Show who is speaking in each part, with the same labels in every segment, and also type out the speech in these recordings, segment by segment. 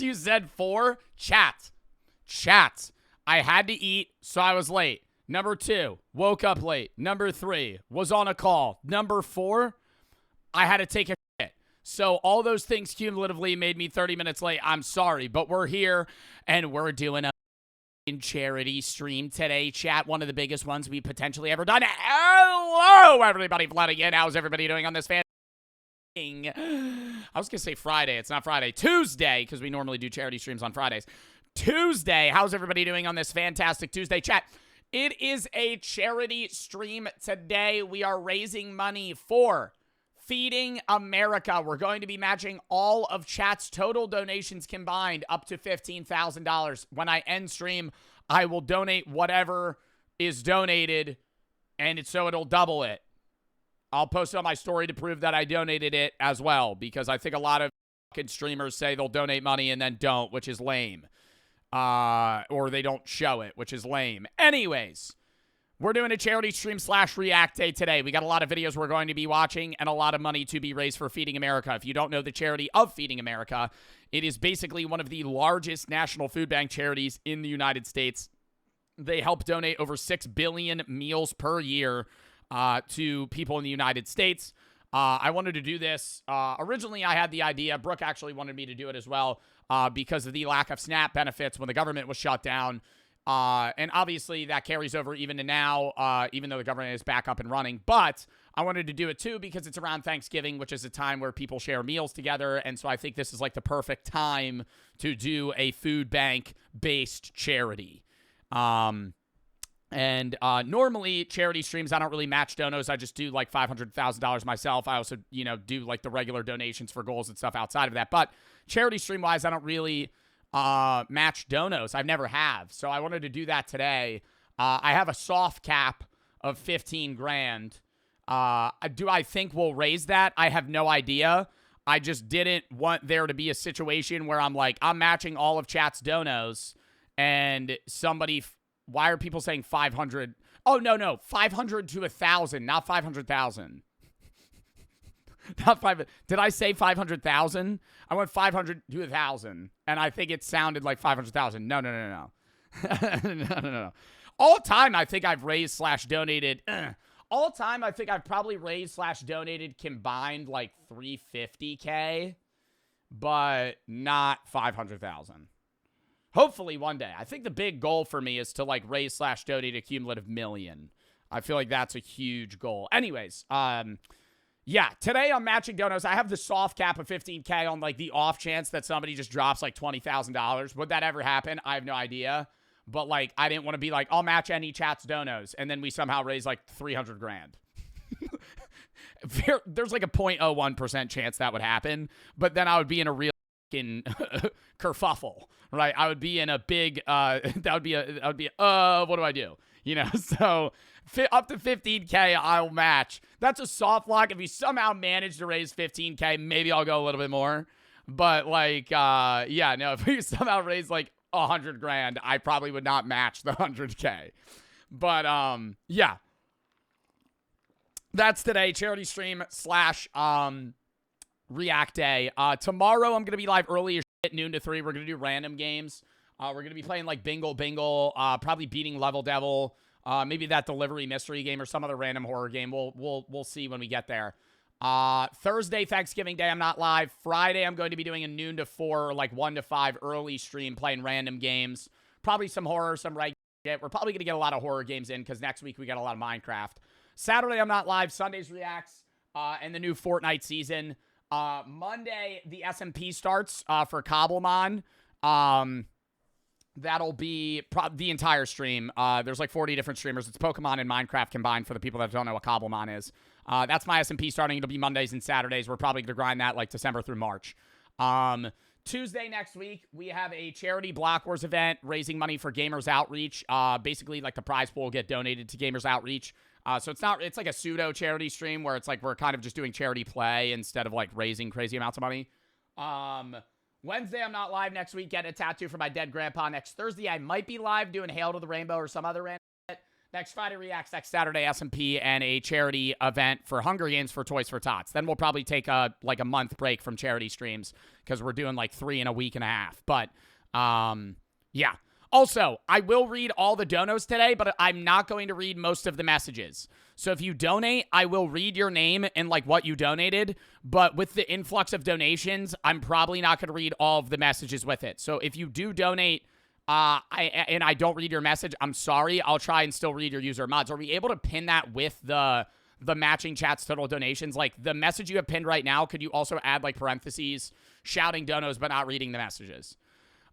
Speaker 1: you said 4. Chat. I had to eat, so I was late. Number 2, woke up late. Number 3, was on a call. Number 4, I had to take a shit. So all those things cumulatively made me 30 minutes late. I'm sorry, but we're here, and we're doing a charity stream today, chat. One of the biggest ones we potentially ever done. Hello, everybody flooding in. How's everybody doing on this fan? I was going to say Friday. It's not Friday. Tuesday, because we normally do charity streams on Fridays. Tuesday. How's everybody doing on this fantastic Tuesday, chat? It is a charity stream today. We are raising money for Feeding America. We're going to be matching all of chat's total donations combined up to $15,000. When I end stream, I will donate whatever is donated, and so it'll double it. I'll post it on my story to prove that I donated it as well, because I think a lot of fucking streamers say they'll donate money and then don't, which is lame. Or they don't show it, which is lame. Anyways, we're doing a charity stream / react day today. We got a lot of videos we're going to be watching and a lot of money to be raised for Feeding America. If you don't know the charity of Feeding America, it is basically one of the largest national food bank charities in the United States. They help donate over 6 billion meals per year to people in the United States. I wanted to do this. Originally, I had the idea. Brooke actually wanted me to do it as well because of the lack of SNAP benefits when the government was shut down. And obviously, that carries over even to now, even though the government is back up and running. But I wanted to do it, too, because it's around Thanksgiving, which is a time where people share meals together. And so I think this is like the perfect time to do a food bank-based charity. Normally charity streams, I don't really match donos. I just do like $500,000 myself. I also, do like the regular donations for goals and stuff outside of that. But charity stream wise, I don't really match donos. I've never have. So I wanted to do that today. I have a soft cap of 15 grand. Do I think we'll raise that? I have no idea. I just didn't want there to be a situation where I'm like, I'm matching all of chat's donos and somebody... Why are people saying 500? Oh, no. 500 to 1,000, not 500,000. Not 5. Did I say 500,000? I went 500 to 1,000, and I think it sounded like 500,000. No. No. All time, I think I've raised / donated. All time, I think I've probably raised / donated combined like 350K, but not 500,000. Hopefully one day. I think the big goal for me is to like raise / donate a cumulative million. I feel like that's a huge goal. Anyways, yeah, today I'm matching donos. I have the soft cap of 15K on like the off chance that somebody just drops like $20,000. Would that ever happen? I have no idea. But like, I didn't want to be like, I'll match any chat's donos. And then we somehow raise like 300 grand. There's like a 0.01% chance that would happen. But then I would be in a real kerfuffle, right? I would be in a big what do I do? So up to 15K I'll match. That's a soft lock. If you somehow manage to raise 15K, maybe I'll go a little bit more. But like if we somehow raise like 100 grand, I probably would not match the 100K. But yeah, that's today, charity stream / react day. Tomorrow I'm gonna be live early as shit, noon to 3. We're gonna do random games. We're gonna be playing like Bingle, probably beating Level Devil, maybe that delivery mystery game or some other random horror game. We'll see when we get there. Thursday, Thanksgiving Day, I'm not live. Friday, I'm going to be doing a noon to 4 or like 1 to 5 early stream playing random games. Probably some horror, some regular shit. We're probably gonna get a lot of horror games in because next week we got a lot of Minecraft. Saturday, I'm not live. Sundays reacts and the new Fortnite season. Monday, the SMP starts for Cobblemon. That'll be the entire stream. There's like 40 different streamers. It's Pokemon and Minecraft combined for the people that don't know what Cobblemon is. That's my SMP starting. It'll be Mondays and Saturdays. We're probably going to grind that like December through March. Tuesday next week, we have a charity Block Wars event raising money for Gamers Outreach. Basically, like the prize pool will get donated to Gamers Outreach. So it's like a pseudo charity stream where it's like we're kind of just doing charity play instead of like raising crazy amounts of money. Wednesday, I'm not live next week. Get a tattoo for my dead grandpa. Next Thursday, I might be live doing Hail to the Rainbow or some other random shit. Next Friday reacts, next Saturday SMP, and a charity event for Hunger Games for Toys for Tots. Then we'll probably take a month break from charity streams because we're doing like 3 in a week and a half. But yeah. Also, I will read all the donos today, but I'm not going to read most of the messages. So if you donate, I will read your name and like what you donated. But with the influx of donations, I'm probably not going to read all of the messages with it. So if you do donate, I don't read your message, I'm sorry. I'll try and still read your user mods. Are we able to pin that with the matching chat's total donations? Like the message you have pinned right now, could you also add like parentheses, shouting donos, but not reading the messages?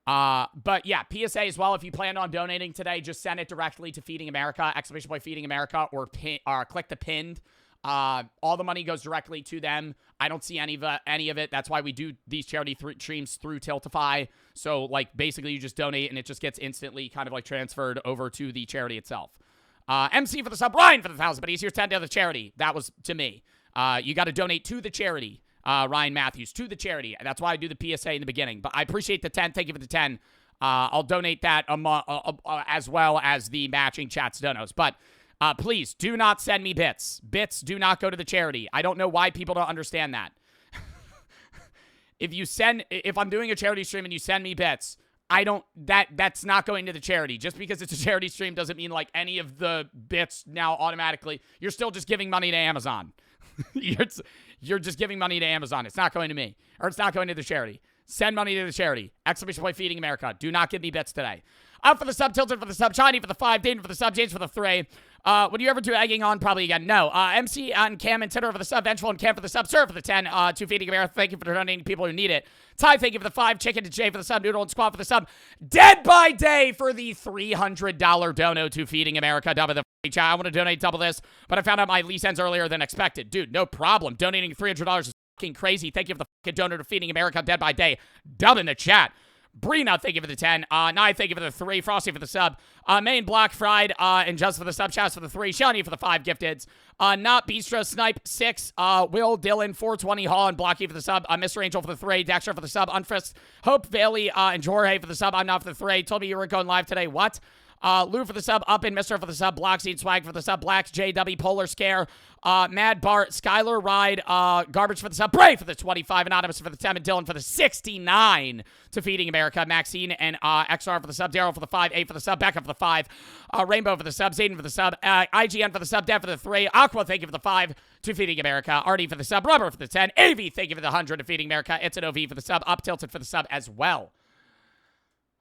Speaker 1: But yeah, PSA as well. If you plan on donating today, just send it directly to Feeding America, ! Feeding America, or click the pinned. All the money goes directly to them. I don't see any of it. That's why we do these charity streams through Tiltify. So like basically you just donate and it just gets instantly kind of like transferred over to the charity itself. MC for the sub, Ryan for the 1,000, but he's here 10 to the charity. That was to me. You got to donate to the charity. Ryan Matthews, to the charity. That's why I do the PSA in the beginning. But I appreciate the 10. Thank you for the 10. I'll donate that as well as the matching chat's donos. But please do not send me bits. Bits do not go to the charity. I don't know why people don't understand that. If I'm doing a charity stream and you send me bits, that's not going to the charity. Just because it's a charity stream doesn't mean like any of the bits now automatically. You're still just giving money to Amazon. You're just giving money to Amazon. It's not going to me. Or it's not going to the charity. Send money to the charity. ! Feeding America. Do not give me bits today. Up for the sub, Tilted for the sub, Shiny for the 5, Dane for the sub, James for the 3. Would you ever do egging on? Probably again. No. MC and Cam and Titter for the sub, Vengeful and Cam for the sub, Sir for the 10, to Feeding America. Thank you for donating people who need it. Ty, thank you for the 5, Chicken to Jay for the sub, Noodle and Squad for the sub, Dead by Day for the $300 dono to Feeding America. Double the chat. I want to donate double this, but I found out my lease ends earlier than expected. Dude, no problem. Donating $300 is fucking crazy. Thank you for the fucking donor to Feeding America. Dead by Day. Dub in the chat. Brina, thank you for the 10. Nye, thank you for the 3. Frosty for the sub. Main Black Fried, and Just for the sub. Chaz for the 3. Shawnee for the 5 gifteds. Not Bistro, Snipe 6. Will, Dylan, 420, Hall, and Blocky for the sub. Mr. Angel for the 3. Dexter for the sub. Unfrisked, Hope, Bailey, and Jorge for the sub. I'm not for the 3. Told me you were going live today. What? Lou for the sub, Up and Mr. for the sub, Blockseed Swag for the sub, Blacks, JW, Polar Scare, Mad Bart, Skylar Ride, Garbage for the sub, Bray for the 25, Anonymous for the 10, and Dylan for the 69 to Feeding America, Maxine and XR for the sub, Daryl for the 5, A for the sub, Becca for the 5, Rainbow for the sub, Zayden for the sub, IGN for the sub, Dev for the 3, Aqua, thank you for the 5 to Feeding America, Artie for the sub, Rubber for the 10, AV, thank you for the 100 to Feeding America, It's an OV for the sub, Up Tilted for the sub as well.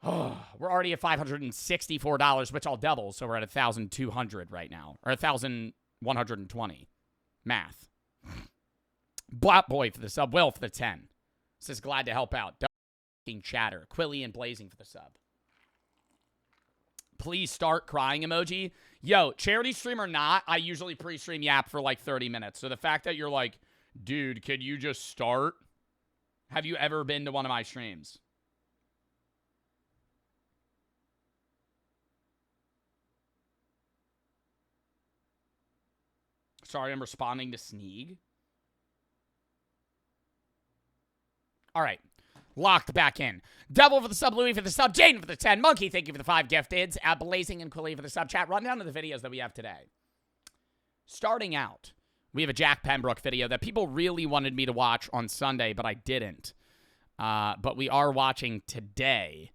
Speaker 1: Oh, we're already at $564, which I'll double, so we're at 1,200 right now. Or 1,120. Math. Blap Boy for the sub. Will for the 10. Says glad to help out. Fucking chatter. Quilly and Blazing for the sub. Please start crying emoji. Yo, charity stream or not, I usually pre-stream Yap for like 30 minutes. So the fact that you're like, dude, could you just start? Have you ever been to one of my streams? Sorry, I'm responding to Sneeg. All right. Locked back in. Double for the sub, Louis for the sub, Jaden for the 10, Monkey, thank you for the 5 gifteds, Blazing and Quilly for the sub chat. Run down to the videos that we have today. Starting out, we have a Jack Pembroke video that people really wanted me to watch on Sunday, but I didn't. But we are watching today.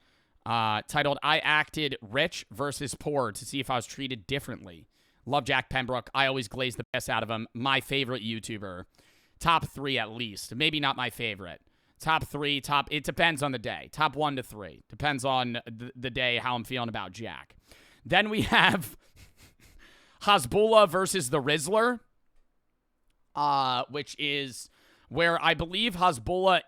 Speaker 1: Titled, I Acted Rich versus Poor to see if I was treated differently. Love Jack Pembroke. I always glaze the best out of him. My favorite YouTuber. Top 3 at least. Maybe not my favorite. Top 3, it depends on the day. Top 1 to 3. Depends on the day, how I'm feeling about Jack. Then we have Hasbulla versus the Rizzler. Which is where I believe Hasbulla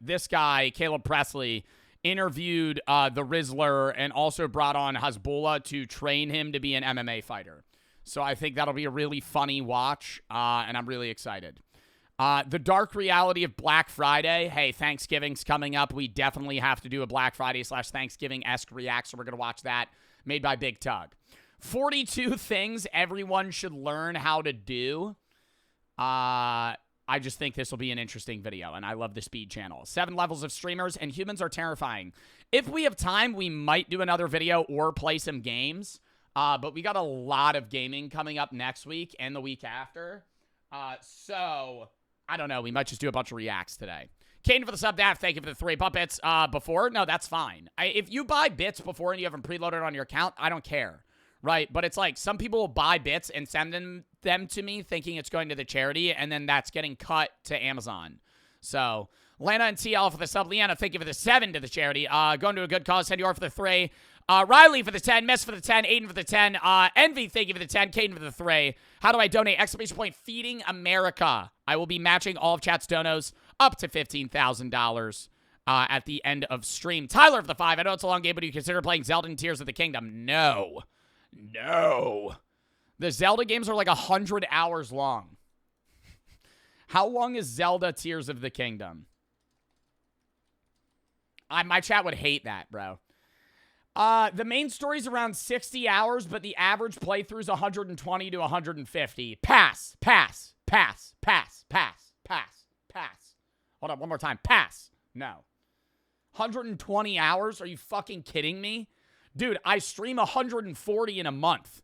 Speaker 1: this guy, Caleb Presley, interviewed the Rizzler and also brought on Hasbulla to train him to be an MMA fighter. So I think that'll be a really funny watch, and I'm really excited. The dark reality of Black Friday. Hey, Thanksgiving's coming up. We definitely have to do a Black Friday / Thanksgiving-esque react, so we're going to watch that, made by Big Tug. 42 things everyone should learn how to do. I just think this will be an interesting video, and I love the Speed channel. 7 levels of streamers, and humans are terrifying. If we have time, we might do another video or play some games. But we got a lot of gaming coming up next week and the week after. So, I don't know. We might just do a bunch of reacts today. Caden for the sub, Daff. Thank you for the 3 puppets. Before? No, that's fine. If you buy bits before and you have them preloaded on your account, I don't care. Right? But it's like some people will buy bits and send them to me thinking it's going to the charity, and then that's getting cut to Amazon. So, Lana and TL for the sub. Leanna, thank you for the 7 to the charity. Going to a good cause. Senor for the 3. Riley for the 10. Miss for the 10. Aiden for the 10. Envy, thank you for the 10. Caden for the 3. How do I donate? Exclamation point, Feeding America. I will be matching all of chat's donos up to $15,000 at the end of stream. Tyler for the 5. I know it's a long game, but do you consider playing Zelda and Tears of the Kingdom? No. No. The Zelda games are like 100 hours long. How long is Zelda Tears of the Kingdom? My chat would hate that, bro. The main story's around 60 hours, but the average playthrough is 120 to 150. Pass, pass, pass, pass, pass, pass, pass. Hold on, one more time. Pass. No. 120 hours? Are you fucking kidding me? Dude, I stream 140 in a month.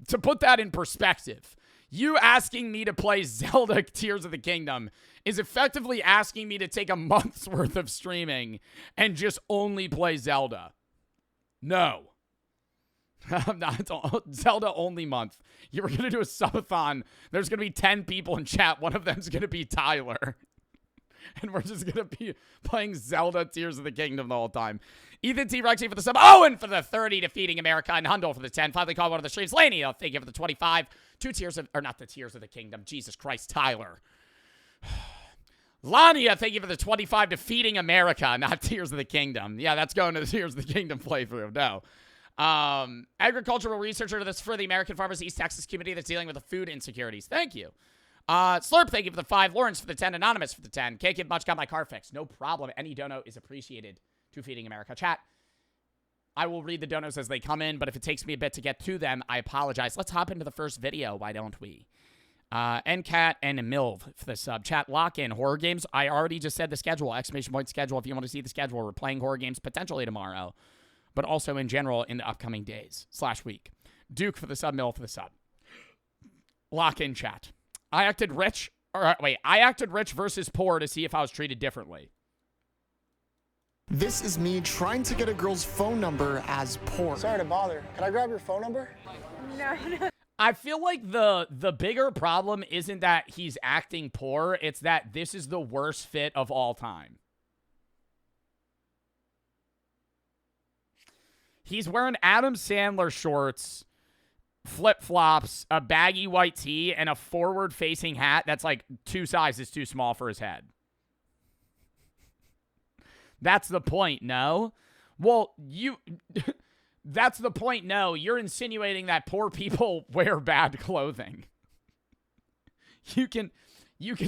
Speaker 1: To put that in perspective, you asking me to play Zelda Tears of the Kingdom is effectively asking me to take a month's worth of streaming and just only play Zelda. No. I'm not. Zelda only month. You were going to do a subathon. There's going to be 10 people in chat. One of them's going to be Tyler. And we're just going to be playing Zelda Tears of the Kingdom the whole time. Ethan T. Rexy for the sub. Owen for the 30 to Feeding America. And Hundle for the 10. Finally called one of the streams. Laney, thank you for the 25. 2 Tears of... Or not the Tears of the Kingdom. Jesus Christ, Tyler. Lania, thank you for the 25 to Feeding America. Not Tears of the Kingdom. Yeah, that's going to the Tears of the Kingdom playthrough. No. Agricultural researcher to this for the American Farmers East Texas community that's dealing with the food insecurities. Thank you. Slurp, thank you for the 5. Lawrence for the 10. Anonymous for the 10. K-Kid Much got my car fixed. No problem. Any dono is appreciated to Feeding America. Chat, I will read the donos as they come in, but if it takes me a bit to get to them, I apologize. Let's hop into the first video. Why don't we? NCAT and Milv for the sub. Chat, lock in. Horror games. I already just said the schedule. Exclamation point schedule. If you want to see the schedule, we're playing horror games potentially tomorrow, but also in general in the upcoming days / week. Duke for the sub. Mill for the sub. Lock in, chat. I acted rich versus poor to see if I was treated differently.
Speaker 2: This is me trying to get a girl's phone number as poor.
Speaker 3: Sorry to bother. Can I grab your phone number?
Speaker 4: No.
Speaker 1: I feel like the bigger problem isn't that he's acting poor, it's that this is the worst fit of all time. He's wearing Adam Sandler shorts, flip-flops, a baggy white tee, and a forward-facing hat that's like 2 sizes too small for his head. That's the point, no? Well, that's the point, no. You're insinuating that poor people wear bad clothing. You can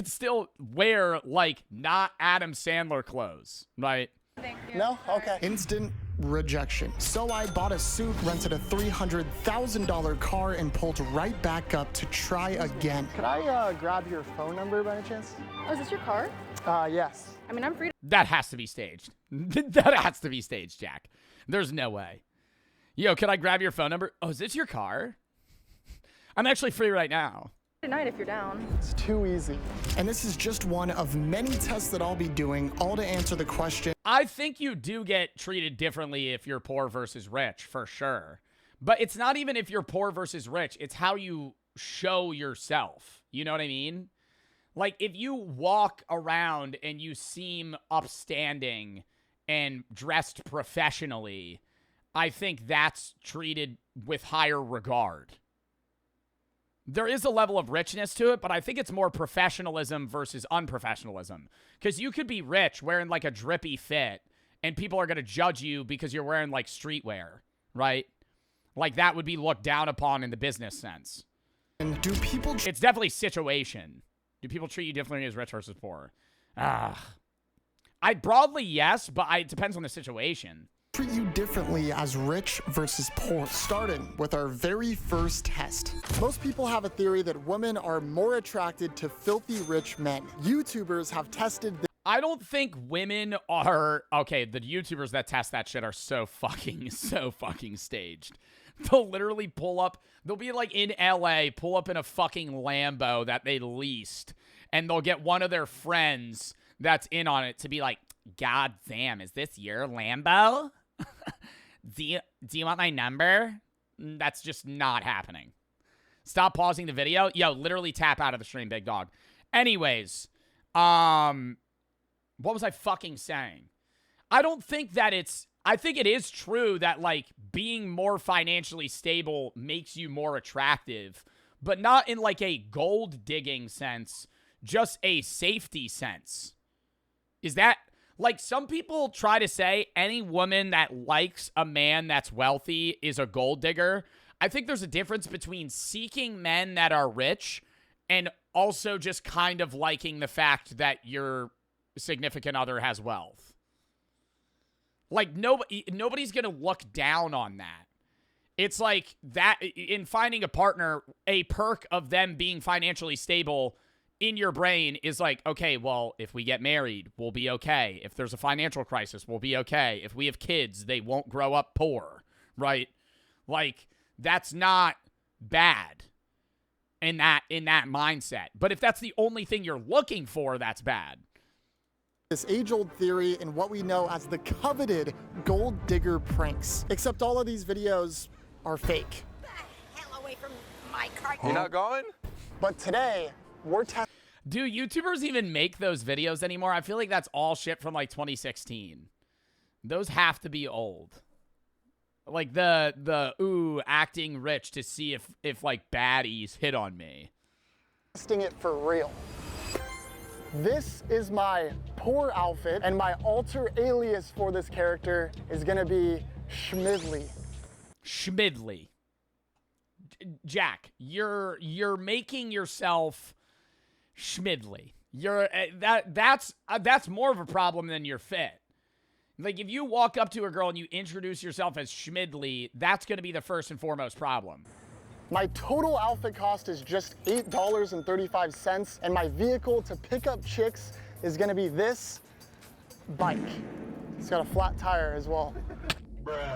Speaker 1: still wear, like, not Adam Sandler clothes, right?
Speaker 4: Thank you.
Speaker 3: No? Okay.
Speaker 2: Instant rejection. So I bought a suit, rented a $300,000 car, and pulled right back up to try again.
Speaker 3: Could I grab your phone number by any chance?
Speaker 4: Oh, is this your car?
Speaker 3: Yes.
Speaker 4: I mean, I'm free to...
Speaker 1: That has to be staged. That has to be staged, Jack. There's no way. Yo, can I grab your phone number? Oh, is this your car? I'm actually free right now.
Speaker 4: tonight if you're down.
Speaker 3: It's too easy.
Speaker 2: And this is just one of many tests that I'll be doing, all to answer the question.
Speaker 1: I think you do get treated differently if you're poor versus rich, for sure. But it's not even if you're poor versus rich. It's how you show yourself. You know what I mean? Like, if you walk around and you seem upstanding and dressed professionally, I think that's treated with higher regard. There is a level of richness to it, but I think it's more professionalism versus unprofessionalism. Because you could be rich wearing, like, a drippy fit, and people are going to judge you because you're wearing, like, streetwear, right? Like, that would be looked down upon in the business sense.
Speaker 2: And do people...
Speaker 1: It's definitely situation. Do people treat you differently as rich versus poor? I broadly, yes, but it depends on the situation.
Speaker 2: Treat you differently as rich versus poor. Starting with our very first test. Most people have a theory that women are more attracted to filthy rich men. YouTubers have tested this.
Speaker 1: I don't think women are okay. The YouTubers that test that shit are so fucking staged. They'll literally pull up. They'll be like in LA, pull up in a fucking Lambo that they leased, and they'll get one of their friends that's in on it to be like, "God damn, is this your Lambo? Do you want my number?" That's just not happening. Stop pausing the video. Yo, literally tap out of the stream, big dog. Anyways, what was I fucking saying? I don't think that I think it is true that, like, being more financially stable makes you more attractive, but not in, like, a gold-digging sense, just a safety sense. Is that, like, some people try to say any woman that likes a man that's wealthy is a gold digger. I think there's a difference between seeking men that are rich and also just kind of liking the fact that your significant other has wealth. Like, nobody's going to look down on that. It's like that in finding a partner, a perk of them being financially stable in your brain is like, okay, well, if we get married, we'll be okay. If there's a financial crisis, we'll be okay. If we have kids, they won't grow up poor, right? Like, that's not bad in that mindset. But if that's the only thing you're looking for, that's bad.
Speaker 2: This age-old theory in what we know as the coveted gold digger pranks. Except all of these videos are fake.
Speaker 5: Hell away from my car.
Speaker 6: You're not going?
Speaker 2: But today, we're testing.
Speaker 1: Do YouTubers even make those videos anymore? I feel like that's all shit from like 2016. Those have to be old. Like the acting rich to see if like baddies hit on me.
Speaker 2: Testing it for real. This is my poor outfit, and my alter alias for this character is gonna be Schmidley.
Speaker 1: Schmidley. Jack, you're making yourself Schmidley. You're that's more of a problem than your fit. Like, if you walk up to a girl and you introduce yourself as Schmidley, that's going to be the first and foremost problem.
Speaker 2: My total outfit cost is just $8.35, and my vehicle to pick up chicks is gonna be this bike. It's got a flat tire as well.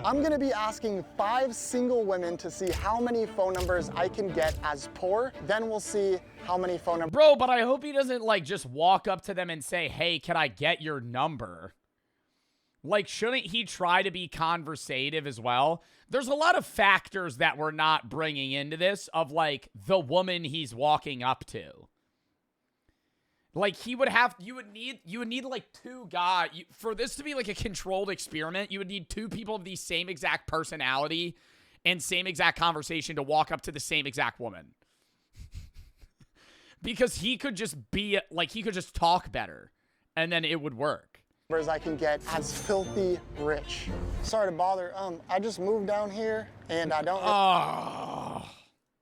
Speaker 2: I'm gonna be asking 5 single women to see how many phone numbers I can get as poor. Then we'll see how many phone numbers.
Speaker 1: Bro, but I hope he doesn't, like, just walk up to them and say, "Hey, can I get your number?" Like, shouldn't he try to be conversative as well? There's a lot of factors that we're not bringing into this of, like, the woman he's walking up to. Like, you would need like 2 guys. For this to be like a controlled experiment, you would need 2 people of the same exact personality and same exact conversation to walk up to the same exact woman. Because he could just be, like, he could just talk better, and then it would work.
Speaker 2: I can get as filthy rich. Sorry to bother. I just moved down here and I don't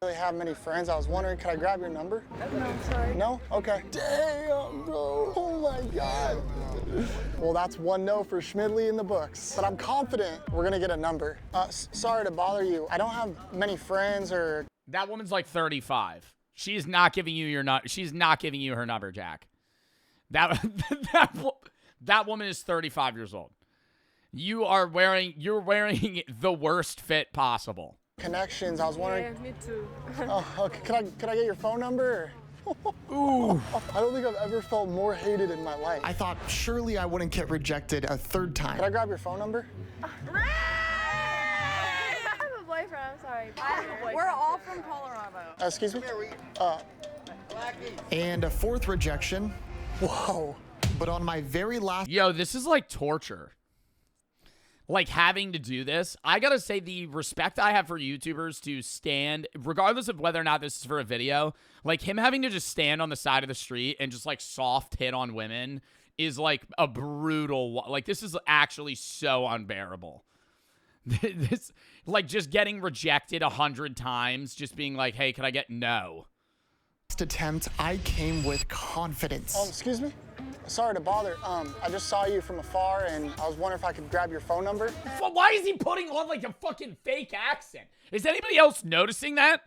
Speaker 2: really have many friends. I was wondering, could I grab your number?
Speaker 4: No, sorry.
Speaker 2: No? Okay. Damn, bro. Oh my God. Well, that's 1 no for Schmidley in the books. But I'm confident we're gonna get a number. Sorry to bother you. I don't have many friends or.
Speaker 1: That woman's like 35. She's not giving you she's not giving you her number, Jack. That woman is 35 years old. You're wearing the worst fit possible.
Speaker 2: Connections. I was wondering.
Speaker 4: Yeah, me too.
Speaker 2: Oh, okay. Could I get your phone number? Ooh. I don't think I've ever felt more hated in my life. I thought surely I wouldn't get rejected a 3rd time. Can I grab your phone number?
Speaker 4: I have a boyfriend, I'm sorry. I have a boyfriend.
Speaker 5: We're all from Colorado.
Speaker 2: Excuse me? And a 4th rejection. Whoa. But on my very last.
Speaker 1: Yo, this is like torture. Like, having to do this. I gotta say, the respect I have for YouTubers to stand, regardless of whether or not this is for a video, like, him having to just stand on the side of the street and just, like, soft hit on women is, like, a brutal, like, this is actually so unbearable. This, like, just getting rejected 100 times, just being like, "Hey, can I get no?"
Speaker 2: Last attempt, I came with confidence. Excuse me? Sorry to bother. I just saw you from afar, and I was wondering if I could grab your phone number.
Speaker 1: Why is he putting on, like, a fucking fake accent? Is anybody else noticing that?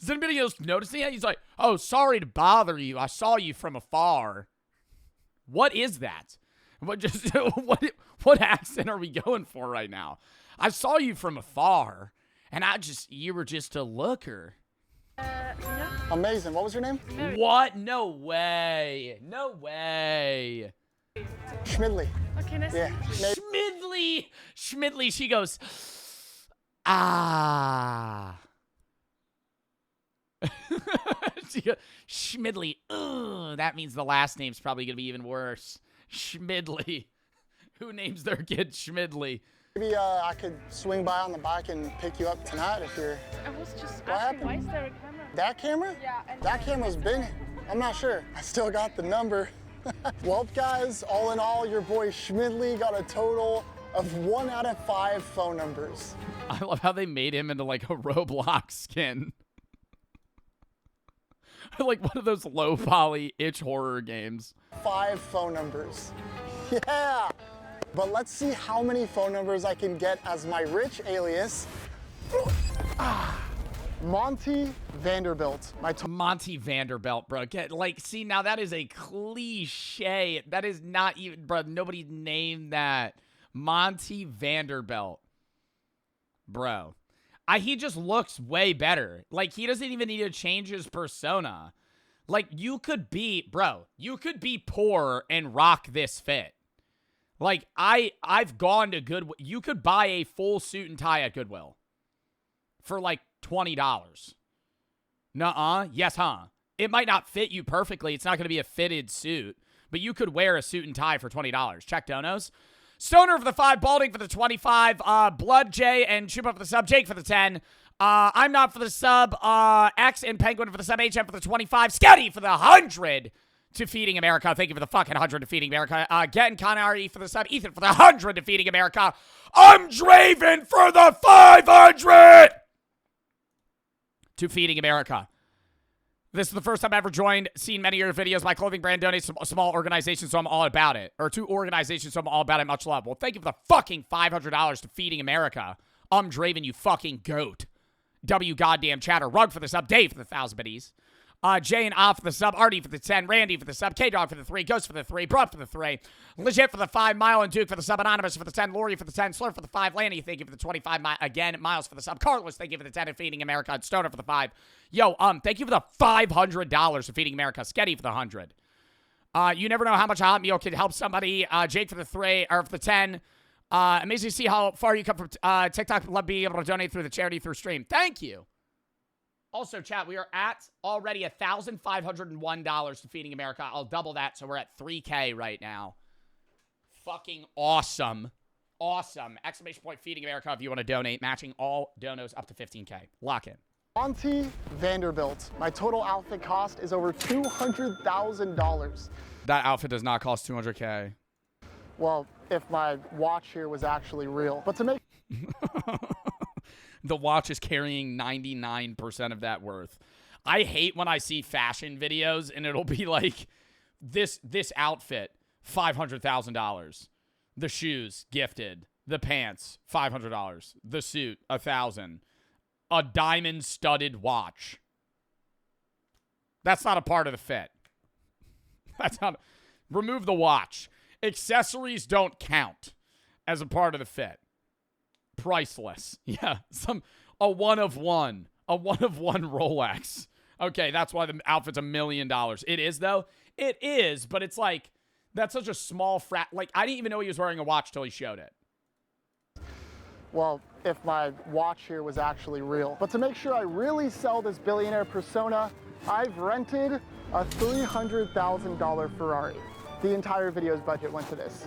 Speaker 1: Is anybody else noticing that? He's like, "Oh, sorry to bother you. I saw you from afar." What is that? What just what accent are we going for right now? I saw you from afar, and you were just a looker.
Speaker 4: No.
Speaker 2: Amazing. What was your name?
Speaker 1: What? No way. No way.
Speaker 2: Schmidley.
Speaker 4: Okay, nice.
Speaker 2: Yeah.
Speaker 1: Schmidley. She goes, ah. She goes, Schmidley. Ugh, that means the last name's probably gonna be even worse. Schmidley. Who names their kid Schmidley?
Speaker 2: Maybe I could swing by on the bike and pick you up tonight if you're...
Speaker 4: I was just
Speaker 2: What
Speaker 4: asking, why
Speaker 2: happened?
Speaker 4: is there a camera?
Speaker 2: That camera?
Speaker 4: Yeah, and
Speaker 2: That camera's been... I'm not sure. I still got the number. Well, guys, all in all, your boy Schmidley got a total of 1 out of 5 phone numbers.
Speaker 1: I love how they made him into like a Roblox skin. Like one of those low poly itch horror games.
Speaker 2: 5 phone numbers. Yeah! But let's see how many phone numbers I can get as my rich alias. Monty Vanderbilt.
Speaker 1: Monty Vanderbilt, bro. See, now that is a cliche. That is not even, bro. Nobody named that. Monty Vanderbilt. Bro. He just looks way better. Like, he doesn't even need to change his persona. Like, you could be poor and rock this fit. Like, I've gone to Goodwill. You could buy a full suit and tie at Goodwill for like $20. Nuh-uh. Yes, huh? It might not fit you perfectly. It's not going to be a fitted suit, but you could wear a suit and tie for $20. Check donos. Stoner for the 5, Balding for the 25, Blood J and Chupa for the sub, Jake for the 10, I'm not for the sub, X and Penguin for the sub, HM for the 25, Scotty for the 100 to Feeding America. Thank you for the fucking 100 to Feeding America. Get and Connery for the sub, Ethan for the 100 to Feeding America. I'm Draven for the 500 to Feeding America. This is the first time I've ever seen many of your videos. My clothing brand donates to a small organization, so I'm all about it. Or 2 organizations, so I'm all about it. Much love. Well, thank you for the fucking $500 to Feeding America. I'm Draven, you fucking goat. W goddamn chatter. Rug for the sub. Dave for the 1,000 biddies. Jay and Off for the sub. Artie for the 10. Randy for the sub. K-Dog for the 3. Ghost for the 3. Brut for the 3. Legit for the 5. Mile and Duke for the sub. Anonymous for the 10. Lori for the 10. Slur for the 5. Lanny, thank you for the 25. Again, Miles for the sub. Carlos, thank you for the 10 and Feeding America. And Stoner for the 5. Yo, thank you for the $500 for Feeding America. Sketty for the 100. You never know how much a hot meal can help somebody. Jake for the 3, or for the 10. Amazing to see how far you come from TikTok. Love being able to donate through the charity through stream. Thank you. Also, chat, we are at already $1,501 to Feeding America. I'll double that, so we're at 3K right now. Fucking awesome. Awesome. Exclamation point Feeding America if you want to donate. Matching all donos up to 15K. Lock in.
Speaker 2: Monty Vanderbilt. My total outfit cost is over $200,000.
Speaker 1: That outfit does not cost 200K.
Speaker 2: Well, if my watch here was actually real. But to make...
Speaker 1: The watch is carrying 99% of that worth. I hate when I see fashion videos and it'll be like, this outfit, $500,000. The shoes, gifted. The pants, $500. The suit, $1,000. A diamond-studded watch. That's not a part of the fit. That's not... Remove the watch. Accessories don't count as a part of the fit. Priceless. Yeah, a one of one Rolex. Okay, that's why the outfit's $1 million. It is though. It is, but it's like that's such a small like I didn't even know he was wearing a watch till he showed it.
Speaker 2: Well, if my watch here was actually real. But to make sure I really sell this billionaire persona, I've rented a $300,000 Ferrari. The entire video's budget went to this.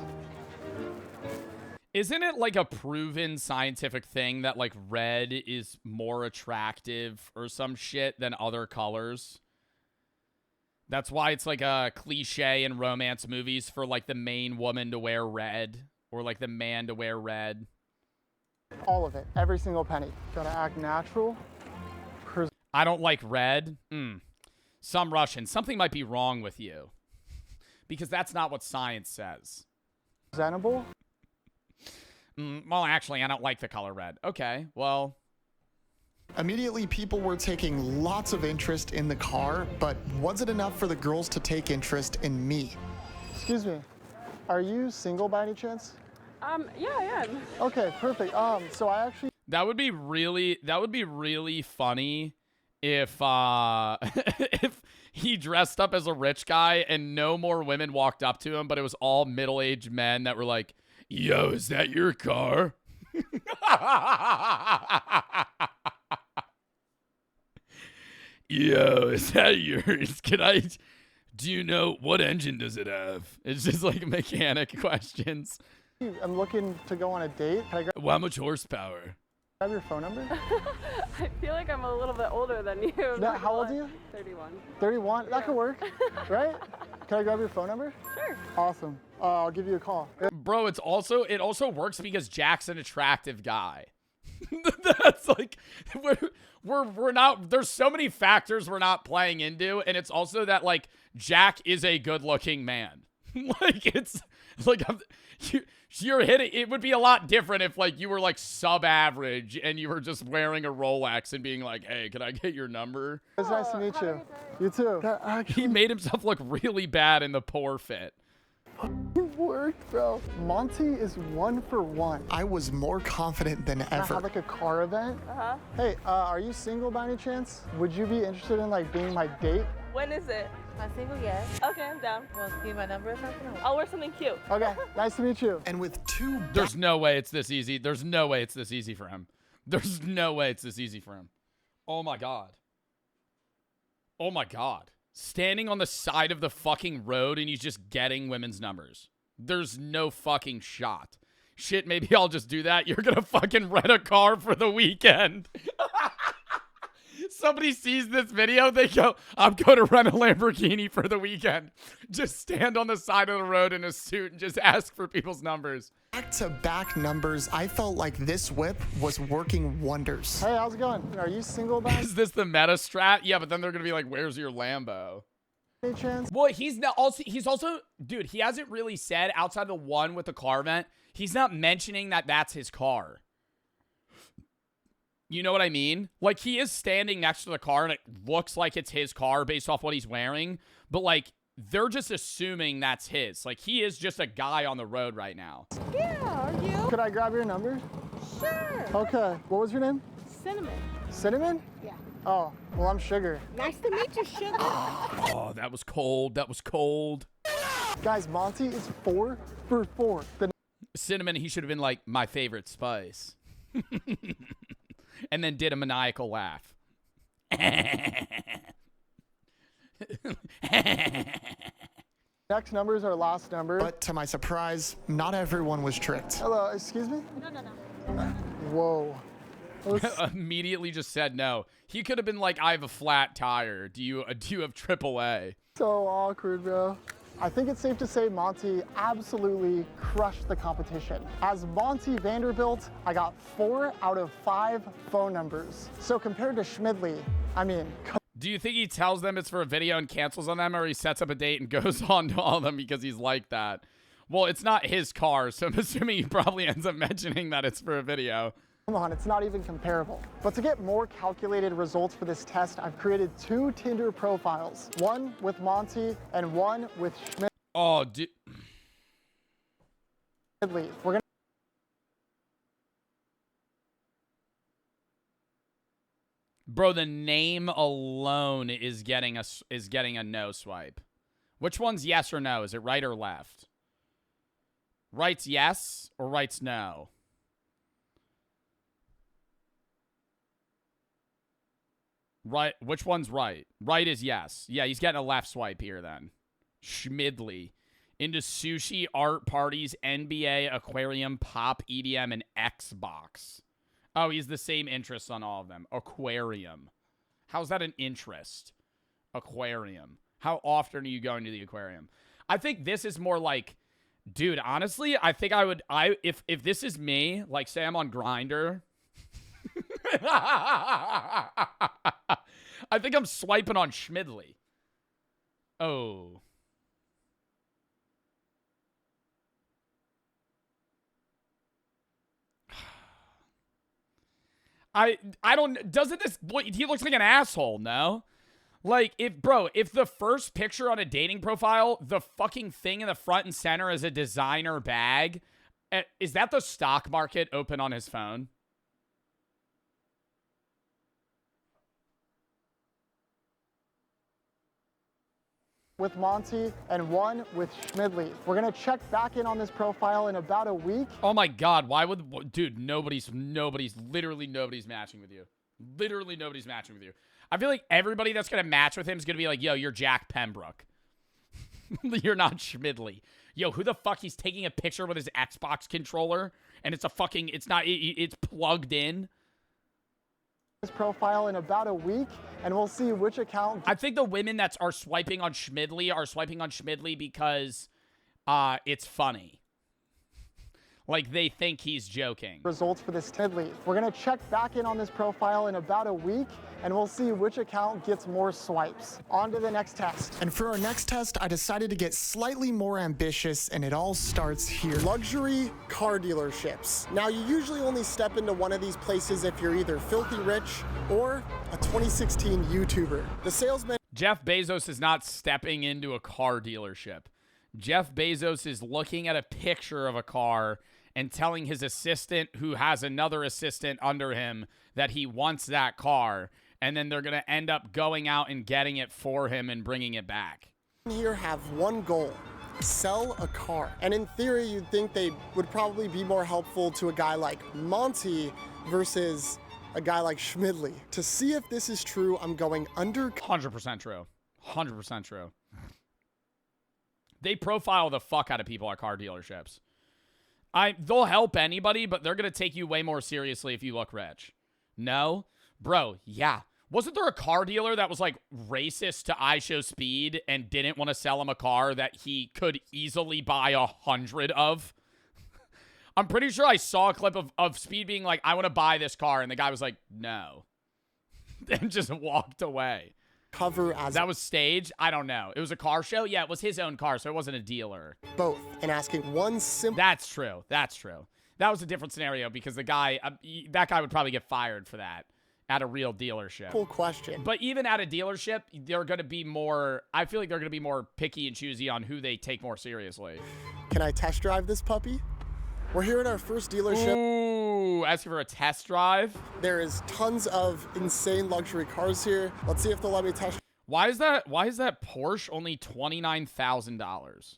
Speaker 1: Isn't it like a proven scientific thing that like red is more attractive or some shit than other colors? That's why it's like a cliche in romance movies for like the main woman to wear red or like the man to wear red.
Speaker 2: All of it, every single penny. Gotta act natural.
Speaker 1: I don't like red. Some Russian. Something might be wrong with you. Because that's not what science says.
Speaker 2: Presentable.
Speaker 1: Well, actually, I don't like the color red. Okay, well.
Speaker 3: Immediately, people were taking lots of interest in the car, but was it enough for the girls to take interest in me?
Speaker 2: Excuse me. Are you single by any chance?
Speaker 6: Yeah, I am.
Speaker 2: Okay, perfect. So I actually
Speaker 1: That would be really funny if if he dressed up as a rich guy and no more women walked up to him, but it was all middle-aged men that were like, "Yo, is that your car?" Yo, is that yours? Do you know what engine does it have? It's just like mechanic questions.
Speaker 2: I'm looking to go on a date. Can I
Speaker 1: Well, how much horsepower?
Speaker 2: grab your phone number?
Speaker 6: I feel like I'm a little bit older than you. I'm not
Speaker 2: How
Speaker 6: gonna
Speaker 2: old are
Speaker 6: lie.
Speaker 2: you?
Speaker 6: 31.
Speaker 2: 31? That could work, right? Can I grab your phone number?
Speaker 6: Sure.
Speaker 2: Awesome. I'll give you a call.
Speaker 1: Bro, it also works because Jack's an attractive guy. That's like we're not, there's so many factors we're not playing into, and it's also that like Jack is a good-looking man. Like it's like you're hitting, it would be a lot different if like you were like sub-average and you were just wearing a Rolex and being like, "Hey, can I get your number?"
Speaker 2: It's nice to meet you. You too. That
Speaker 1: He
Speaker 2: actually
Speaker 1: made himself look really bad in the poor fit.
Speaker 2: worked, bro. Monty is 1 for 1.
Speaker 3: I was more confident than
Speaker 2: I have
Speaker 3: ever.
Speaker 2: like a car event. Hey, are you single by any chance? Would you be interested in like being my date?
Speaker 6: When is it?
Speaker 7: I'm single, yes.
Speaker 6: Okay, I'm down.
Speaker 7: Well, give me my number or something?
Speaker 6: I'll wear something cute.
Speaker 2: Okay, nice to meet you.
Speaker 3: And with two
Speaker 1: There's no way it's this easy. There's no way it's this easy for him. There's no way it's this easy for him. Oh my God. Oh my God. Standing on the side of the fucking road and he's just getting women's numbers. There's no fucking shot. Shit, maybe I'll just do that. You're gonna fucking rent a car for the weekend. Somebody sees this video, they go, "I'm going to rent a Lamborghini for the weekend." Just stand on the side of the road in a suit and just ask for people's numbers.
Speaker 3: back-to-back numbers, I felt like this whip was working wonders.
Speaker 2: Hey, how's it going? Are you single by
Speaker 1: Is this the meta strat? Yeah, but then they're gonna be like, "Where's your Lambo?"
Speaker 2: any chance?
Speaker 1: Well, he's also, dude, he hasn't really said outside of the one with the car vent, he's not mentioning that that's his car. You know what I mean? Like, he is standing next to the car and it looks like it's his car based off what he's wearing, but like, they're just assuming that's his. Like, he is just a guy on the road right now.
Speaker 7: Yeah, are you?
Speaker 2: Could I grab your number?
Speaker 7: Sure.
Speaker 2: Okay. What was your name?
Speaker 7: Cinnamon.
Speaker 2: Cinnamon?
Speaker 7: Yeah.
Speaker 2: Oh, well, I'm Sugar.
Speaker 7: Nice to meet you, sugar.
Speaker 1: Oh, that was cold. That was cold.
Speaker 2: Guys, Monty is 4 for 4. The
Speaker 1: Cinnamon, he should have been like, "My favorite spice." And then did a maniacal laugh.
Speaker 2: next number is our last number.
Speaker 3: But to my surprise, not everyone was tricked.
Speaker 2: Hello, excuse me?
Speaker 7: No.
Speaker 2: Whoa.
Speaker 1: Immediately just said no. He could have been like, "I have a flat tire. Do you have AAA?"
Speaker 2: So awkward, bro. I think it's safe to say Monty absolutely crushed the competition. As Monty Vanderbilt, I got 4 out of 5 phone numbers. So compared to Schmidley, I mean,
Speaker 1: Do you think he tells them it's for a video and cancels on them, or he sets up a date and goes on to all of them because he's like that? Well, it's not his car, so I'm assuming he probably ends up mentioning that it's for a video.
Speaker 2: come on, it's not even comparable. But to get more calculated results for this test, I've created 2 Tinder profiles. One with Monty and one with
Speaker 1: Oh, dude.
Speaker 2: Schmidley. We're gonna
Speaker 1: Bro, the name alone is getting a no swipe. Which one's yes or no? Is it right or left? Right's yes or right's no? Right, which one's right? Right is yes. Yeah, he's getting a left swipe here then. Schmidley. Into sushi, art, parties, NBA, aquarium, pop, EDM, and Xbox. Oh, he's the same interests on all of them. Aquarium. How's that an interest? Aquarium. How often are you going to the aquarium? I think this is more like, dude, honestly, I think if this is me, like say I'm on Grindr. I think I'm swiping on Schmidley. Oh. I don't, doesn't this, he looks like an asshole, no? Like, if the first picture on a dating profile, the fucking thing in the front and center is a designer bag, is that the stock market open on his phone?
Speaker 2: With Monty and one with Schmidli. We're gonna check back in on this profile in about a week.
Speaker 1: Oh my God, why would, dude, literally nobody's matching with you. Literally nobody's matching with you. I feel like everybody that's gonna match with him is gonna be like, yo, you're Jack Pembroke. You're not Schmidli. Yo, who the fuck? He's taking a picture with his Xbox controller and it's plugged in.
Speaker 2: This profile in about a week, and we'll see which account.
Speaker 1: I think the women that are swiping on Schmidli because it's funny. Like, they think he's joking.
Speaker 2: Results for this Schmidli. We're gonna check back in on this profile in about a week, and we'll see which account gets more swipes. On to the next test.
Speaker 3: And for our next test, I decided to get slightly more ambitious, and it all starts here.
Speaker 2: Luxury car dealerships. Now, you usually only step into one of these places if you're either filthy rich or a 2016 YouTuber. The salesman.
Speaker 1: Jeff Bezos is not stepping into a car dealership. Jeff Bezos is looking at a picture of a car and telling his assistant, who has another assistant under him, that he wants that car. And then they're going to end up going out and getting it for him and bringing it back.
Speaker 2: Here have one goal: sell a car. And in theory, you'd think they would probably be more helpful to a guy like Monty versus a guy like Schmidli. To see if this is true, I'm going under.
Speaker 1: 100% true. 100% true. They profile the fuck out of people at car dealerships. They'll help anybody, but they're going to take you way more seriously if you look rich. No? Bro, yeah. Wasn't there a car dealer that was like racist to iShowSpeed and didn't want to sell him a car that he could easily buy 100 of? I'm pretty sure I saw a clip of Speed being like, I want to buy this car. And the guy was like, no. And just walked away.
Speaker 2: Cover as
Speaker 1: that was staged? I don't know. It was a car show? Yeah, it was his own car, so it wasn't a dealer.
Speaker 2: Both. And asking one simple.
Speaker 1: That's true. That's true. That was a different scenario because the guy, that guy would probably get fired for that at a real dealership.
Speaker 2: Full question.
Speaker 1: But even at a dealership, they're going to be more, I feel like they're going to be more picky and choosy on who they take more seriously.
Speaker 2: Can I test drive this puppy? We're here at our first dealership.
Speaker 1: Ooh, asking for a test drive?
Speaker 2: There is tons of insane luxury cars here. Let's see if they'll let me test.
Speaker 1: Why is that Porsche only $29,000?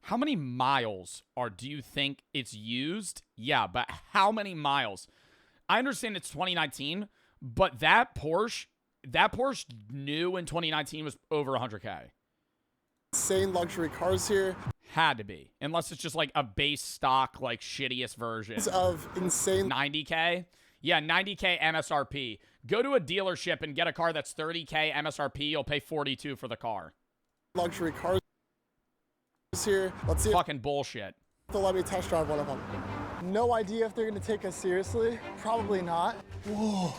Speaker 1: How many miles do you think it's used? Yeah, but how many miles? I understand it's 2019, but that Porsche new in 2019 was over 100K.
Speaker 2: Insane luxury cars here.
Speaker 1: Had to be. Unless it's just like a base stock, like shittiest version.
Speaker 2: Of insane.
Speaker 1: 90K? Yeah, 90K MSRP. Go to a dealership and get a car that's 30K MSRP. You'll pay 42 for the car.
Speaker 2: Luxury cars here. Let's see.
Speaker 1: Fucking bullshit.
Speaker 2: They'll let me test drive one of them. No idea if they're going to take us seriously. Probably not. Whoa.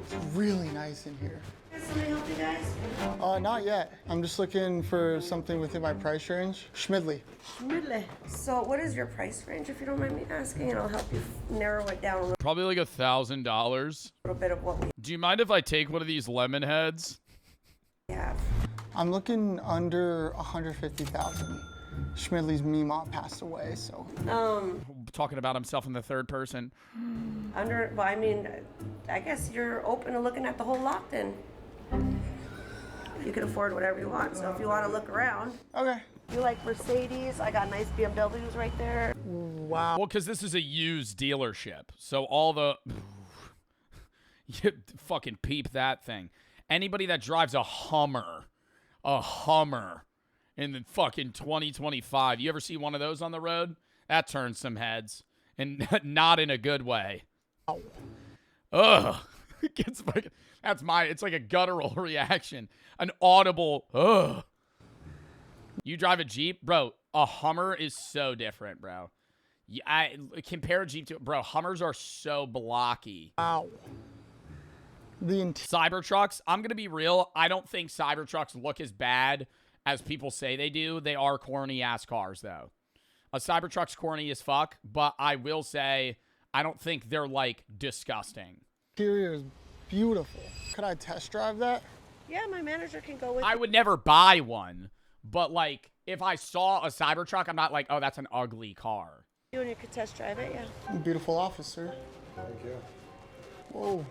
Speaker 2: It's really nice in here.
Speaker 8: Can I help you guys?
Speaker 2: Not yet. I'm just looking for something within my price range. Schmidli.
Speaker 8: Schmidli. So what is your price range, if you don't mind me asking, and I'll help you narrow it down a
Speaker 1: Probably like $1,000.
Speaker 8: little bit of what we
Speaker 1: Do you mind if I take one of these lemon heads?
Speaker 8: have.
Speaker 2: I'm looking under 150,000. Schmidli's Meemaw passed away, so.
Speaker 1: Talking about himself in the third person.
Speaker 8: Well, I mean, I guess you're open to looking at the whole lot then. You can afford whatever you want, so if you want to look around.
Speaker 2: Okay.
Speaker 8: You like Mercedes? I got nice BMWs right there.
Speaker 2: Wow.
Speaker 1: Well, because this is a used dealership. So all the... you fucking peep that thing. Anybody that drives a Hummer in the fucking 2025, you ever see one of those on the road? That turns some heads. And not in a good way. Ugh. It's like a guttural reaction. An audible, ugh. You drive a Jeep? Bro, a Hummer is so different, bro. I compare a Jeep to, bro, Hummers are so blocky.
Speaker 2: Wow.
Speaker 1: Cybertrucks, I'm going to be real. I don't think Cybertrucks look as bad as people say they do. They are corny-ass cars, though. A Cybertruck's corny as fuck, but I will say I don't think they're like disgusting.
Speaker 2: Interior is beautiful. Could I test drive that?
Speaker 8: Yeah, my manager can go with
Speaker 1: I would never buy one, but like if I saw a Cybertruck, I'm not like, oh, that's an ugly car.
Speaker 8: you and you could test drive it, yeah.
Speaker 2: Beautiful officer.
Speaker 9: Thank you.
Speaker 2: Whoa.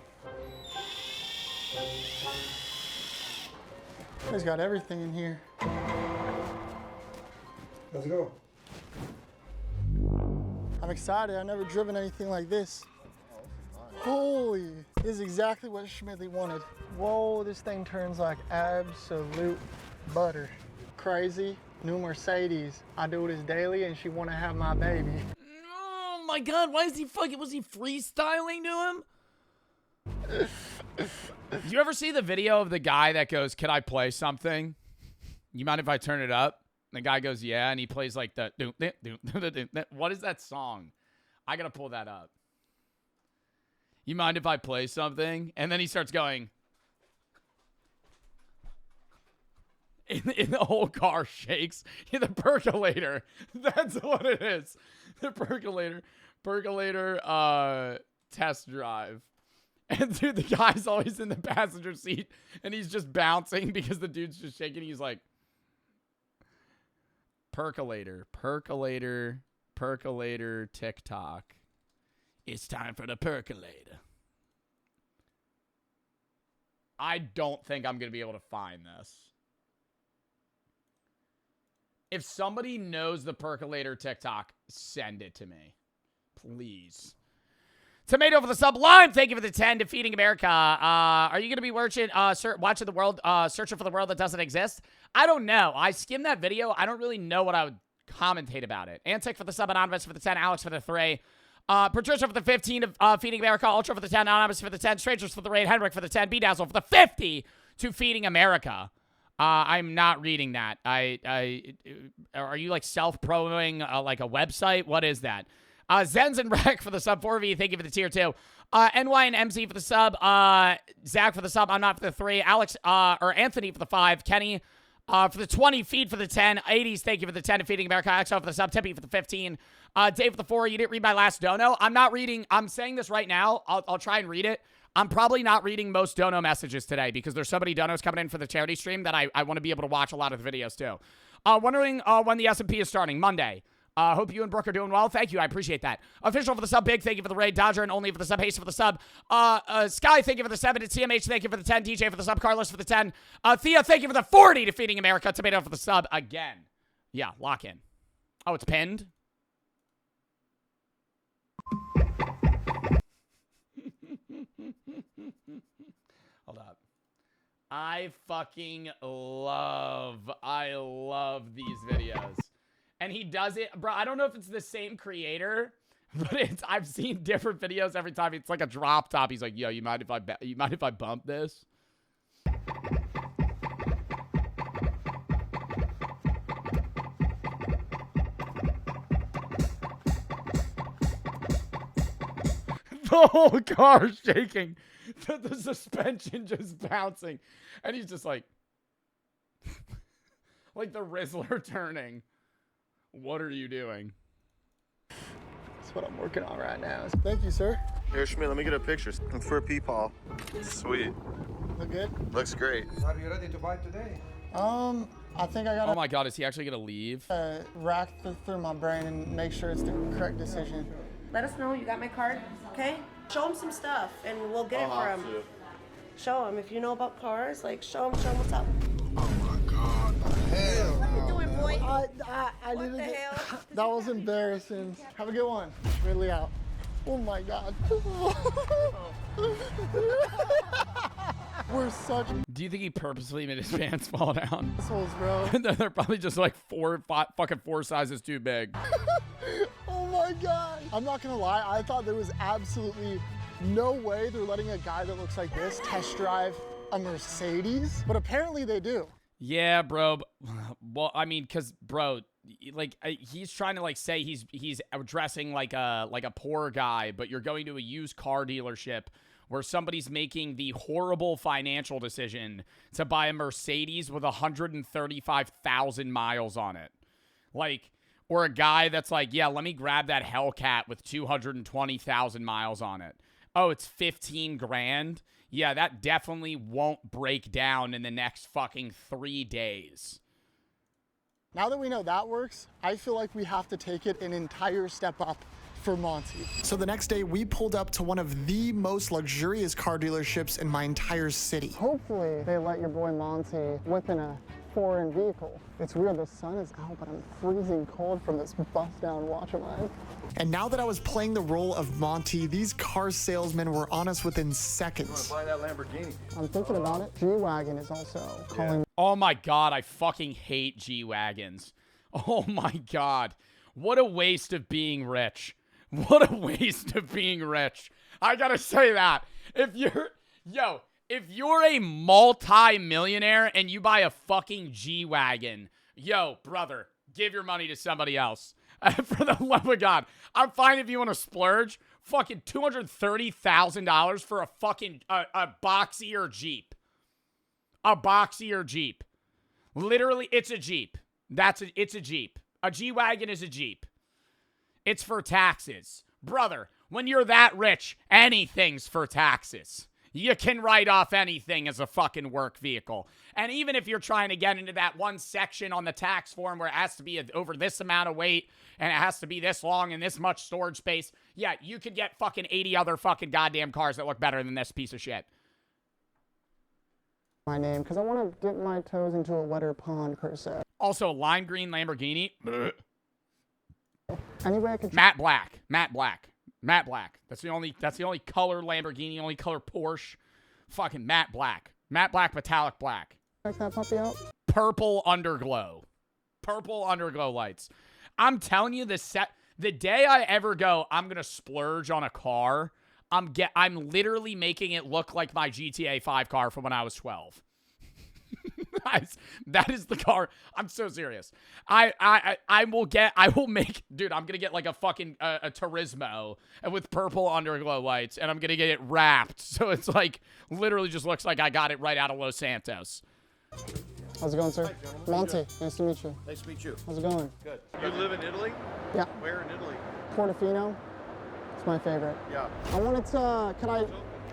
Speaker 2: He's got everything in here.
Speaker 9: Let's go.
Speaker 2: I'm excited. I've never driven anything like this. Holy, this is exactly what Schmidley wanted. Whoa, this thing turns like absolute butter. Crazy, new Mercedes. I do this daily and she want to have my baby.
Speaker 1: Oh my God, why is he fucking, was he freestyling to him? Do you ever see the video of the guy that goes, can I play something? You mind if I turn it up? And the guy goes, yeah, and he plays like the, what is that song? I gotta pull that up. You mind if I play something? And then he starts going. And the whole car shakes. The percolator. That's what it is. The percolator. Test drive. And dude, the guy's always in the passenger seat. And he's just bouncing because the dude's just shaking. He's like, percolator, TikTok. It's time for the percolator. I don't think I'm going to be able to find this. If somebody knows the percolator TikTok, send it to me. Please. Tomato for the sublime. Thank you for the 10. Defeating America. Are you going to be watching the world, searching for the world that doesn't exist? I don't know. I skimmed that video. I don't really know what I would commentate about it. Antic for the sub, Anonymous for the 10, Alex for the 3. Patricia for the 15 of Feeding America, Ultra for the 10, Anonymous for the 10, Strangers for the raid, Henrik for the 10, Bedazzle for the 50 to Feeding America. I'm not reading that. Are you like self-promoting like a website? What is that? Zenz and Rec for the sub 4V. Thank you for the tier 2. NY and MZ for the sub. Zach for the sub. I'm not for the 3. Alex or Anthony for the 5. Kenny for the 20. Feed for the 10. 80s. Thank you for the 10 to Feeding America. XO for the sub. Tippy for the 15. Dave for the 4. You didn't read my last dono. I'm not reading. I'm saying this right now. I'll try and read it. I'm probably not reading most dono messages today because there's so many donos coming in for the charity stream that I want to be able to watch a lot of the videos too. Wondering when the S&P is starting. Monday. Hope you and Brooke are doing well. Thank you. I appreciate that. Official for the sub. Big. Thank you for the raid. Dodger and Only for the sub. Haste for the sub. Sky. Thank you for the 7. It's CMH. Thank you for the 10. DJ for the sub. Carlos for the 10. Thea. Thank you for the 40. Defeating America. Tomato for the sub again. Yeah. Lock in. Oh, it's pinned. Hold up. I love these videos. And he does it, bro. I don't know if it's the same creator, but I've seen different videos every time. It's like a drop top. He's like, "Yo, you mind if I bump this?" The whole car shaking, the suspension just bouncing, and he's just like, like the Rizzler turning. What are you doing?
Speaker 2: That's what I'm working on right now. Thank you, sir.
Speaker 10: Here, Schmidt, let me get a picture. It's for a peepaw. Sweet.
Speaker 2: Look good?
Speaker 10: Looks great.
Speaker 9: Are you ready to buy today?
Speaker 2: I think I gotta
Speaker 1: Oh my God, is he actually gonna leave?
Speaker 2: rack through my brain and make sure it's the correct decision.
Speaker 8: Let us know you got my card, okay? Show him some stuff and we'll get it for him. Show him. If you know about cars, like show him what's up.
Speaker 9: Oh my God. Hell
Speaker 8: What you doing, boy?
Speaker 2: I
Speaker 8: What
Speaker 2: didn't
Speaker 8: the
Speaker 2: get,
Speaker 8: hell?
Speaker 2: that was embarrassing. Have a good one. Really out. Oh my God. We're such
Speaker 1: Do you think he purposely made his pants fall down?
Speaker 2: assholes, bro.
Speaker 1: They're probably just like fucking four sizes too big.
Speaker 2: Oh my God. I'm not gonna lie. I thought there was absolutely no way they're letting a guy that looks like this test drive a Mercedes, but apparently they do.
Speaker 1: Yeah, bro. Well, I mean, cause bro, like he's trying to like say he's dressing like a poor guy, but you're going to a used car dealership where somebody's making the horrible financial decision to buy a Mercedes with 135,000 miles on it. Like, Or a guy that's like, yeah, let me grab that Hellcat with 220,000 miles on it. Oh, it's 15 grand? Yeah, that definitely won't break down in the next fucking 3 days.
Speaker 2: Now that we know that works, I feel like we have to take it an entire step up for Monty.
Speaker 3: So the next day, we pulled up to one of the most luxurious car dealerships in my entire city.
Speaker 2: Hopefully they let your boy Monty whip in a foreign vehicle. It's weird, the sun is out, but I'm freezing cold from this bust-down watch of mine.
Speaker 3: And now that I was playing the role of Monty, these car salesmen were on us within seconds.
Speaker 10: Buy that Lamborghini.
Speaker 2: I'm thinking about it. G-Wagon is also calling.
Speaker 1: Oh my God, I fucking hate G-Wagons. Oh my God. What a waste of being rich. What a waste of being rich. I gotta say that. If you're a multi-millionaire and you buy a fucking G-Wagon, yo, brother, give your money to somebody else. For the love of God. I'm fine if you want to splurge. Fucking $230,000 for a fucking a boxier Jeep. A boxier Jeep. Literally, it's a Jeep. It's a Jeep. A G-Wagon is a Jeep. It's for taxes. Brother, when you're that rich, anything's for taxes. You can write off anything as a fucking work vehicle. And even if you're trying to get into that one section on the tax form where it has to be over this amount of weight and it has to be this long and this much storage space, yeah, you could get fucking 80 other fucking goddamn cars that look better than this piece of shit.
Speaker 2: My name, because I want to dip my toes into a wetter pond, per se.
Speaker 1: Also, lime green Lamborghini.
Speaker 2: Anyway, I could...
Speaker 1: Matte black. Matte black. Matte black. That's the only color Lamborghini, only color Porsche. Fucking matte black. Matte black, metallic black.
Speaker 2: Check that puppy out.
Speaker 1: Purple underglow. Purple underglow lights. I'm telling you, the day I ever go, I'm gonna splurge on a car. I'm literally making it look like my GTA 5 car from when I was 12. That is the car. I'm so serious. I will make, dude, I'm gonna get like a fucking a Turismo with purple underglow lights, and I'm gonna get it wrapped so it's like literally just looks like I got it right out of Los Santos.
Speaker 2: How's it going, sir?
Speaker 10: Hi, gentlemen.
Speaker 2: Monty, nice to meet you.
Speaker 10: Nice to meet you.
Speaker 2: How's it going?
Speaker 10: Good. You live in Italy?
Speaker 2: Yeah.
Speaker 10: Where in Italy?
Speaker 2: Portofino. It's my favorite.
Speaker 10: Yeah.
Speaker 2: I wanted to, can I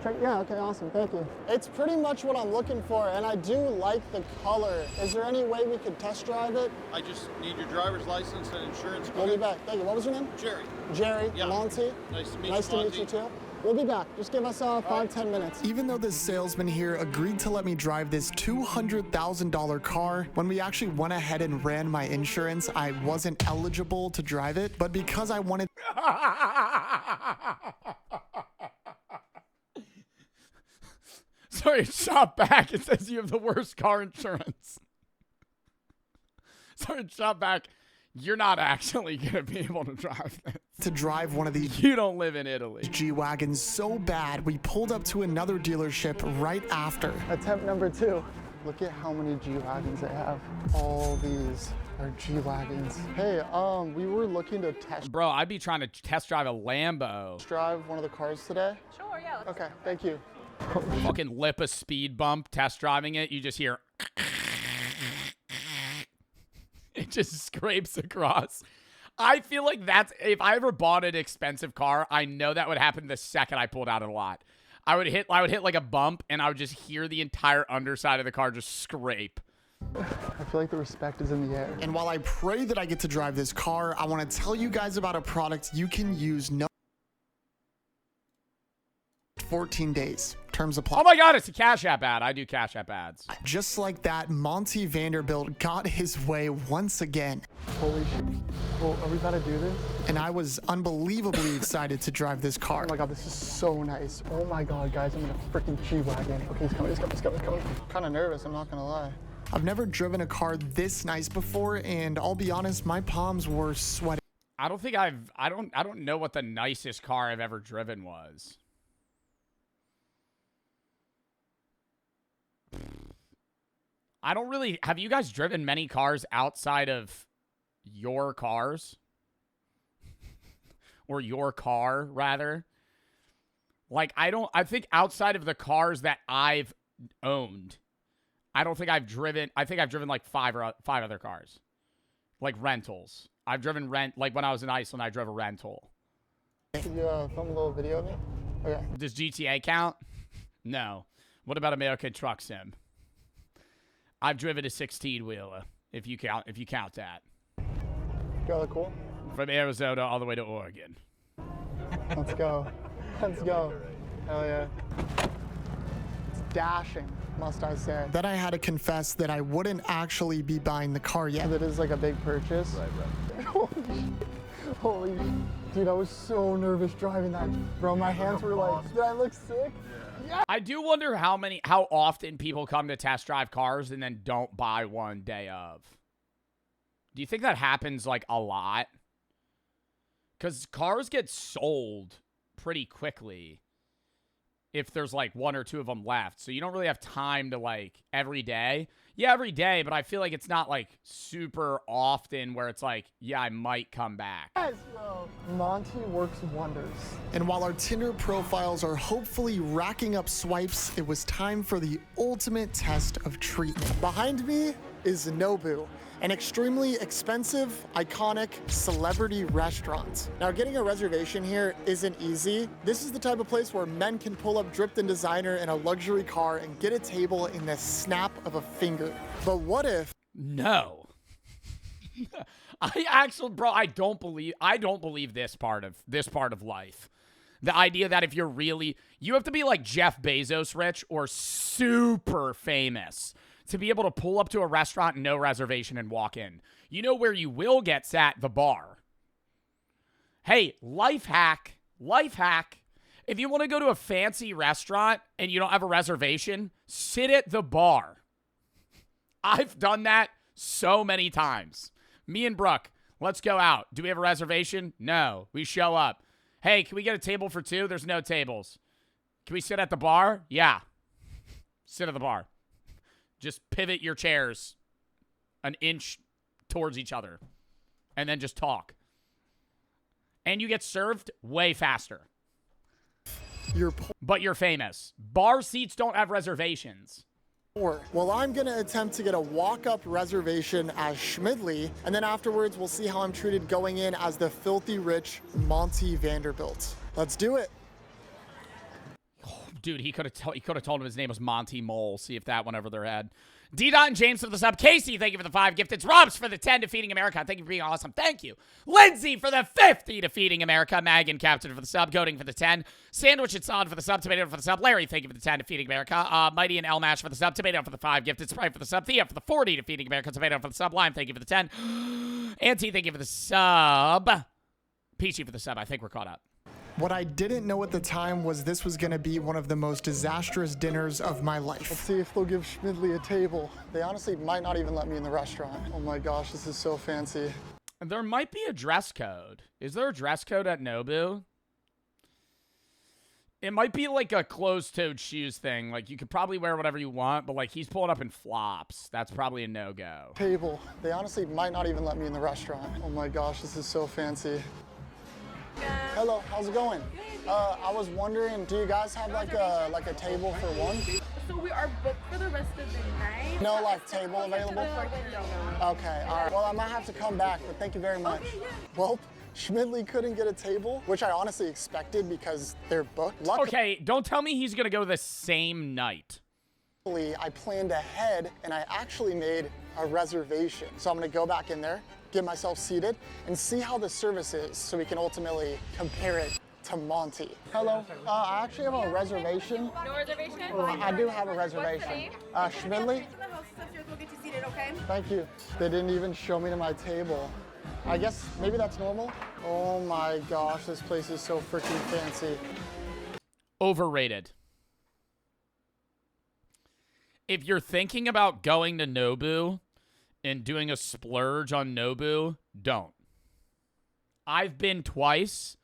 Speaker 2: check? Yeah, okay, awesome, thank you. It's pretty much what I'm looking for, and I do like the color. Is there any way we could test drive it?
Speaker 10: I just need your driver's license and insurance.
Speaker 2: We'll be back. Thank you. What was your name?
Speaker 10: Jerry.
Speaker 2: Jerry.
Speaker 10: Yeah.
Speaker 2: Monty.
Speaker 10: Nice to meet you,
Speaker 2: Nice to meet
Speaker 10: Monty.
Speaker 2: you too. We'll be back. Just give us 5-10 minutes.
Speaker 3: Even though this salesman here agreed to let me drive this $200,000 car, when we actually went ahead and ran my insurance, I wasn't eligible to drive it. But because I wanted...
Speaker 1: Sorry, shop back. It says you have the worst car insurance. Sorry, shop back. You're not actually going to be able to drive this.
Speaker 3: to drive one of these
Speaker 1: You don't live in Italy.
Speaker 3: G-Wagons so bad, we pulled up to another dealership right after.
Speaker 2: Attempt number 2. Look at how many G-Wagons they have. All these are G-Wagons. Hey, we were looking to test
Speaker 1: Bro, I'd be trying to test drive a Lambo.
Speaker 2: drive one of the cars today.
Speaker 6: Sure, yeah.
Speaker 2: Okay, thank you.
Speaker 1: Fucking lip a speed bump, test driving it. You just hear... It just scrapes across. I feel like that's... If I ever bought an expensive car, I know that would happen the second I pulled out of the lot. I would hit like a bump, and I would just hear the entire underside of the car just scrape.
Speaker 2: I feel like the respect is in the air.
Speaker 3: And while I pray that I get to drive this car, I want to tell you guys about a product you can use 14 days. Terms apply.
Speaker 1: Oh my God, it's a Cash App ad. I do Cash App ads.
Speaker 3: Just like that, Monty Vanderbilt got his way once again.
Speaker 2: Holy shit. Well, are we about to do this?
Speaker 3: And I was unbelievably excited to drive this car.
Speaker 2: Oh my God, this is so nice. Oh my God, guys, I'm in a freaking G-Wagon. Okay, he's coming, he's coming, he's coming, he's coming. I'm kind of nervous, I'm not gonna lie.
Speaker 3: I've never driven a car this nice before, and I'll be honest, my palms were sweating.
Speaker 1: I don't know what the nicest car I've ever driven was. I don't really... Have you guys driven many cars outside of your cars? Or your car, rather? Like, I think outside of the cars that I've owned, I don't think I've driven... I think I've driven like five other cars. Like rentals. I've driven rent, like when I was in Iceland, I drove a rental.
Speaker 2: Could you film a little video of me? Okay.
Speaker 1: Does GTA count? No. What about American Truck Sim? I've driven a 16-wheeler, if you count that.
Speaker 2: Go, cool.
Speaker 1: From Arizona all the way to Oregon.
Speaker 2: Let's go. Let's go. Hell yeah. It's dashing, must I say.
Speaker 3: Then I had to confess that I wouldn't actually be buying the car yet.
Speaker 2: It is like a big purchase. Right. Holy, dude, I was so nervous driving that. Bro, my hands were like, did I look sick? Yeah.
Speaker 1: I do wonder how often people come to test drive cars and then don't buy one day of. Do you think that happens like a lot? Because cars get sold pretty quickly if there's like one or two of them left. So you don't really have time to like every day. Yeah, every day, but I feel like it's not like super often where it's like, yeah, I might come back.
Speaker 2: Yes, bro. Monty works wonders.
Speaker 3: And while our Tinder profiles are hopefully racking up swipes, it was time for the ultimate test of treatment. Behind me is Nobu, an extremely expensive, iconic celebrity restaurant. Now, getting a reservation here isn't easy. This is the type of place where men can pull up dripped in designer in a luxury car and get a table in the snap of a finger. But what if?
Speaker 1: No. I don't believe this part of life. The idea that if you're really, you have to be like Jeff Bezos rich or super famous to be able to pull up to a restaurant, no reservation, and walk in. You know where you will get sat? The bar. Hey, life hack. If you want to go to a fancy restaurant and you don't have a reservation, sit at the bar. I've done that so many times. Me and Brooke, let's go out. Do we have a reservation? No. We show up. Hey, can we get a table for two? There's no tables. Can we sit at the bar? Yeah. Sit at the bar. Just pivot your chairs an inch towards each other and then just talk. And you get served way faster. But you're famous. Bar seats don't have reservations.
Speaker 3: Well, I'm going to attempt to get a walk-up reservation as Schmidley, and then afterwards we'll see how I'm treated going in as the filthy rich Monty Vanderbilt. Let's do it.
Speaker 1: Dude, he could have told him his name was Monty Mole. See if that went over their head. D-Dot and James for the sub. Casey, thank you for the 5 gifted. Robs for the 10 defeating America. Thank you for being awesome. Thank you. Lindsay for the 50 defeating America. Megan Captain for the sub. Goading for the 10. Sandwich and Solid for the sub. Tomato for the sub. Larry, thank you for the 10 defeating America. Mighty and El Mash for the sub. Tomato for the 5 gifted. Sprite for the sub. Thea for the 40 defeating America. Tomato for the sub. Lime, thank you for the 10. Auntie, thank you for the sub. Peachy for the sub. I think we're caught up.
Speaker 3: What I didn't know at the time was this was going to be one of the most disastrous dinners of my life.
Speaker 2: Let's see if they'll give Schmidley a table. They honestly might not even let me in the restaurant. Oh my gosh, this is so fancy.
Speaker 1: There might be a dress code. Is there a dress code at Nobu? It might be like a closed-toed shoes thing. Like, you could probably wear whatever you want, but, like, he's pulling up in flops. That's probably a no-go.
Speaker 2: Table. They honestly might not even let me in the restaurant. Oh my gosh, this is so fancy. Hello, how's it going? I was wondering, do you guys have like a table for one?
Speaker 4: So we are booked for the rest of the night.
Speaker 2: No like table available? Okay, all right. Well, I might have to come back, but thank you very much. Okay, yeah. Well, Schmidley couldn't get a table, which I honestly expected because they're booked.
Speaker 1: Okay, don't tell me he's gonna go the same night.
Speaker 2: I planned ahead and I actually made a reservation. So I'm gonna go back in there, get myself seated, and see how the service is so we can ultimately compare it to Monty. Hello, I actually have a reservation.
Speaker 4: No reservation?
Speaker 2: I do have a reservation. Schmidley?
Speaker 5: We'll get you seated, okay?
Speaker 2: Thank you. They didn't even show me to my table. I guess maybe that's normal. Oh my gosh, this place is so freaking fancy.
Speaker 1: Overrated. If you're thinking about going to Nobu and doing a splurge on Nobu, don't. I've been twice.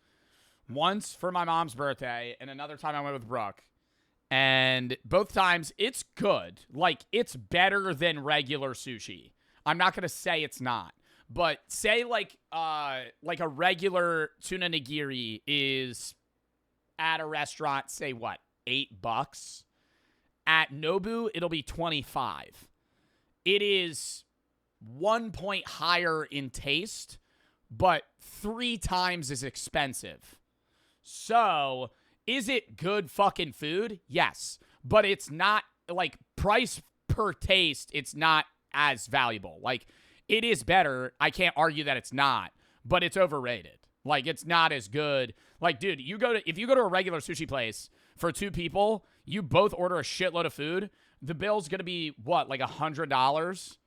Speaker 1: Once for my mom's birthday, and another time I went with Brooke. And both times, it's good. Like, it's better than regular sushi. I'm not going to say it's not. But say, like a regular tuna nigiri is at a restaurant, say, what, $8? At Nobu, it'll be $25. It is 1 point higher in taste but 3 times as expensive. So, is it good fucking food? Yes. But it's not, like, price per taste, it's not as valuable. Like, it is better. I can't argue that it's not, but it's overrated. Like, it's not as good. Like, dude, if you go to a regular sushi place for 2 people, you both order a shitload of food, the bill's gonna be, what, like $100?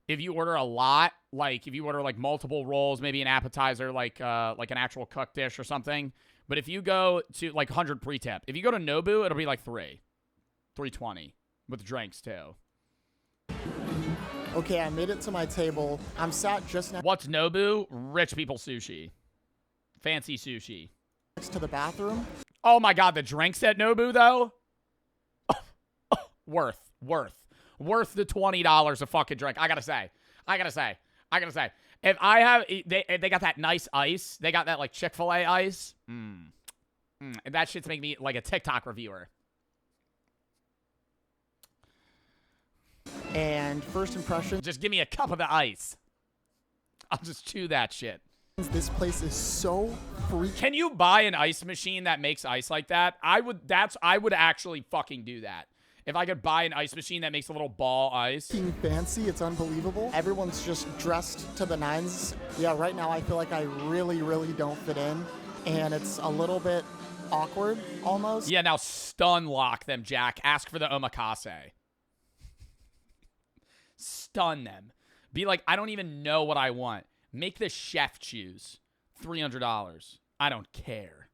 Speaker 1: If you order a lot, like, if you order, like, multiple rolls, maybe an appetizer, like an actual cooked dish or something. But if you go to, like, 100 pre-tip, if you go to Nobu, it'll be, like, $320 with drinks, too.
Speaker 3: Okay, I made it to my table. I'm sat just
Speaker 1: What's Nobu? Rich people sushi. Fancy sushi.
Speaker 3: next to the bathroom.
Speaker 1: Oh my God, the drinks at Nobu though? Worth the $20 a fucking drink. I gotta say. If I have, they got that nice ice. They got that like Chick-fil-A ice. That shit's making me like a TikTok reviewer.
Speaker 3: And first impression,
Speaker 1: Just give me a cup of the ice. I'll just chew that shit.
Speaker 3: this place is so freaking
Speaker 1: Can you buy an ice machine that makes ice like that? I would actually fucking do that. If I could buy an ice machine that makes a little ball ice.
Speaker 3: fancy. It's unbelievable. Everyone's just dressed to the nines. Yeah, right now I feel like I really, really don't fit in. And it's a little bit awkward almost.
Speaker 1: Yeah, now stun lock them, Jack. Ask for the omakase. Stun them. Be like, I don't even know what I want. Make the chef choose. $300. I don't care.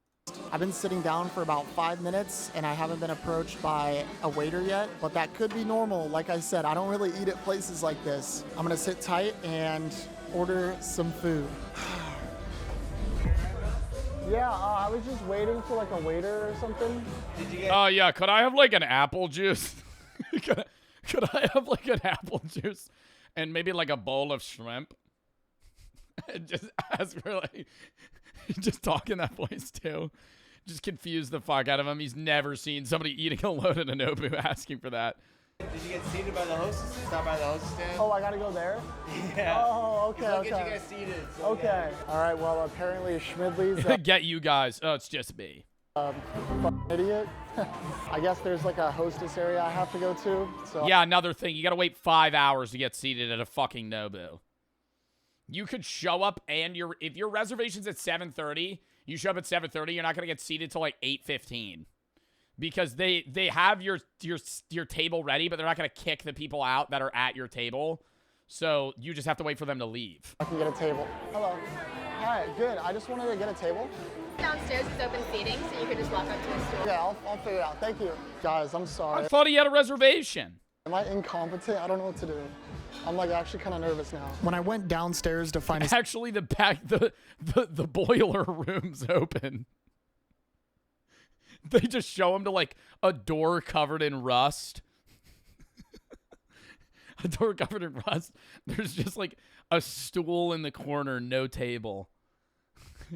Speaker 3: I've been sitting down for about 5 minutes and I haven't been approached by a waiter yet, but that could be normal. Like I said, I don't really eat at places like this. I'm gonna sit tight and order some food.
Speaker 2: Yeah, I was just waiting for like a waiter or something.
Speaker 1: Oh, yeah. Could I have like an apple juice? Could I have like an apple juice and maybe like a bowl of shrimp? And just ask for like, just talk in that voice too. Just confuse the fuck out of him. He's never seen somebody eating alone at a Nobu asking for that.
Speaker 11: Did you get seated by the hostess? Stop by the hostess stand?
Speaker 2: Oh, I gotta go there?
Speaker 11: Yeah.
Speaker 2: Oh, okay,
Speaker 11: Look
Speaker 2: okay.
Speaker 11: at you guys seated. So
Speaker 2: Okay. All right, well, apparently Schmidley's
Speaker 1: Get you guys. Oh, it's just me.
Speaker 2: fucking idiot. I guess there's like a hostess area I have to go to. So
Speaker 1: Yeah, another thing. You got to wait 5 hours to get seated at a fucking Nobu. You could show up and if your reservation's at 7:30, you show up at 7:30, you're not going to get seated till like 8:15. Because they have your table ready, but they're not going to kick the people out that are at your table. So you just have to wait for them to leave.
Speaker 2: I can get a table. Hello. Hi, good. I just wanted to get a table.
Speaker 4: Downstairs is open seating, so you could just walk up to a stool.
Speaker 2: Yeah, I'll figure it out. Thank you. Guys, I'm sorry.
Speaker 1: I thought he had a reservation.
Speaker 2: Am I incompetent? I don't know what to do. I'm like actually kind of nervous now.
Speaker 3: When I went downstairs to find a
Speaker 1: Actually, the boiler room's open. They just show him to like a door covered in rust. A door covered in rust. There's just like a stool in the corner, no table.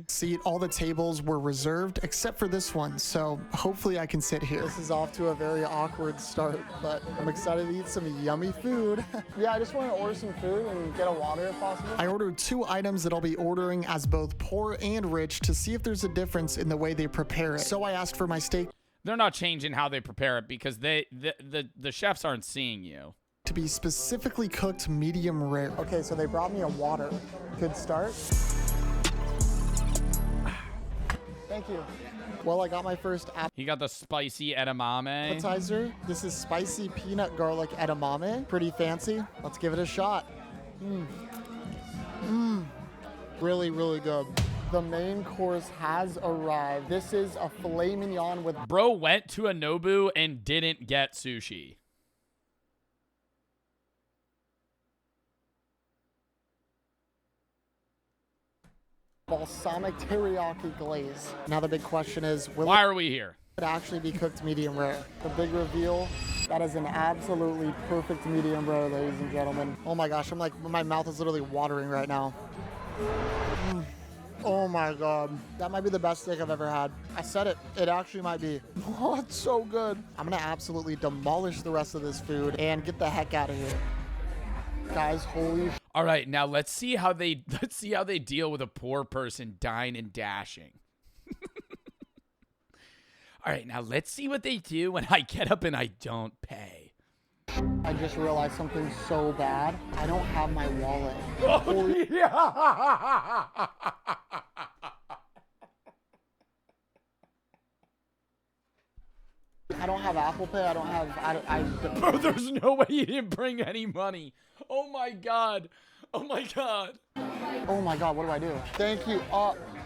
Speaker 3: seat, all the tables were reserved except for this one, so hopefully I can sit here.
Speaker 2: This is off to a very awkward start, but I'm excited to eat some yummy food. Yeah, I just want to order some food and get a water if possible.
Speaker 3: I ordered 2 items that I'll be ordering as both poor and rich to see if there's a difference in the way they prepare it. So I asked for my steak
Speaker 1: They're not changing how they prepare it because the chefs aren't seeing you.
Speaker 3: to be specifically cooked medium rare.
Speaker 2: Okay, so they brought me a water. Good start. Thank you. Well, I got my first
Speaker 1: He got the spicy edamame.
Speaker 2: appetizer. This is spicy peanut garlic edamame. Pretty fancy. Let's give it a shot. Really, really good. The main course has arrived. This is a filet mignon with
Speaker 1: Bro went to a Nobu and didn't get sushi.
Speaker 2: balsamic teriyaki glaze. Now the big question is, will
Speaker 1: Why are we here?
Speaker 2: it actually be cooked medium rare? The big reveal, that is an absolutely perfect medium rare, ladies and gentlemen. Oh my gosh, my mouth is literally watering right now. Oh my God. That might be the best steak I've ever had. I said it. It actually might be. Oh, it's so good. I'm gonna absolutely demolish the rest of this food and get the heck out of here. Guys, holy
Speaker 1: All right, now let's see how they deal with a poor person dying and dashing. All right, now let's see what they do when I get up and I don't pay.
Speaker 2: I just realized something so bad. I don't have my wallet.
Speaker 1: Oh, yeah.
Speaker 2: I don't have Apple Pay. I don't have.
Speaker 1: Bro, there's no way you didn't bring any money. Oh my god. Oh my god.
Speaker 2: Oh my god. What do I do? Thank you.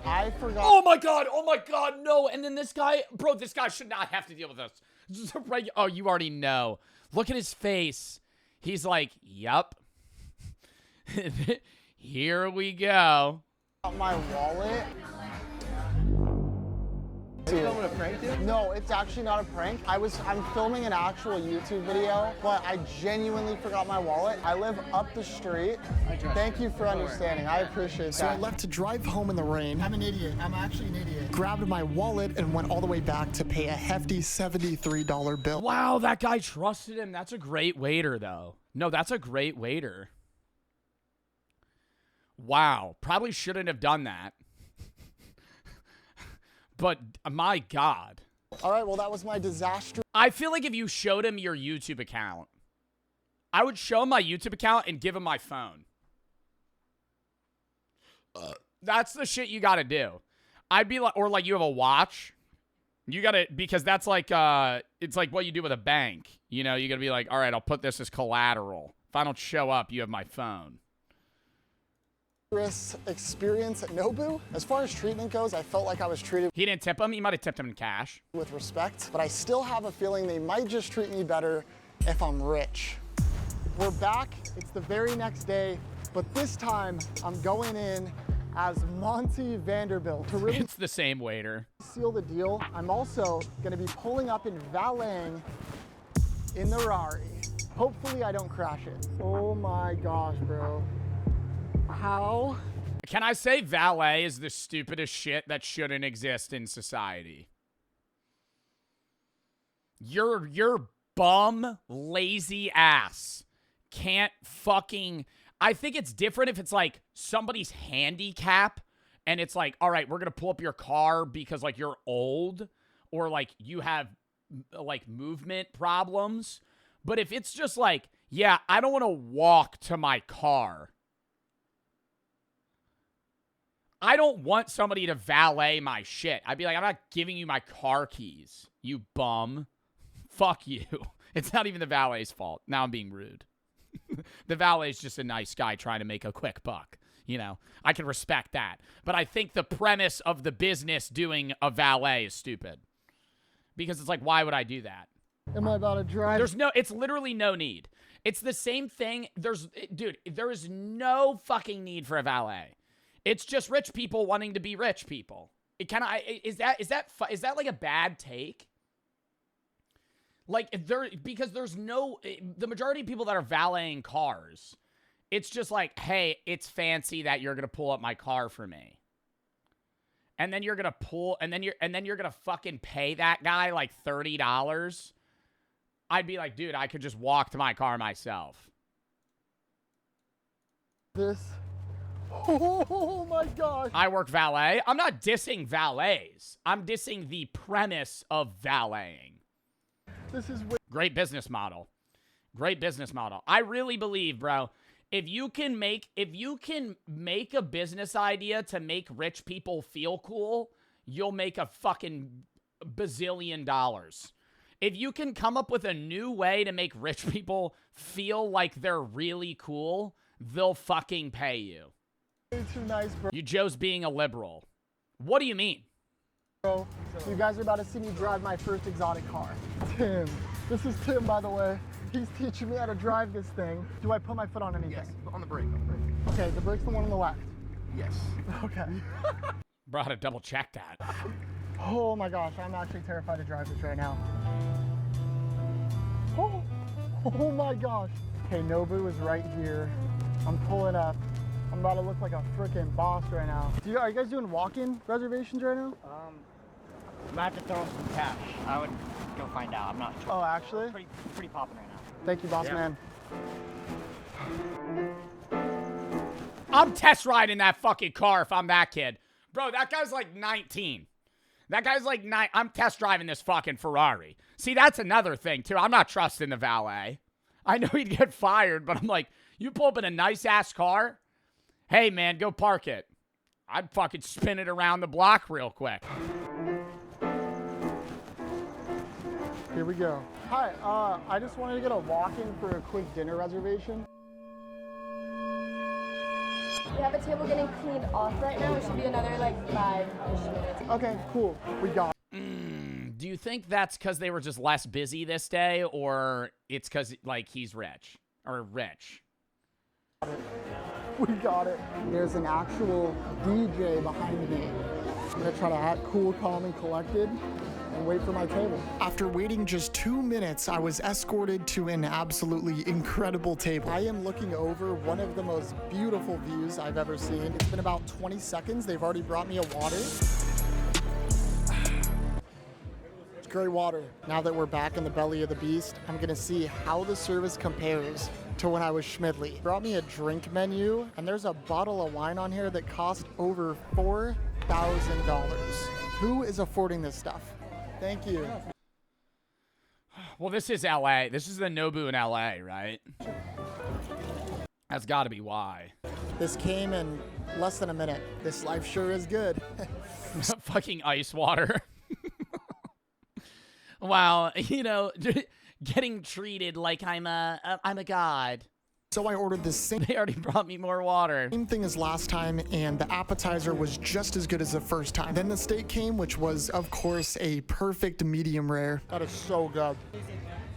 Speaker 2: I forgot.
Speaker 1: Oh my god. Oh my god. No. And then this guy, bro, this guy should not have to deal with us. Just a oh, you already know. Look at his face. He's like, "Yup." Here we go.
Speaker 2: My wallet.
Speaker 11: Are you filming a prank, dude?
Speaker 2: No, it's actually not a prank. I'm filming an actual YouTube video, but I genuinely forgot my wallet. I live up the street. Thank you for understanding. I appreciate that.
Speaker 3: So I left to drive home in the rain. I'm an idiot. I'm actually an idiot. Grabbed my wallet and went all the way back to pay a hefty $73 bill.
Speaker 1: Wow, that guy trusted him. That's a great waiter, though. No, that's a great waiter. Wow, probably shouldn't have done that. But my god.
Speaker 2: All right, well, that was my disaster.
Speaker 1: I feel like if you showed him your YouTube account, I would show him my YouTube account and give him my phone. That's the shit you got to do. I'd be like, or like you have a watch. You got to, because that's like, it's like what you do with a bank. You know, you got to be like, all right, I'll put this as collateral. If I don't show up, you have my phone.
Speaker 2: Experience at Nobu. As far as treatment goes, I felt like I was treated.
Speaker 1: He didn't tip him. He might have tipped him in cash.
Speaker 2: With respect, but I still have a feeling they might just treat me better if I'm rich. We're back. It's the very next day, but this time I'm going in as Monty Vanderbilt. To really
Speaker 1: It's the same waiter.
Speaker 2: seal the deal, I'm also going to be pulling up and valeting in the Rari. Hopefully I don't crash it. Oh my gosh, bro. How?
Speaker 1: Can I say valet is the stupidest shit that shouldn't exist in society? Your bum, lazy ass can't fucking... I think it's different if it's like somebody's handicap and it's like, all right, we're going to pull up your car because like you're old or like you have like movement problems. But if it's just like, yeah, I don't want to walk to my car. I don't want somebody to valet my shit. I'd be like, I'm not giving you my car keys, you bum. Fuck you. It's not even the valet's fault. Now I'm being rude. The valet's just a nice guy trying to make a quick buck. You know, I can respect that. But I think the premise of the business doing a valet is stupid. Because it's like, why would I do that?
Speaker 2: Am I about to drive?
Speaker 1: It's literally no need. It's the same thing. Dude, there is no fucking need for a valet. It's just rich people wanting to be rich people. Is that like a bad take? Like because there's no, the majority of people that are valeting cars, it's just like, hey, it's fancy that you're gonna pull up my car for me. And then you're gonna you're gonna fucking pay that guy like $30. I'd be like, dude, I could just walk to my car myself.
Speaker 2: Oh my gosh.
Speaker 1: I work valet. I'm not dissing valets. I'm dissing the premise of valeting.
Speaker 2: This is
Speaker 1: great business model. Great business model. I really believe, bro, if you can make a business idea to make rich people feel cool, you'll make a fucking bazillion dollars. If you can come up with a new way to make rich people feel like they're really cool, they'll fucking pay you.
Speaker 2: Too nice, bro.
Speaker 1: You Joe's being a liberal. What do you mean?
Speaker 2: Bro, you guys are about to see me drive my first exotic car. Tim. This is Tim, by the way. He's teaching me how to drive this thing. Do I put my foot on anything?
Speaker 10: Yes, on the brake.
Speaker 2: Okay, the brake's the one on the left.
Speaker 10: Yes.
Speaker 2: Okay.
Speaker 1: Bro, I had to double check that.
Speaker 2: Oh my gosh, I'm actually terrified to drive this right now. Oh my gosh. Okay, Nobu is right here. I'm pulling up. I'm about to look like a freaking boss right now. Are you guys doing walk-in reservations right now?
Speaker 12: I'm about to throw in some cash. I would go find out. I'm not sure.
Speaker 2: Oh, actually?
Speaker 12: Pretty popping right now.
Speaker 2: Thank you, boss man.
Speaker 1: I'm test riding that fucking car if I'm that kid. Bro, that guy's like 19. That guy's like 9. I'm test driving this fucking Ferrari. See, that's another thing, too. I'm not trusting the valet. I know he'd get fired, but I'm like, you pull up in a nice-ass car? Hey, man, go park it. I'd fucking spin it around the block real quick.
Speaker 2: Here we go. Hi, I just wanted to get a walk-in for a quick dinner reservation.
Speaker 4: We have a table getting cleaned off right now. It should be another like 5-ish minutes.
Speaker 2: Okay, cool. We got it.
Speaker 1: Do you think that's because they were just less busy this day, or it's because, like, he's rich? Or rich?
Speaker 2: We got it. There's an actual DJ behind me. I'm gonna try to act cool, calm, and collected and wait for my table.
Speaker 3: After waiting just 2 minutes, I was escorted to an absolutely incredible table.
Speaker 2: I am looking over one of the most beautiful views I've ever seen. It's been about 20 seconds. They've already brought me a water. It's great water. Now that we're back in the belly of the beast, I'm gonna see how the service compares to when I was Schmidly. Brought me a drink menu, and there's a bottle of wine on here that cost over $4,000. Who is affording this stuff? Thank you.
Speaker 1: Well, this is LA. This is the Nobu in LA, right? That's got to be why.
Speaker 2: This came in less than a minute. This life sure is good.
Speaker 1: Fucking ice water. Wow, you know, getting treated like I'm a god.
Speaker 3: So I ordered the same
Speaker 1: They already brought me more water.
Speaker 3: thing as last time, and the appetizer was just as good as the first time. Then the steak came, which was, of course, a perfect medium rare.
Speaker 2: That is so good.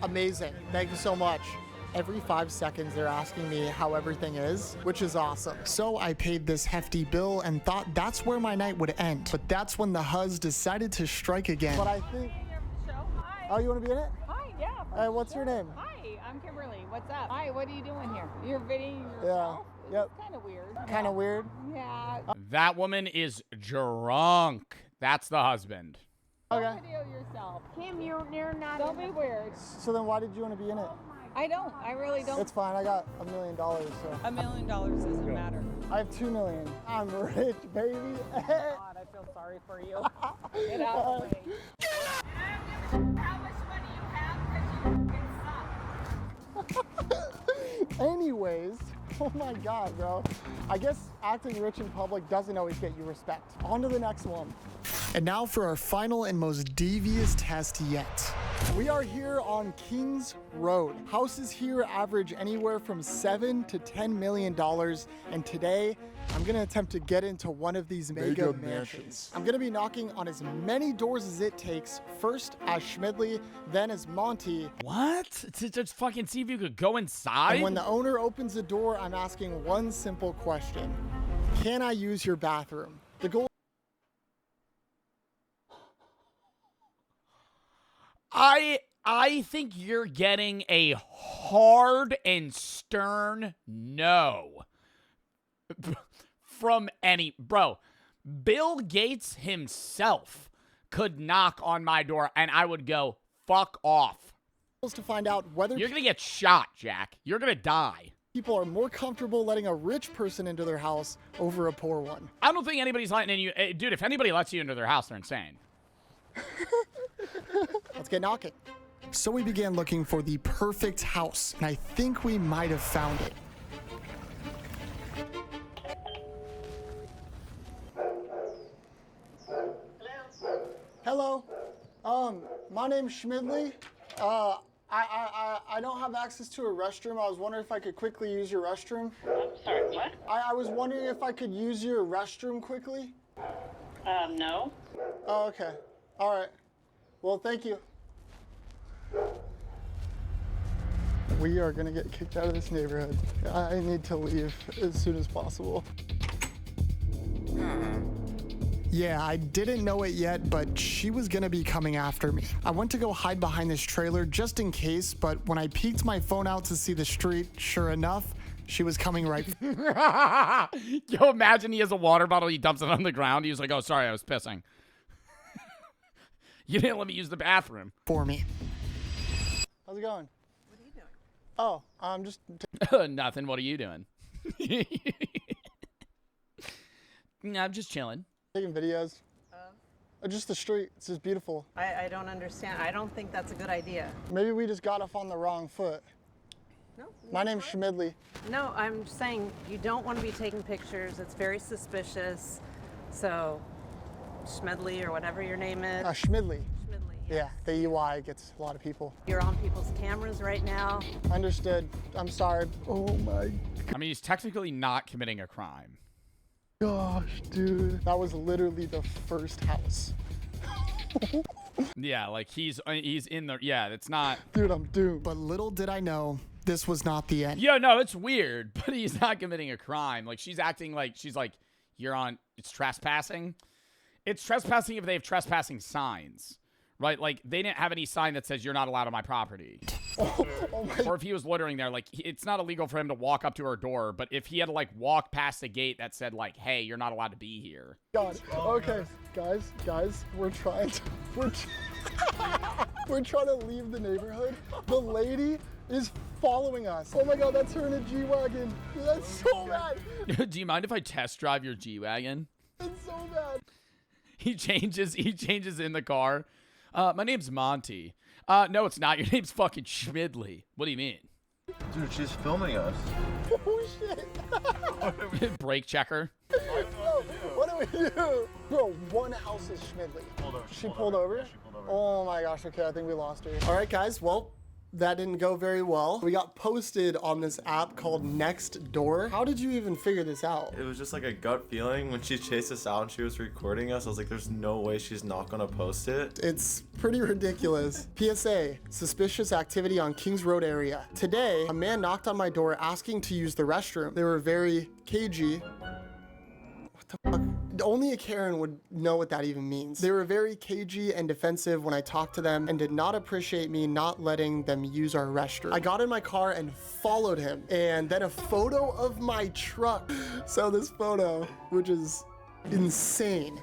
Speaker 2: Amazing. Thank you so much. Every 5 seconds, they're asking me how everything is, which is awesome.
Speaker 3: So I paid this hefty bill and thought that's where my night would end. But that's when the Huz decided to strike again.
Speaker 2: But I think...
Speaker 6: Hi.
Speaker 2: Oh, you want to be in it?
Speaker 6: Hi, yeah.
Speaker 2: Hey, what's your name?
Speaker 6: Hi, I'm Kimberly. What's up? Hi, what are you doing here? You're videoing
Speaker 2: Yeah.
Speaker 6: yourself?
Speaker 2: Yep.
Speaker 6: Kind of weird.
Speaker 2: Kind of weird.
Speaker 6: Yeah.
Speaker 1: That woman is drunk. That's the husband.
Speaker 2: Okay.
Speaker 6: Don't video yourself.
Speaker 7: Kim, you're not.
Speaker 6: Don't be weird.
Speaker 2: So then why did you want to be in it?
Speaker 6: I don't. I really don't.
Speaker 2: It's fine. I got $1 million, so.
Speaker 6: $1 million doesn't matter.
Speaker 2: I have $2 million. I'm rich, baby.
Speaker 6: God, I feel sorry for you. Get out of the way. How much money you have because you suck.
Speaker 2: Anyways, oh my God, bro. I guess acting rich in public doesn't always get you respect. On to the next one.
Speaker 3: And now for our final and most devious test yet.
Speaker 2: We are here on Kings Road. Houses here average anywhere from $7 to $10 million, and today I'm gonna attempt to get into one of these mega mansions. I'm gonna be knocking on as many doors as it takes, first as Schmidly, then as Monty.
Speaker 1: What? To just fucking see if you could go inside?
Speaker 2: And when the owner opens the door, I'm asking one simple question. Can I use your bathroom? The goal
Speaker 1: I think you're getting a hard and stern no from any bro. Bill Gates himself could knock on my door and I would go fuck off.
Speaker 2: is to find out whether
Speaker 1: You're gonna get shot, Jack. You're gonna die.
Speaker 2: people are more comfortable letting a rich person into their house over a poor one.
Speaker 1: I don't think anybody's letting you. Dude, if anybody lets you into their house, they're insane.
Speaker 2: Let's get knocking.
Speaker 3: So we began looking for the perfect house, and I think we might have found it.
Speaker 2: Hello. My name's Schmidly. I don't have access to a restroom. I was wondering if I could quickly use your restroom.
Speaker 13: I'm sorry, what?
Speaker 2: I was wondering if I could use your restroom quickly.
Speaker 13: No.
Speaker 2: Oh, okay. All right. Well, thank you. We are gonna get kicked out of this neighborhood. I need to leave as soon as possible.
Speaker 3: Yeah, I didn't know it yet, but she was gonna be coming after me. I went to go hide behind this trailer just in case, but when I peeked my phone out to see the street, sure enough, she was coming right.
Speaker 1: Yo, imagine he has a water bottle, he dumps it on the ground. He was like, oh, sorry, I was pissing. You didn't let me use the bathroom.
Speaker 3: For me.
Speaker 2: How's it going? What are you doing? Oh, I'm just...
Speaker 1: Nothing. What are you doing? Nah, I'm just chilling.
Speaker 2: Taking videos. Just the street. It's just beautiful.
Speaker 7: I don't understand. I don't think that's a good idea.
Speaker 2: Maybe we just got off on the wrong foot.
Speaker 7: No.
Speaker 2: My name's Schmidley.
Speaker 7: No, I'm saying you don't want to be taking pictures. It's very suspicious. So, Schmidley or whatever your name is.
Speaker 2: Schmidley.
Speaker 7: Schmidley.
Speaker 2: Yeah, the EY gets a lot of people.
Speaker 7: You're on people's cameras right now.
Speaker 2: Understood. I'm sorry. Oh my
Speaker 1: I mean, he's technically not committing a crime.
Speaker 2: gosh, dude. That was literally the first house.
Speaker 1: Yeah, like he's in the, yeah, it's not.
Speaker 2: Dude, I'm doomed.
Speaker 3: But little did I know, this was not the end.
Speaker 1: Yeah, no, it's weird, but he's not committing a crime. Like she's acting like she's like, you're on, it's trespassing. It's trespassing if they have trespassing signs, right? Like they didn't have any sign that says you're not allowed on my property. Or if he was loitering there, like it's not illegal for him to walk up to her door, but if he had to like walk past the gate that said like, hey, you're not allowed to be here.
Speaker 2: God. Okay, guys, we're trying to, we're trying to leave the neighborhood. The lady is following us. Oh my God, that's her in a G-Wagon. That's so bad.
Speaker 1: Do you mind if I test drive your G-Wagon?
Speaker 2: It's so bad.
Speaker 1: He changes in the car. My name's Monty. No, it's not. Your name's fucking Schmidley. What do you mean?
Speaker 10: Dude, she's filming us.
Speaker 2: Oh shit.
Speaker 1: Brake checker.
Speaker 2: What do we do? Bro, one house is Schmidley. She pulled over? Oh my gosh, okay, I think we lost her.
Speaker 3: All right, guys, well, that didn't go very well. We got posted on this app called Nextdoor. How did you even figure this out?
Speaker 10: It was just like a gut feeling when she chased us out and she was recording us. I was like, there's no way she's not gonna post it.
Speaker 3: It's pretty ridiculous. PSA, suspicious activity on Kings Road area. Today, a man knocked on my door asking to use the restroom. They were very cagey. What the fuck? Only a Karen would know what that even means. They were very cagey and defensive when I talked to them and did not appreciate me not letting them use our restroom. I got in my car and followed him, and then a photo of my truck. So this photo, which is insane.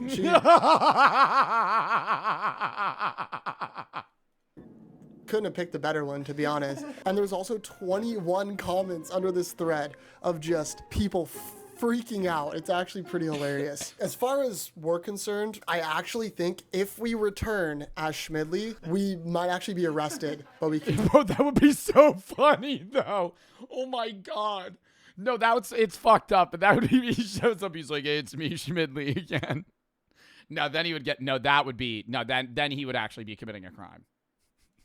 Speaker 3: Couldn't have picked a better one, to be honest. And there's also 21 comments under this thread of just people freaking out. It's actually pretty hilarious. As far as we're concerned, I actually think if we return as Schmidley, we might actually be arrested, but we can.
Speaker 1: Bro, that would be so funny though. Oh my God. No, it's fucked up, but that would be, he shows up, he's like, hey, it's me, Schmidley again. No, then he would get, no, that would be, no, then he would actually be committing a crime.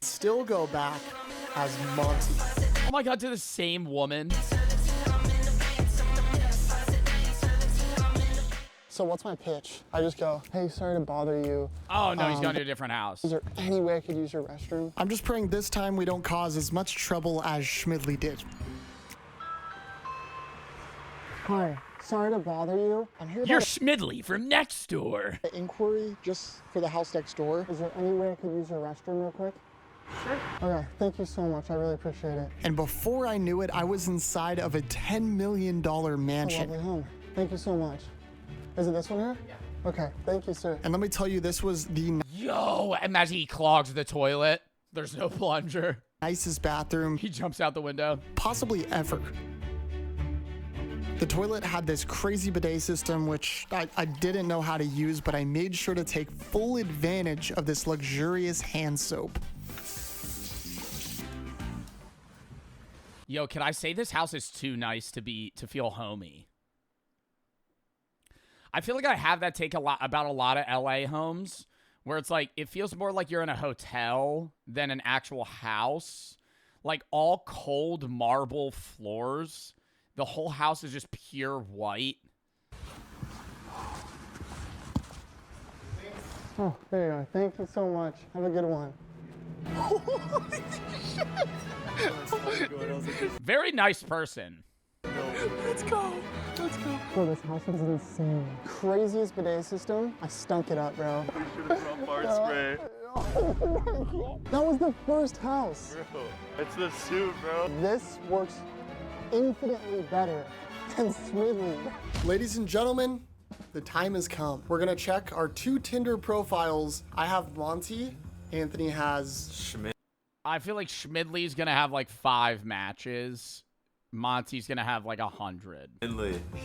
Speaker 3: Still go back as Monty.
Speaker 1: Oh my God, to the same woman.
Speaker 2: So what's my pitch? I just go, hey, sorry to bother you.
Speaker 1: Oh no, he's going to a different house.
Speaker 2: Is there any way I could use your restroom?
Speaker 3: I'm just praying this time we don't cause as much trouble as Schmidley did.
Speaker 2: Hi, sorry to bother you. I'm here
Speaker 1: You're
Speaker 2: about
Speaker 1: Schmidley from Nextdoor.
Speaker 2: an inquiry just for the house next door. Is there any way I could use your restroom real quick? Sure. Okay, thank you so much. I really appreciate it.
Speaker 3: And before I knew it, I was inside of a $10 million
Speaker 2: It's a
Speaker 3: mansion.
Speaker 2: lovely home. Thank you so much. Is it this one here? Yeah. Okay, thank you, sir.
Speaker 3: And let me tell you, this was the
Speaker 1: Yo, imagine he clogs the toilet. There's no plunger.
Speaker 3: nicest bathroom
Speaker 1: He jumps out the window.
Speaker 3: possibly ever. The toilet had this crazy bidet system, which I didn't know how to use, but I made sure to take full advantage of this luxurious hand soap.
Speaker 1: Yo, can I say this house is too nice to feel homey? I feel like I have that take about a lot of LA homes where it's like, it feels more like you're in a hotel than an actual house. Like all cold marble floors. The whole house is just pure white.
Speaker 2: Oh, there you are. Thank you so much. Have a good one.
Speaker 1: Very nice person.
Speaker 2: Let's go. Let's go. Bro, this house is insane. Craziest bidet system. I stunk it up, bro.
Speaker 10: We should have brought bar spray.
Speaker 2: Oh my God. That was the first house.
Speaker 10: Bro, it's the suit, bro.
Speaker 2: This works infinitely better than Smidley.
Speaker 3: Ladies and gentlemen, the time has come. We're gonna check our 2 Tinder profiles. I have Monty. Anthony has
Speaker 10: Schmidt.
Speaker 1: I feel like Schmidley's gonna have like 5 matches. Monty's gonna have like 100.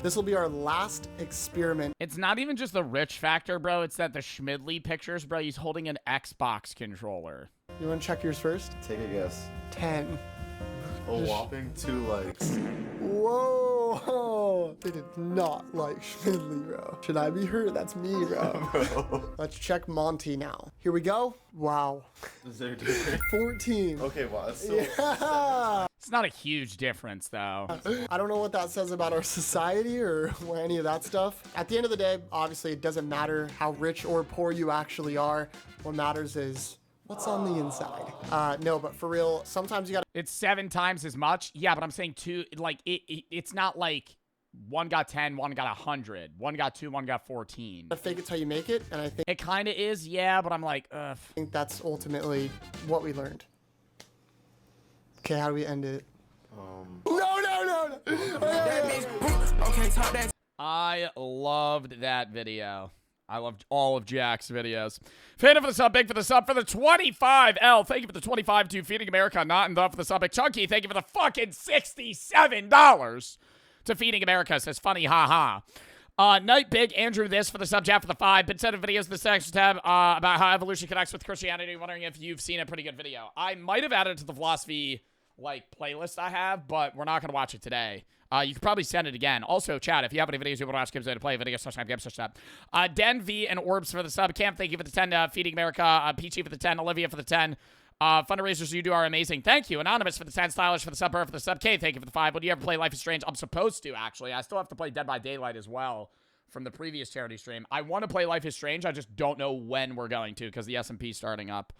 Speaker 3: This will be our last experiment.
Speaker 1: It's not even just the rich factor, bro. It's that the Schmidley pictures, bro. He's holding an Xbox controller.
Speaker 3: You want to check yours first?
Speaker 10: Take a guess.
Speaker 3: 10.
Speaker 10: A whopping 2 likes.
Speaker 3: Whoa! They did not like Schmidley, bro. Should I be hurt? That's me, bro. Let's check Monty now. Here we go. Wow.
Speaker 10: Is there a difference?
Speaker 3: 14.
Speaker 10: Okay, wow. That's so
Speaker 3: Yeah.
Speaker 1: It's not a huge difference, though.
Speaker 3: I don't know what that says about our society or any of that stuff. At the end of the day, obviously, it doesn't matter how rich or poor you actually are. What matters is what's on the inside. No, but for real, sometimes you gotta.
Speaker 1: It's 7 times as much. Yeah, but I'm saying 2. Like it's not like one got 10, one got 100, one got 2, one got 14.
Speaker 3: Fake it till you make it, and I think
Speaker 1: it kind of is. Yeah, but I'm like, ugh.
Speaker 3: I think that's ultimately what we learned. Okay, how do we end it? No.
Speaker 1: I loved that video. I loved all of Jack's videos. Fan for the sub, big for the sub, for the 25L. Thank you for the 25 to Feeding America. Not enough for the sub. Big Chunky, thank you for the fucking $67 to Feeding America. Says funny, haha. Night Big Andrew this for the sub, Jack for the 5. Been sent a videos to the section tab about how evolution connects with Christianity. Wondering if you've seen a pretty good video. I might have added it to the philosophy playlist I have, but we're not going to watch it today. You could probably send it again. Also, chat, if you have any videos you want to watch, games to play, video, such time, games, such that. Den V and Orbs for the sub. Camp, thank you for the 10. Feeding America. Peachy for the 10. Olivia for the 10. Fundraisers you do are amazing. Thank you. Anonymous for the 10. Stylish for the sub. For the sub. K, thank you for the 5. Would you ever play Life is Strange? I'm supposed to, actually. I still have to play Dead by Daylight as well from the previous charity stream. I want to play Life is Strange. I just don't know when we're going to because the S&P's starting up.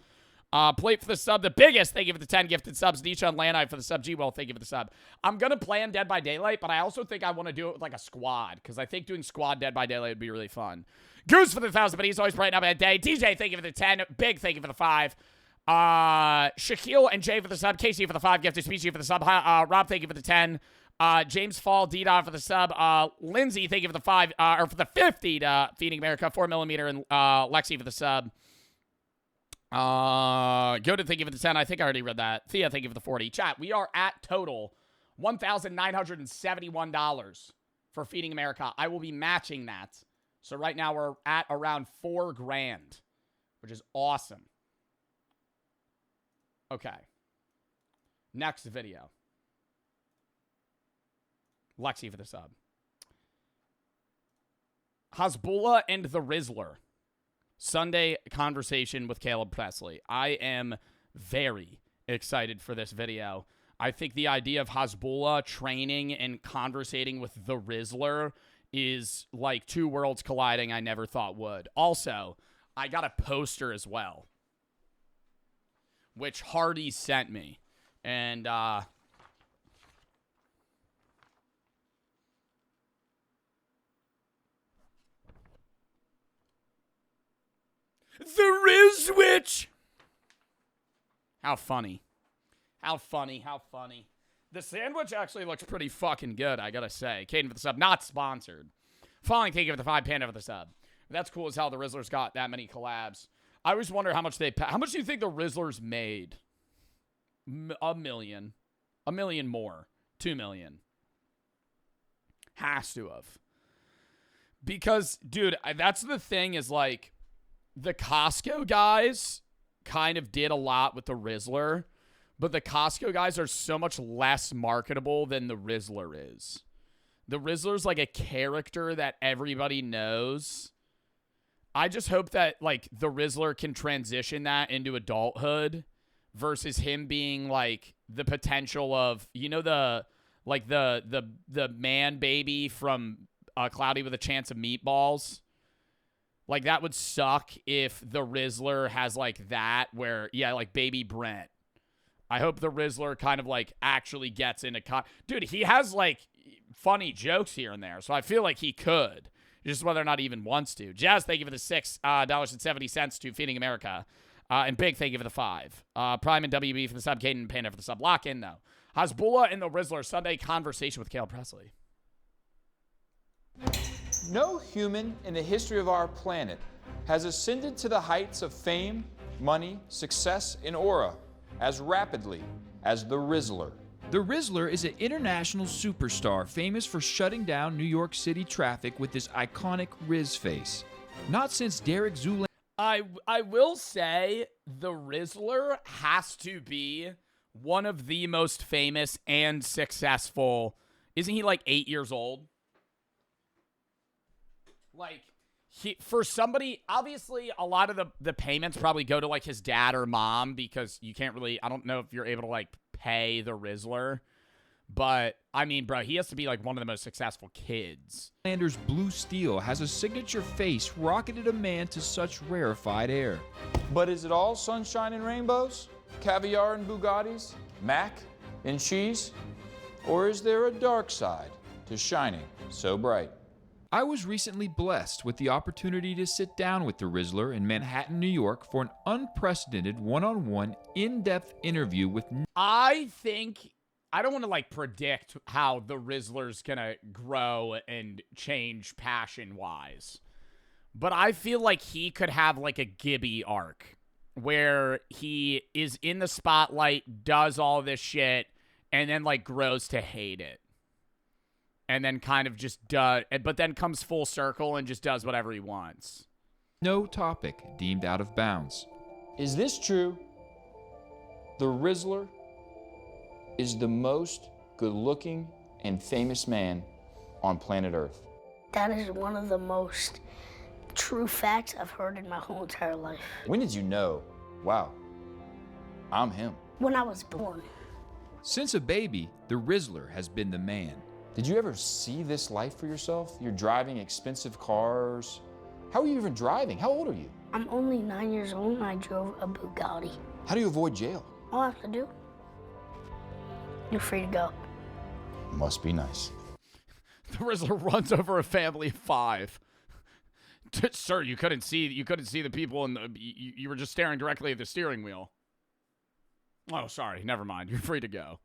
Speaker 1: Plate for the sub, the biggest. Thank you for the 10 gifted subs. Nietzsche and Lanai for the sub. G-Will, thank you for the sub. I'm going to play on Dead by Daylight, but I also think I want to do it with like a squad because I think doing squad Dead by Daylight would be really fun. Goose for the 1,000, but he's always bright up at day. DJ, thank you for the 10. Big, thank you for the 5. Shaquille and Jay for the sub. Casey for the 5. Gifted Speechy for the sub. Rob, thank you for the 10. James Fall, D-Dot for the sub. Lindsay, thank you for the 5. Or for the 50 to Feeding America. 4mm and Lexi for the sub. Go to thank you for the 10. I think I already read that. Thea, thank you for the 40. Chat, we are at total $1,971 for Feeding America. I will be matching that. So right now we're at around $4,000, which is awesome. Okay. Next video. Lexi for the sub. Hasbulla and the Rizzler. Sunday conversation with Caleb Presley. I am very excited for this video. I think the idea of Hasbulla training and conversating with the Rizzler is like two worlds colliding I never thought would. Also, I got a poster as well, which Hardy sent me. And, the Rizzwitch! How funny. How funny, how funny. The sandwich actually looks pretty fucking good, I gotta say. Caden for the sub, not sponsored. Falling, thank you for the 5. Panda for the sub. That's cool as hell the Rizzler's got that many collabs. I always wonder how much they pay. How much do you think the Rizzler's made? $1 million. $1 million more. $2 million. Has to have. Because, dude, that's the thing is like, the Costco guys kind of did a lot with the Rizzler, but the Costco guys are so much less marketable than the Rizzler is. The Rizzler's like a character that everybody knows. I just hope that like the Rizzler can transition that into adulthood versus him being like the potential of, you know, the man baby from Cloudy with a Chance of Meatballs. Like, that would suck if the Rizzler has, like, that where, yeah, like, baby Brent. I hope the Rizzler kind of, like, actually gets into... Dude, he has, like, funny jokes here and there, so I feel like he could. Just whether or not he even wants to. Jazz, thank you for the $6.70 to Feeding America. And Big, thank you for the 5. Prime and WB for the sub. Caden and Panda for the sub. Lock in, though. Hasbulla and the Rizzler, Sunday conversation with Caleb Presley.
Speaker 14: No human in the history of our planet has ascended to the heights of fame, money, success, and aura as rapidly as the Rizzler. The Rizzler is an international superstar famous for shutting down New York City traffic with his iconic Riz face. Not since Derek Zoolander.
Speaker 1: I will say the Rizzler has to be one of the most famous and successful. Isn't he like 8 years old? Like, for somebody, obviously a lot of the payments probably go to like his dad or mom because you can't really, I don't know if you're able to like pay the Rizzler. But, I mean, bro, he has to be like one of the most successful kids.
Speaker 14: Zoolander Blue Steel has a signature face rocketed a man to such rarefied air. But is it all sunshine and rainbows? Caviar and Bugattis? Mac and cheese? Or is there a dark side to shining so bright? I was recently blessed with the opportunity to sit down with the Rizzler in Manhattan, New York for an unprecedented one-on-one, in-depth interview with...
Speaker 1: I don't want to like predict how the Rizzler's gonna grow and change passion-wise. But I feel like he could have like a Gibby arc where he is in the spotlight, does all this shit, and then like grows to hate it. And then kind of just does, but then comes full circle and just does whatever he wants.
Speaker 14: No topic deemed out of bounds. Is this true? The Rizzler is the most good-looking and famous man on planet Earth.
Speaker 15: That is one of the most true facts I've heard in my whole entire life.
Speaker 14: When did you know, wow, I'm him?
Speaker 15: When I was born.
Speaker 14: Since a baby, the Rizzler has been the man. Did you ever see this life for yourself? You're driving expensive cars. How are you even driving? How old are you?
Speaker 15: I'm only 9 years old and I drove a Bugatti.
Speaker 14: How do you avoid jail?
Speaker 15: All I have to do, you're free to go.
Speaker 14: Must be nice.
Speaker 1: The Rizzler runs over a family of 5. Sir, you couldn't see the people in the, you were just staring directly at the steering wheel. Oh, sorry, never mind. You're free to go.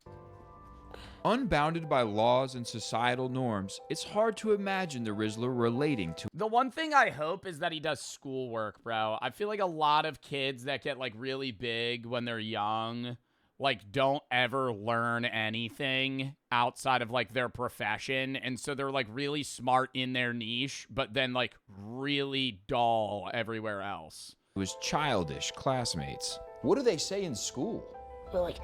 Speaker 14: Unbounded by laws and societal norms, it's hard to imagine the Rizzler relating to...
Speaker 1: The one thing I hope is that he does schoolwork, bro. I feel like a lot of kids that get, like, really big when they're young, like, don't ever learn anything outside of, like, their profession. And so they're, like, really smart in their niche, but then, like, really dull everywhere else.
Speaker 14: His childish classmates. What do they say in school?
Speaker 15: We're like,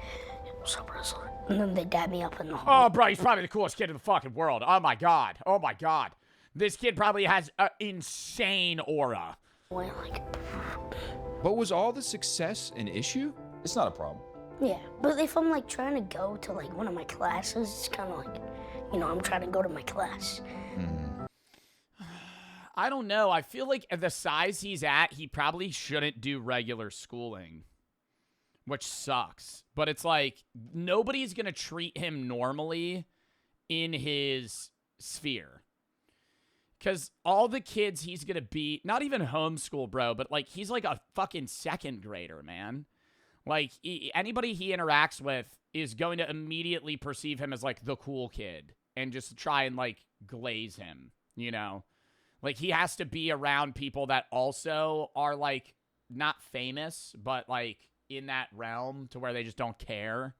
Speaker 15: what's up, Rizzler? And then they dab me up in the hall.
Speaker 1: Oh, bro, he's probably the coolest kid in the fucking world. Oh, my God. Oh, my God. This kid probably has an insane aura.
Speaker 14: But was all the success an issue? It's not a problem.
Speaker 15: Yeah, but if I'm, like, trying to go to, like, one of my classes, it's kind of like, you know, I'm trying to go to my class.
Speaker 1: I don't know. I feel like at the size he's at, he probably shouldn't do regular schooling, which sucks. But it's like, nobody's going to treat him normally in his sphere. Because all the kids he's going to be, not even homeschool, bro, but, like, he's like a fucking second grader, man. Like, anybody he interacts with is going to immediately perceive him as, like, the cool kid and just try and, like, glaze him, you know? Like, he has to be around people that also are, like, not famous, but, like, in that realm to where they just don't care.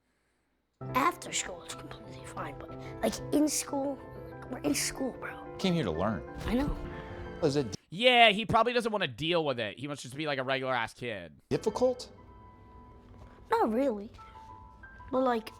Speaker 15: After school, it's completely fine, but, like, in school, we're in school, bro.
Speaker 14: Came here to learn.
Speaker 15: I know.
Speaker 14: Was it
Speaker 1: Yeah, he probably doesn't want to deal with it. He wants just to be, like, a regular-ass kid.
Speaker 14: difficult?
Speaker 15: Not really. But, like,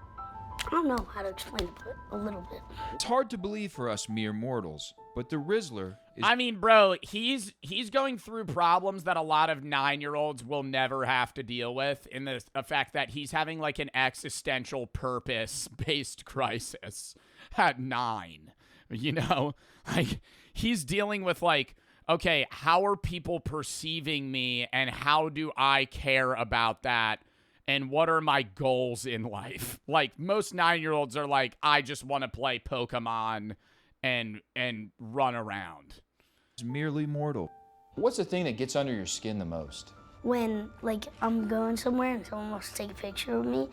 Speaker 15: I don't know how to explain it, but a little bit.
Speaker 14: It's hard to believe for us mere mortals, but the Rizzler is...
Speaker 1: I mean, bro, he's going through problems that a lot of 9-year-olds will never have to deal with, in the fact that he's having, like, an existential purpose-based crisis at 9, you know? Like, he's dealing with, like, okay, how are people perceiving me, and how do I care about that, and what are my goals in life? Like, most 9-year-olds are like, I just want to play Pokemon and run around.
Speaker 14: It's merely mortal. What's the thing that gets under your skin the most?
Speaker 15: When, like, I'm going somewhere and someone wants to take a picture of me,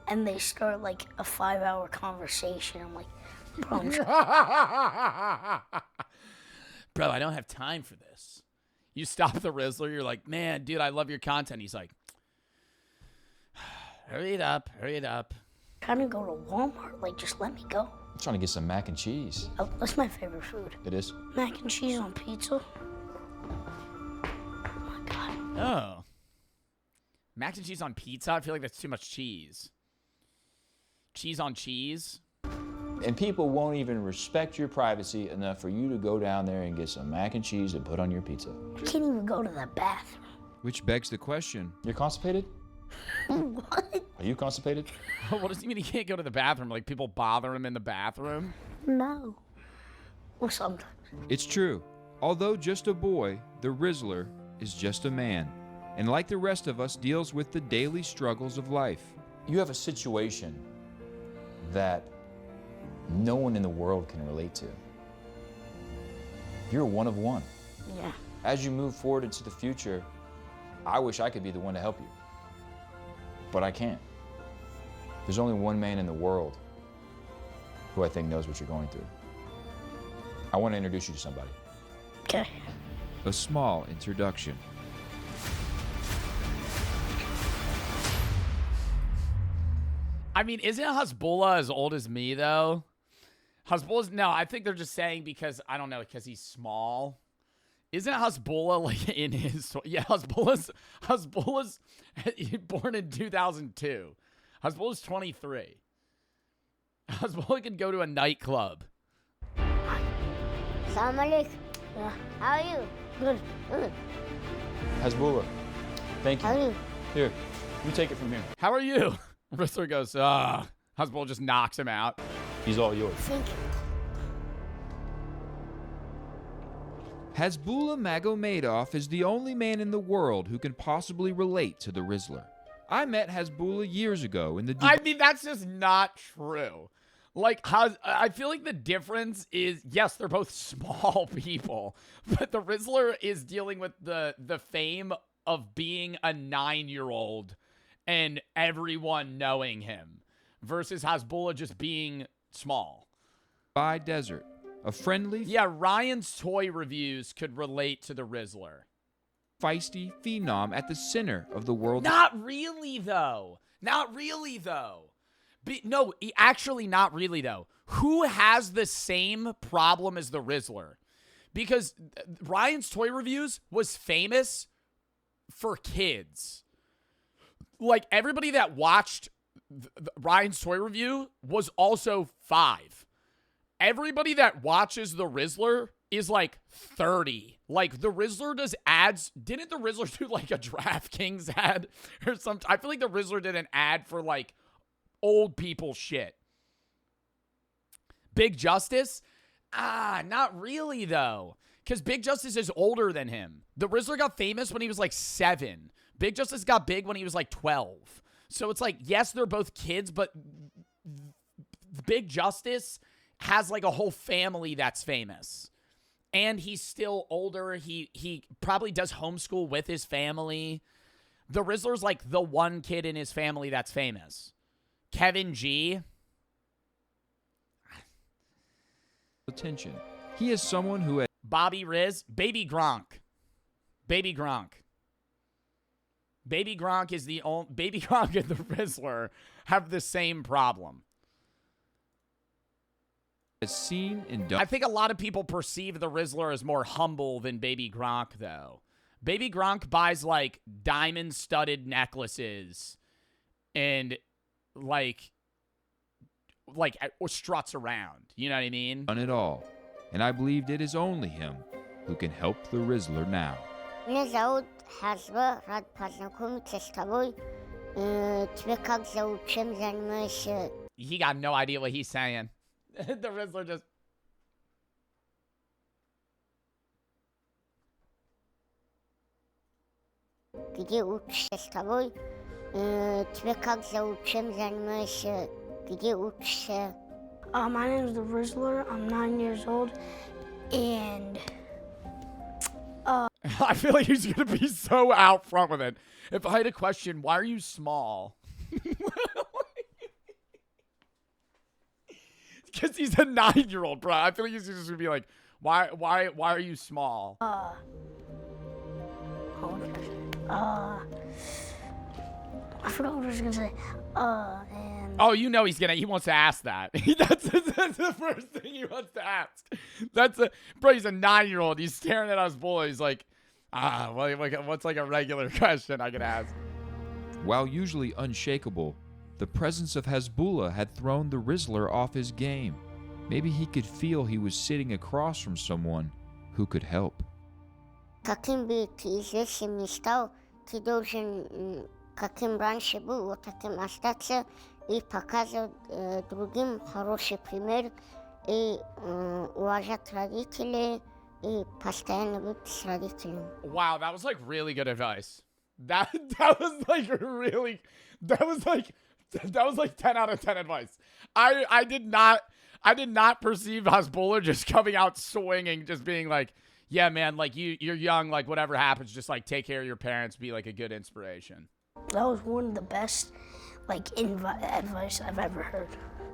Speaker 15: and they start, like, a 5-hour conversation. I'm like, bro,
Speaker 1: bro, I don't have time for this. You stop the Rizzler, you're like, man, dude, I love your content. He's like, hurry it up, hurry it up.
Speaker 15: Trying to go to Walmart, like, just let me go.
Speaker 14: I'm trying to get some mac and cheese.
Speaker 15: Oh, that's my favorite food.
Speaker 14: It is?
Speaker 15: Mac and cheese on pizza.
Speaker 1: Oh. Mac and cheese on pizza? I feel like that's too much cheese. Cheese on cheese?
Speaker 14: And people won't even respect your privacy enough for you to go down there and get some mac and cheese to put on your pizza.
Speaker 15: I can't even go to the bathroom.
Speaker 14: Which begs the question, you're constipated?
Speaker 15: What?
Speaker 14: Are you constipated?
Speaker 1: What does he mean he can't go to the bathroom? Like, people bother him in the bathroom?
Speaker 15: No. Well, sometimes.
Speaker 14: It's true. Although just a boy, the Rizzler is just a man, and like the rest of us, deals with the daily struggles of life. You have a situation that no one in the world can relate to. You're one of one.
Speaker 15: Yeah.
Speaker 14: As you move forward into the future, I wish I could be the one to help you, but I can't. There's only one man in the world who I think knows what you're going through. I want to introduce you to somebody.
Speaker 15: Okay.
Speaker 14: A small introduction.
Speaker 1: I mean, isn't Hasbulla as old as me, though? Hasbulla's, no, I think they're just saying because, I don't know, because he's small. Isn't Hasbulla, like, in his, yeah, Hasbulla's born in 2002. Hasbulla's 23. Hasbulla could go to a nightclub.
Speaker 15: Assalamu alaikum. Yeah. How are you? Good. Good.
Speaker 14: Hasbulla, thank you.
Speaker 15: How are you?
Speaker 14: Here, you take it from here.
Speaker 1: How are you? Rizzler goes, Hasbulla just knocks him out.
Speaker 14: He's all yours.
Speaker 15: Thank you.
Speaker 14: Hasbulla Magomedov is the only man in the world who can possibly relate to the Rizzler. I met Hasbulla years ago in the...
Speaker 1: I mean, that's just not true. Like, I feel like the difference is, yes, they're both small people, but the Rizzler is dealing with the fame of being a 9-year-old and everyone knowing him versus Hasbulla just being small.
Speaker 14: By desert. A friendly...
Speaker 1: Yeah, Ryan's toy reviews could relate to the Rizzler.
Speaker 14: Feisty phenom at the center of the world.
Speaker 1: Not really, though. Not really, though. No, actually not really, though. Who has the same problem as the Rizzler? Because Ryan's toy reviews was famous for kids. Like, everybody that watched Ryan's toy review was also 5. Everybody that watches the Rizzler is like 30. Like, the Rizzler does ads. Didn't the Rizzler do like a DraftKings ad or something? I feel like the Rizzler did an ad for like old people shit. Big Justice? Not really though. Because Big Justice is older than him. The Rizzler got famous when he was like 7. Big Justice got big when he was like 12. So it's like, yes, they're both kids, but Big Justice has like a whole family that's famous. And he's still older. He probably does homeschool with his family. The Rizzler's like the one kid in his family that's famous. Kevin G.
Speaker 14: Attention. He is someone who...
Speaker 1: Bobby Riz. Baby Gronk. Baby Gronk. Baby Gronk is the only... Baby Gronk and the Rizzler have the same problem.
Speaker 14: Seen in...
Speaker 1: I think a lot of people perceive the Rizzler as more humble than Baby Gronk, though. Baby Gronk buys, like, diamond-studded necklaces and, like struts around. You know what I mean?
Speaker 14: Done it all. And I believed it is only him who can help the Rizzler now.
Speaker 1: He got no idea what he's saying. The Rizzler just...
Speaker 15: Где учишься с тобой? Тебе как зовут? Чем занимаешься? Где учишься? My name is the Rizzler. I'm 9 years old, and
Speaker 1: I feel like he's gonna be so out front with it. If I had a question, why are you small? Because he's a 9-year-old, bro. I feel like he's just gonna be like, why are you small?
Speaker 15: I forgot what I was gonna say. And
Speaker 1: Oh, you know he wants to ask that. that's the first thing he wants to ask. Bro, he's a 9-year-old. He's staring at Hasbulla. He's like, what's like a regular question I could ask?
Speaker 14: While usually unshakable, the presence of Hasbulla had thrown the Rizzler off his game. Maybe he could feel he was sitting across from someone who could help.
Speaker 15: Takim by ty здесь не стал, ты должен, каким раньше был, вот таким остаться и показывать другим хороший пример и уважать родителей и постоянно быть с родителями.
Speaker 1: Wow, that was like really good advice. That was like 10 out of 10 advice. I did not perceive Hasbulla just coming out swinging, just being like, yeah, man, like you're young, like whatever happens, just like take care of your parents, be like a good inspiration.
Speaker 15: That was one of the best advice I've ever heard.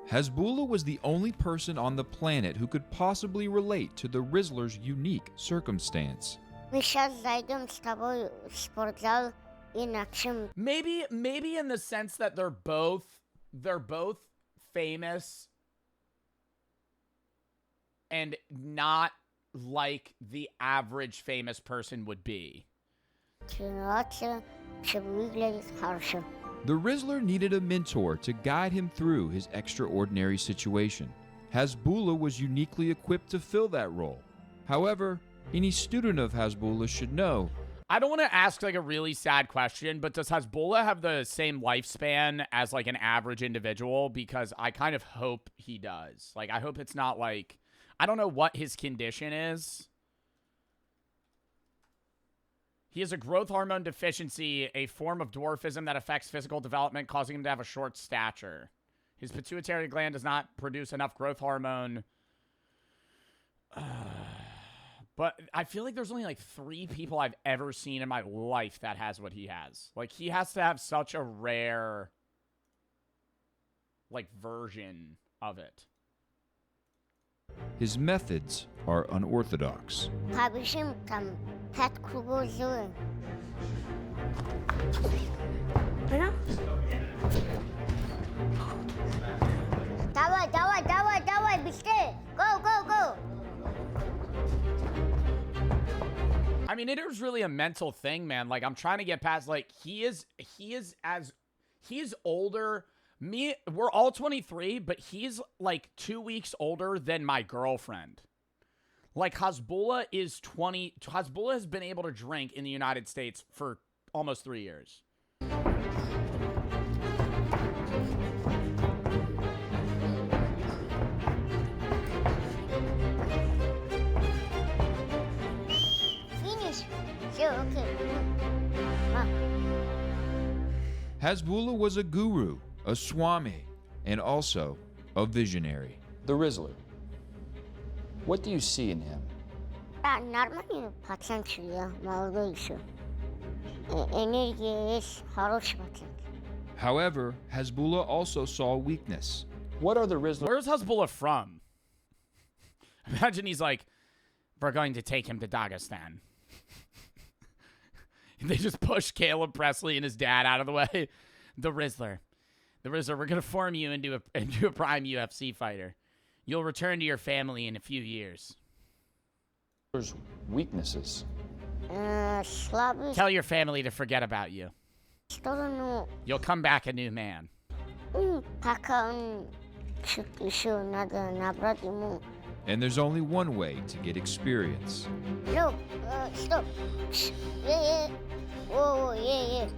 Speaker 14: Hasbulla was the only person on the planet who could possibly relate to the Rizzler's unique circumstance.
Speaker 15: Мы сейчас зайдем с тобой в спортзал и начнем.
Speaker 1: Maybe in the sense that they're both famous and not like the average famous person would be.
Speaker 15: Тренироваться, чтобы выглядеть хорошо.
Speaker 14: The Rizzler needed a mentor to guide him through his extraordinary situation. Hasbulla was uniquely equipped to fill that role. However, any student of Hasbulla should know.
Speaker 1: I don't want to ask like a really sad question, but does Hasbulla have the same lifespan as like an average individual? Because I kind of hope he does. Like, I hope it's not like, I don't know what his condition is. He has a growth hormone deficiency, a form of dwarfism that affects physical development, causing him to have a short stature. His pituitary gland does not produce enough growth hormone. But I feel like there's only like 3 people I've ever seen in my life that has what he has. Like, he has to have such a rare, like, version of it.
Speaker 14: His methods are unorthodox.
Speaker 15: Побежим там 5 кругов сделаем. Понял? Давай, быстрее! Go!
Speaker 1: I mean, it is really a mental thing, man. Like, I'm trying to get past, like, he is older. We're all 23, but he's like 2 weeks older than my girlfriend. Like, Hasbulla is 20. Hasbulla has been able to drink in the United States for almost 3 years.
Speaker 14: Hasbulla was a guru, a swami, and also a visionary.
Speaker 16: The Rizzler. What do you see in him?
Speaker 15: Нормальный пацанчик, я молодой еще. Энергия есть, хороший пацан.
Speaker 14: However, Hasbulla also saw weakness.
Speaker 16: What are the Rizzler?
Speaker 1: Where's Hasbulla from? Imagine he's like, we're going to take him to Dagestan. They just push Caleb Presley and his dad out of the way. The Rizzler, we're going to form you into a prime UFC fighter. You'll return to your family in a few years.
Speaker 16: Weaknesses.
Speaker 15: Слабость.
Speaker 1: Tell your family to forget about you.
Speaker 15: Сторону.
Speaker 1: You'll come back a new man.
Speaker 15: Пока он еще надо набрать ему.
Speaker 14: And there's only one way to get experience.
Speaker 15: Look, stop. Yeah. Whoa, yeah.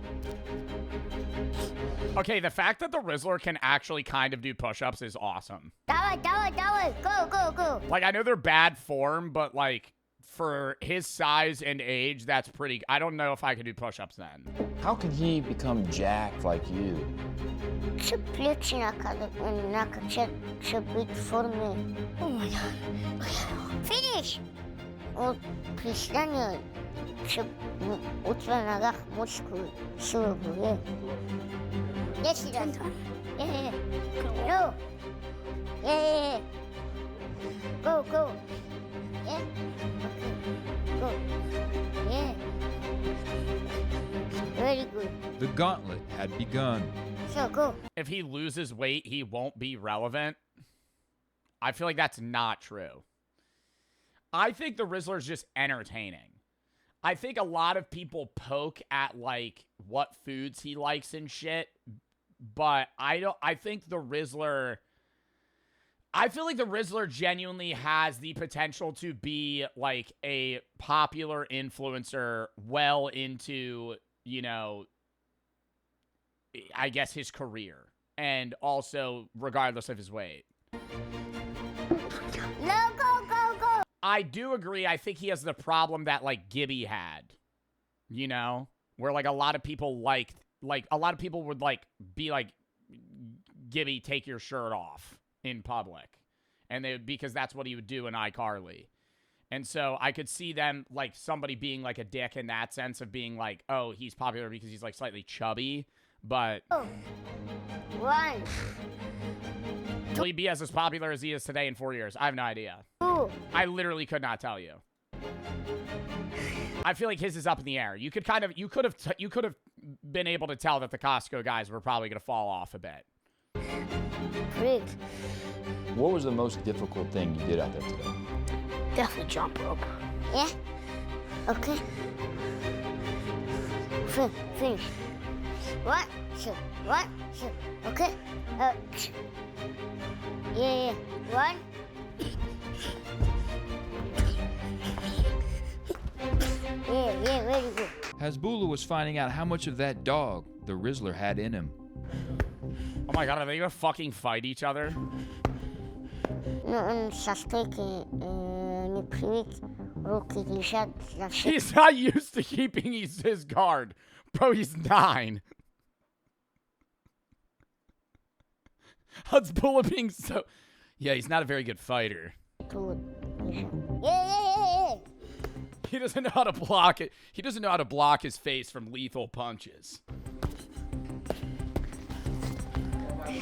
Speaker 1: Okay, the fact that the Rizzler can actually kind of do push-ups is awesome.
Speaker 15: Давай, go.
Speaker 1: Like, I know they're bad form, but like, for his size and age, that's pretty. I don't know if I could do push-ups then.
Speaker 16: How can he become jacked like you?
Speaker 15: Плечи накачать, чтобы быть в форме. Oh my god. Finish! Вот приседания, чтобы у тебя на ногах мускулы, силы были. 10 раз. Yeah. No. Yeah. Go. Yeah. Go. Yeah. Very good.
Speaker 14: The gauntlet had begun.
Speaker 15: So go.
Speaker 1: if he loses weight, he won't be relevant. I feel like that's not true. I think the Rizzler's just entertaining. I think a lot of people poke at, like, what foods he likes and shit, but I think the Rizzler... I feel like the Rizzler genuinely has the potential to be, like, a popular influencer well into, you know, I guess his career. And also, regardless of his weight.
Speaker 15: No, go, go, go.
Speaker 1: I do agree. I think he has the problem that, like, Gibby had. You know? Where, like, a lot of people liked... Like, a lot of people would, like, be like, Gibby, take your shirt off in public. And they because that's what he would do in iCarly. And so I could see them, like, somebody being, like, a dick in that sense of being like, oh, he's popular because he's, like, slightly chubby. But...
Speaker 15: One.
Speaker 1: Will he be as popular as he is today in 4 years? I have no idea.
Speaker 15: Two.
Speaker 1: I literally could not tell you. I feel like his is up in the air. You could have been able to tell that the Costco guys were probably going to fall off a bit.
Speaker 15: Three.
Speaker 16: What was the most difficult thing you did out there today?
Speaker 15: Definitely jump rope. Yeah? Okay. Finish. One, two. Okay? Yeah. One. Yeah, very good.
Speaker 14: Hasbulla was finding out how much of that dog the Rizzler had in him.
Speaker 1: Oh my god, are they gonna fucking fight each other? He's not used to keeping his guard. Bro, he's 9. Hasbulla being so... Yeah, he's not a very good fighter.
Speaker 15: Yeah.
Speaker 1: He doesn't know how to block it. He doesn't know how to block his face from lethal punches.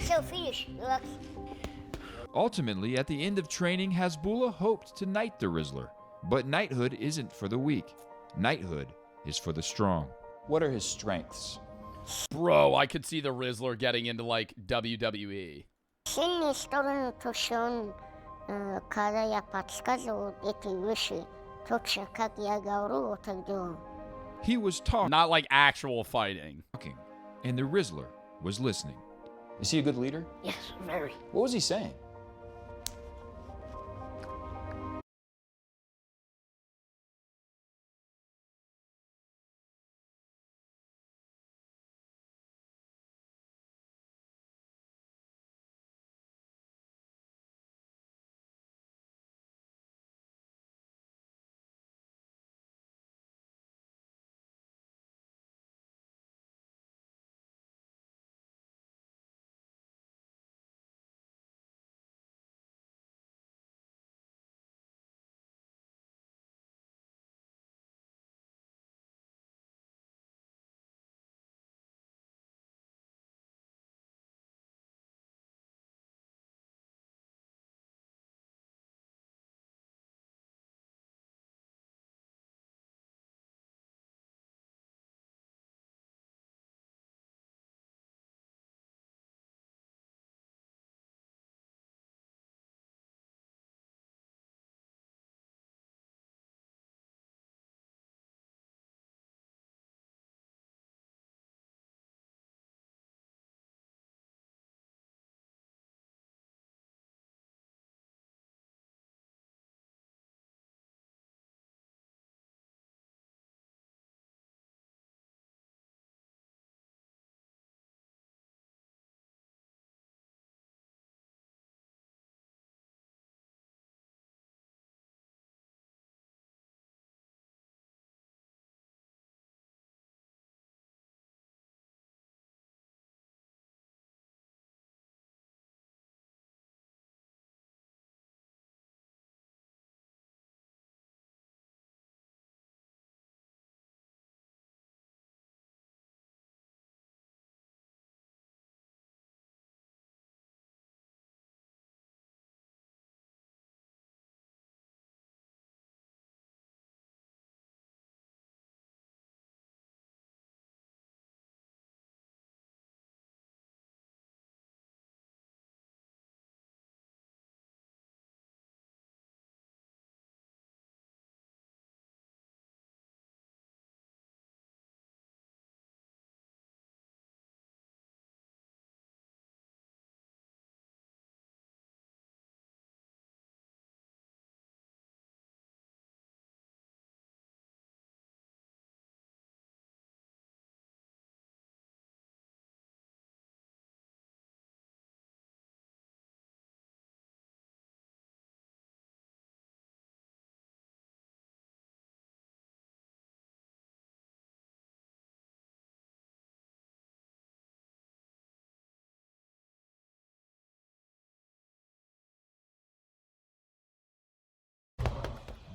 Speaker 15: So finish. Relax.
Speaker 14: Ultimately, at the end of training, Hasbulla hoped to knight the Rizzler. But knighthood isn't for the weak. Knighthood is for the strong.
Speaker 16: What are his strengths?
Speaker 1: Bro, I could see the Rizzler getting into, like, WWE.
Speaker 15: Сильные стороны, то, что он, когда я подсказывал эти вещи, точно как я говорю, вот так делал.
Speaker 14: He was talking.
Speaker 1: Not like actual fighting.
Speaker 14: And the Rizzler was listening.
Speaker 16: Is he a good leader?
Speaker 15: Yes, very.
Speaker 16: What was he saying?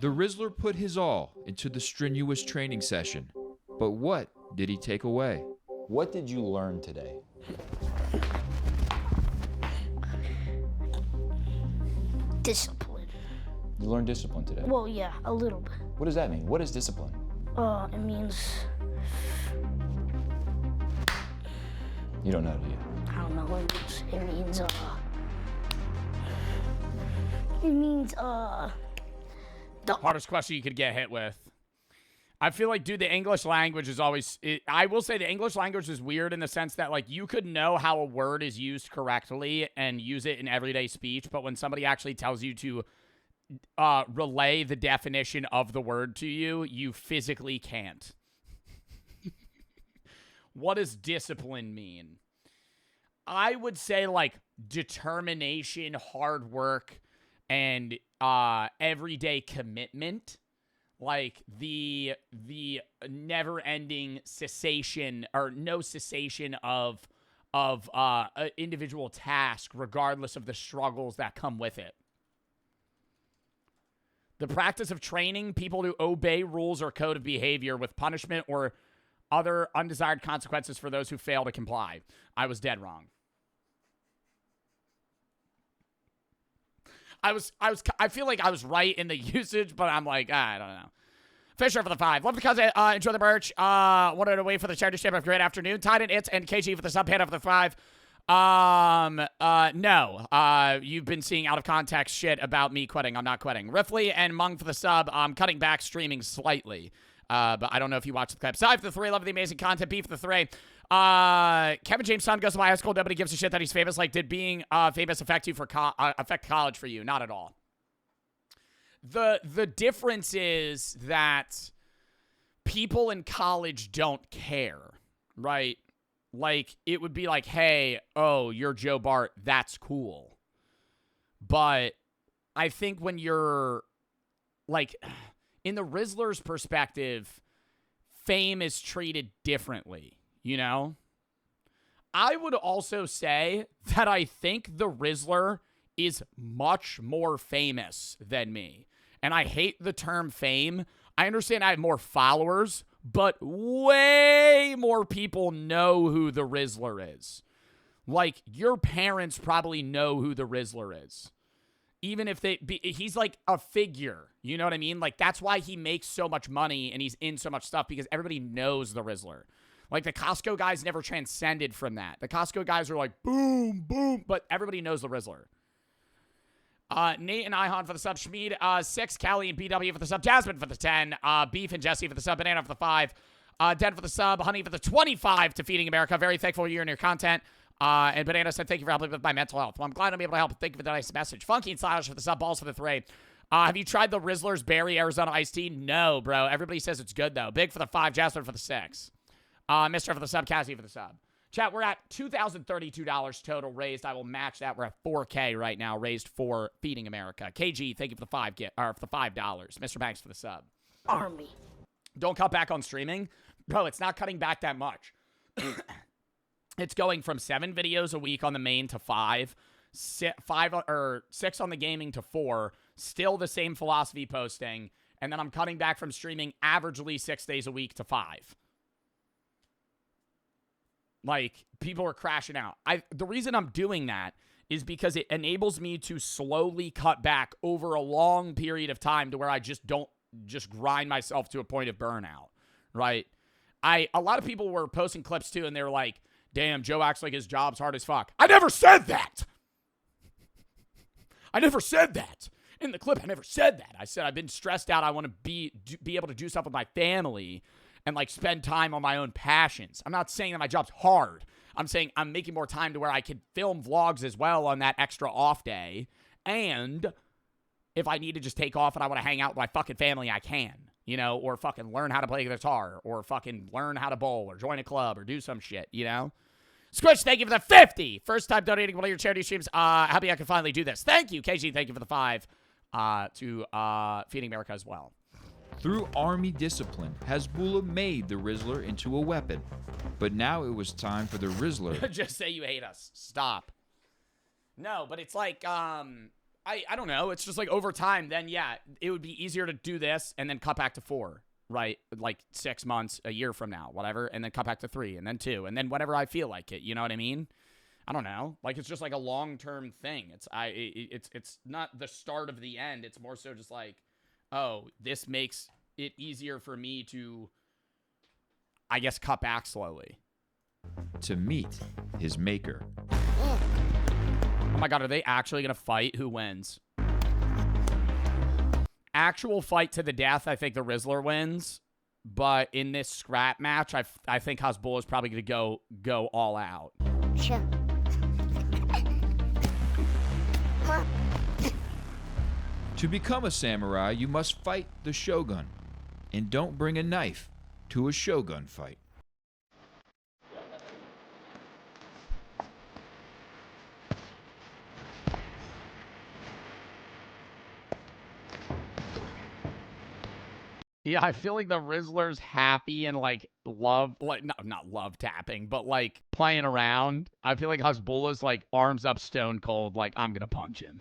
Speaker 14: The Rizzler put his all into the strenuous training session. But what did he take away? What did you learn today?
Speaker 15: Discipline.
Speaker 16: You learned discipline today.
Speaker 15: Well, yeah, a little bit.
Speaker 16: What does that mean? What is discipline?
Speaker 15: It means
Speaker 16: You don't know, do you?
Speaker 15: I don't know what it means.
Speaker 1: The hardest question you could get hit with. I feel like, dude, the English language is always... I will say the English language is weird in the sense that, like, you could know how a word is used correctly and use it in everyday speech, but when somebody actually tells you to relay the definition of the word to you, you physically can't. What does discipline mean? I would say, like, determination, hard work, and everyday commitment. Like the never-ending cessation or no cessation of an individual task, regardless of the struggles that come with it. The practice of training people to obey rules or code of behavior with punishment or other undesired consequences for those who fail to comply. I was dead wrong. I feel like I was right in the usage, but I'm like, I don't know. Fisher for the 5. Love the content. Enjoy the merch. Wanted to wait for the charity ship. Have a great afternoon. Titan, It's, and KG for the sub. Panda for the 5. No. You've been seeing out of context shit about me quitting. I'm not quitting. Riffley and Mung for the sub. I'm cutting back streaming slightly. But I don't know if you watched the clip. Side for the 3. Love the amazing content. B for the 3. Kevin James' son goes to my high school. Nobody gives a shit that he's famous. Like, did being famous affect you affect college for you? Not at all. The difference is that people in college don't care, right? Like, it would be like, hey, oh, you're Joe Bart. That's cool. But I think when you're, like, in the Rizzler's perspective, fame is treated differently, you know? I would also say that I think the Rizzler is much more famous than me. And I hate the term fame. I understand I have more followers, but way more people know who the Rizzler is. Like, your parents probably know who the Rizzler is. Even if he's like a figure, you know what I mean? Like, that's why he makes so much money and he's in so much stuff, because everybody knows the Rizzler. Like, the Costco guys never transcended from that. The Costco guys are like, boom, boom, but everybody knows the Rizzler. Nate and Ihan for the sub. Shmeed, 6. Callie and BW for the sub. Jasmine for the 10. Beef and Jesse for the sub. Banana for the 5. Den for the sub. Honey for the 25 to Feeding America. Very thankful you're in your content. And Banana said, thank you for helping with my mental health. Well, I'm glad I'm able to help. Thank you for the nice message. Funky and Stylish for the sub. Balls for the 3. Have you tried the Rizzler's Berry Arizona iced tea? No, bro. Everybody says it's good, though. Big for the 5. Jasmine for the 6. Mr. for the sub. Cassie for the sub. Chat, we're at $2,032 total raised. I will match that. We're at $4K right now raised for Feeding America. KG, thank you for the $5. Mr. Banks for the sub.
Speaker 15: Army.
Speaker 1: Don't cut back on streaming. Bro, it's not cutting back that much. It's going from 7 videos a week on the main to 5. 6 on the gaming to 4. Still the same philosophy posting. And then I'm cutting back from streaming averagely 6 days a week to 5. Like, people are crashing out. The reason I'm doing that is because it enables me to slowly cut back over a long period of time to where I just don't grind myself to a point of burnout, right? A lot of people were posting clips too, and they were like, damn, Joe acts like his job's hard as fuck. I never said that! I never said that. In the clip, I never said that. I said I've been stressed out. I want to be able to do stuff with my family and, like, spend time on my own passions. I'm not saying that my job's hard. I'm saying I'm making more time to where I can film vlogs as well on that extra off day. And if I need to just take off and I want to hang out with my fucking family, I can, you know, or fucking learn how to play guitar, or fucking learn how to bowl, or join a club, or do some shit, you know? Squish, thank you for the 50. First time donating one of your charity streams. Happy I can finally do this. Thank you. KG, thank you for the 5 to Feeding America as well.
Speaker 14: Through army discipline, Hasbulla made the Rizzler into a weapon. But now it was time for the Rizzler.
Speaker 1: Just say you hate us. Stop. No, but it's like, I don't know. It's just like over time, then yeah, it would be easier to do this and then cut back to 4, right? Like 6 months, a year from now, whatever, and then cut back to 3, and then 2, and then whenever I feel like it. You know what I mean? I don't know. Like it's just like a long-term thing. It's not the start of the end. It's more so just like, oh, this makes it easier for me to, I guess, cut back slowly.
Speaker 14: To meet his maker.
Speaker 1: Oh my God, are they actually going to fight? Who wins? Actual fight to the death, I think the Rizzler wins. But in this scrap match, I think Hasbulla is probably going to go all out.
Speaker 15: Sure.
Speaker 14: To become a samurai, you must fight the shogun. And don't bring a knife to a shogun fight.
Speaker 1: Yeah, I feel like the Rizzler's happy and like love, like not love tapping, but like playing around. I feel like Hasbulla's like arms up stone cold, like I'm gonna punch him.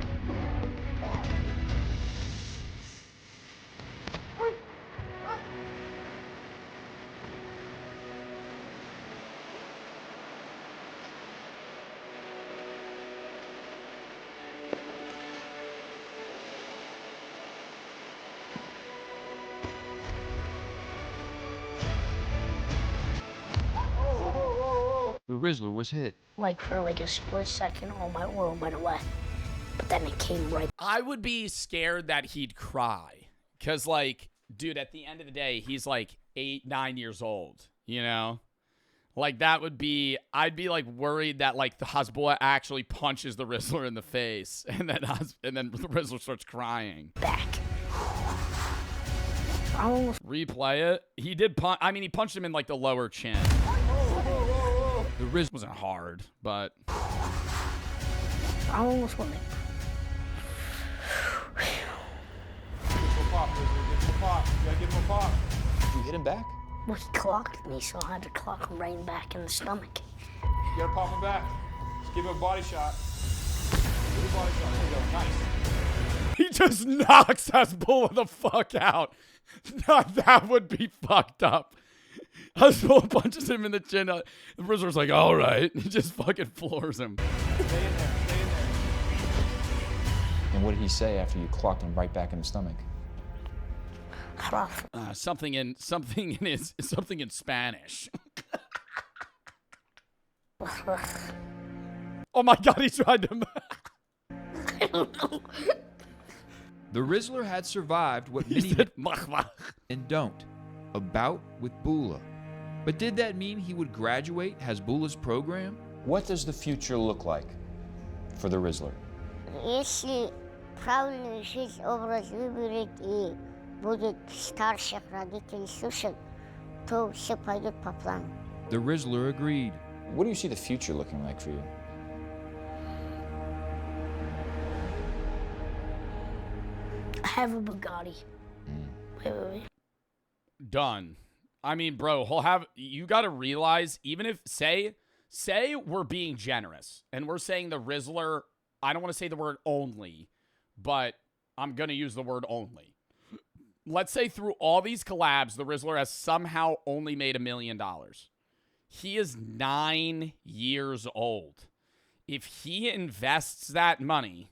Speaker 16: The Rizzler was hit.
Speaker 15: Like for like a split second, all my world went away. But then it came right.
Speaker 1: I would be scared that he'd cry. Cause like, dude, at the end of the day, he's like 8, 9 years old, you know? Like that would be, I'd be like worried that like the Hasbulla actually punches the Rizzler in the face and then the Rizzler starts crying.
Speaker 15: Back.
Speaker 1: Replay it. He did punch, I mean, he punched him in like the lower chin. The Rizzler wasn't hard, but.
Speaker 15: I almost won it.
Speaker 16: You hit him back?
Speaker 15: Well, he clocked me, so I had to clock him right back in the stomach.
Speaker 14: You gotta pop him back. Just give him a body shot. Give him a body shot. There you go. Nice.
Speaker 1: He just knocks Hasbulla the fuck out. That would be fucked up. Hasbulla punches him in the chin. The Rizzler's like, all right. He just fucking floors him.
Speaker 14: Stay in there. Stay in there.
Speaker 16: And what did he say after you clocked him right back in the stomach?
Speaker 1: Something in Spanish. Oh my God, he tried to.
Speaker 15: I don't know.
Speaker 14: The Rizzler had survived what many and don't. A bout with Bulla. But did that mean he would graduate Hasbulla's program?
Speaker 16: What does the future look like for the Rizzler?
Speaker 15: Если правильную жизнь образ выберет и будет старших родителей слушать, то все пойдет по плану.
Speaker 14: The Rizzler agreed.
Speaker 16: What do you see the future looking like for you?
Speaker 15: I have a Bugatti. Wait.
Speaker 1: Done. I mean, bro, you got to realize, even if, say we're being generous, and we're saying the Rizzler, I don't want to say the word only, but I'm going to use the word only. Let's say through all these collabs, the Rizzler has somehow only made $1 million. He is 9 years old. If he invests that money,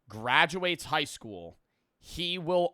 Speaker 1: graduates high school, he will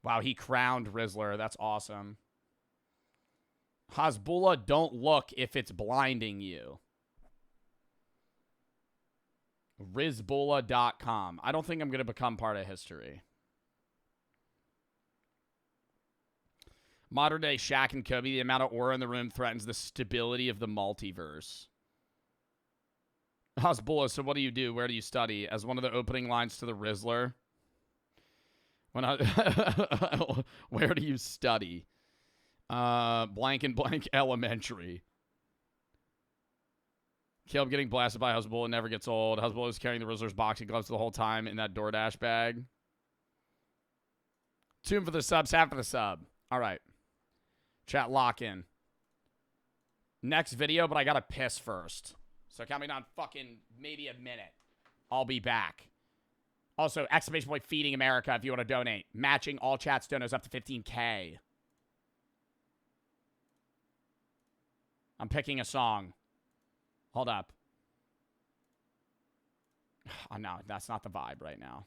Speaker 1: Wow, he crowned Rizzler. That's awesome. Hasbulla, don't look if it's blinding you. Rizzbulla.com. I don't think I'm going to become part of history. Modern day Shaq and Kobe, the amount of aura in the room threatens the stability of the multiverse. Hasbulla, so what do you do? Where do you study? As one of the opening lines to the Rizzler. Where do you study? Blank and blank elementary. Caleb getting blasted by Hasbulla never gets old. Hasbulla is carrying the Rizzler's boxing gloves the whole time in that DoorDash bag. Tune for the subs, half for the sub. All right. Chat, lock in. Next video, but I gotta piss first. So count me down fucking maybe a minute. I'll be back. Also, exclamation point Feeding America if you want to donate. Matching all chat's donos up to 15K. I'm picking a song. Hold up. Oh, no, that's not the vibe right now.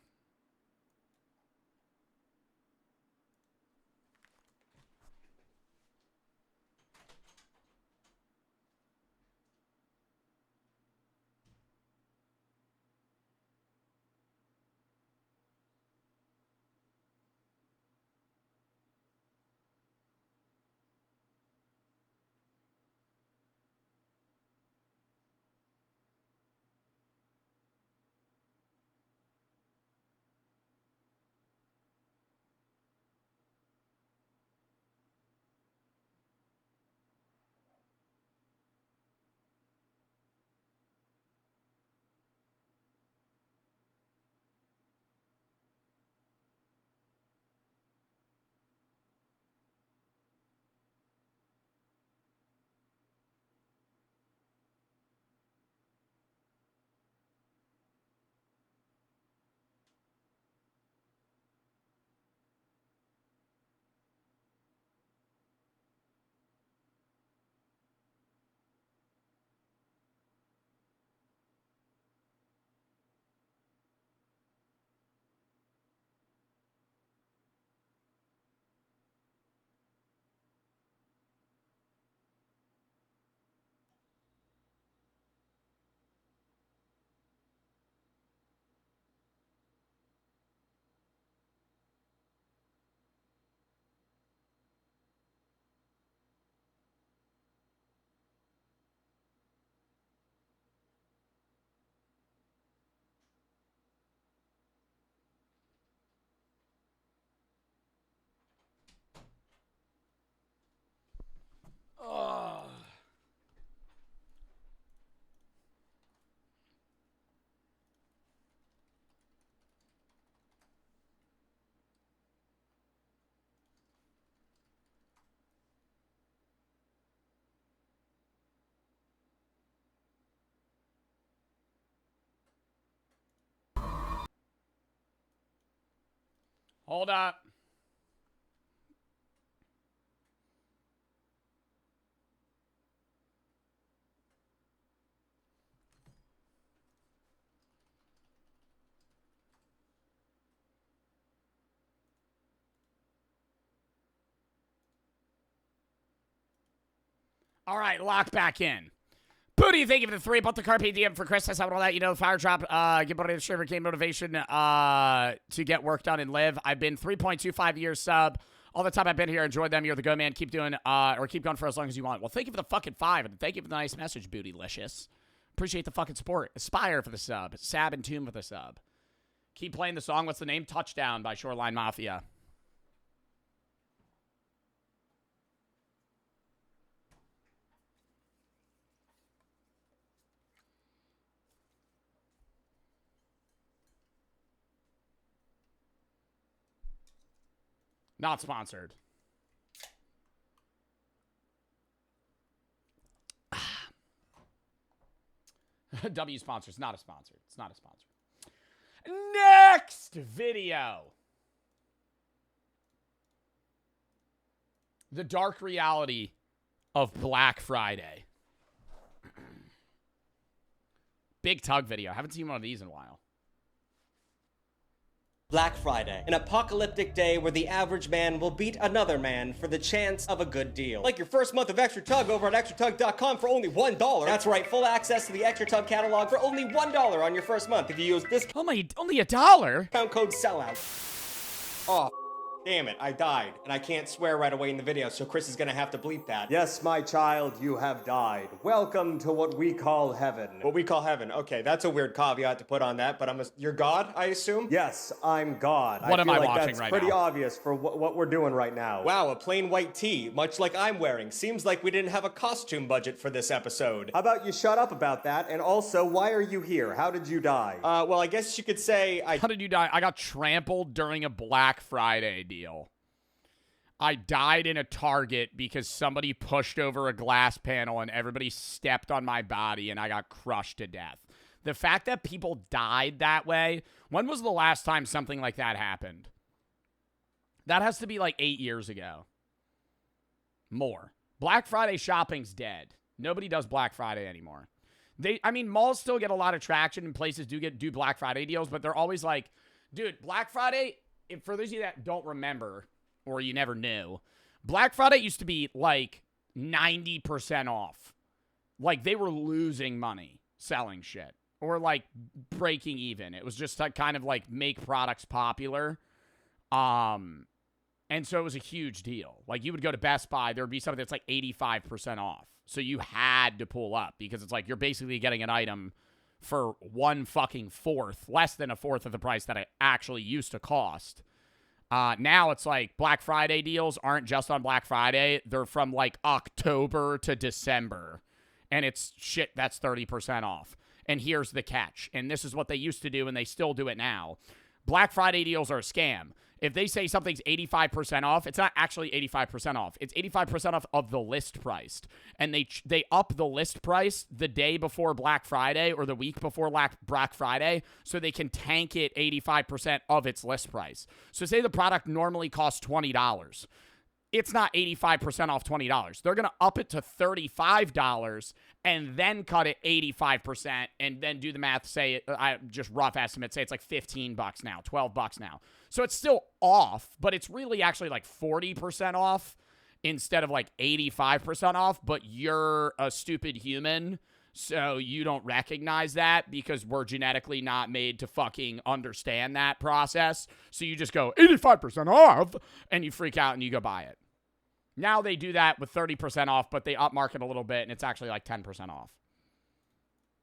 Speaker 1: Ugh. Hold up. All right, lock back in. Booty, thank you for the 3. Bought the Carpe Diem for Christmas. I want to let you know, Fire Drop, give Buddy the Shiver game motivation to get work done and live. I've been 3.25 years sub. All the time I've been here, enjoyed them. You're the go man. Keep doing, or keep going for as long as you want. Well, thank you for the fucking 5, and thank you for the nice message, Bootylicious. Appreciate the fucking support. Aspire for the sub. Sab and Tomb for the sub. Keep playing the song. What's the name? Touchdown by Shoreline Mafia. Not sponsored. W sponsors, not a sponsor. It's not a sponsor. Next video. The dark reality of Black Friday. Big Tug video. Haven't seen one of these in a while.
Speaker 17: Black Friday, an apocalyptic day where the average man will beat another man for the chance of a good deal. Like your first month of Extra Tug over at extratug.com for only $1. That's right, full access to the Extra Tug catalog for only $1 on your first month if you use this
Speaker 1: only $1
Speaker 17: discount code SELLOUT. Oh, damn it, I died, and I can't swear right away in the video, so Chris is gonna have to bleep that.
Speaker 18: Yes, my child, you have died. Welcome to what we call heaven.
Speaker 17: What we call heaven. Okay, that's a weird caveat to put on that, but you're God, I assume?
Speaker 18: Yes, I'm God.
Speaker 1: What am I
Speaker 18: like
Speaker 1: watching
Speaker 18: that's
Speaker 1: right
Speaker 18: pretty
Speaker 1: now?
Speaker 18: obvious for what we're doing right now.
Speaker 17: Wow, a plain white tee, much like I'm wearing. Seems like we didn't have a costume budget for this episode.
Speaker 18: How about you shut up about that? And also, why are you here? How did you die?
Speaker 17: Well, I guess you could say
Speaker 1: How did you die? I got trampled during a Black Friday deal. I died in a Target because somebody pushed over a glass panel and everybody stepped on my body and I got crushed to death. The fact that people died that way, when was the last time something like that happened? That has to be like 8 years ago. More. Black Friday shopping's dead. Nobody does Black Friday anymore. Malls still get a lot of traction and places do Black Friday deals, but they're always like, dude, Black Friday, for those of you that don't remember, or you never knew, Black Friday used to be like 90% off. Like they were losing money selling shit or like breaking even. It was just like kind of like make products popular. And so it was a huge deal. Like you would go to Best Buy, there would be something that's like 85% off. So you had to pull up because it's like you're basically getting an item for less than a fourth of the price that it actually used to cost. Now it's like Black Friday deals aren't just on Black Friday. They're from like October to December. And it's shit that's 30% off. And here's the catch. And this is what they used to do and they still do it now. Black Friday deals are a scam. If they say something's 85% off, it's not actually 85% off. It's 85% off of the list price. And they up the list price the day before Black Friday or the week before Black Friday so they can tank it 85% of its list price. So say the product normally costs $20. It's not 85% off $20. They're going to up it to $35 and then cut it 85% and then do the math, say, just rough estimate, say it's like $15 now, $12 now. So it's still off, but it's really actually like 40% off instead of like 85% off, but you're a stupid human, so you don't recognize that because we're genetically not made to fucking understand that process. So you just go 85% off and you freak out and you go buy it. Now they do that with 30% off, but they upmarket a little bit and it's actually like 10% off.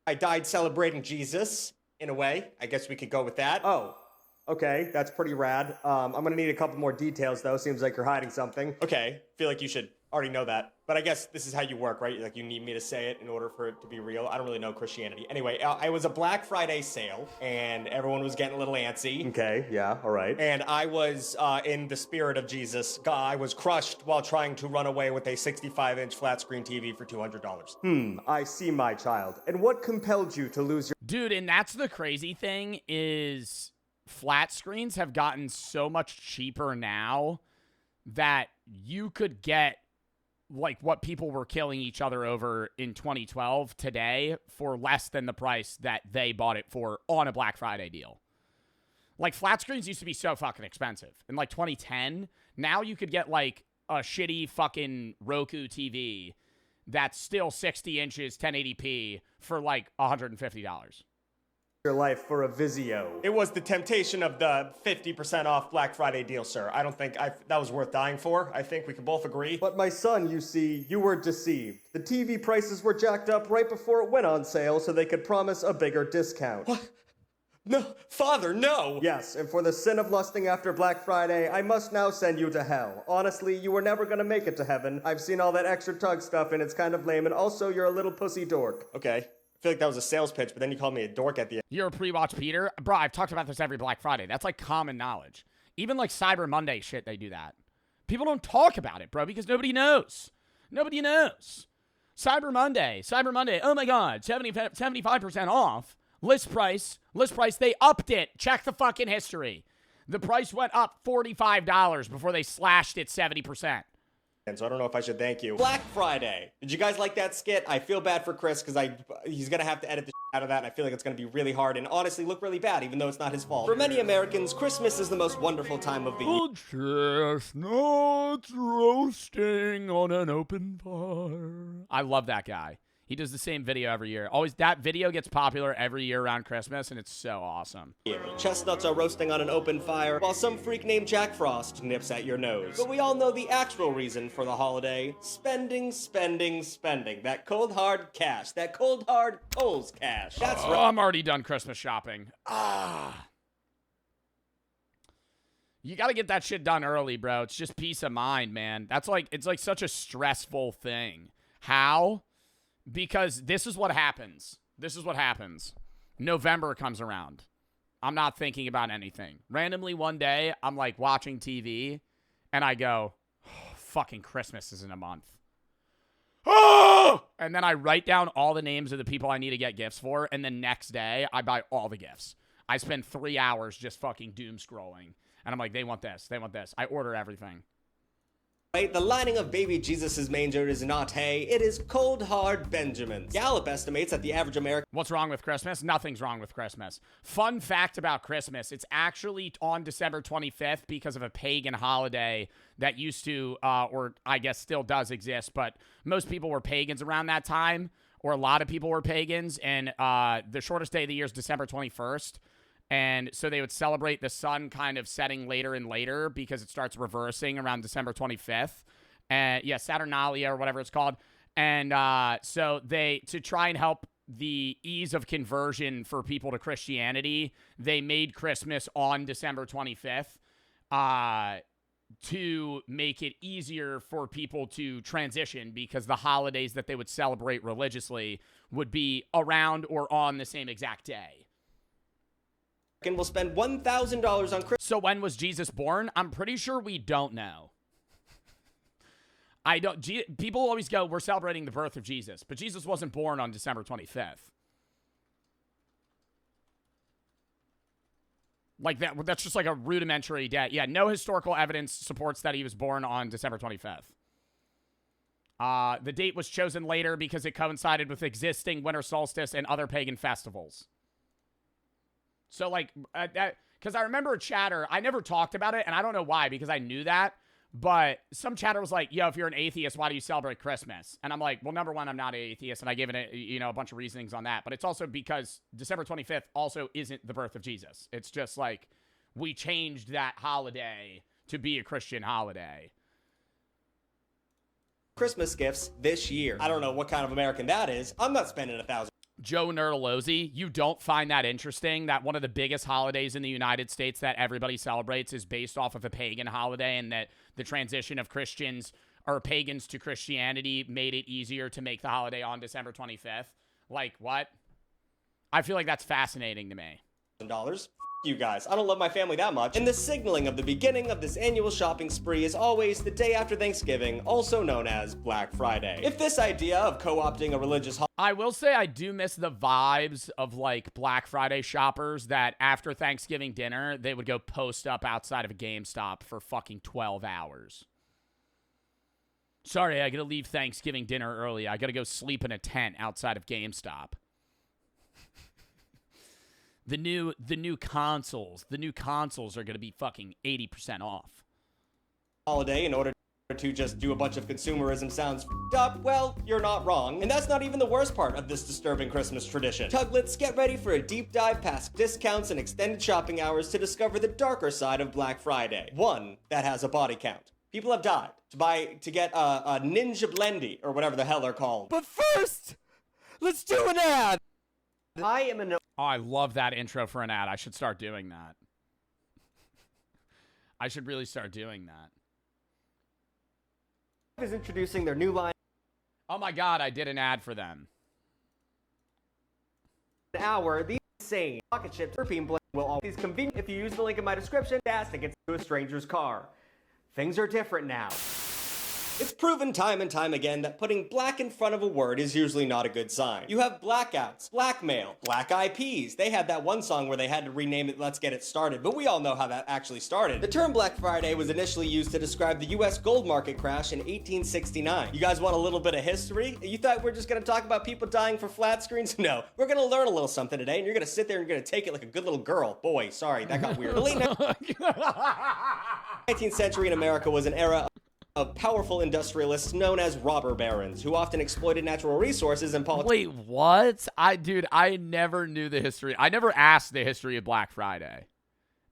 Speaker 17: I died celebrating Jesus, in a way. I guess we could go with that.
Speaker 18: Oh, okay, that's pretty rad. I'm gonna need a couple more details though. Seems like you're hiding something.
Speaker 17: Okay, feel like you should already know that. But I guess this is how you work, right? Like you need me to say it in order for it to be real. I don't really know Christianity. Anyway, it was a Black Friday sale and everyone was getting a little antsy.
Speaker 18: Okay, yeah, all right.
Speaker 17: And I was, in the spirit of Jesus, I was crushed while trying to run away with a 65-inch flat screen TV for $200.
Speaker 18: I see, my child. And what compelled you to lose your...
Speaker 1: Dude, and that's the crazy thing is flat screens have gotten so much cheaper now that you could get like what people were killing each other over in 2012 today for less than the price that they bought it for on a Black Friday deal. Like flat screens used to be so fucking expensive. In like 2010, now you could get like a shitty fucking Roku TV that's still 60 inches, 1080p for like $150.
Speaker 18: Your life for a Vizio.
Speaker 17: It was the temptation of the 50% off Black Friday deal, sir. I don't think that was worth dying for. I think we can both agree.
Speaker 18: But my son, you see, you were deceived. The TV prices were jacked up right before it went on sale so they could promise a bigger discount.
Speaker 17: What? No, Father, no!
Speaker 18: Yes, and for the sin of lusting after Black Friday, I must now send you to hell. Honestly, you were never gonna make it to heaven. I've seen all that extra tug stuff and it's kind of lame, and also you're a little pussy dork.
Speaker 17: Okay. I feel like that was a sales pitch, but then you called me a dork at the end.
Speaker 1: You're a pre-watch Peter? Bro, I've talked about this every Black Friday. That's like common knowledge. Even like Cyber Monday shit, they do that. People don't talk about it, bro, because nobody knows. Nobody knows. Cyber Monday, oh my God, 75% off. List price, they upped it. Check the fucking history. The price went up $45 before they slashed it 70%.
Speaker 17: And so I don't know if I should thank you. Black Friday. Did you guys like that skit? I feel bad for Chris because he's going to have to edit the out of that, and I feel like it's going to be really hard and honestly look really bad, even though it's not his fault. For many Americans, Christmas is the most wonderful time of the year.
Speaker 1: Chestnuts roasting on an open fire. I love that guy. He does the same video every year. Always, that video gets popular every year around Christmas, and it's so awesome.
Speaker 17: Chestnuts are roasting on an open fire, while some freak named Jack Frost nips at your nose. But we all know the actual reason for the holiday. Spending, spending, spending. That cold, hard cash. That cold, hard Kohl's cash. That's right.
Speaker 1: I'm already done Christmas shopping. You got to get that shit done early, bro. It's just peace of mind, man. It's like such a stressful thing. How? Because this is what happens. This is what happens. November comes around. I'm not thinking about anything. Randomly one day, I'm like watching TV, and I go, oh, fucking Christmas is in a month. Oh! And then I write down all the names of the people I need to get gifts for, and the next day, I buy all the gifts. I spend 3 hours just fucking doom scrolling. And I'm like, they want this. They want this. I order everything.
Speaker 17: The lining of baby Jesus' manger is not hay, it is cold, hard Benjamins. Gallup estimates that the average American...
Speaker 1: What's wrong with Christmas? Nothing's wrong with Christmas. Fun fact about Christmas, it's actually on December 25th because of a pagan holiday that used to, or I guess still does exist, but most people were pagans around that time, or a lot of people were pagans, and the shortest day of the year is December 21st. And so they would celebrate the sun kind of setting later and later because it starts reversing around December 25th. And yeah, Saturnalia or whatever it's called. And so to try and help the ease of conversion for people to Christianity, they made Christmas on December 25th to make it easier for people to transition because the holidays that they would celebrate religiously would be around or on the same exact day.
Speaker 17: will spend $1,000 on Christmas.
Speaker 1: So when was Jesus born? I'm pretty sure we don't know. People always go, we're celebrating the birth of Jesus, but Jesus wasn't born on December 25th. Like that's just like a rudimentary day. Yeah, no historical evidence supports that he was born on December 25th. The date was chosen later because it coincided with existing winter solstice and other pagan festivals. So, like, because I remember chatter, I never talked about it, and I don't know why, because I knew that, but some chatter was like, yo, if you're an atheist, why do you celebrate Christmas? And I'm like, well, number one, I'm not an atheist, and I gave it, a bunch of reasonings on that, but it's also because December 25th also isn't the birth of Jesus. It's just like, we changed that holiday to be a Christian holiday.
Speaker 17: Christmas gifts this year. I don't know what kind of American that is. I'm not spending $1,000.
Speaker 1: Joe Nerdalozzi, you don't find that interesting that one of the biggest holidays in the United States that everybody celebrates is based off of a pagan holiday, and that the transition of Christians or pagans to Christianity made it easier to make the holiday on December 25th? Like, what? I feel like that's fascinating to me.
Speaker 17: You guys, I don't love my family that much. And the signaling of the beginning of this annual shopping spree is always the day after Thanksgiving, also known as Black Friday. If this idea of co-opting a religious
Speaker 1: I will say I do miss the vibes of like Black Friday shoppers that after Thanksgiving dinner, they would go post up outside of a GameStop for fucking 12 hours. Sorry, I gotta leave Thanksgiving dinner early. I gotta go sleep in a tent outside of GameStop. The new consoles are going to be fucking 80% off.
Speaker 17: Holiday in order to just do a bunch of consumerism sounds f***ed up. Well, you're not wrong. And that's not even the worst part of this disturbing Christmas tradition. Tuglets, get ready for a deep dive past discounts and extended shopping hours to discover the darker side of Black Friday. One that has a body count. People have died to get a Ninja Blendy or whatever the hell they're called.
Speaker 11: But first, let's do an ad.
Speaker 17: I am a
Speaker 1: Oh, I love that intro for an ad. I should start doing that. I should really start doing that.
Speaker 17: Is introducing their new line.
Speaker 1: Oh my god, I did an ad for them.
Speaker 17: These insane pocket chips European blend will always convenient if you use the link in my description. Fantastic, it's to a stranger's car. Things are different now. It's proven time and time again that putting black in front of a word is usually not a good sign. You have blackouts, blackmail, black eyed peas. They had that one song where they had to rename it Let's Get It Started, but we all know how that actually started. The term Black Friday was initially used to describe the US gold market crash in 1869. You guys want a little bit of history? You thought we're just gonna talk about people dying for flat screens? No, we're gonna learn a little something today, and you're gonna sit there and you're gonna take it like a good little girl. Boy, sorry, that got weird. The late 19th century in America was an era of powerful industrialists known as robber barons, who often exploited natural resources and politics.
Speaker 1: Wait, what? I never knew the history. I never asked the history of Black Friday.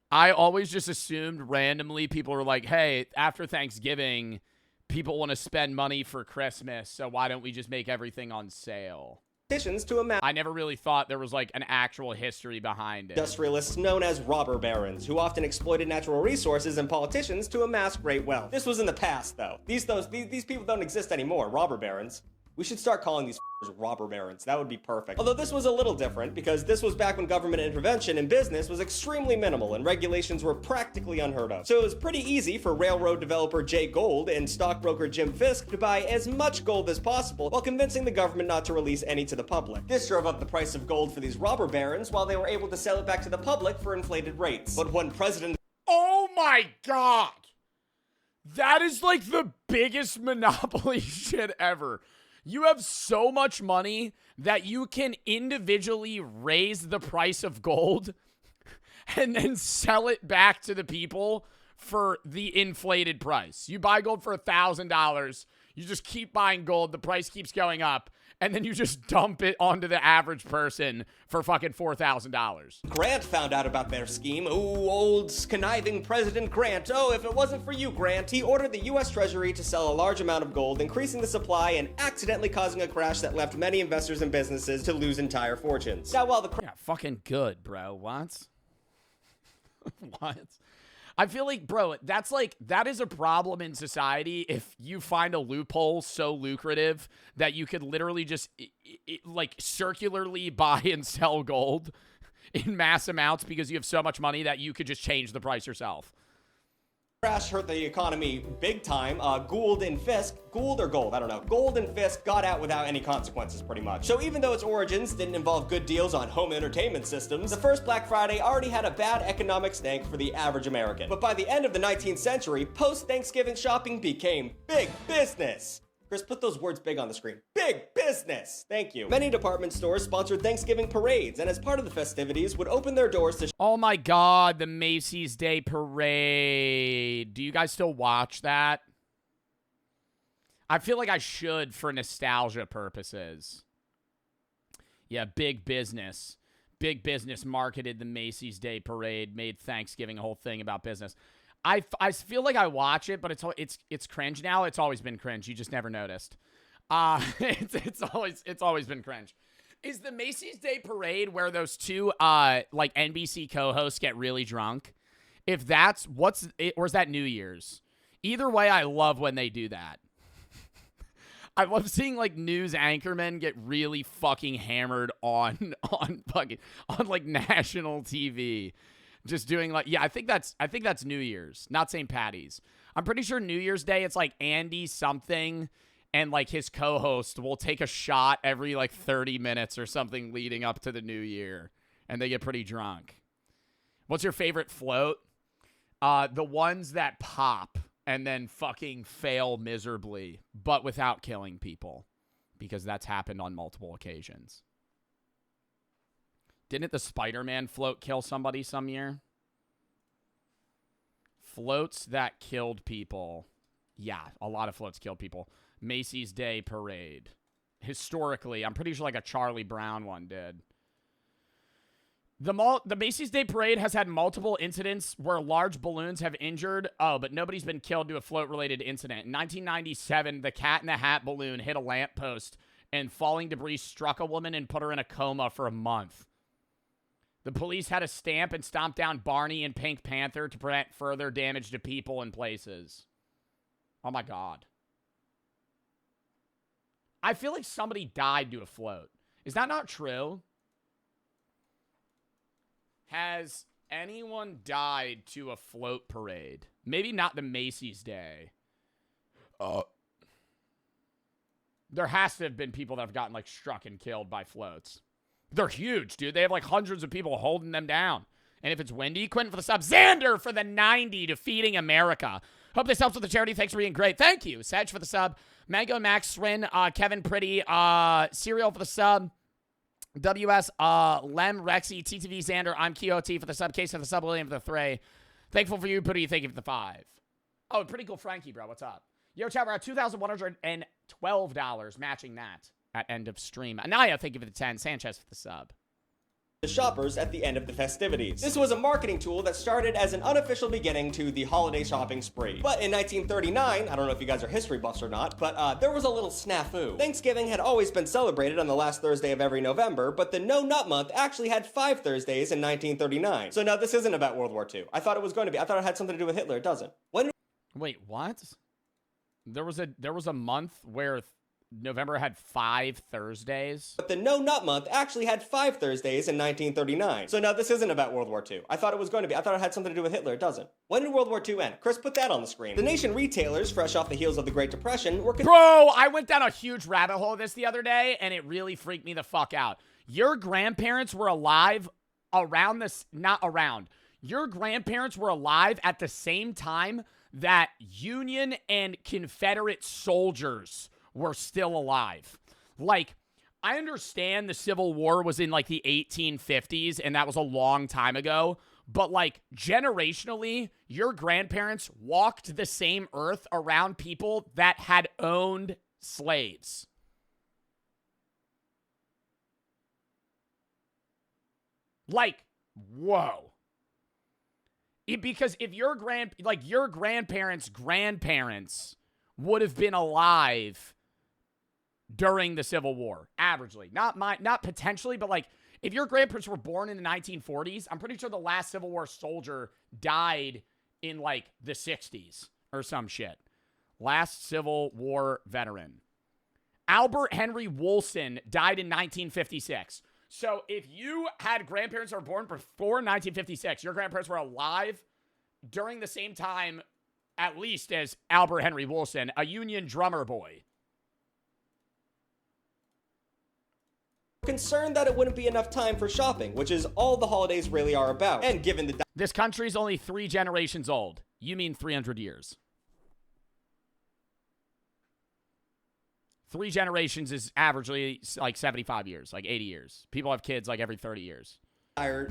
Speaker 1: I always just assumed randomly people were like, hey, after Thanksgiving, people want to spend money for Christmas, so why don't we just make everything on sale?
Speaker 17: To amass.
Speaker 1: I never really thought there was like an actual history behind it.
Speaker 17: Industrialists known as robber barons, who often exploited natural resources and politicians to amass great wealth. This was in the past, though. These people don't exist anymore, robber barons. We should start calling these robber barons. That would be perfect. Although this was a little different, because this was back when government intervention in business was extremely minimal and regulations were practically unheard of. So it was pretty easy for railroad developer Jay Gould and stockbroker Jim Fisk to buy as much gold as possible while convincing the government not to release any to the public. This drove up the price of gold for these robber barons while they were able to sell it back to the public for inflated rates. But when President...
Speaker 1: Oh my God! That is like the biggest monopoly shit ever. You have so much money that you can individually raise the price of gold and then sell it back to the people for the inflated price. You buy gold for $1,000. You just keep buying gold. The price keeps going up. And then you just dump it onto the average person for fucking $4,000.
Speaker 17: Grant found out about their scheme. Ooh, old conniving President Grant. Oh, if it wasn't for you, Grant. He ordered the U.S. Treasury to sell a large amount of gold, increasing the supply and accidentally causing a crash that left many investors and businesses to lose entire fortunes. Now, while the
Speaker 1: yeah, fucking good, bro. What? What? I feel like, bro, that is a problem in society if you find a loophole so lucrative that you could literally just, like, circularly buy and sell gold in mass amounts because you have so much money that you could just change the price yourself.
Speaker 17: crash hurt the economy big time. Gould and Fisk got out without any consequences, pretty much. So even though its origins didn't involve good deals on home entertainment systems, the first Black Friday already had a bad economic stank for the average American. But by the end of the 19th century, post-Thanksgiving shopping became big business. Chris, put those words big on the screen. Big business! Thank you. Many department stores sponsored Thanksgiving parades, and as part of the festivities, would open their doors to...
Speaker 1: Oh my God, the Macy's Day Parade. Do you guys still watch that? I feel like I should for nostalgia purposes. Yeah, big business. Big business marketed the Macy's Day Parade, made Thanksgiving a whole thing about business. I feel like I watch it, but it's cringe now. It's always been cringe. You just never noticed. It's always been cringe. Is the Macy's Day Parade where those two like NBC co-hosts get really drunk? If that's or is that New Year's? Either way, I love when they do that. I love seeing like news anchormen get really fucking hammered on like national TV. Just doing like, yeah, I think that's New Year's, not St. Patty's. I'm pretty sure New Year's Day, it's like Andy something and like his co-host will take a shot every like 30 minutes or something leading up to the new year. And they get pretty drunk. What's your favorite float? The ones that pop and then fucking fail miserably, but without killing people. Because that's happened on multiple occasions. Didn't the Spider-Man float kill somebody some year? Floats that killed people. Yeah, a lot of floats killed people. Macy's Day Parade. Historically, I'm pretty sure like a Charlie Brown one did. The Macy's Day Parade has had multiple incidents where large balloons have injured. Oh, but nobody's been killed due to a float-related incident. In 1997, the Cat in the Hat balloon hit a lamppost and falling debris struck a woman and put her in a coma for a month. The police had to stamp and stomp down Barney and Pink Panther to prevent further damage to people and places. Oh my God. I feel like somebody died to a float. Is that not true? Has anyone died to a float parade? Maybe not the Macy's Day. There has to have been people that have gotten like struck and killed by floats. They're huge, dude. They have like hundreds of people holding them down. And if it's windy, Quentin for the sub. Xander for the 90 to Feeding America. Hope this helps with the charity. Thanks for being great. Thank you. Sedge for the sub. Mango Max Swin. Kevin Pretty. Serial for the sub. WS. Lem Rexy. TTV Xander. I'm Keo for the sub. Case for the sub. William for the 3. Thankful for you. What do you think of the 5? Oh, pretty cool Frankie, bro. What's up? Yo, chat, we're at $2,112 matching that at end of stream. Anaya, thank you for the 10. Sanchez for the sub.
Speaker 17: The shoppers at the end of the festivities. This was a marketing tool that started as an unofficial beginning to the holiday shopping spree. But in 1939, I don't know if you guys are history buffs or not, but there was a little snafu. Thanksgiving had always been celebrated on the last Thursday of every November, but the No Nut Month actually had 5 Thursdays in 1939. So now this isn't about World War II. I thought it was going to be. I thought it had something to do with Hitler. It doesn't.
Speaker 1: Wait, what? There was a month where November had 5 Thursdays.
Speaker 17: But the No Nut Month actually had 5 Thursdays in 1939. So now this isn't about World War II. I thought it was going to be. I thought it had something to do with Hitler. It doesn't. When did World War II end? Chris, put that on the screen. The nation retailers, fresh off the heels of the Great Depression, were...
Speaker 1: Bro, I went down a huge rabbit hole of this the other day, and it really freaked me the fuck out. Your grandparents were alive around this... Not around. Your grandparents were alive at the same time that Union and Confederate soldiers were still alive. Like, I understand the Civil War was in like the 1850s and that was a long time ago, but like generationally, your grandparents walked the same earth around people that had owned slaves. Like, whoa. Because if your grandparents' grandparents would have been alive during the Civil War, averagely, not potentially, but like if your grandparents were born in the 1940s, I'm pretty sure the last Civil War soldier died in like the 60s or some shit. Last Civil War veteran. Albert Henry Woolson died in 1956. So if you had grandparents that were born before 1956, your grandparents were alive during the same time, at least as Albert Henry Woolson, a Union drummer boy.
Speaker 17: Concerned that it wouldn't be enough time for shopping, which is all the holidays really are about. And given the...
Speaker 1: This country's only 3 generations old. You mean 300 years. 3 generations is averagely like 75 years, like 80 years. People have kids like every 30 years.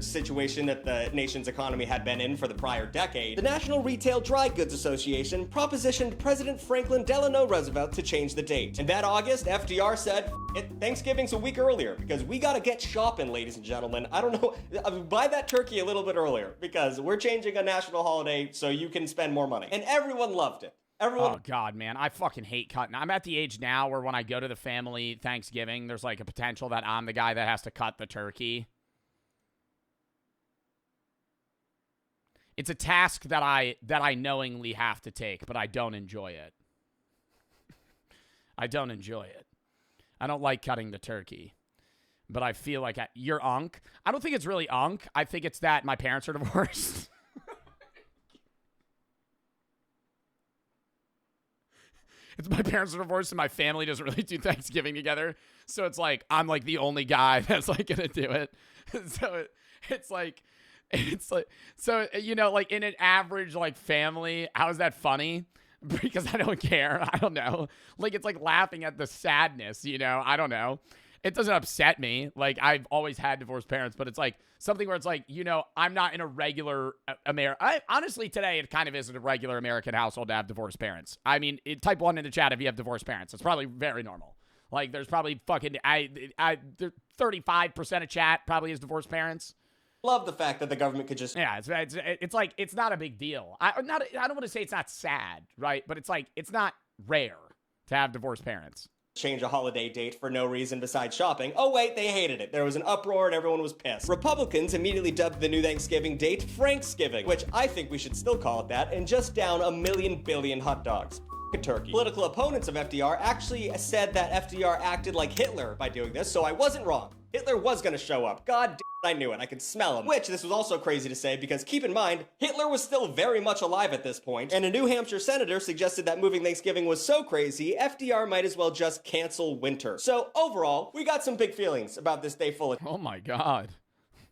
Speaker 17: Situation that the nation's economy had been in for the prior decade, the National Retail Dry Goods Association propositioned President Franklin Delano Roosevelt to change the date. And that August, FDR said, Thanksgiving's a week earlier because we gotta get shopping, ladies and gentlemen. I don't know, buy that turkey a little bit earlier because we're changing a national holiday so you can spend more money. And everyone loved it.
Speaker 1: Oh, God, man. I fucking hate cutting. I'm at the age now where when I go to the family Thanksgiving, there's like a potential that I'm the guy that has to cut the turkey. It's a task that I knowingly have to take, but I don't enjoy it. I don't enjoy it. I don't like cutting the turkey. But I feel like you're unk. I don't think it's really unk. I think it's that my parents are divorced. It's my parents are divorced and my family doesn't really do Thanksgiving together. So it's like, I'm like the only guy that's like going to do it. So it's like, so, you know, like in an average like family, how is that funny? Because I don't care. I don't know. Like, it's like laughing at the sadness, you know? I don't know. It doesn't upset me. Like, I've always had divorced parents, but it's like something where it's like, you know, I'm not in a regular honestly, today, it kind of isn't a regular American household to have divorced parents. I mean, type 1 in the chat if you have divorced parents. It's probably very normal. Like, there's probably fucking, 35% of chat probably is divorced parents.
Speaker 17: Love the fact that the government could just...
Speaker 1: Yeah, it's like, it's not a big deal. I don't want to say it's not sad, right? But it's like, it's not rare to have divorced parents.
Speaker 17: Change a holiday date for no reason besides shopping. Oh wait, they hated it. There was an uproar and everyone was pissed. Republicans immediately dubbed the new Thanksgiving date Franksgiving, which I think we should still call it that, and just down 1 billion hot dogs. Turkey. Political opponents of FDR actually said that FDR acted like Hitler by doing this, so I wasn't wrong. Hitler was gonna show up. God damn it, I knew it. I could smell him. Which, this was also crazy to say because keep in mind, Hitler was still very much alive at this point, and a New Hampshire senator suggested that moving Thanksgiving was so crazy, FDR might as well just cancel winter. So overall, we got some big feelings about this day full of
Speaker 1: Oh my God.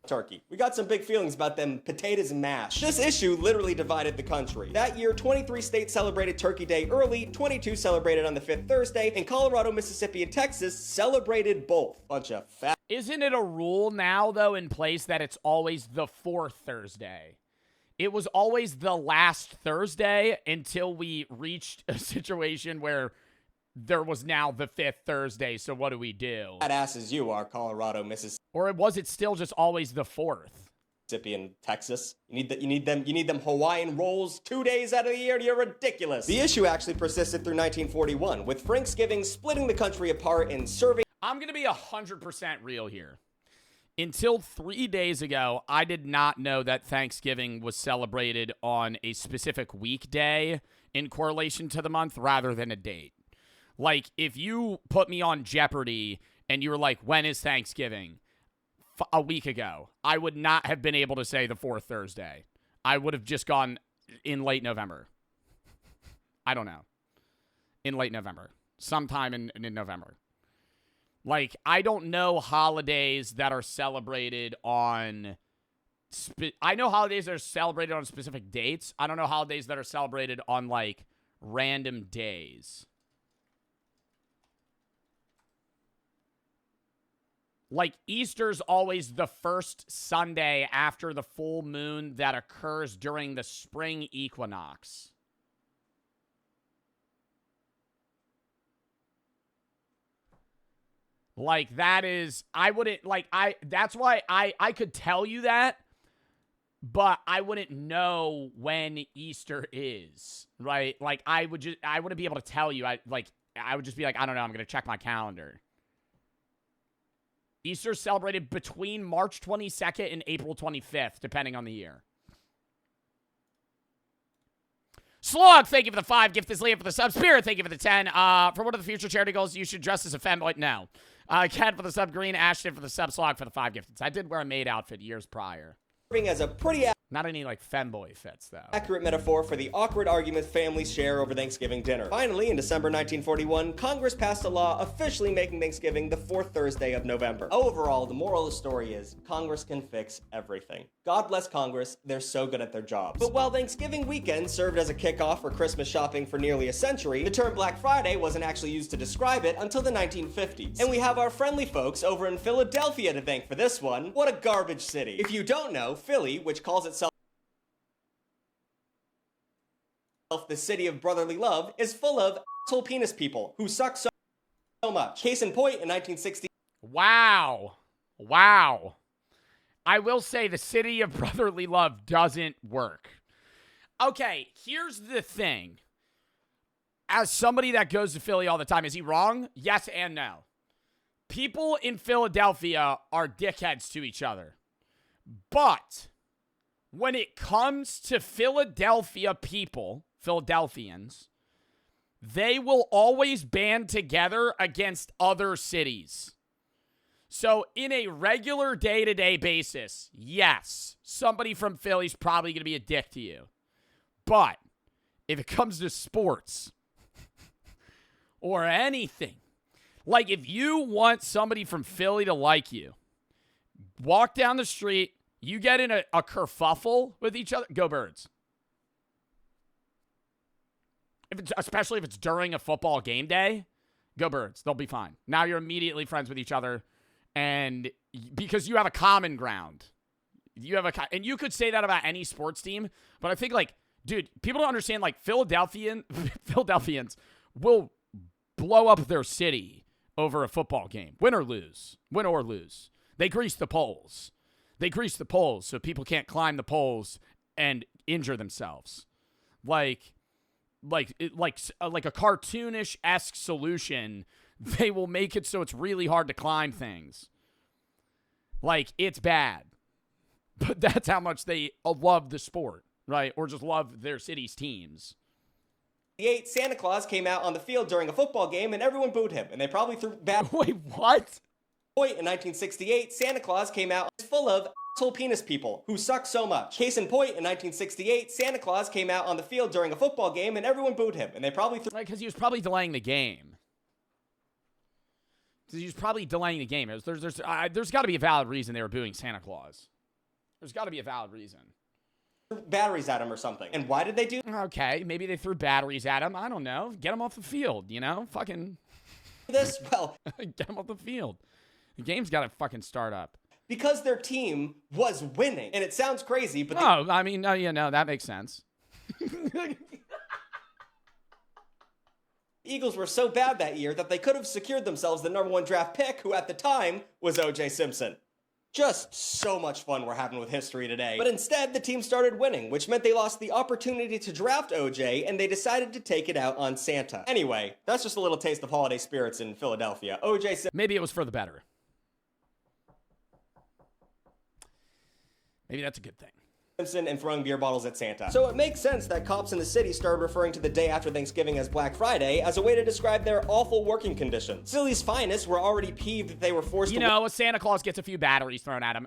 Speaker 17: turkey. We got some big feelings about them potatoes and mash. This issue literally divided the country. That year, 23 states celebrated Turkey Day early, 22 celebrated on the 5th Thursday, and Colorado, Mississippi, and Texas celebrated both. Bunch of fat.
Speaker 1: Isn't it a rule now, though, in place that it's always the 4th Thursday? It was always the last Thursday until we reached a situation where there was now the 5th Thursday, so what do we do?
Speaker 17: Badass as you are, Colorado, Mississippi,
Speaker 1: Or was it still just always the 4th?
Speaker 17: and Texas. You need them Hawaiian rolls 2 days out of the year. You're ridiculous. The issue actually persisted through 1941, with Thanksgiving splitting the country apart and serving.
Speaker 1: I'm going to be 100% real here. Until 3 days ago, I did not know that Thanksgiving was celebrated on a specific weekday in correlation to the month rather than a date. Like, if you put me on Jeopardy and you were like, when is Thanksgiving? A week ago, I would not have been able to say the 4th Thursday. I would have just gone in late November. I don't know. In late November. Sometime in November. Like, I don't know holidays that are celebrated on... I know holidays that are celebrated on specific dates. I don't know holidays that are celebrated on, like, random days. Like, Easter's always the first Sunday after the full moon that occurs during the spring equinox. Like, that is, I wouldn't, like, that's why I could tell you that, but I wouldn't know when Easter is, right? Like, I wouldn't be able to tell you. I would just be like, I don't know, I'm going to check my calendar. Easter's celebrated between March 22nd and April 25th, depending on the year. Slog, thank you for the 5. Gift is Liam for the sub. Spirit, thank you for the 10. For one of the future charity goals, you should dress as a femboy. No. Cat for the sub. Green, Ashton for the sub. Slog for the 5 gifted. I did wear a maid outfit years prior.
Speaker 17: As a pretty
Speaker 1: not any, like, femboy fits, though.
Speaker 17: Accurate metaphor for the awkward arguments families share over Thanksgiving dinner. Finally, in December 1941, Congress passed a law officially making Thanksgiving the 4th Thursday of November. Overall, the moral of the story is Congress can fix everything. God bless Congress, they're so good at their jobs. But while Thanksgiving weekend served as a kickoff for Christmas shopping for nearly a century, the term Black Friday wasn't actually used to describe it until the 1950s. And we have our friendly folks over in Philadelphia to thank for this one. What a garbage city. If you don't know, Philly, which calls itself the city of brotherly love, is full of asshole penis people who suck so much. Case in point, in 1960.
Speaker 1: Wow. Wow. I will say the city of brotherly love doesn't work. Okay, here's the thing. As somebody that goes to Philly all the time, is he wrong? Yes and no. People in Philadelphia are dickheads to each other. But when it comes to Philadelphia people, Philadelphians, they will always band together against other cities. So in a regular day-to-day basis, yes, somebody from Philly's probably going to be a dick to you. But if it comes to sports or anything, like if you want somebody from Philly to like you, walk down the street, you get in a kerfuffle with each other, go Birds. Especially if it's during a football game day, go Birds. They'll be fine. Now you're immediately friends with each other, and because you have a common ground. And you could say that about any sports team, but I think, like, dude, people don't understand, like, Philadelphians will blow up their city over a football game. Win or lose. Win or lose. They grease the poles. They grease the poles so people can't climb the poles and injure themselves. Like a cartoonish-esque solution, they will make it so it's really hard to climb things. Like, it's bad. But that's how much they love the sport, right? Or just love their city's teams.
Speaker 17: Santa Claus came out on the field during a football game and everyone booed him, and they probably threw bad.
Speaker 1: Wait, what?
Speaker 17: point, in 1968, Santa Claus came out full of asshole penis people who suck so much. Case in point, in 1968, Santa Claus came out on the field during a football game and everyone booed him, and they probably threw
Speaker 1: because he was probably delaying the game. There's got to be a valid reason they were booing Santa Claus. There's got to be a valid reason.
Speaker 17: batteries at him or something. And why did they do
Speaker 1: Okay, maybe they threw batteries at him. I don't know. Get him off the field, you know? Fucking
Speaker 17: this? Well,
Speaker 1: get him off the field. The game's got to fucking start up.
Speaker 17: Because their team was winning. And it sounds crazy, but
Speaker 1: I mean, that makes sense.
Speaker 17: Eagles were so bad that year that they could have secured themselves the #1 draft pick, who at the time was O.J. Simpson. Just so much fun we're having with history today. But instead, the team started winning, which meant they lost the opportunity to draft O.J., and they decided to take it out on Santa. Anyway, that's just a little taste of holiday spirits in Philadelphia. O.J.
Speaker 1: Maybe it was for the better. Maybe that's a good thing.
Speaker 17: Simpson and throwing beer bottles at Santa. So it makes sense that cops in the city started referring to the day after Thanksgiving as Black Friday as a way to describe their awful working conditions. Philly's finest were already peeved that they were forced to
Speaker 1: Santa Claus gets a few batteries thrown at him.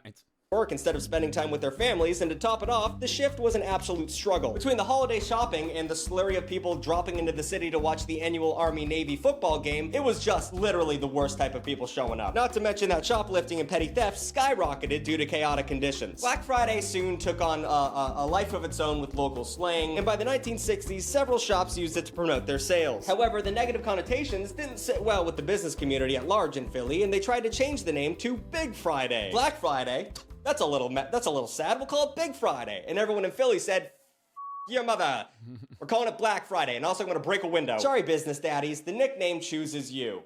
Speaker 17: work instead of spending time with their families, and to top it off, the shift was an absolute struggle. Between the holiday shopping and the slurry of people dropping into the city to watch the annual Army-Navy football game, it was just literally the worst type of people showing up. Not to mention that shoplifting and petty theft skyrocketed due to chaotic conditions. Black Friday soon took on a life of its own with local slang, and by the 1960s, several shops used it to promote their sales. However, the negative connotations didn't sit well with the business community at large in Philly, and they tried to change the name to Big Friday. Black Friday? That's a little sad. We'll call it Big Friday. And everyone in Philly said, your mother. We're calling it Black Friday, and also I'm going to break a window. Sorry, business daddies. The nickname chooses you.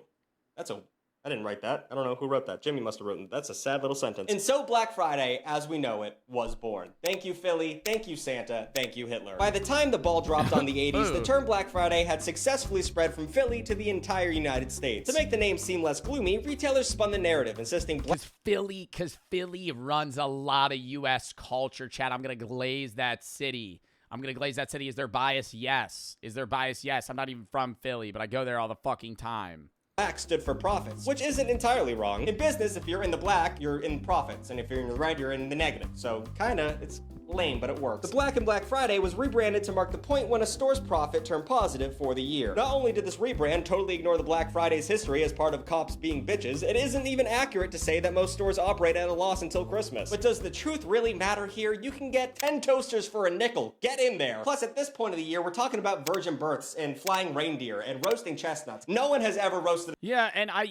Speaker 17: I didn't write that. I don't know who wrote that. Jimmy must have written. That's a sad little sentence. And so Black Friday, as we know it, was born. Thank you, Philly. Thank you, Santa. Thank you, Hitler. By the time the ball dropped on the 80s, the term Black Friday had successfully spread from Philly to the entire United States. To make the name seem less gloomy, retailers spun the narrative, insisting
Speaker 1: Because Philly runs a lot of U.S. culture, Chad. I'm going to glaze that city. Is there bias? Yes. Is there bias? Yes. I'm not even from Philly, but I go there all the fucking time.
Speaker 17: Black stood for profits, which isn't entirely wrong. In business, if you're in the black, you're in profits, and if you're in the red, you're in the negative. So, kinda, it's lame, but it works. The Black and Black Friday was rebranded to mark the point when a store's profit turned positive for the year. Not only did this rebrand totally ignore the Black Friday's history as part of cops being bitches, it isn't even accurate to say that most stores operate at a loss until Christmas. But does the truth really matter here? You can get 10 toasters for a nickel. Get in there. Plus, at this point of the year, we're talking about virgin births and flying reindeer and roasting chestnuts. No one has ever roasted.
Speaker 1: Yeah, and I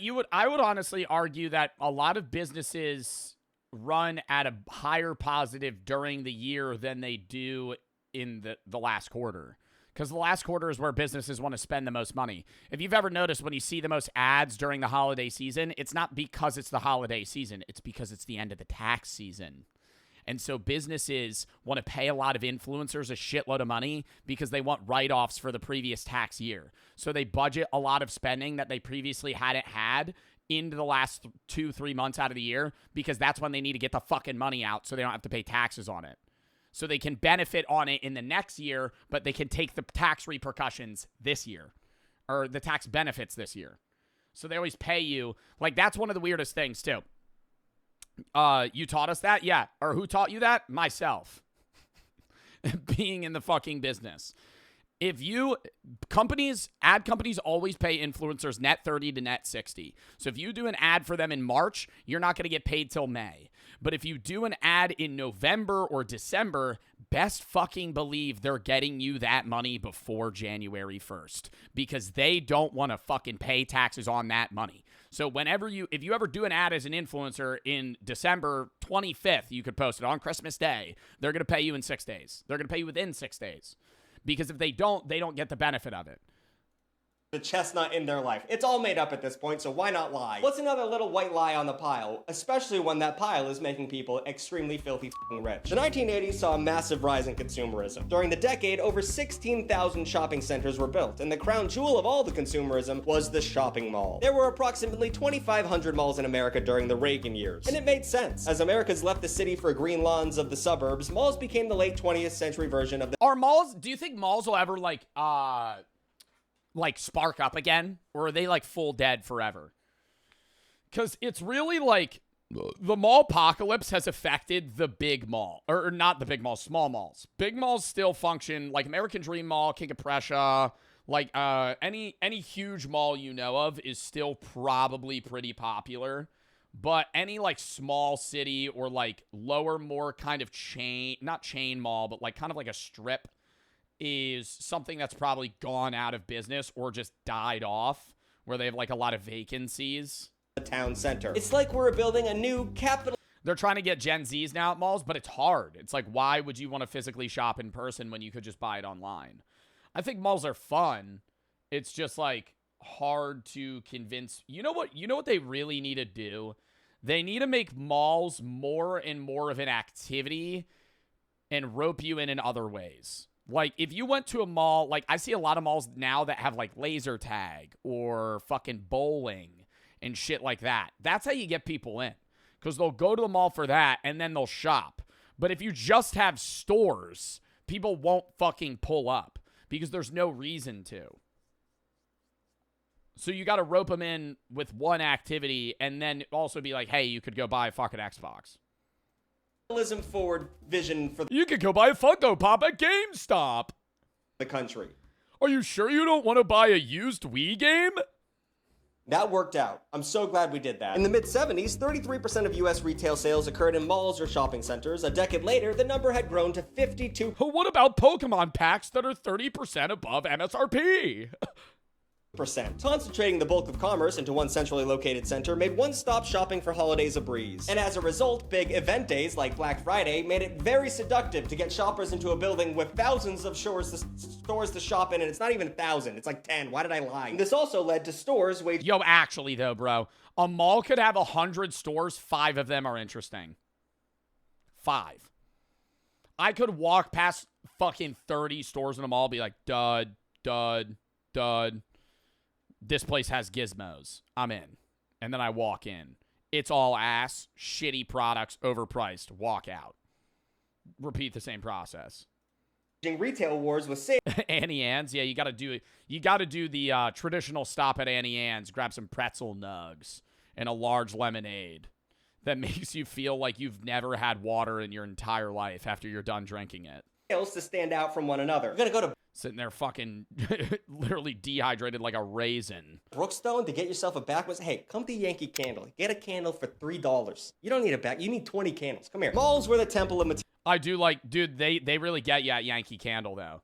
Speaker 1: would honestly argue that a lot of businesses run at a higher positive during the year than they do in the last quarter. Because the last quarter is where businesses want to spend the most money. If you've ever noticed, when you see the most ads during the holiday season, it's not because it's the holiday season. It's because it's the end of the tax season. And so businesses want to pay a lot of influencers a shitload of money because they want write-offs for the previous tax year. So they budget a lot of spending that they previously hadn't had into the last 2-3 months out of the year because that's when they need to get the fucking money out so they don't have to pay taxes on it. So they can benefit on it in the next year, but they can take the tax repercussions this year or the tax benefits this year. So they always pay you. Like, that's one of the weirdest things, too. You taught us that? Yeah. Or who taught you that? Myself. Being in the fucking business. If ad companies always pay influencers net 30 to net 60. So if you do an ad for them in March, you're not going to get paid till May. But if you do an ad in November or December, best fucking believe they're getting you that money before January 1st because they don't want to fucking pay taxes on that money. So if you ever do an ad as an influencer in December 25th, you could post it on Christmas Day. They're going to pay you in 6 days. They're going to pay you within 6 days. Because if they don't get the benefit of it.
Speaker 17: The chestnut in their life. It's all made up at this point, so why not lie? What's another little white lie on the pile? Especially when that pile is making people extremely filthy f***ing rich. The 1980s saw a massive rise in consumerism. During the decade, over 16,000 shopping centers were built, and the crown jewel of all the consumerism was the shopping mall. There were approximately 2,500 malls in America during the Reagan years. And it made sense. As Americans left the city for green lawns of the suburbs, malls became the late 20th century version of the—
Speaker 1: do you think malls will ever spark up again, or are they full dead forever? Because it's really like the mall apocalypse has affected the big mall. Or not the big malls, small malls. Big malls still function like American Dream Mall, King of Prussia. Like any huge mall you know of is still probably pretty popular. But any like small city or like lower, more kind of chain, not chain mall, but like kind of like a strip is something that's probably gone out of business or just died off, where they have like a lot of vacancies.
Speaker 17: The town center. It's like we're building a new capital.
Speaker 1: They're trying to get Gen Zs now at malls, but it's hard. It's like, why would you want to physically shop in person when you could just buy it online? I think malls are fun. It's just like hard to convince. You know what they really need to do? They need to make malls more and more of an activity and rope you in other ways. Like, if you went to a mall, like, I see a lot of malls now that have, like, laser tag or fucking bowling and shit like that. That's how you get people in. Because they'll go to the mall for that, and then they'll shop. But if you just have stores, people won't fucking pull up. Because there's no reason to. So you got to rope them in with one activity and then also be like, hey, you could go buy a fucking Xbox.
Speaker 17: Forward vision for
Speaker 1: you could go buy a Funko Pop at GameStop.
Speaker 17: The country.
Speaker 1: Are you sure you don't want to buy a used Wii game?
Speaker 17: That worked out. I'm so glad we did that. In the mid-70s, 33% of US retail sales occurred in malls or shopping centers. A decade later, the number had grown to 52%.
Speaker 1: What about Pokemon packs that are 30% above MSRP?
Speaker 17: Concentrating the bulk of commerce into one centrally located center made one-stop shopping for holidays a breeze. And as a result, big event days like Black Friday made it very seductive to get shoppers into a building with thousands of stores to shop in, and it's not even 1,000, it's like 10. Why did I lie? This also led to stores waging...
Speaker 1: Yo, actually though, bro, a mall could have 100 stores, 5 of them are interesting. 5. I could walk past fucking 30 stores in a mall, be like, dud, dud, dud. This place has gizmos. I'm in. And then I walk in. It's all ass, shitty products, overpriced. Walk out. Repeat the same process.
Speaker 17: Retail wars with sales.
Speaker 1: Annie Ann's, yeah, you got to do the traditional stop at Annie Ann's, grab some pretzel nugs and a large lemonade that makes you feel like you've never had water in your entire life after you're done drinking it.
Speaker 17: To stand out from one another. You're gonna go to
Speaker 1: sitting there fucking literally dehydrated like a raisin.
Speaker 17: Brookstone to get yourself a backwoods. Hey, come to Yankee Candle. Get a candle for $3. You don't need a back. You need 20 candles. Come here. Malls were the temple of material.
Speaker 1: I do like, dude, they really get you at Yankee Candle, though.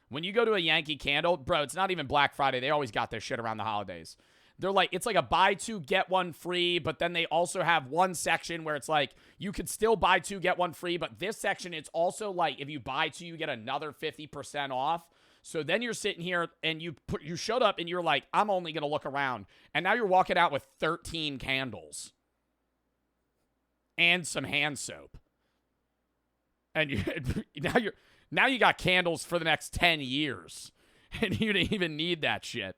Speaker 1: When you go to a Yankee Candle, bro, it's not even Black Friday. They always got this shit around the holidays. They're like, it's like a buy two, get one free, but then they also have one section where it's like, you could still buy two, get one free, but this section, it's also like, if you buy two, you get another 50% off. So then you're sitting here and you showed up and you're like, I'm only going to look around. And now you're walking out with 13 candles. And some hand soap. And now you got candles for the next 10 years. And you didn't even need that shit.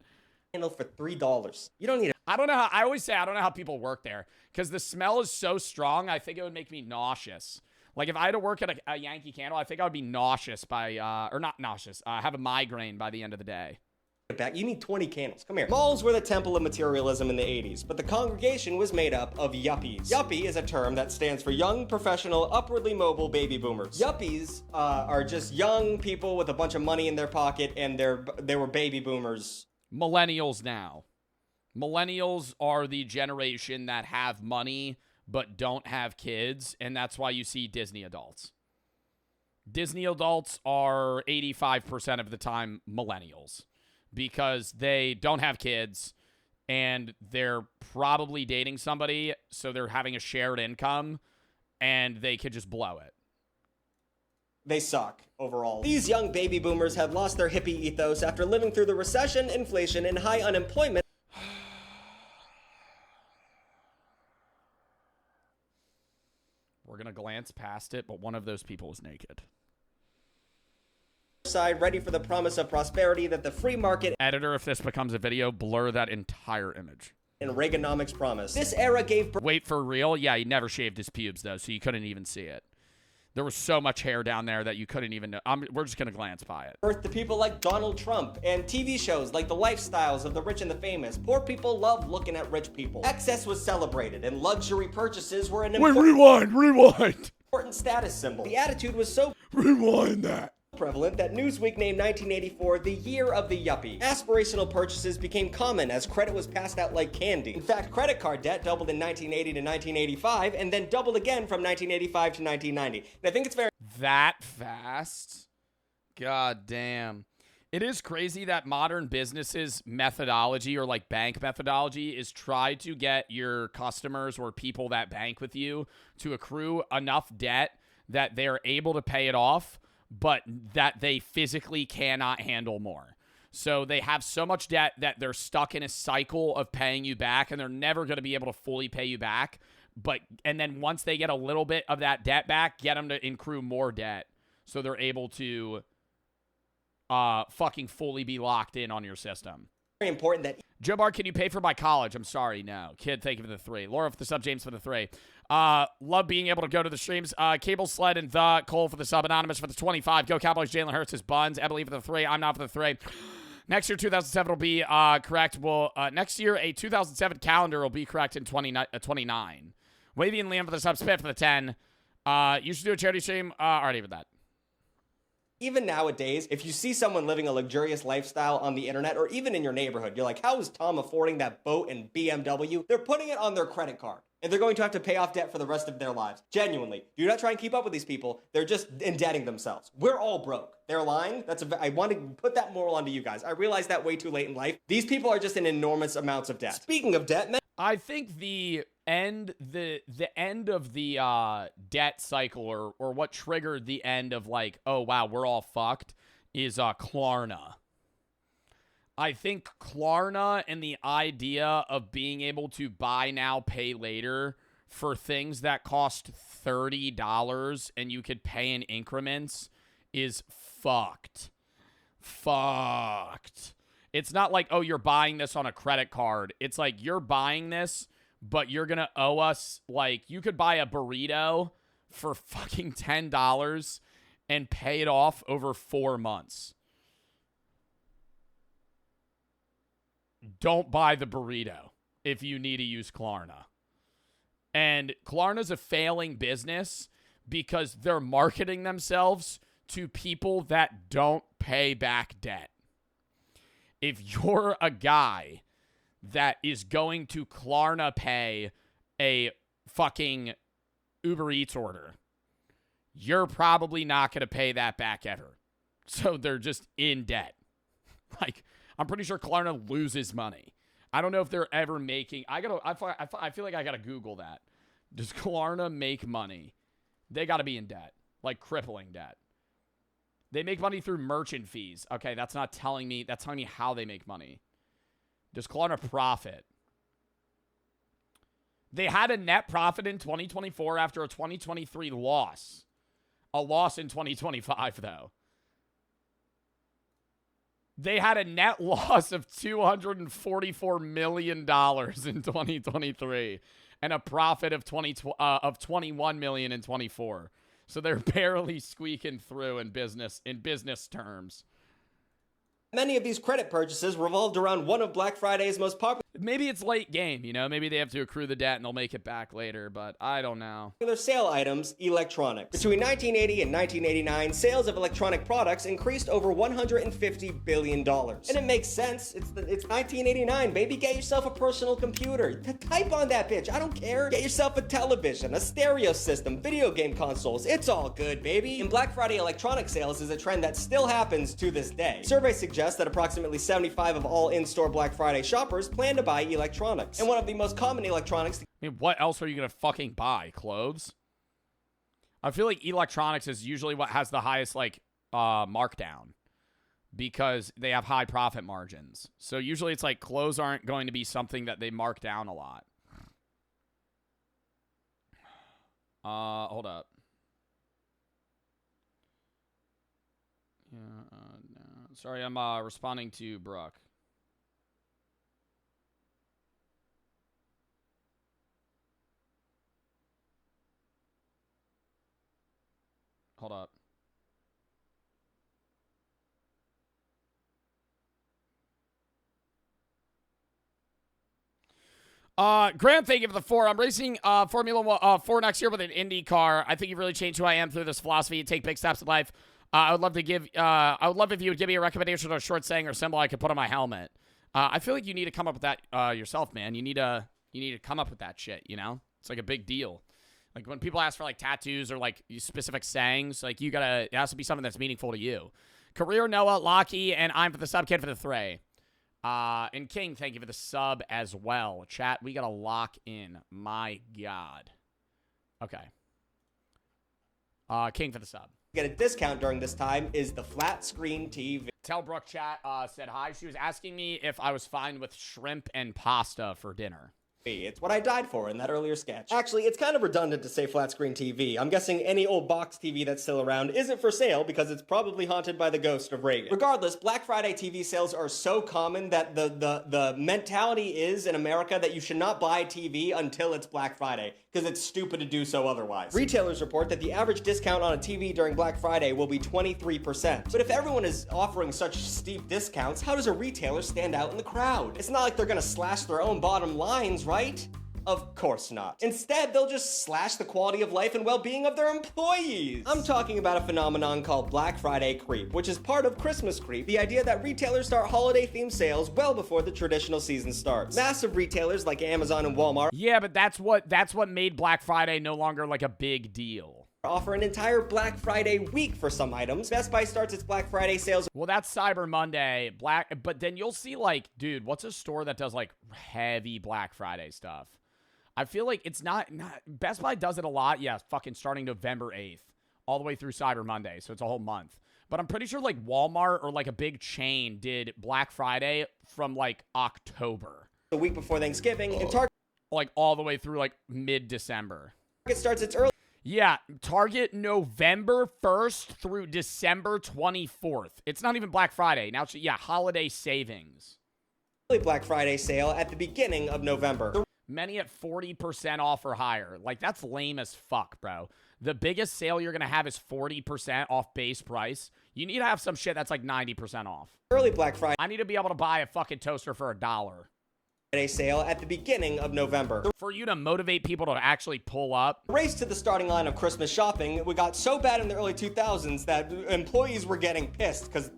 Speaker 17: Candle for $3. You don't need it.
Speaker 1: I always say I don't know how people work there because the smell is so strong. I think it would make me nauseous. Like if I had to work at a Yankee Candle, I think I would be nauseous or not nauseous, have a migraine by the end of the day.
Speaker 17: You need 20 candles. Come here. Malls were the temple of materialism in the 80s, but the congregation was made up of yuppies. Yuppie is a term that stands for young, professional, upwardly mobile baby boomers. Yuppies are just young people with a bunch of money in their pocket, and they were baby boomers.
Speaker 1: Millennials now. Millennials are the generation that have money but don't have kids, and that's why you see Disney adults. Disney adults are 85% of the time millennials because they don't have kids and they're probably dating somebody, so they're having a shared income and they could just blow it.
Speaker 17: They suck, overall. These young baby boomers have lost their hippie ethos after living through the recession, inflation, and high unemployment.
Speaker 1: We're going to glance past it, but one of those people is naked.
Speaker 17: Side ready for the promise of prosperity that the free market...
Speaker 1: Editor, if this becomes a video, blur that entire image.
Speaker 17: And Reaganomics promise. This era gave...
Speaker 1: Wait, for real? Yeah, he never shaved his pubes, though, so you couldn't even see it. There was so much hair down there that you couldn't even know. We're just going to glance by it.
Speaker 17: Birth to people like Donald Trump and TV shows like The Lifestyles of the Rich and the Famous. Poor people love looking at rich people. Excess was celebrated and luxury purchases were an important status symbol. The attitude was so
Speaker 1: rewind that.
Speaker 17: Prevalent that Newsweek named 1984 the year of the yuppie. Aspirational purchases became common as credit was passed out like candy. In fact, credit card debt doubled in 1980 to 1985 and then doubled again from 1985 to 1990. And I think it's very
Speaker 1: that fast. God damn. It is crazy that modern businesses methodology or like bank methodology is try to get your customers or people that bank with you to accrue enough debt that they're able to pay it off, but that they physically cannot handle more. So they have so much debt that they're stuck in a cycle of paying you back, and they're never going to be able to fully pay you back. And then once they get a little bit of that debt back, get them to accrue more debt so they're able to fucking fully be locked in on your system.
Speaker 17: very important that
Speaker 1: Joe Bar, can you pay for my college? I'm sorry, no. Kid, thank you for the 3. Laura for the sub, James for the 3. Love being able to go to the streams. Cable Sled and the Cole for the sub, Anonymous for the 25. Go Cowboys, Jalen Hurts, his buns. Emily for the 3. I'm not for the 3. Next year, 2007 will be correct. Well, next year, a 2007 calendar will be correct in 29. Wavy and Liam for the sub, Spit for the 10. You should do a charity stream. Already with that.
Speaker 17: even nowadays, if you see someone living a luxurious lifestyle on the internet or even in your neighborhood, you're like, how is Tom affording that boat and BMW? They're putting it on their credit card. And they're going to have to pay off debt for the rest of their lives. Genuinely. Do not try and keep up with these people. They're just indebting themselves. We're all broke. They're lying. I want to put that moral onto you guys. I realized that way too late in life. These people are just in enormous amounts of debt. Speaking of debt,
Speaker 1: I think the end of the debt cycle or what triggered the end of like, oh wow, we're all fucked is Klarna. I think Klarna and the idea of being able to buy now, pay later for things that cost $30 and you could pay in increments is fucked. Fucked. It's not like, oh, you're buying this on a credit card. It's like you're buying this, but you're going to owe us, like, you could buy a burrito for fucking $10 and pay it off over 4 months. Don't buy the burrito if you need to use Klarna. And Klarna's a failing business because they're marketing themselves to people that don't pay back debt. If you're a guy that is going to Klarna pay a fucking Uber Eats order, you're probably not going to pay that back ever. So they're just in debt. Like, I'm pretty sure Klarna loses money. I don't know if they're ever making... I feel like I gotta Google that. Does Klarna make money? They gotta be in debt. Like, crippling debt. They make money through merchant fees. Okay, that's not telling me... That's telling me how they make money. Does Klarna profit? They had a net profit in 2024 after a 2023 loss. A loss in 2025, though. They had a net loss of $244 million in 2023 and a profit of $21 million in 24. So they're barely squeaking through in business terms.
Speaker 17: many of these credit purchases revolved around one of Black Friday's most popular...
Speaker 1: Maybe it's late game, you know? Maybe they have to accrue the debt and they'll make it back later, but I don't know.
Speaker 17: Sale items, electronics. Between 1980 and 1989, sales of electronic products increased over $150 billion. And it makes sense. It's 1989, baby. Get yourself a personal computer. Type on that bitch. I don't care. Get yourself a television, a stereo system, video game consoles. It's all good, baby. And Black Friday electronic sales is a trend that still happens to this day. Surveys suggest that approximately 75% of all in-store Black Friday shoppers plan to buy electronics. And one of the most common electronics...
Speaker 1: I mean, what else are you going to fucking buy? Clothes? I feel like electronics is usually what has the highest, like, markdown. Because they have high profit margins. So usually it's like clothes aren't going to be something that they mark down a lot. Hold up. Yeah, no. Sorry, I'm responding to Brooke. Hold up. Grant, thank you for the 4. I'm racing Formula 4 next year with an Indy car. I think you've really changed who I am through this philosophy. You take big steps in life. I would love if you would give me a recommendation or a short saying or symbol I could put on my helmet. I feel like you need to come up with that yourself, man. You need to come up with that shit, you know? It's like a big deal. Like when people ask for like tattoos or like specific sayings, like it has to be something that's meaningful to you. Career Noah, Lockie, and I'm for the sub, kid for the 3. And King, thank you for the sub as well. Chat, we gotta lock in. My God. Okay. King for the sub.
Speaker 17: Get a discount during this time is the flat screen TV.
Speaker 1: Tell Brooke chat said hi. She was asking me if I was fine with shrimp and pasta for dinner.
Speaker 17: It's what I died for in that earlier sketch. Actually, it's kind of redundant to say flat screen TV. I'm guessing any old box TV that's still around isn't for sale because it's probably haunted by the ghost of Reagan. Regardless, Black Friday TV sales are so common that the mentality is in America that you should not buy TV until it's Black Friday because it's stupid to do so otherwise. Retailers report that the average discount on a TV during Black Friday will be 23%. But if everyone is offering such steep discounts, how does a retailer stand out in the crowd? It's not like they're gonna slash their own bottom lines, right? Of course not. Instead, they'll just slash the quality of life and well-being of their employees. I'm talking about a phenomenon called Black Friday creep, which is part of Christmas creep, the idea that retailers start holiday-themed sales well before the traditional season starts. Massive retailers like Amazon and Walmart
Speaker 1: Yeah, but that's what made Black Friday no longer like a big deal.
Speaker 17: Offer an entire Black Friday week for some items. Best Buy starts its Black Friday sales.
Speaker 1: Well, that's Cyber Monday. But then you'll see like, dude, what's a store that does like heavy Black Friday stuff? I feel like it's not Best Buy does it a lot. Yeah, fucking starting November 8th all the way through Cyber Monday. So it's a whole month. But I'm pretty sure like Walmart or like a big chain did Black Friday from like October.
Speaker 17: The week before Thanksgiving. And Target
Speaker 1: like all the way through like mid-December.
Speaker 17: Starts its early.
Speaker 1: Yeah, Target November 1st through December 24th. It's not even Black Friday. Now, holiday savings.
Speaker 17: Black Friday sale at the beginning of November.
Speaker 1: Many at 40% off or higher. Like, that's lame as fuck, bro. The biggest sale you're going to have is 40% off base price. You need to have some shit that's like 90% off.
Speaker 17: Early Black Friday.
Speaker 1: I need to be able to buy a fucking toaster for $1.
Speaker 17: Sale at the beginning of November.
Speaker 1: For you to motivate people to actually pull up.
Speaker 17: Race to the starting line of Christmas shopping, we got so bad in the early 2000s that employees were getting pissed because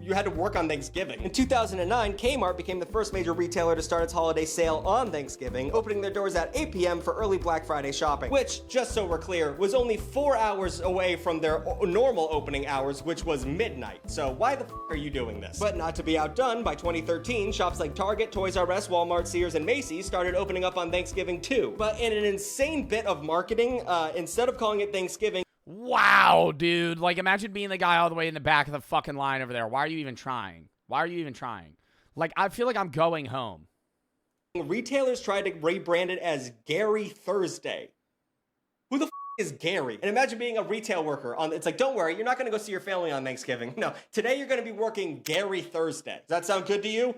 Speaker 17: you had to work on Thanksgiving. In 2009, Kmart became the first major retailer to start its holiday sale on Thanksgiving, opening their doors at 8 p.m. for early Black Friday shopping, which, just so we're clear, was only 4 hours away from their normal opening hours, which was midnight. So why the f*** are you doing this? But not to be outdone, by 2013, shops like Target, Toys R Us, Walmart, Sears, and Macy's started opening up on Thanksgiving too. But in an insane bit of marketing, instead of calling it Thanksgiving,
Speaker 1: wow, dude. Like, imagine being the guy all the way in the back of the fucking line over there. Why are you even trying? Why are you even trying? Like, I feel like I'm going home.
Speaker 17: Retailers tried to rebrand it as Gary Thursday. Who the is Gary? And imagine being a retail worker. It's like, don't worry, you're not going to go see your family on Thanksgiving. No, today you're going to be working Gary Thursday. Does that sound good to you?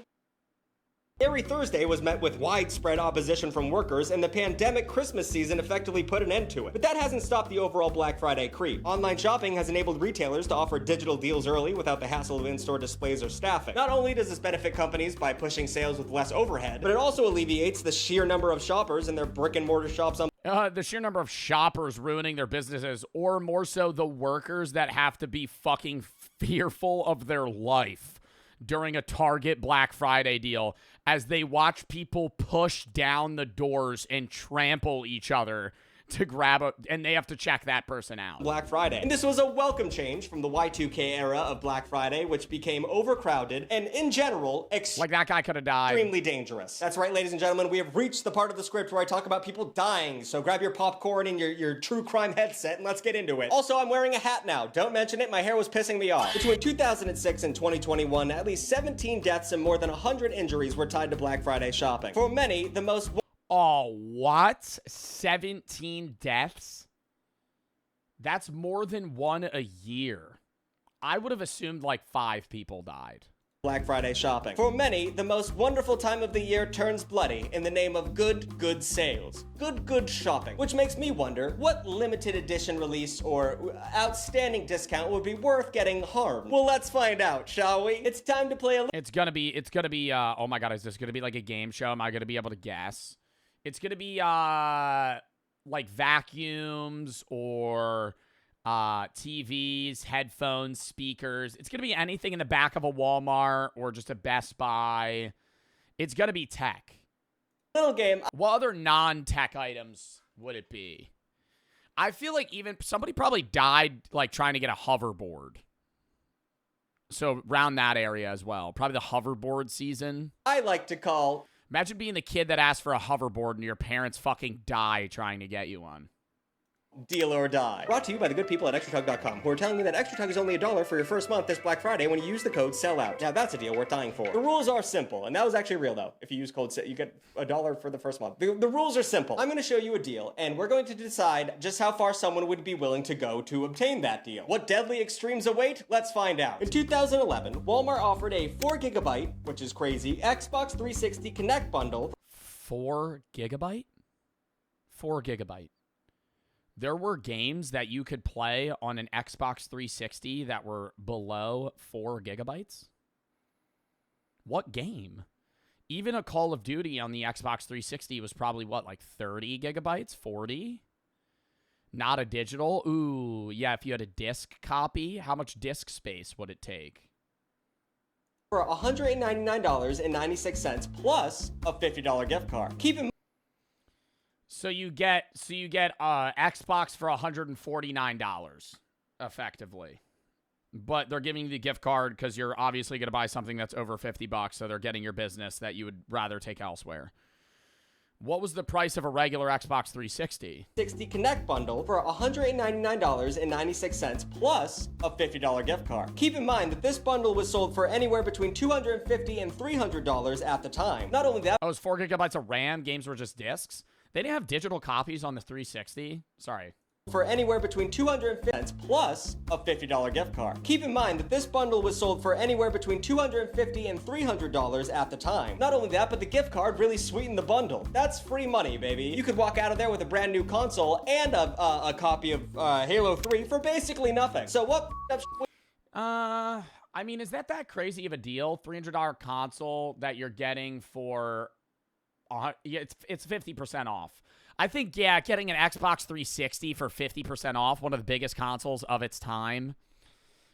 Speaker 17: Gary Thursday was met with widespread opposition from workers, and the pandemic Christmas season effectively put an end to it. But that hasn't stopped the overall Black Friday creep. Online shopping has enabled retailers to offer digital deals early without the hassle of in-store displays or staffing. Not only does this benefit companies by pushing sales with less overhead, but it also alleviates the sheer number of shoppers in their brick-and-mortar shops on
Speaker 1: the sheer number of shoppers ruining their businesses, or more so the workers that have to be fucking fearful of their life during a Target Black Friday deal as they watch people push down the doors and trample each other to grab and they have to check that person out.
Speaker 17: Black Friday. And this was a welcome change from the Y2K era of Black Friday, which became overcrowded and, in general,
Speaker 1: like that guy could have died.
Speaker 17: Extremely dangerous. That's right, ladies and gentlemen, we have reached the part of the script where I talk about people dying, so grab your popcorn and your true crime headset and let's get into it. Also, I'm wearing a hat now. Don't mention it, my hair was pissing me off. Between 2006 and 2021, at least 17 deaths and more than 100 injuries were tied to Black Friday shopping. For many, the most...
Speaker 1: Oh, what? 17 deaths? That's more than one a year. I would have assumed like 5 people died.
Speaker 17: Black Friday shopping. For many, the most wonderful time of the year turns bloody in the name of good sales. Good shopping. Which makes me wonder what limited edition release or outstanding discount would be worth getting harmed. Well, let's find out, shall we? It's time to play a
Speaker 1: It's gonna be, oh my God, is this gonna be like a game show? Am I gonna be able to guess? It's gonna be, like vacuums or TVs, headphones, speakers. It's going to be anything in the back of a Walmart or just a Best Buy. It's going to be tech.
Speaker 17: little game.
Speaker 1: What other non-tech items would it be? I feel like even somebody probably died like trying to get a hoverboard. So around that area as well. Probably the hoverboard season.
Speaker 17: I like to call.
Speaker 1: Imagine being the kid that asked for a hoverboard and your parents fucking die trying to get you one.
Speaker 17: Deal or Die. Brought to you by the good people at ExtraTug.com, who are telling you that ExtraTug is only $1 for your first month this Black Friday when you use the code SELLOUT. Now that's a deal worth dying for. The rules are simple, and that was actually real though. If you use code you get $1 for the first month. The rules are simple. I'm going to show you a deal, and we're going to decide just how far someone would be willing to go to obtain that deal. What deadly extremes await? Let's find out. In 2011, Walmart offered a 4 gigabyte, which is crazy, Xbox 360 Connect bundle.
Speaker 1: 4 gigabyte? 4 gigabyte. There were games that you could play on an Xbox 360 that were below 4 gigabytes? What game? Even a Call of Duty on the Xbox 360 was probably, what, like 30 gigabytes? 40? Not a digital? Ooh, yeah, if you had a disc copy, how much disc space would it take?
Speaker 17: For $199.96 plus a $50 gift card. Keep in
Speaker 1: So you get Xbox for $149 effectively. But they're giving you the gift card because you're obviously going to buy something that's over $50, so they're getting your business that you would rather take elsewhere. What was the price of a regular Xbox 360?
Speaker 17: 60 Connect bundle for $199.96 plus a $50 gift card. Keep in mind that this bundle was sold for anywhere between $250 and $300 at the time. Not only that,
Speaker 1: it was 4 gigabytes of RAM. Games were just discs. They didn't have digital copies on the 360. Sorry.
Speaker 17: For anywhere between $250 plus a $50 gift card. Keep in mind that this bundle was sold for anywhere between $250 and $300 at the time. Not only that, but the gift card really sweetened the bundle. That's free money, baby. You could walk out of there with a brand new console and a copy of Halo 3 for basically nothing. So what?
Speaker 1: I mean, is that crazy of a deal? $300 console that you're getting for it's 50% off. I think, yeah, getting an Xbox 360 for 50% off, one of the biggest consoles of its time.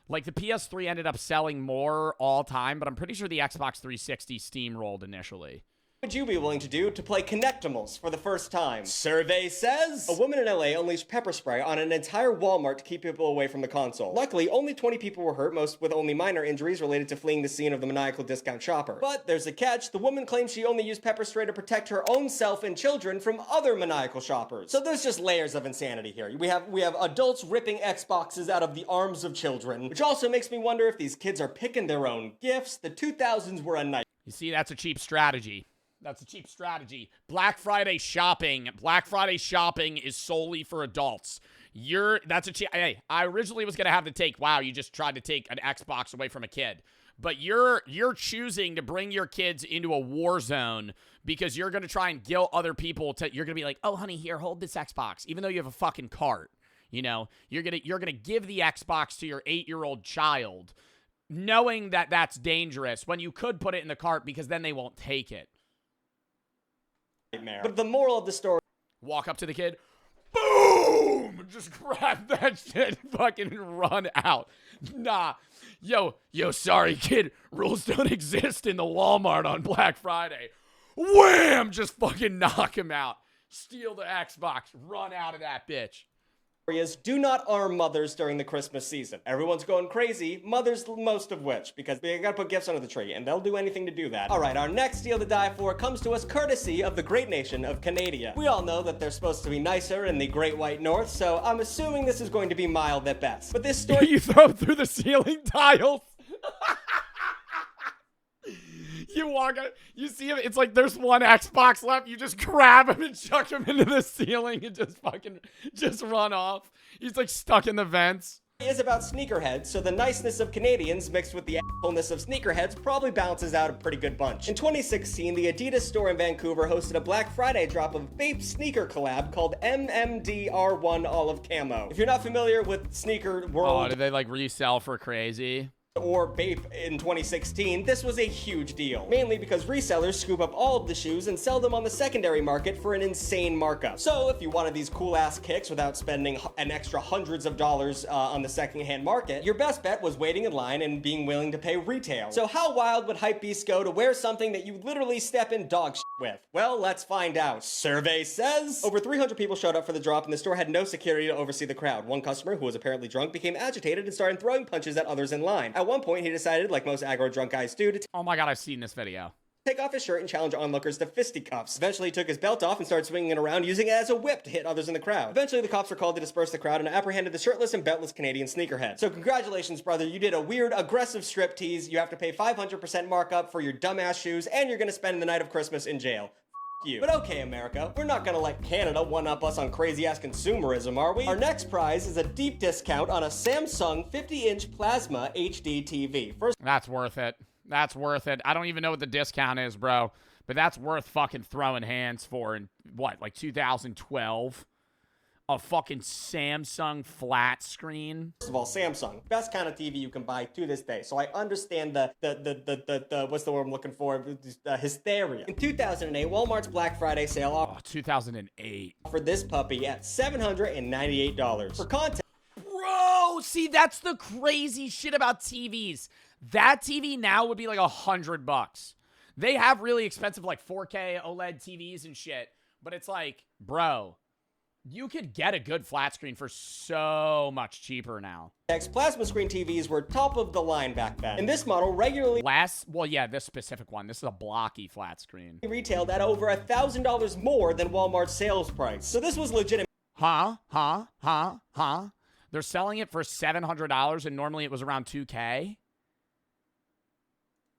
Speaker 1: Like, the PS3 ended up selling more all time, but I'm pretty sure the Xbox 360 steamrolled initially.
Speaker 17: What would you be willing to do to play Connectimals for the first time? Survey says a woman in LA unleashed pepper spray on an entire Walmart to keep people away from the console. Luckily, only 20 people were hurt, most with only minor injuries related to fleeing the scene of the maniacal discount shopper. But there's a catch. The woman claims she only used pepper spray to protect her own self and children from other maniacal shoppers. So there's just layers of insanity here. We have adults ripping Xboxes out of the arms of children, which also makes me wonder if these kids are picking their own gifts. The 2000s were a night.
Speaker 1: You see, that's a cheap strategy. That's a cheap strategy. Black Friday shopping. Black Friday shopping is solely for adults. Hey, I originally was going to have to take, wow, you just tried to take an Xbox away from a kid. But you're choosing to bring your kids into a war zone because you're going to try and guilt other people you're going to be like, "Oh, honey, here, hold this Xbox," even though you have a fucking cart. You know, you're going to give the Xbox to your 8-year-old child knowing that that's dangerous when you could put it in the cart because then they won't take it.
Speaker 17: But the moral of the story:
Speaker 1: walk up to the kid, boom, just grab that shit, fucking run out. Nah, yo, sorry kid, rules don't exist in the Walmart on Black Friday. Wham, just fucking knock him out, steal the Xbox, run out of that bitch.
Speaker 17: Is do not arm mothers during the Christmas season. Everyone's going crazy, mothers most of which, because they gotta put gifts under the tree, and they'll do anything to do that. Alright, our next deal to die for comes to us courtesy of the great nation of Canada. We all know that they're supposed to be nicer in the Great White North, so I'm assuming this is going to be mild at best. But this story—
Speaker 1: You throw through the ceiling tiles. You walk out, you see him, it's like there's one Xbox left, you just grab him and chuck him into the ceiling and just run off. He's like stuck in the vents.
Speaker 17: is about sneakerheads, so the niceness of Canadians mixed with the assholeness of sneakerheads probably balances out a pretty good bunch. In 2016, the Adidas store in Vancouver hosted a Black Friday drop of Bape sneaker collab called MMDR1 Olive Camo. If you're not familiar with sneaker world,
Speaker 1: Oh, did they like resell for crazy?
Speaker 17: Or Bape in 2016, this was a huge deal. Mainly because resellers scoop up all of the shoes and sell them on the secondary market for an insane markup. So if you wanted these cool ass kicks without spending an extra hundreds of dollars on the secondhand market, your best bet was waiting in line and being willing to pay retail. So how wild would hypebeasts go to wear something that you literally step in dog shit with? Well, let's find out. Survey says over 300 people showed up for the drop and the store had no security to oversee the crowd. One customer, who was apparently drunk, became agitated and started throwing punches at others in line. At one point, he decided, like most aggro drunk guys do, to
Speaker 1: Oh my god, I've seen this video.
Speaker 17: take off his shirt and challenge onlookers to fisticuffs. Eventually, he took his belt off and started swinging it around, using it as a whip to hit others in the crowd. Eventually, the cops were called to disperse the crowd and apprehended the shirtless and beltless Canadian sneakerhead. So congratulations, brother. You did a weird, aggressive striptease. You have to pay 500% markup for your dumbass shoes, and you're gonna spend the night of Christmas in jail. You. But okay, America, we're not gonna let Canada one-up us on crazy-ass consumerism, are we? Our next prize is a deep discount on a Samsung 50-inch Plasma HD TV. First,
Speaker 1: that's worth it. That's worth it. I don't even know what the discount is, bro, but that's worth fucking throwing hands for in, what, like 2012? A fucking Samsung flat screen?
Speaker 17: First of all, Samsung, best kind of TV you can buy to this day. So I understand the what's the word I'm looking for? Hysteria. In 2008, Walmart's Black Friday sale
Speaker 1: 2008.
Speaker 17: offered this puppy at $798. For context,
Speaker 1: Bro, see, that's the crazy shit about TVs. That TV now would be like $100. They have really expensive like 4K OLED TVs and shit, but it's like, bro, you could get a good flat screen for so much cheaper now.
Speaker 17: plasma screen TVs were top of the line back then. And this model regularly
Speaker 1: Well, yeah, this specific one. This is a blocky flat screen.
Speaker 17: retailed at over $1,000 more than Walmart's sales price. So this was legitimate.
Speaker 1: Huh? They're selling it for $700 and normally it was around $2K?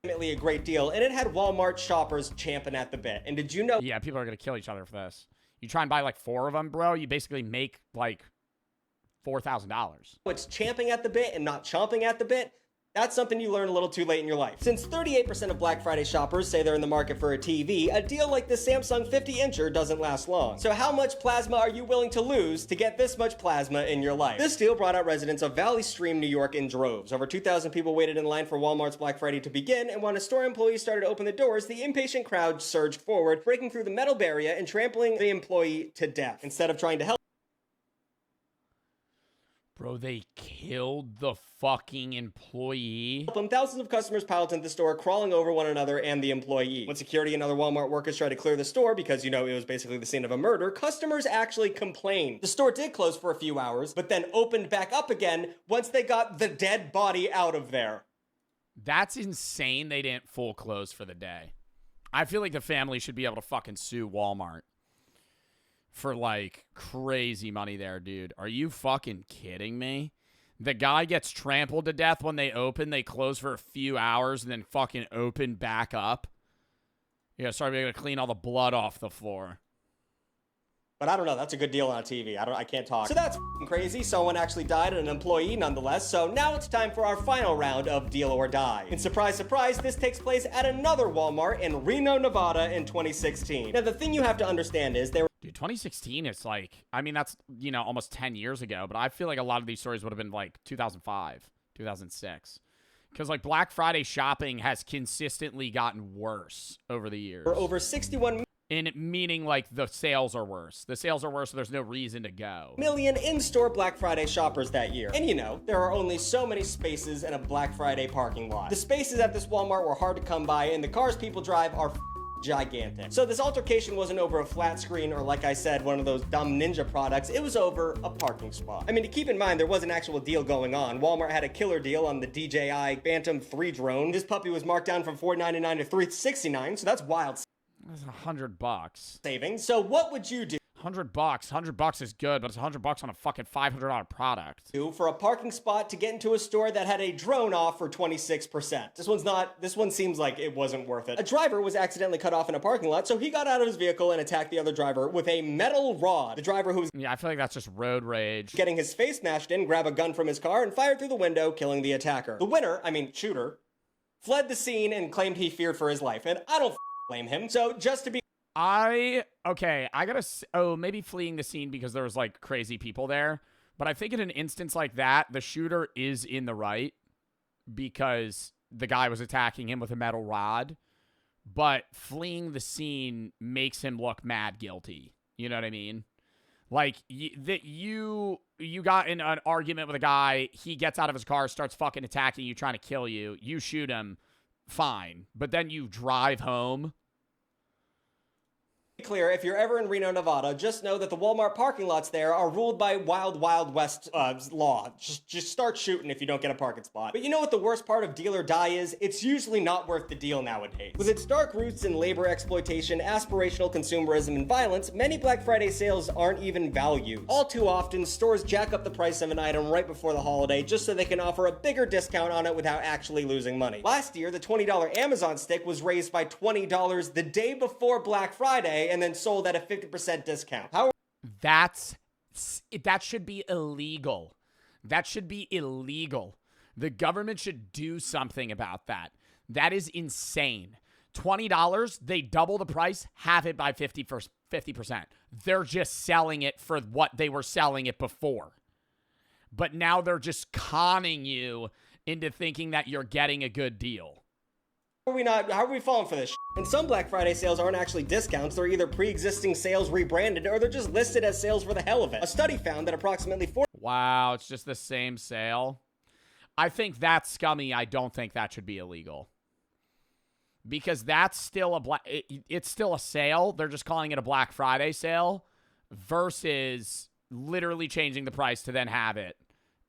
Speaker 17: A great deal, and it had Walmart shoppers champing at the bit. And did you know?
Speaker 1: Yeah, people are gonna kill each other for this. You try and buy like 4 of them, bro, you basically make like $4,000.
Speaker 17: It's champing at the bit and not chomping at the bit. That's something you learn a little too late in your life. Since 38% of Black Friday shoppers say they're in the market for a TV, a deal like this Samsung 50-incher doesn't last long. So how much plasma are you willing to lose to get this much plasma in your life? This deal brought out residents of Valley Stream, New York in droves. Over 2,000 people waited in line for Walmart's Black Friday to begin, and when a store employee started to open the doors, the impatient crowd surged forward, breaking through the metal barrier and trampling the employee to death. Instead of trying to help
Speaker 1: Bro, they killed the fucking employee.
Speaker 17: thousands of customers piled into the store, crawling over one another and the employee. When security and other Walmart workers tried to clear the store because, you know, it was basically the scene of a murder, customers actually complained. The store did close for a few hours, but then opened back up again once they got the dead body out of there.
Speaker 1: That's insane they didn't full close for the day. I feel like the family should be able to fucking sue Walmart for like crazy money there, dude. Are you fucking kidding me? The guy gets trampled to death when they open. They close for a few hours and then fucking open back up. Yeah, sorry, we're gonna clean all the blood off the floor.
Speaker 17: But I don't know, that's a good deal on a TV. I can't talk. So that's crazy. Someone actually died and an employee nonetheless. So now it's time for our final round of Deal or Die. And surprise, surprise, this takes place at another Walmart in Reno, Nevada in 2016. Now the thing you have to understand is there
Speaker 1: Dude, 2016 is like, I mean, that's, you know, almost 10 years ago, but I feel like a lot of these stories would have been like 2005, 2006. Because like Black Friday shopping has consistently gotten worse over the years.
Speaker 17: were over 61
Speaker 1: meaning like the sales are worse. The sales are worse, so there's no reason to go.
Speaker 17: million in-store Black Friday shoppers that year. And you know, there are only so many spaces in a Black Friday parking lot. The spaces at this Walmart were hard to come by, and the cars people drive are gigantic. So this altercation wasn't over a flat screen or, like I said, one of those dumb ninja products. It was over a parking spot. I mean, to keep in mind, there was an actual deal going on. Walmart had a killer deal on the DJI Phantom 3 drone. This puppy was marked down from $499 to $369, so that's wild
Speaker 1: That's $100.
Speaker 17: savings. So what would you do?
Speaker 1: $100. $100 is good, but it's $100 on a fucking $500 product.
Speaker 17: For a parking spot to get into a store that had a drone off for 26%. This one seems like it wasn't worth it. A driver was accidentally cut off in a parking lot, so he got out of his vehicle and attacked the other driver with a metal rod. The driver, who was
Speaker 1: I feel like that's just road rage.
Speaker 17: getting his face smashed in, grabbed a gun from his car and fired through the window, killing the attacker. The shooter, fled the scene and claimed he feared for his life, and I don't blame him. So just to be
Speaker 1: maybe fleeing the scene because there was like crazy people there. But I think in an instance like that, the shooter is in the right because the guy was attacking him with a metal rod. But fleeing the scene makes him look mad guilty. You know what I mean? Like you got in an argument with a guy, he gets out of his car, starts fucking attacking you, trying to kill you. You shoot him, fine. But then you drive home.
Speaker 17: clear, if you're ever in Reno, Nevada, just know that the Walmart parking lots there are ruled by Wild Wild West law. Just start shooting if you don't get a parking spot. But you know what the worst part of Deal or Die is? It's usually not worth the deal nowadays. With its dark roots in labor exploitation, aspirational consumerism, and violence, many Black Friday sales aren't even valued. All too often, stores jack up the price of an item right before the holiday just so they can offer a bigger discount on it without actually losing money. Last year, the $20 Amazon stick was raised by $20 the day before Black Friday and then sold at a 50% discount.
Speaker 1: That should be illegal. That should be illegal. The government should do something about that. That is insane. $20, they double the price, half it by 50%. They're just selling it for what they were selling it before. But now they're just conning you into thinking that you're getting a good deal.
Speaker 17: How are we falling for this? And some Black Friday sales aren't actually discounts. They're either pre-existing sales rebranded or they're just listed as sales for the hell of it. A study found that approximately 40...
Speaker 1: Wow, it's just the same sale. I think that's scummy. I don't think that should be illegal. Because that's still it's still a sale. They're just calling it a Black Friday sale versus literally changing the price to then have it,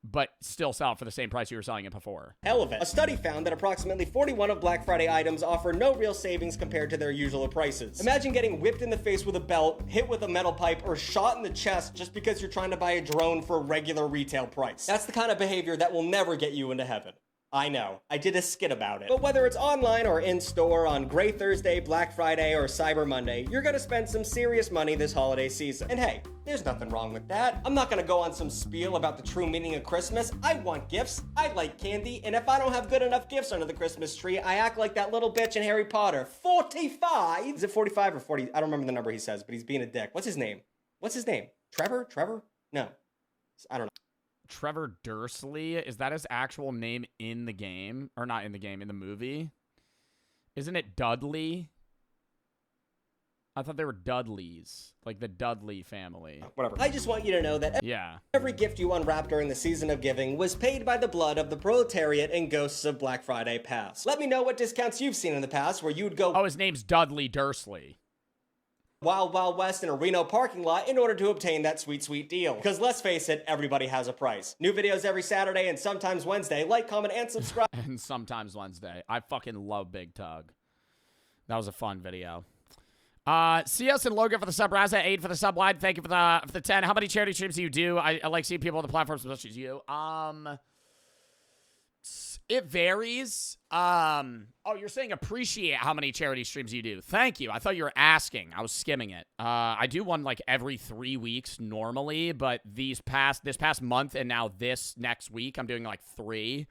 Speaker 1: but still sell it for the same price you were selling it before.
Speaker 17: Hell of it. A study found that approximately 41 of Black Friday items offer no real savings compared to their usual prices. Imagine getting whipped in the face with a belt, hit with a metal pipe, or shot in the chest just because you're trying to buy a drone for regular retail price. That's the kind of behavior that will never get you into heaven. I know, I did a skit about it. But whether it's online or in-store on Gray Thursday, Black Friday, or Cyber Monday, you're gonna spend some serious money this holiday season. And hey, there's nothing wrong with that. I'm not gonna go on some spiel about the true meaning of Christmas. I want gifts, I like candy, and if I don't have good enough gifts under the Christmas tree, I act like that little bitch in Harry Potter. 45? Is it 45 or 40? I don't remember the number he says, but he's being a dick. What's his name? Trevor? No. I don't know.
Speaker 1: Trevor Dursley, is that his actual name in the game? Or not in the game, in the movie? Isn't it Dudley? I thought they were Dudleys. Like the Dudley family.
Speaker 17: Whatever. I just want you to know that every gift you unwrap during the season of giving was paid by the blood of the proletariat and ghosts of Black Friday past. Let me know what discounts you've seen in the past where you'd go...
Speaker 1: Oh, his name's Dudley Dursley.
Speaker 17: Wild Wild West in a Reno parking lot in order to obtain that sweet, sweet deal. Because let's face it, everybody has a price. New videos every Saturday and sometimes Wednesday. Like, comment, and subscribe.
Speaker 1: And sometimes Wednesday. I fucking love Big Tug. That was a fun video. CS and Logan for the sub. Raza 8 for the sub wide. Thank you for the 10. How many charity streams do you do? I like seeing people on the platforms, especially as you. It varies. Oh, you're saying appreciate how many charity streams you do. Thank you. I thought you were asking. I was skimming it. I do one like every 3 weeks normally, but this past month and now this next week, I'm doing like 3.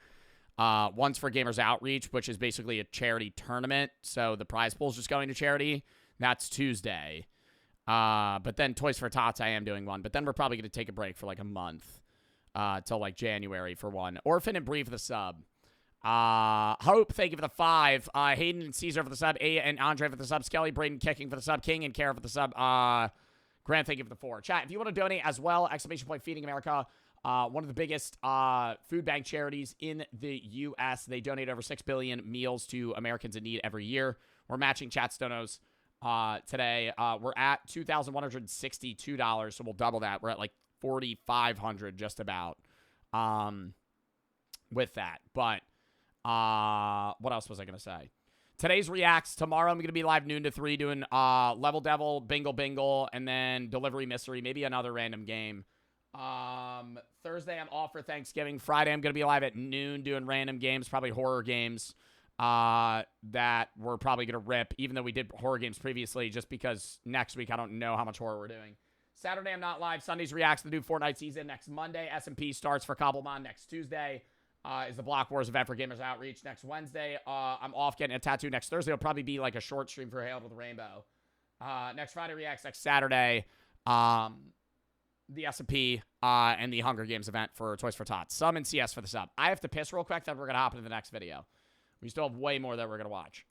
Speaker 1: One's for Gamers Outreach, which is basically a charity tournament. So the prize pool is just going to charity. That's Tuesday. But then Toys for Tots, I am doing one. But then we're probably going to take a break for like a month till like January for one. Orphan and Bree for the sub. Hope, thank you for the 5. Hayden and Caesar for the sub. A and Andre for the sub. Skelly, Braden, Kicking for the sub. King and Kara for the sub. Grant, thank you for the 4. Chat, if you want to donate as well, ! Feeding America, one of the biggest food bank charities in the U.S. They donate over 6 billion meals to Americans in need every year. We're matching chat stonos today. We're at $2,162, so we'll double that. We're at like $4,500 just about with that. But what else was I going to say? Today's reacts. Tomorrow I'm going to be live noon to 3 doing Level Devil, Bingle Bingle, and then Delivery Mystery, maybe another random game. Thursday I'm off for Thanksgiving. Friday I'm going to be live at noon doing random games, probably horror games that we're probably going to rip, even though we did horror games previously, just because next week I don't know how much horror we're doing. Saturday I'm not live. Sunday's reacts to the new Fortnite season. Next Monday, SMP starts for Cobblemon. Next Tuesday is the Block Wars event for Gamers Outreach. Next Wednesday, I'm off getting a tattoo. Next Thursday will probably be like a short stream for Hailed with Rainbow. Next Friday reacts. Next Saturday, the SMP and the Hunger Games event for Toys for Tots. Some and CS for the sub. I have to piss real quick, then we're going to hop into the next video. We still have way more that we're going to watch.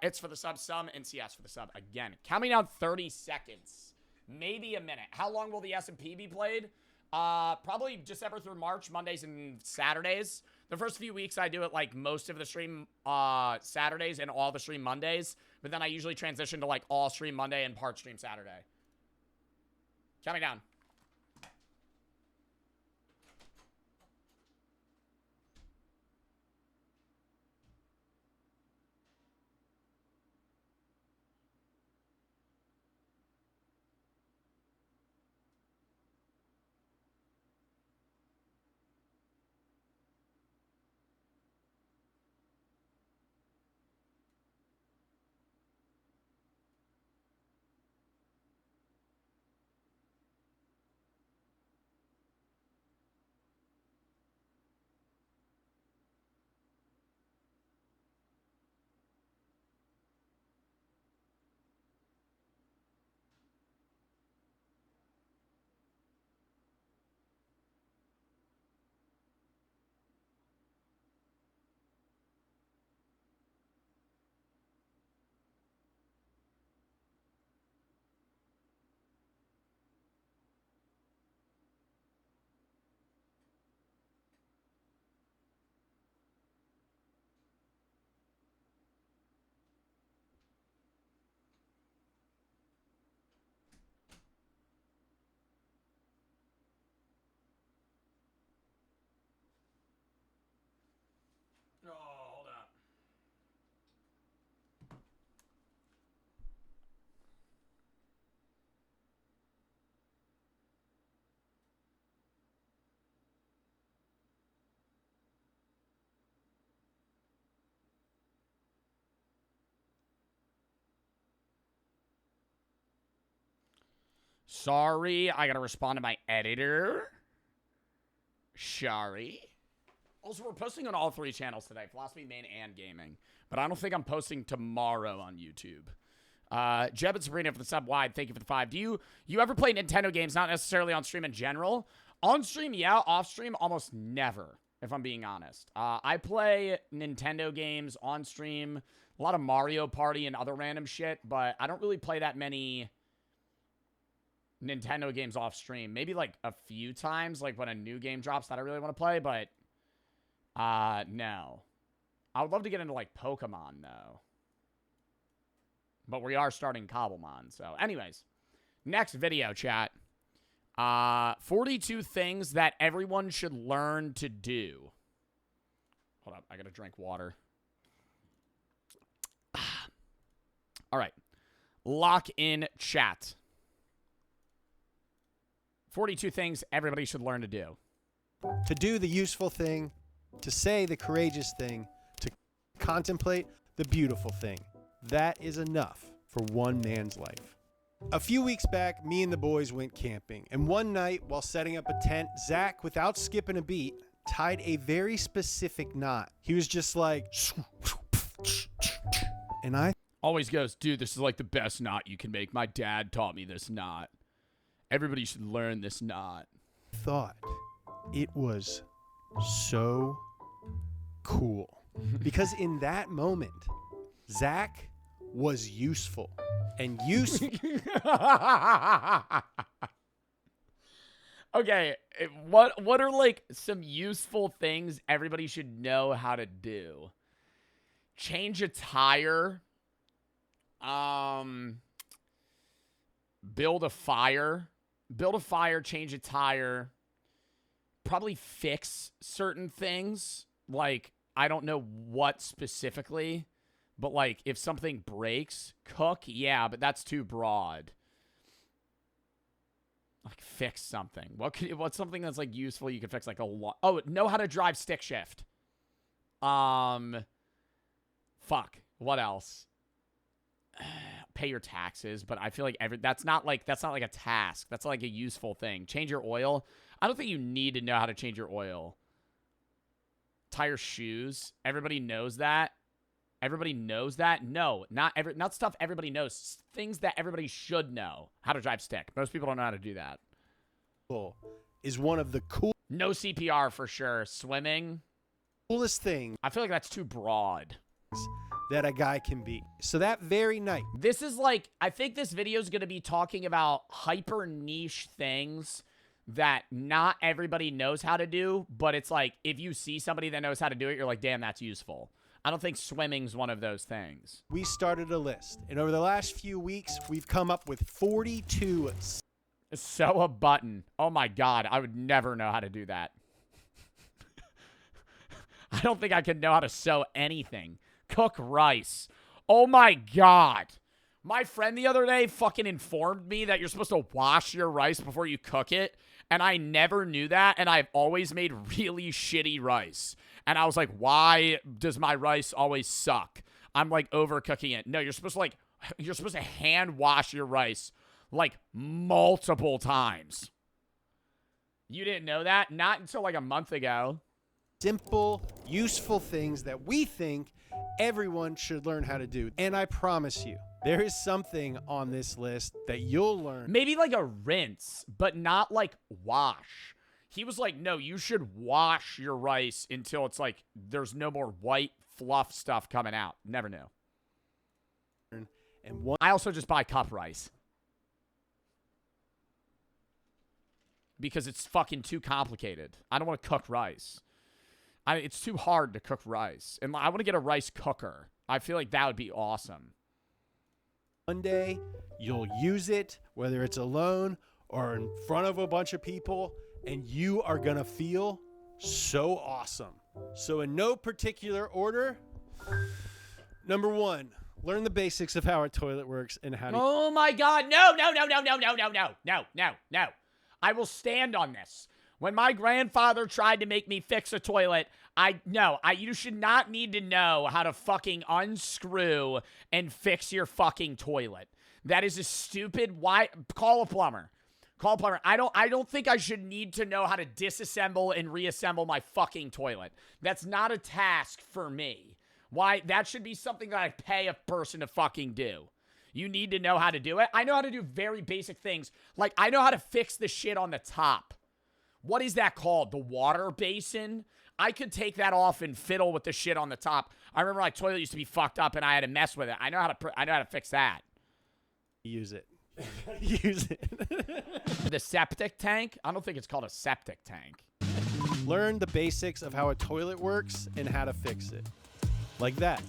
Speaker 1: It's for the sub, some and CS for the sub. Again, counting down 30 seconds. Maybe a minute. How long will the SMP be played? Probably December through March, Mondays and Saturdays. The first few weeks I do it like most of the stream Saturdays and all the stream Mondays. But then I usually transition to like all stream Monday and part stream Saturday. Counting down. Oh, hold up. Sorry, I gotta respond to my editor. Sorry. Also, we're posting on all 3 channels today, Philosophy, Main, and Gaming. But I don't think I'm posting tomorrow on YouTube. Jeb and Sabrina for the sub wide, thank you for the 5. Do you ever play Nintendo games, not necessarily on stream in general? On stream, yeah. Off stream, almost never, if I'm being honest. I play Nintendo games on stream, a lot of Mario Party and other random shit, but I don't really play that many Nintendo games off stream. Maybe like a few times, like when a new game drops that I really want to play, but no. I would love to get into like Pokemon though. But we are starting Cobblemon, so anyways. Next video, chat. 42 things that everyone should learn to do. Hold up, I gotta drink water. All right. Lock in chat. 42 things everybody should learn to do.
Speaker 19: To do the useful thing, to say the courageous thing, to contemplate the beautiful thing. That is enough for one man's life. A few weeks back, me and the boys went camping, and one night, while setting up a tent, Zach, without skipping a beat, tied a very specific knot. He was just like, and I
Speaker 1: always goes, dude, this is like the best knot you can make. My dad taught me this knot. Everybody should learn this knot.
Speaker 19: Thought it was so cool. Because in that moment, Zach was useful. And useful.
Speaker 1: Okay, what are like some useful things everybody should know how to do? Change a tire. Build a fire. Build a fire, change a tire. Probably fix certain things. Like, I don't know what specifically, But, like, if something breaks, cook, yeah, but that's too broad. Like, fix something. What's something that's, like, useful you can fix, like, a lot? Oh, know how to drive stick shift. Fuck. What else? Pay your taxes, but I feel like that's not like a task. That's like a useful thing. Change your oil. I don't think you need to know how to change your oil. Tie your shoes. Everybody knows that. Everybody knows that. No, not stuff everybody knows. Things that everybody should know. How to drive stick. Most people don't know how to do that.
Speaker 19: Is one of the cool.
Speaker 1: No CPR for sure. Swimming.
Speaker 19: Coolest thing.
Speaker 1: I feel like that's too broad.
Speaker 19: That a guy can be. So that very night.
Speaker 1: This is like, I think this video is going to be talking about hyper niche things that not everybody knows how to do, but it's like, if you see somebody that knows how to do it, you're like, damn, that's useful. I don't think swimming's one of those things.
Speaker 19: We started a list, and over the last few weeks, we've come up with 42.
Speaker 1: Sew a button. Oh my God, I would never know how to do that. I don't think I could know how to sew anything. Cook rice. Oh my God. My friend the other day fucking informed me that you're supposed to wash your rice before you cook it. And I never knew that. And I've always made really shitty rice. And I was like, why does my rice always suck? I'm like overcooking it. No, you're supposed to hand wash your rice like multiple times. You didn't know that? Not until like a month ago.
Speaker 19: Simple, useful things that we think everyone should learn how to do. And I promise you, there is something on this list that you'll learn.
Speaker 1: Maybe like a rinse, but not like wash. He was like, no, you should wash your rice until it's like there's no more white fluff stuff coming out. Never knew.
Speaker 19: And
Speaker 1: I also just buy cup rice. Because it's fucking too complicated. I don't want to cook rice. It's too hard to cook rice. And I want to get a rice cooker. I feel like that would be awesome.
Speaker 19: One day, you'll use it, whether it's alone or in front of a bunch of people, and you are going to feel so awesome. So in no particular order, number 1, learn the basics of how a toilet works and how to...
Speaker 1: Oh my God, no. I will stand on this. When my grandfather tried to make me fix a toilet, you should not need to know how to fucking unscrew and fix your fucking toilet. That is a stupid, call a plumber. Call a plumber. I don't think I should need to know how to disassemble and reassemble my fucking toilet. That's not a task for me. Why? That should be something that I pay a person to fucking do. You need to know how to do it. I know how to do very basic things. Like, I know how to fix the shit on the top. What is that called? The water basin? I could take that off and fiddle with the shit on the top. I remember my toilet used to be fucked up and I had to mess with it. I know how to fix that.
Speaker 19: Use it. Use it.
Speaker 1: The septic tank? I don't think it's called a septic tank.
Speaker 19: Learn the basics of how a toilet works and how to fix it. Like that.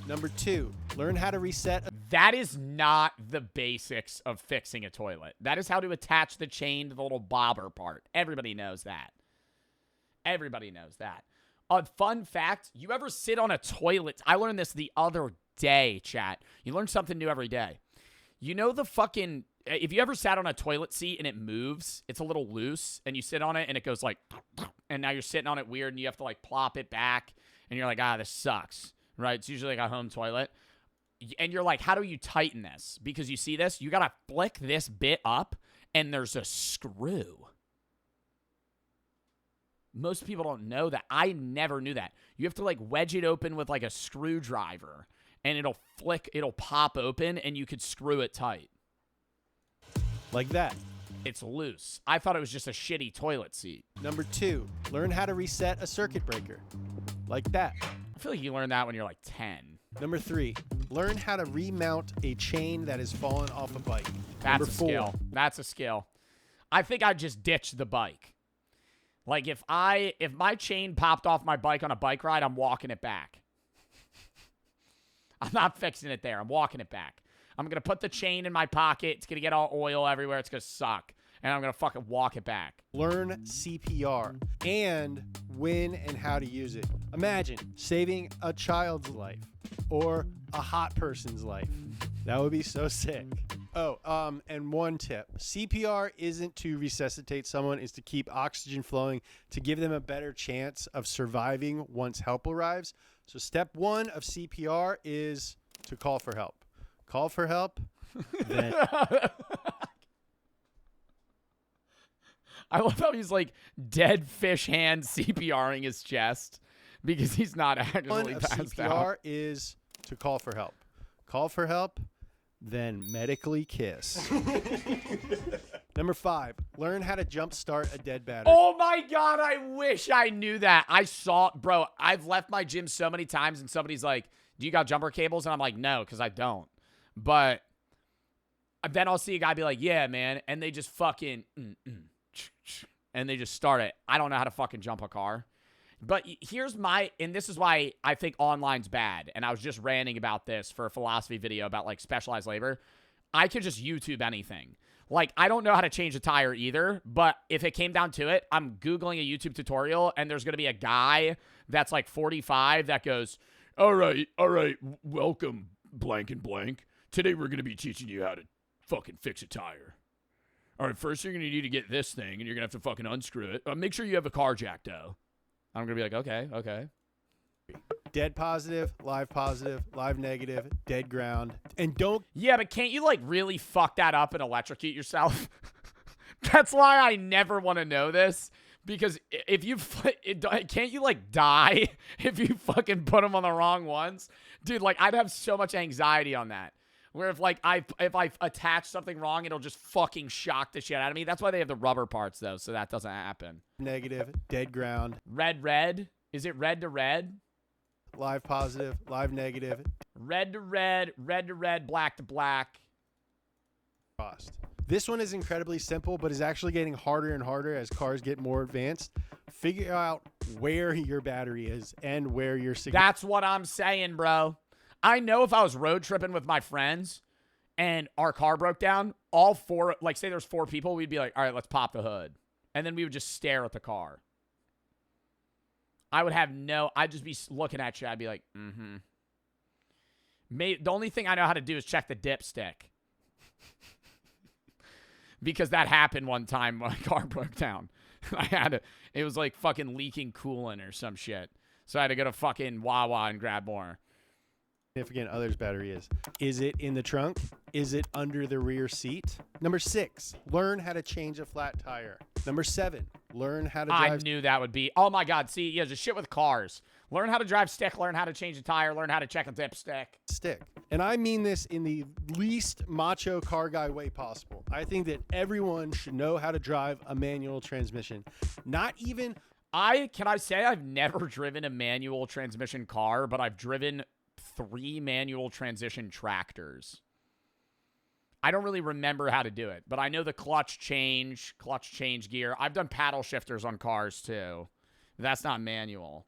Speaker 19: Number 2, learn how to reset.
Speaker 1: That is not the basics of fixing a toilet. That is how to attach the chain to the little bobber part. Everybody knows that. Everybody knows that. A fun fact, you ever sit on a toilet? I learned this the other day, chat. You learn something new every day. You know the fucking... If you ever sat on a toilet seat and it moves, it's a little loose, and you sit on it and it goes like... And now you're sitting on it weird and you have to like plop it back. And you're like, this sucks. Right? It's usually like a home toilet. And you're like, how do you tighten this? Because you see this? You got to flick this bit up, and there's a screw. Most people don't know that. I never knew that. You have to like wedge it open with like a screwdriver, and it'll pop open, and you could screw it tight.
Speaker 19: Like that.
Speaker 1: It's loose. I thought it was just a shitty toilet seat.
Speaker 19: Number 2, learn how to reset a circuit breaker. Like that.
Speaker 1: I feel like you learn that when you're like 10.
Speaker 19: Number 3, learn how to remount a chain that has fallen off a bike.
Speaker 1: That's
Speaker 19: Number 4,
Speaker 1: a skill. That's a skill. I think I'd just ditch the bike. Like if my chain popped off my bike on a bike ride, I'm walking it back. I'm not fixing it there. I'm walking it back. I'm going to put the chain in my pocket. It's going to get all oil everywhere. It's going to suck. And I'm going to fucking walk it back.
Speaker 19: Learn CPR and when and how to use it. Imagine saving a child's life. or a hot person's life. That would be so sick. Oh, and one tip. CPR isn't to resuscitate someone, it's to keep oxygen flowing to give them a better chance of surviving once help arrives. So step 1 of CPR is to call for help. Call for help, then...
Speaker 1: I love how he's like dead fish hand CPRing his chest because he's not actually
Speaker 19: One of
Speaker 1: passed
Speaker 19: CPR
Speaker 1: out.
Speaker 19: is to call for help. Call for help, then medically kiss. Number 5, learn how to jumpstart a dead battery.
Speaker 1: Oh my God, I wish I knew that. Bro, I've left my gym so many times and somebody's like, do you got jumper cables? And I'm like, no, because I don't. But then I'll see a guy be like, yeah, man. And they just fucking, and they just start it. I don't know how to fucking jump a car. But and this is why I think online's bad. And I was just ranting about this for a philosophy video about like specialized labor. I could just YouTube anything. Like, I don't know how to change a tire either, but if it came down to it, I'm Googling a YouTube tutorial and there's going to be a guy that's like 45 that goes, all right, welcome, blank and blank. Today we're going to be teaching you how to fucking fix a tire. All right, first you're going to need to get this thing and you're going to have to fucking unscrew it. Make sure you have a car jack, though. I'm going to be like, okay.
Speaker 19: Dead positive, live negative, dead ground. And don't...
Speaker 1: Yeah, but can't you, like, really fuck that up and electrocute yourself? That's why I never want to know this. Because if you... Can't you, like, die if you fucking put them on the wrong ones? Dude, like, I'd have so much anxiety on that. Where if, like, if I attach something wrong, it'll just fucking shock the shit out of me. That's why they have the rubber parts, though, so that doesn't happen.
Speaker 19: Negative, dead ground.
Speaker 1: Red? Is it red to red?
Speaker 19: Live positive, live negative.
Speaker 1: Red to red, black to black.
Speaker 19: Cost. This one is incredibly simple, but is actually getting harder and harder as cars get more advanced. Figure out where your battery is and where your signal.
Speaker 1: That's what I'm saying, bro. I know if I was road tripping with my friends and our car broke down, all four, like say there's 4 people, we'd be like, all right, let's pop the hood. And then we would just stare at the car. I'd just be looking at you. I'd be like, the only thing I know how to do is check the dipstick. Because that happened one time when my car broke down. It was like fucking leaking coolant or some shit. So I had to go to fucking Wawa and grab more.
Speaker 19: Significant other's battery is. Is it in the trunk? Is it under the rear seat? Number 6, learn how to change a flat tire. Number 7, learn how to drive.
Speaker 1: I knew that would be. Oh my God. See, yeah, just shit with cars. Learn how to drive stick, learn how to change a tire, learn how to check a dipstick.
Speaker 19: Stick. And I mean this in the least macho car guy way possible. I think that everyone should know how to drive a manual transmission. Not even.
Speaker 1: Can I say I've never driven a manual transmission car, but I've driven 3 manual transition tractors. I don't really remember how to do it, but I know the clutch change gear. I've done paddle shifters on cars too. That's not manual.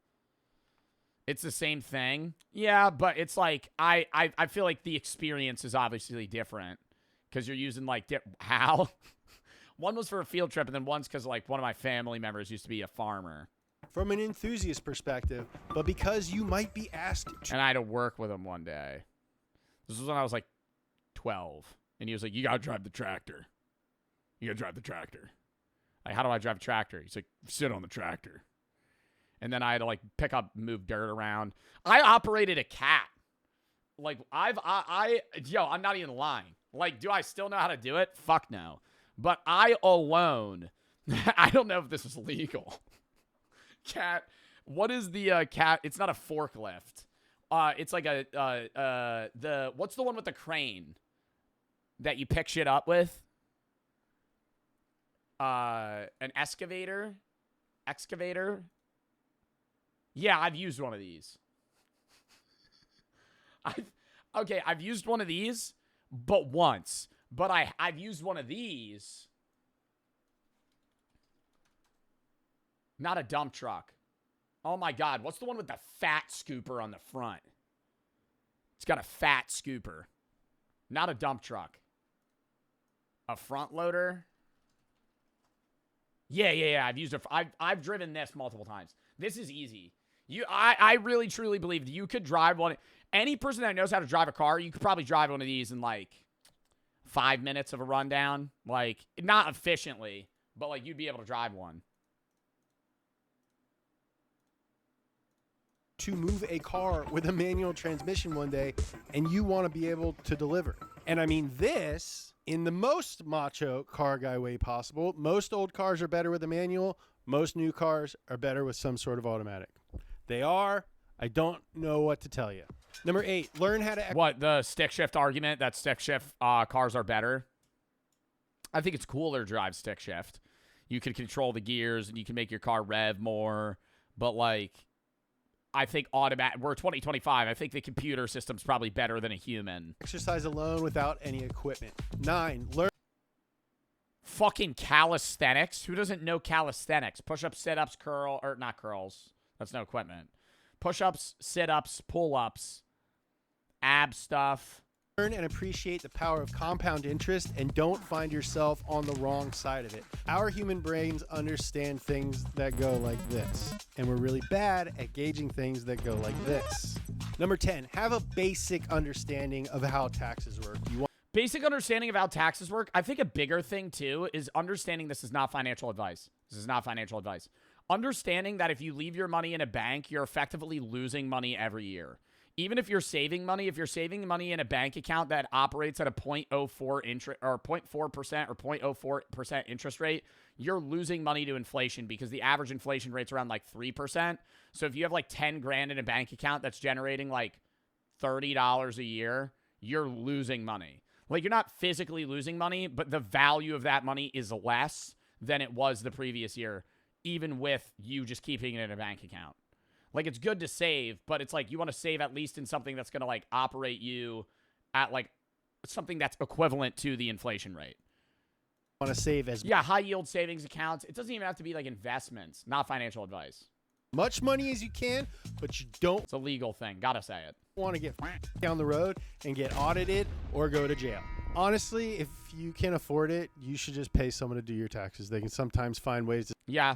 Speaker 1: It's the same thing. Yeah, but it's like, I feel like the experience is obviously different because you're using like, how? One was for a field trip and then one's because like one of my family members used to be a farmer.
Speaker 19: From an enthusiast perspective, but because you might be asked to.
Speaker 1: And I had to work with him one day. This was when I was like 12. And he was like, you got to drive the tractor. You got to drive the tractor. Like, how do I drive a tractor? He's like, sit on the tractor. And then I had to like move dirt around. I operated a cat. Like I'm not even lying. Like, do I still know how to do it? Fuck no. But I alone, I don't know if this is legal. Cat, what is the cat? It's not a forklift. It's like what's the one with the crane that you pick shit up with? An excavator? Yeah, I've used one of these. I've used one of these, but once. But I've used one of these. Not a dump truck. Oh my God, what's the one with the fat scooper on the front? It's got a fat scooper. Not a dump truck. A front loader? Yeah. I've used it. I've driven this multiple times. This is easy. I really truly believe you could drive one. Any person that knows how to drive a car, you could probably drive one of these in like 5 minutes of a rundown. Like, not efficiently, but like you'd be able to drive one.
Speaker 19: To move a car with a manual transmission one day, and you want to be able to deliver. And I mean this in the most macho car guy way possible. Most old cars are better with a manual. Most new cars are better with some sort of automatic. They are. I don't know what to tell you. Number 8, learn how to...
Speaker 1: What, the stick shift argument that stick shift cars are better? I think it's cooler to drive stick shift. You can control the gears and you can make your car rev more. But like, I think automatic. We're 2025. I think the computer system's probably better than a human.
Speaker 19: Exercise alone without any equipment. 9, learn...
Speaker 1: Fucking calisthenics. Who doesn't know calisthenics? Push-ups, sit-ups, curl, or not curls. That's no equipment. Push-ups, sit-ups, pull-ups, ab stuff.
Speaker 19: Learn and appreciate the power of compound interest and don't find yourself on the wrong side of it. Our human brains understand things that go like this, and we're really bad at gauging things that go like this. Number 10, have a basic understanding of how taxes work.
Speaker 1: Basic understanding of how taxes work. I think a bigger thing, too, is understanding this is not financial advice. This is not financial advice. Understanding that if you leave your money in a bank, you're effectively losing money every year. Even if you're saving money, if you're saving money in a bank account that operates at a 0.04 interest or 0.4% or 0.04% interest rate, you're losing money to inflation because the average inflation rate's around like 3%. So if you have like 10 grand in a bank account that's generating like $30 a year, you're losing money. Like, you're not physically losing money, but the value of that money is less than it was the previous year, even with you just keeping it in a bank account. Like, it's good to save, but it's like you want to save at least in something that's going to, like, operate you at, like, something that's equivalent to the inflation rate.
Speaker 19: Want to save as...
Speaker 1: Yeah, high-yield savings accounts. It doesn't even have to be, like, investments, not financial advice.
Speaker 19: Much money as you can, but you don't...
Speaker 1: It's a legal thing. Gotta say it.
Speaker 19: Want to get down the road and get audited or go to jail. Honestly, if you can't afford it, you should just pay someone to do your taxes. They can sometimes find ways to...
Speaker 1: Yeah.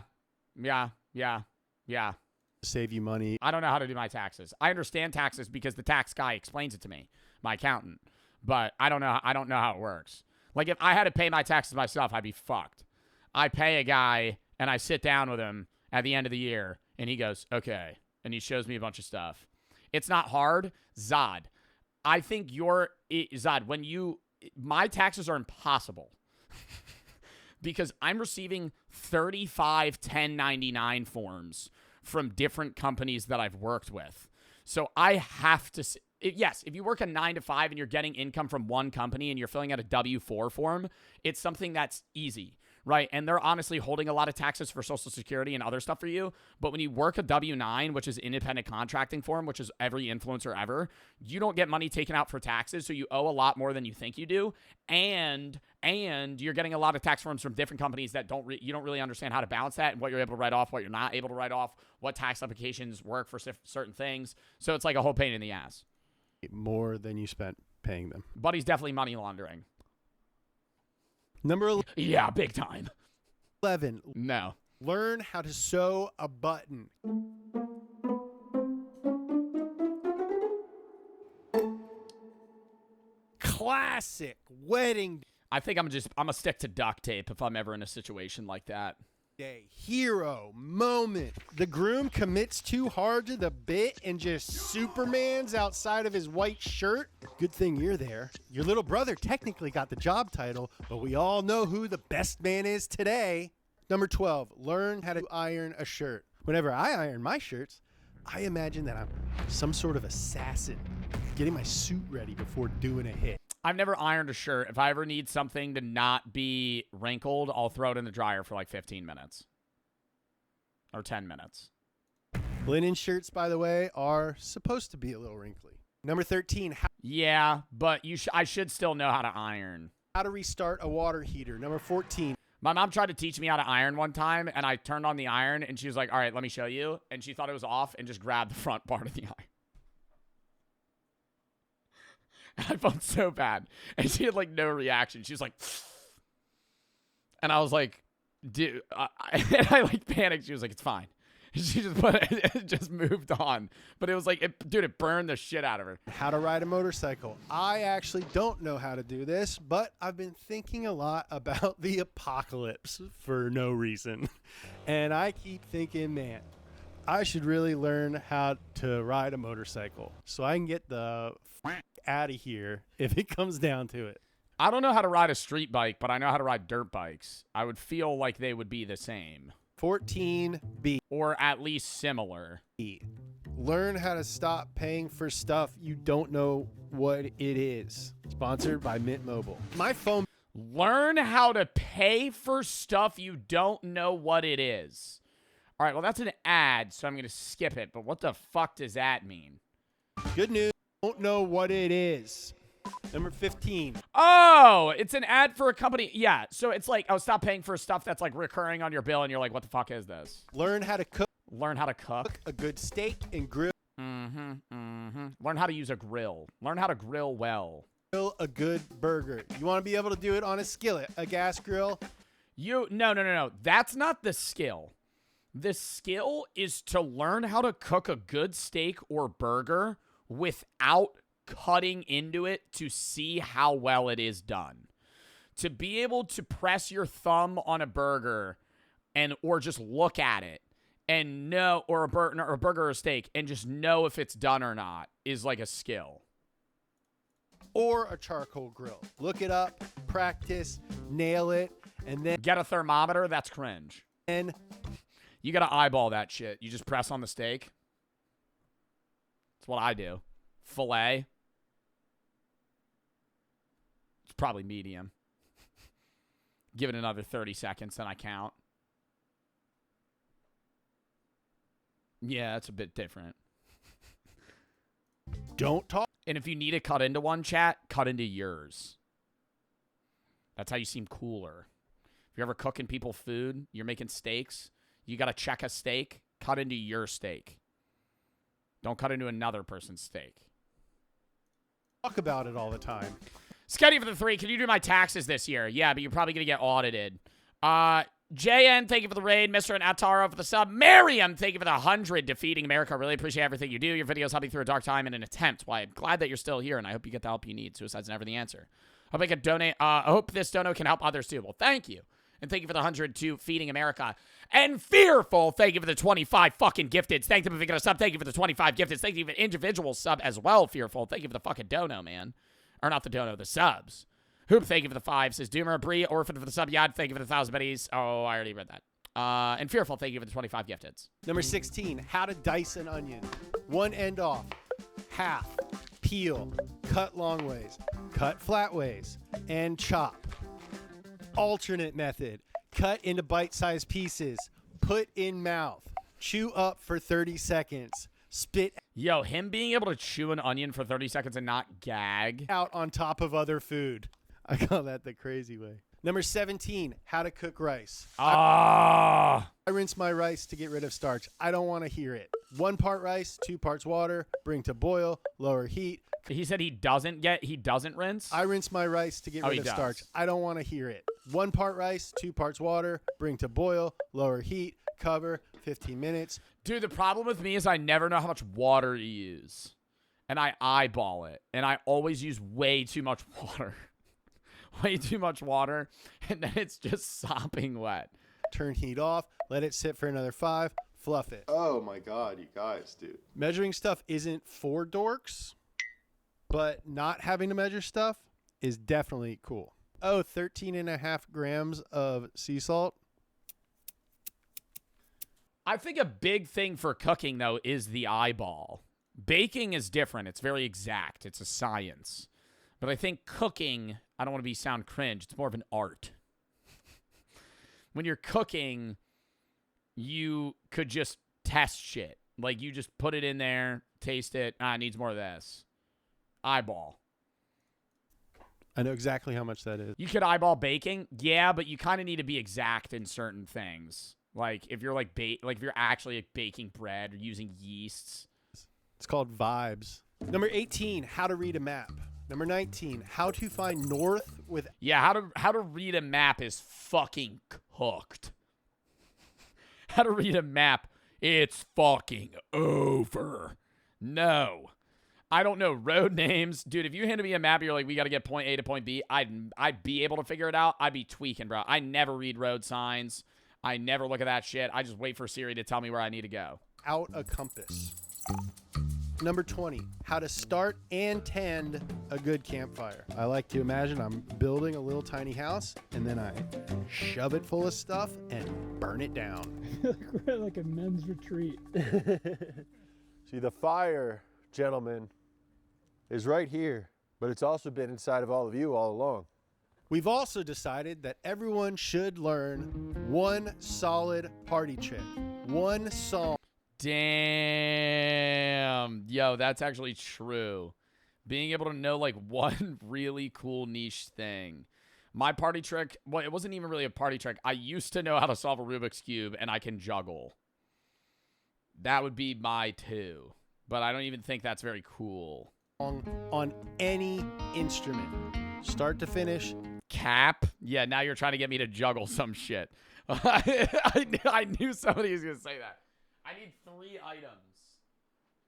Speaker 19: Save you money.
Speaker 1: I don't know how to do my taxes. I understand taxes because the tax guy explains it to me, my accountant. But I don't know how it works. Like, if I had to pay my taxes myself, I'd be fucked. I pay a guy and I sit down with him at the end of the year and he goes, okay. And he shows me a bunch of stuff. It's not hard. Zod, I think Zod, my taxes are impossible because I'm receiving 35 1099 forms from different companies that I've worked with. So I have to, yes, if you work a 9 to 5 and you're getting income from one company and you're filling out a W-4 form, it's something that's easy, right? And they're honestly holding a lot of taxes for Social Security and other stuff for you. But when you work a W-9, which is independent contracting form, which is every influencer ever, you don't get money taken out for taxes. So you owe a lot more than you think you do. And you're getting a lot of tax forms from different companies that you don't really understand how to balance that and what you're able to write off, what you're not able to write off, what tax applications work for certain things. So it's like a whole pain in the ass.
Speaker 19: More than you spent paying them.
Speaker 1: But he's definitely money laundering.
Speaker 19: Number 11.
Speaker 1: Yeah, big time.
Speaker 19: 11.
Speaker 1: No.
Speaker 19: Learn how to sew a button. Classic wedding.
Speaker 1: I think I'm gonna stick to duct tape if I'm ever in a situation like that.
Speaker 19: Day hero moment. The groom commits too hard to the bit and just Supermans outside of his white shirt. Good thing you're there. Your little brother technically got the job title, but we all know who the best man is today. Number 12, learn how to iron a shirt. Whenever I iron my shirts, I imagine that I'm some sort of assassin, getting my suit ready before doing a hit.
Speaker 1: I've never ironed a shirt. If I ever need something to not be wrinkled, I'll throw it in the dryer for like 15 minutes. Or 10 minutes.
Speaker 19: Linen shirts, by the way, are supposed to be a little wrinkly. Number 13.
Speaker 1: Yeah, but I should still know how to iron.
Speaker 19: How to restart a water heater. Number 14.
Speaker 1: My mom tried to teach me how to iron one time, and I turned on the iron, and she was like, all right, let me show you. And she thought it was off and just grabbed the front part of the iron. I felt so bad. And she had like no reaction. She was like, and I was like, dude, and I like panicked. She was like, it's fine. She just put it just moved on. But it was like, dude, it burned the shit out of her.
Speaker 19: How to ride a motorcycle. I actually don't know how to do this, but I've been thinking a lot about the apocalypse for no reason. And I keep thinking, man, I should really learn how to ride a motorcycle so I can get the out of here if it comes down to it.
Speaker 1: I don't know how to ride a street bike, but I know how to ride dirt bikes. I would feel like they would be the same.
Speaker 19: 14B.
Speaker 1: Or at least similar.
Speaker 19: Learn how to stop paying for stuff you don't know what it is. Sponsored by Mint Mobile. My phone.
Speaker 1: Learn how to pay for stuff you don't know what it is. All right, well, that's an ad, so I'm going to skip it. But what the fuck does that mean?
Speaker 19: Good news. Don't know what it is. Number 15.
Speaker 1: Oh, it's an ad for a company. Yeah, so it's like, oh, stop paying for stuff that's like recurring on your bill, and you're like, what the fuck is this?
Speaker 19: Learn how to cook.
Speaker 1: Learn how to cook.
Speaker 19: A good steak and grill.
Speaker 1: Learn how to use a grill. Learn how to grill well.
Speaker 19: Grill a good burger. You want to be able to do it on a skillet, a gas grill.
Speaker 1: No. That's not the skill. The skill is to learn how to cook a good steak or burger without cutting into it to see how well it is done. To be able to press your thumb on a burger or just look at it and know, or a burger or a steak, and just know if it's done or not is like a skill.
Speaker 19: Or a charcoal grill. Look it up, practice, nail it, and then
Speaker 1: get a thermometer. That's cringe.
Speaker 19: And
Speaker 1: you got to eyeball that shit. You just press on the steak. That's what I do. Filet. It's probably medium. Give it another 30 seconds, then I count. Yeah, that's a bit different.
Speaker 19: Don't talk.
Speaker 1: And if you need to cut into one, chat, cut into yours. That's how you seem cooler. If you're ever cooking people food, you're making steaks, you got to check a steak, cut into your steak. Don't cut into another person's steak.
Speaker 19: Talk about it all the time.
Speaker 1: Scotty for the 3. Can you do my taxes this year? Yeah, but you're probably going to get audited. JN, thank you for the raid. Mr. and Ataro for the sub. Miriam, thank you for the 100. Defeating America. Really appreciate everything you do. Your videos help me through a dark time in an attempt. Why, I'm glad that you're still here, and I hope you get the help you need. Suicide's never the answer. Hope I can donate. I hope this dono can help others too. Well, thank you. And thank you for the 100 to Feeding America. And Fearful, thank you for the 25 fucking gifteds. Thank you for picking a sub. Thank you for the 25 gifteds. Thank you for the individual sub as well, Fearful. Thank you for the fucking dono, man. Or not the dono, the subs. Hoop, thank you for the 5. Says Doomer. Bree, Orphan for the sub. Yad, thank you for the 1,000 biddies. Oh, I already read that. And Fearful, thank you for the 25 gifteds.
Speaker 19: Number 16, how to dice an onion. One end off, half, peel, cut long ways, cut flat ways, and chop. Alternate method, cut into bite-sized pieces, put in mouth, chew up for 30 seconds, spit.
Speaker 1: Yo, him being able to chew an onion for 30 seconds and not gag
Speaker 19: out on top of other food. I call that the crazy way. Number 17, how to cook rice. I rinse my rice to get rid of starch. I don't want to hear it. 1 part rice, 2 parts water, bring to boil, lower heat.
Speaker 1: He said he doesn't rinse?
Speaker 19: I rinse my rice to get rid of starch. I don't want to hear it. 1 part rice, 2 parts water, bring to boil, lower heat, cover, 15 minutes.
Speaker 1: Dude, the problem with me is I never know how much water to use. And I eyeball it. And I always use way too much water. Way too much water, and then it's just sopping wet.
Speaker 19: Turn heat off, let it sit for another 5, fluff it.
Speaker 20: Oh my god, you guys, dude.
Speaker 19: Measuring stuff isn't for dorks, but not having to measure stuff is definitely cool. Oh, 13.5 grams of sea salt.
Speaker 1: I think a big thing for cooking, though, is the eyeball. Baking is different. It's very exact. It's a science. But I think cooking, I don't want to sound cringe, it's more of an art. When you're cooking, you could just test shit. Like, you just put it in there, taste it, it needs more of this. Eyeball.
Speaker 19: I know exactly how much that is.
Speaker 1: You could eyeball baking, yeah, but you kind of need to be exact in certain things. Like, if you're if you're actually baking bread or using yeasts.
Speaker 19: It's called vibes. Number 18, how to read a map. Number 19, how to find north with...
Speaker 1: Yeah, how to read a map is fucking cooked. How to read a map It's fucking over. No. I don't know road names. Dude, if you handed me a map, you're like, we got to get point A to point B, I'd be able to figure it out. I'd be tweaking, bro. I never read road signs. I never look at that shit. I just wait for Siri to tell me where I need to go.
Speaker 19: Out a compass. Number 20, how to start and tend a good campfire. I like to imagine I'm building a little tiny house, and then I shove it full of stuff and burn it down.
Speaker 21: We're like a men's retreat.
Speaker 22: See, the fire, gentlemen, is right here, but it's also been inside of all of you all along.
Speaker 19: We've also decided that everyone should learn one solid party trick, one song.
Speaker 1: Damn. Yo, that's actually true. Being able to know, like, one really cool niche thing. My party trick, well, it wasn't even really a party trick. I used to know how to solve a Rubik's Cube, and I can juggle. That would be my two. But I don't even think that's very cool.
Speaker 19: On any instrument, start to finish.
Speaker 1: Cap? Yeah, now you're trying to get me to juggle some shit. I knew somebody was going to say that. I need 3 items.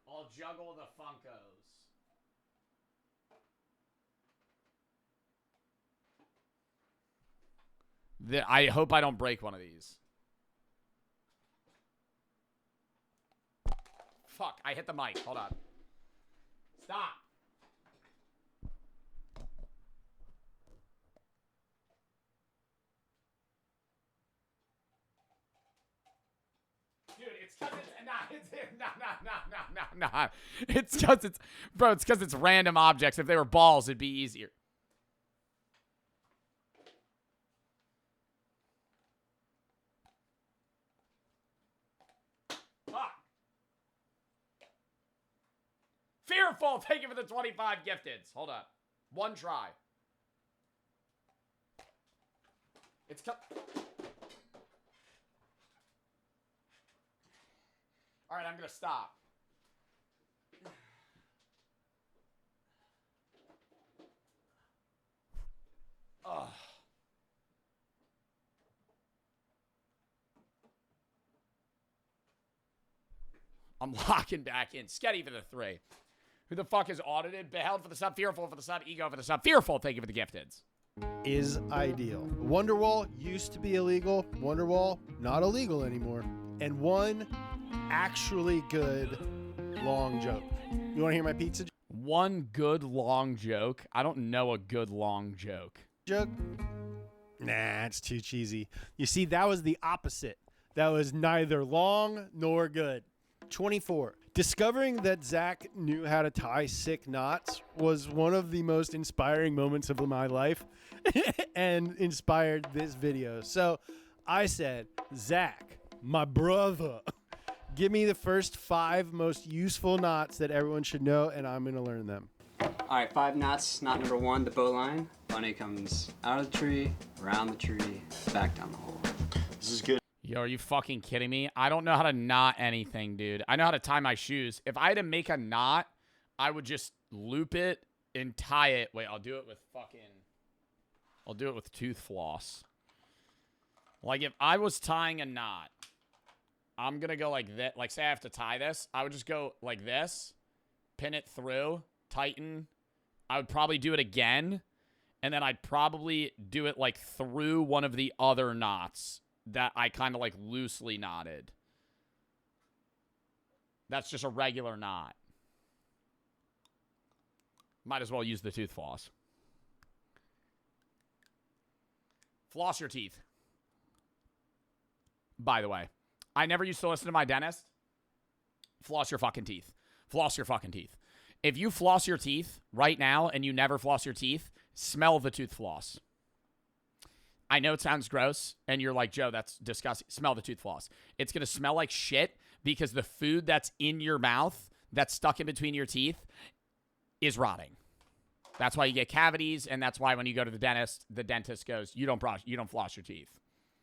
Speaker 1: I'll juggle the Funkos. I hope I don't break one of these. Fuck, I hit the mic. Hold on. Stop. Dude, it's because it's It's because it's, bro, it's because it's random objects. If they were balls, it'd be easier. Fuck. Fearful, thank you for the 25 gifteds. Hold up. One try. It's all right, I'm going to stop. Ugh. I'm locking back in. Sketty for the 3. Who the fuck is audited? Beheld for the sub. Fearful for the sub. Ego for the sub. Fearful, thank you for the gifteds.
Speaker 19: Is ideal. Wonderwall used to be illegal. Wonderwall, not illegal anymore. And one actually good long joke. You want to hear my pizza
Speaker 1: One good long joke? I don't know a good long joke.
Speaker 19: joke? Nah, it's too cheesy. You see, that was the opposite. That was neither long nor good. 24. Discovering that Zach knew how to tie sick knots was one of the most inspiring moments of my life and inspired this video. So I said, Zach, my brother, give me the first 5 most useful knots that everyone should know, and I'm going to learn them.
Speaker 23: All right, 5 knots. Knot number 1, the bow line. Bunny comes out of the tree, around the tree, back down the hole.
Speaker 22: This is good.
Speaker 1: Yo, are you fucking kidding me? I don't know how to knot anything, dude. I know how to tie my shoes. If I had to make a knot, I would just loop it and tie it. Wait, I'll do it with tooth floss. Like, if I was tying a knot, I'm going to go like that. Like, say I have to tie this. I would just go like this, pin it through, tighten. I would probably do it again, and then I'd probably do it, like, through one of the other knots that I kind of, like, loosely knotted. That's just a regular knot. Might as well use the tooth floss. Floss your teeth. By the way, I never used to listen to my dentist. Floss your fucking teeth. Floss your fucking teeth. If you floss your teeth right now and you never floss your teeth, smell the tooth floss. I know it sounds gross, and you're like, Joe, that's disgusting. Smell the tooth floss. It's going to smell like shit because the food that's in your mouth, that's stuck in between your teeth, is rotting. That's why you get cavities, and that's why when you go to the dentist goes, you don't floss your teeth.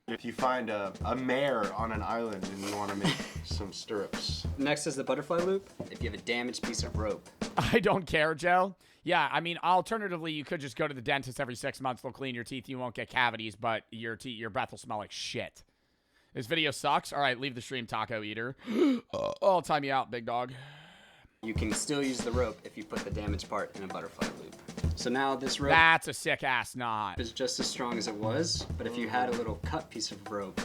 Speaker 22: If you find a mare on an island and you want to make some stirrups.
Speaker 23: Next is the butterfly loop. If you have a damaged piece of rope.
Speaker 1: I don't care, Joe. Yeah, I mean, alternatively, you could just go to the dentist every 6 months. They'll clean your teeth. You won't get cavities, but your breath will smell like shit. This video sucks. All right, leave the stream, taco eater. I'll time you out, big dog.
Speaker 23: You can still use the rope if you put the damaged part in a butterfly loop. So now this rope
Speaker 1: That's a sick ass knot.
Speaker 23: is just as strong as it was, but if you had a little cut piece of rope,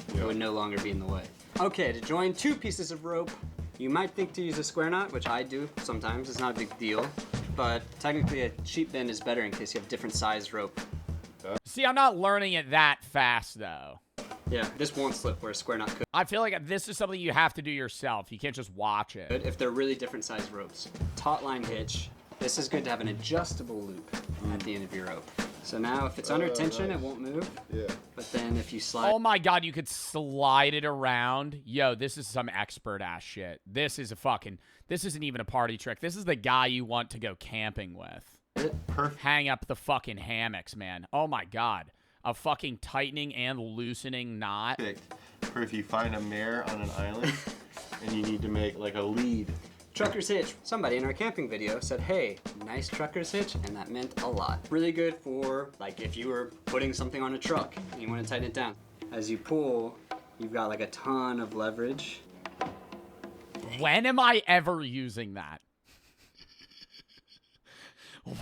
Speaker 23: it would no longer be in the way. Okay, to join 2 pieces of rope, you might think to use a square knot, which I do sometimes. It's not a big deal, but technically a cheap bend is better in case you have different sized rope.
Speaker 1: See, I'm not learning it that fast, though.
Speaker 23: Yeah, this won't slip where a square knot could.
Speaker 1: I feel like this is something you have to do yourself. You can't just watch it.
Speaker 23: If they're really different sized ropes. Taut line hitch. This is good to have an adjustable loop at the end of your rope. So now if it's under tension, it won't move.
Speaker 20: Yeah.
Speaker 23: But then if you slide.
Speaker 1: Oh my God, you could slide it around. Yo, this is some expert ass shit. This isn't even a party trick. This is the guy you want to go camping with. Hang up the fucking hammocks, man. Oh my God. A fucking tightening and loosening knot.
Speaker 20: For if you find a mare on an island and you need to make like a lead.
Speaker 23: Trucker's hitch. Somebody in our camping video said, hey, nice trucker's hitch, and that meant a lot. Really good for, like, if you were putting something on a truck and you want to tighten it down. As you pull, you've got like a ton of leverage.
Speaker 1: When am I ever using that?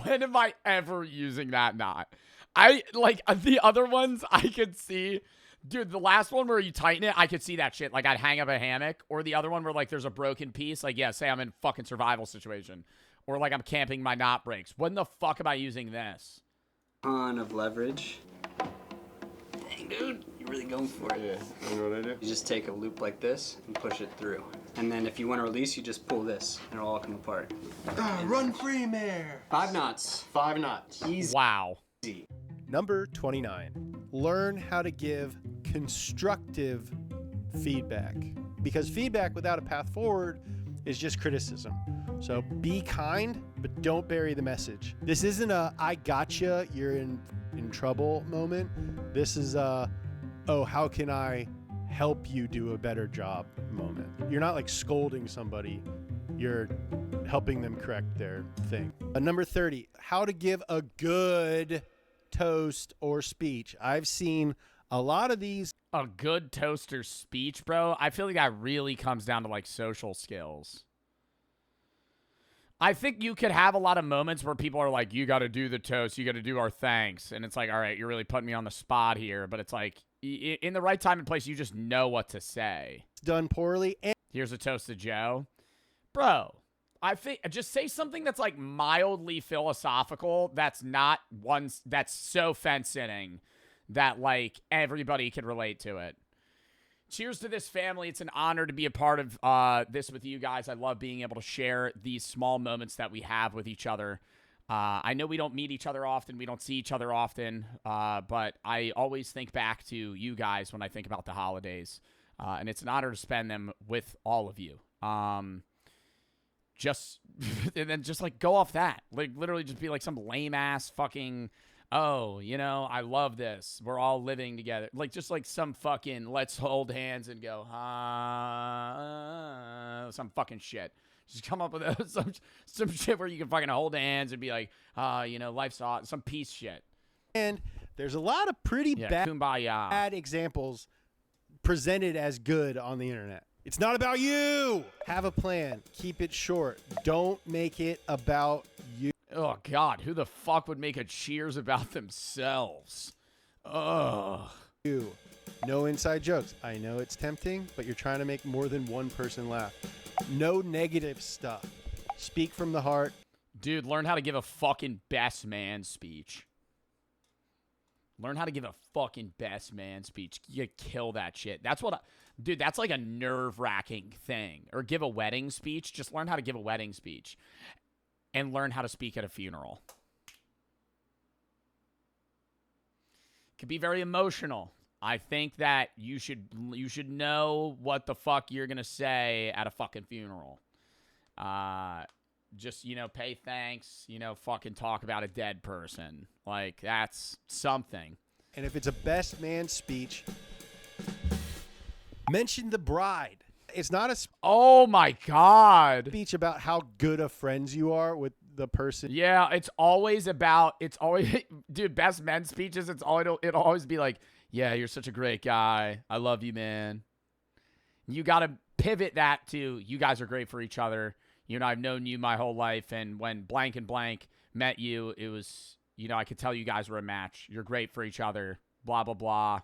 Speaker 1: When am I ever using that knot? Like, the other ones I could see. Dude, the last one where you tighten it, I could see that shit. Like, I'd hang up a hammock. Or the other one where, like, there's a broken piece. Like, yeah, say I'm in fucking survival situation. Or, like, I'm camping, my knot breaks. When the fuck am I using this?
Speaker 23: Ton of leverage. Dang, dude, you're really going for it.
Speaker 20: Yeah, you know what I do?
Speaker 23: You just take a loop like this and push it through. And then if you want to release, you just pull this, and it'll all come apart.
Speaker 20: Run free, mare.
Speaker 23: 5 knots.
Speaker 20: 5 knots.
Speaker 23: Easy.
Speaker 1: Wow.
Speaker 19: Number 29. Learn how to give constructive feedback. Because feedback without a path forward is just criticism. So be kind, but don't bury the message. This isn't a I gotcha, you're in trouble moment. This is a, oh, how can I help you do a better job moment. You're not like scolding somebody. You're helping them correct their thing. Number 30, how to give a good toast or speech. I've seen a lot of these.
Speaker 1: A good toast or speech, bro? I feel like that really comes down to like social skills. I think you could have a lot of moments where people are like, you got to do the toast, you got to do our thanks. And it's like, all right, you're really putting me on the spot here. But it's like, in the right time and place, you just know what to say.
Speaker 19: Done poorly. And
Speaker 1: here's a toast to Joe. Bro, I think just say something that's like mildly philosophical. That's not one that's so fence-sitting that like everybody can relate to it. Cheers to this family. It's an honor to be a part of this with you guys. I love being able to share these small moments that we have with each other. I know we don't meet each other often. We don't see each other often. But I always think back to you guys when I think about the holidays. And it's an honor to spend them with all of you. Just and then just like go off that. Like literally just be like some lame ass fucking, oh, you know, I love this. We're all living together. Like just like some fucking let's hold hands and go, some fucking shit. Just come up with some shit where you can fucking hold hands and be like, you know, life's awesome. Some peace shit.
Speaker 19: And there's a lot of pretty bad examples presented as good on the internet. It's not about you. Have a plan. Keep it short. Don't make it about you.
Speaker 1: Oh, God. Who the fuck would make a Cheers about themselves? Ugh.
Speaker 19: You. No inside jokes. I know it's tempting, but you're trying to make more than one person laugh. No negative stuff. Speak from the heart.
Speaker 1: Dude, learn how to give a fucking best man speech. Learn how to give a fucking best man speech. You kill that shit. That's what dude, that's like a nerve-wracking thing. Or give a wedding speech. Just learn how to give a wedding speech. And learn how to speak at a funeral. It can be very emotional. I think that you should know what the fuck you're going to say at a fucking funeral. Just, you know, pay thanks, you know, fucking talk about a dead person. Like, that's something.
Speaker 19: And if it's a best man speech, mention the bride. It's not a
Speaker 1: oh my God
Speaker 19: speech about how good of friends you are with the person.
Speaker 1: Yeah, it's always dude, best men speeches, it'll always be like, Yeah, you're such a great guy. I love you, man. You got to pivot that to you guys are great for each other. You know, I've known you my whole life, and when blank and blank met you, it was, you know, I could tell you guys were a match. You're great for each other. Blah, blah, blah.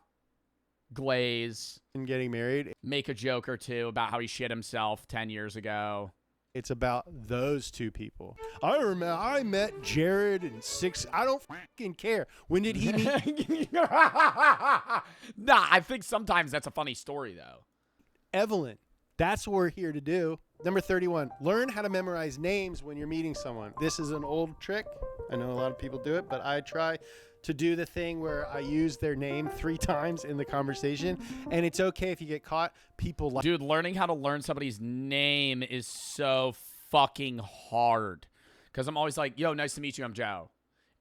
Speaker 1: Glaze.
Speaker 19: And getting married.
Speaker 1: Make a joke or two about how he shit himself 10 years ago.
Speaker 19: It's about those two people. I remember I met Jared in 6. I don't fucking care. When did he meet?
Speaker 1: Nah, I think sometimes that's a funny story, though.
Speaker 19: Evelyn. That's what we're here to do. Number 31, learn how to memorize names when you're meeting someone. This is an old trick. I know a lot of people do it, but I try to do the thing where I use their name 3 times in the conversation, and it's okay if you get caught. People like...
Speaker 1: Dude, learning how to learn somebody's name is so fucking hard. Because I'm always like, yo, nice to meet you, I'm Joe.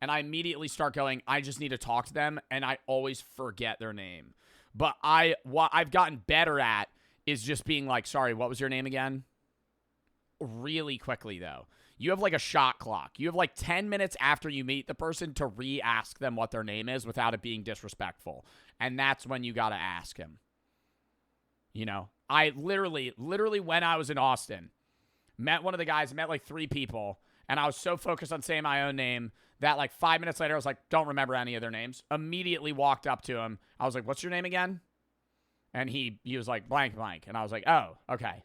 Speaker 1: And I immediately start going, I just need to talk to them, and I always forget their name. But what I've gotten better at is just being like, sorry, what was your name again? Really quickly, though. You have like a shot clock. You have like 10 minutes after you meet the person to re-ask them what their name is without it being disrespectful. And that's when you got to ask him. You know, I literally when I was in Austin, met one of the guys, met like 3 people, and I was so focused on saying my own name that like 5 minutes later, I was like, don't remember any of their names. Immediately walked up to him. I was like, what's your name again? And he was like, blank, blank. And I was like, oh, okay.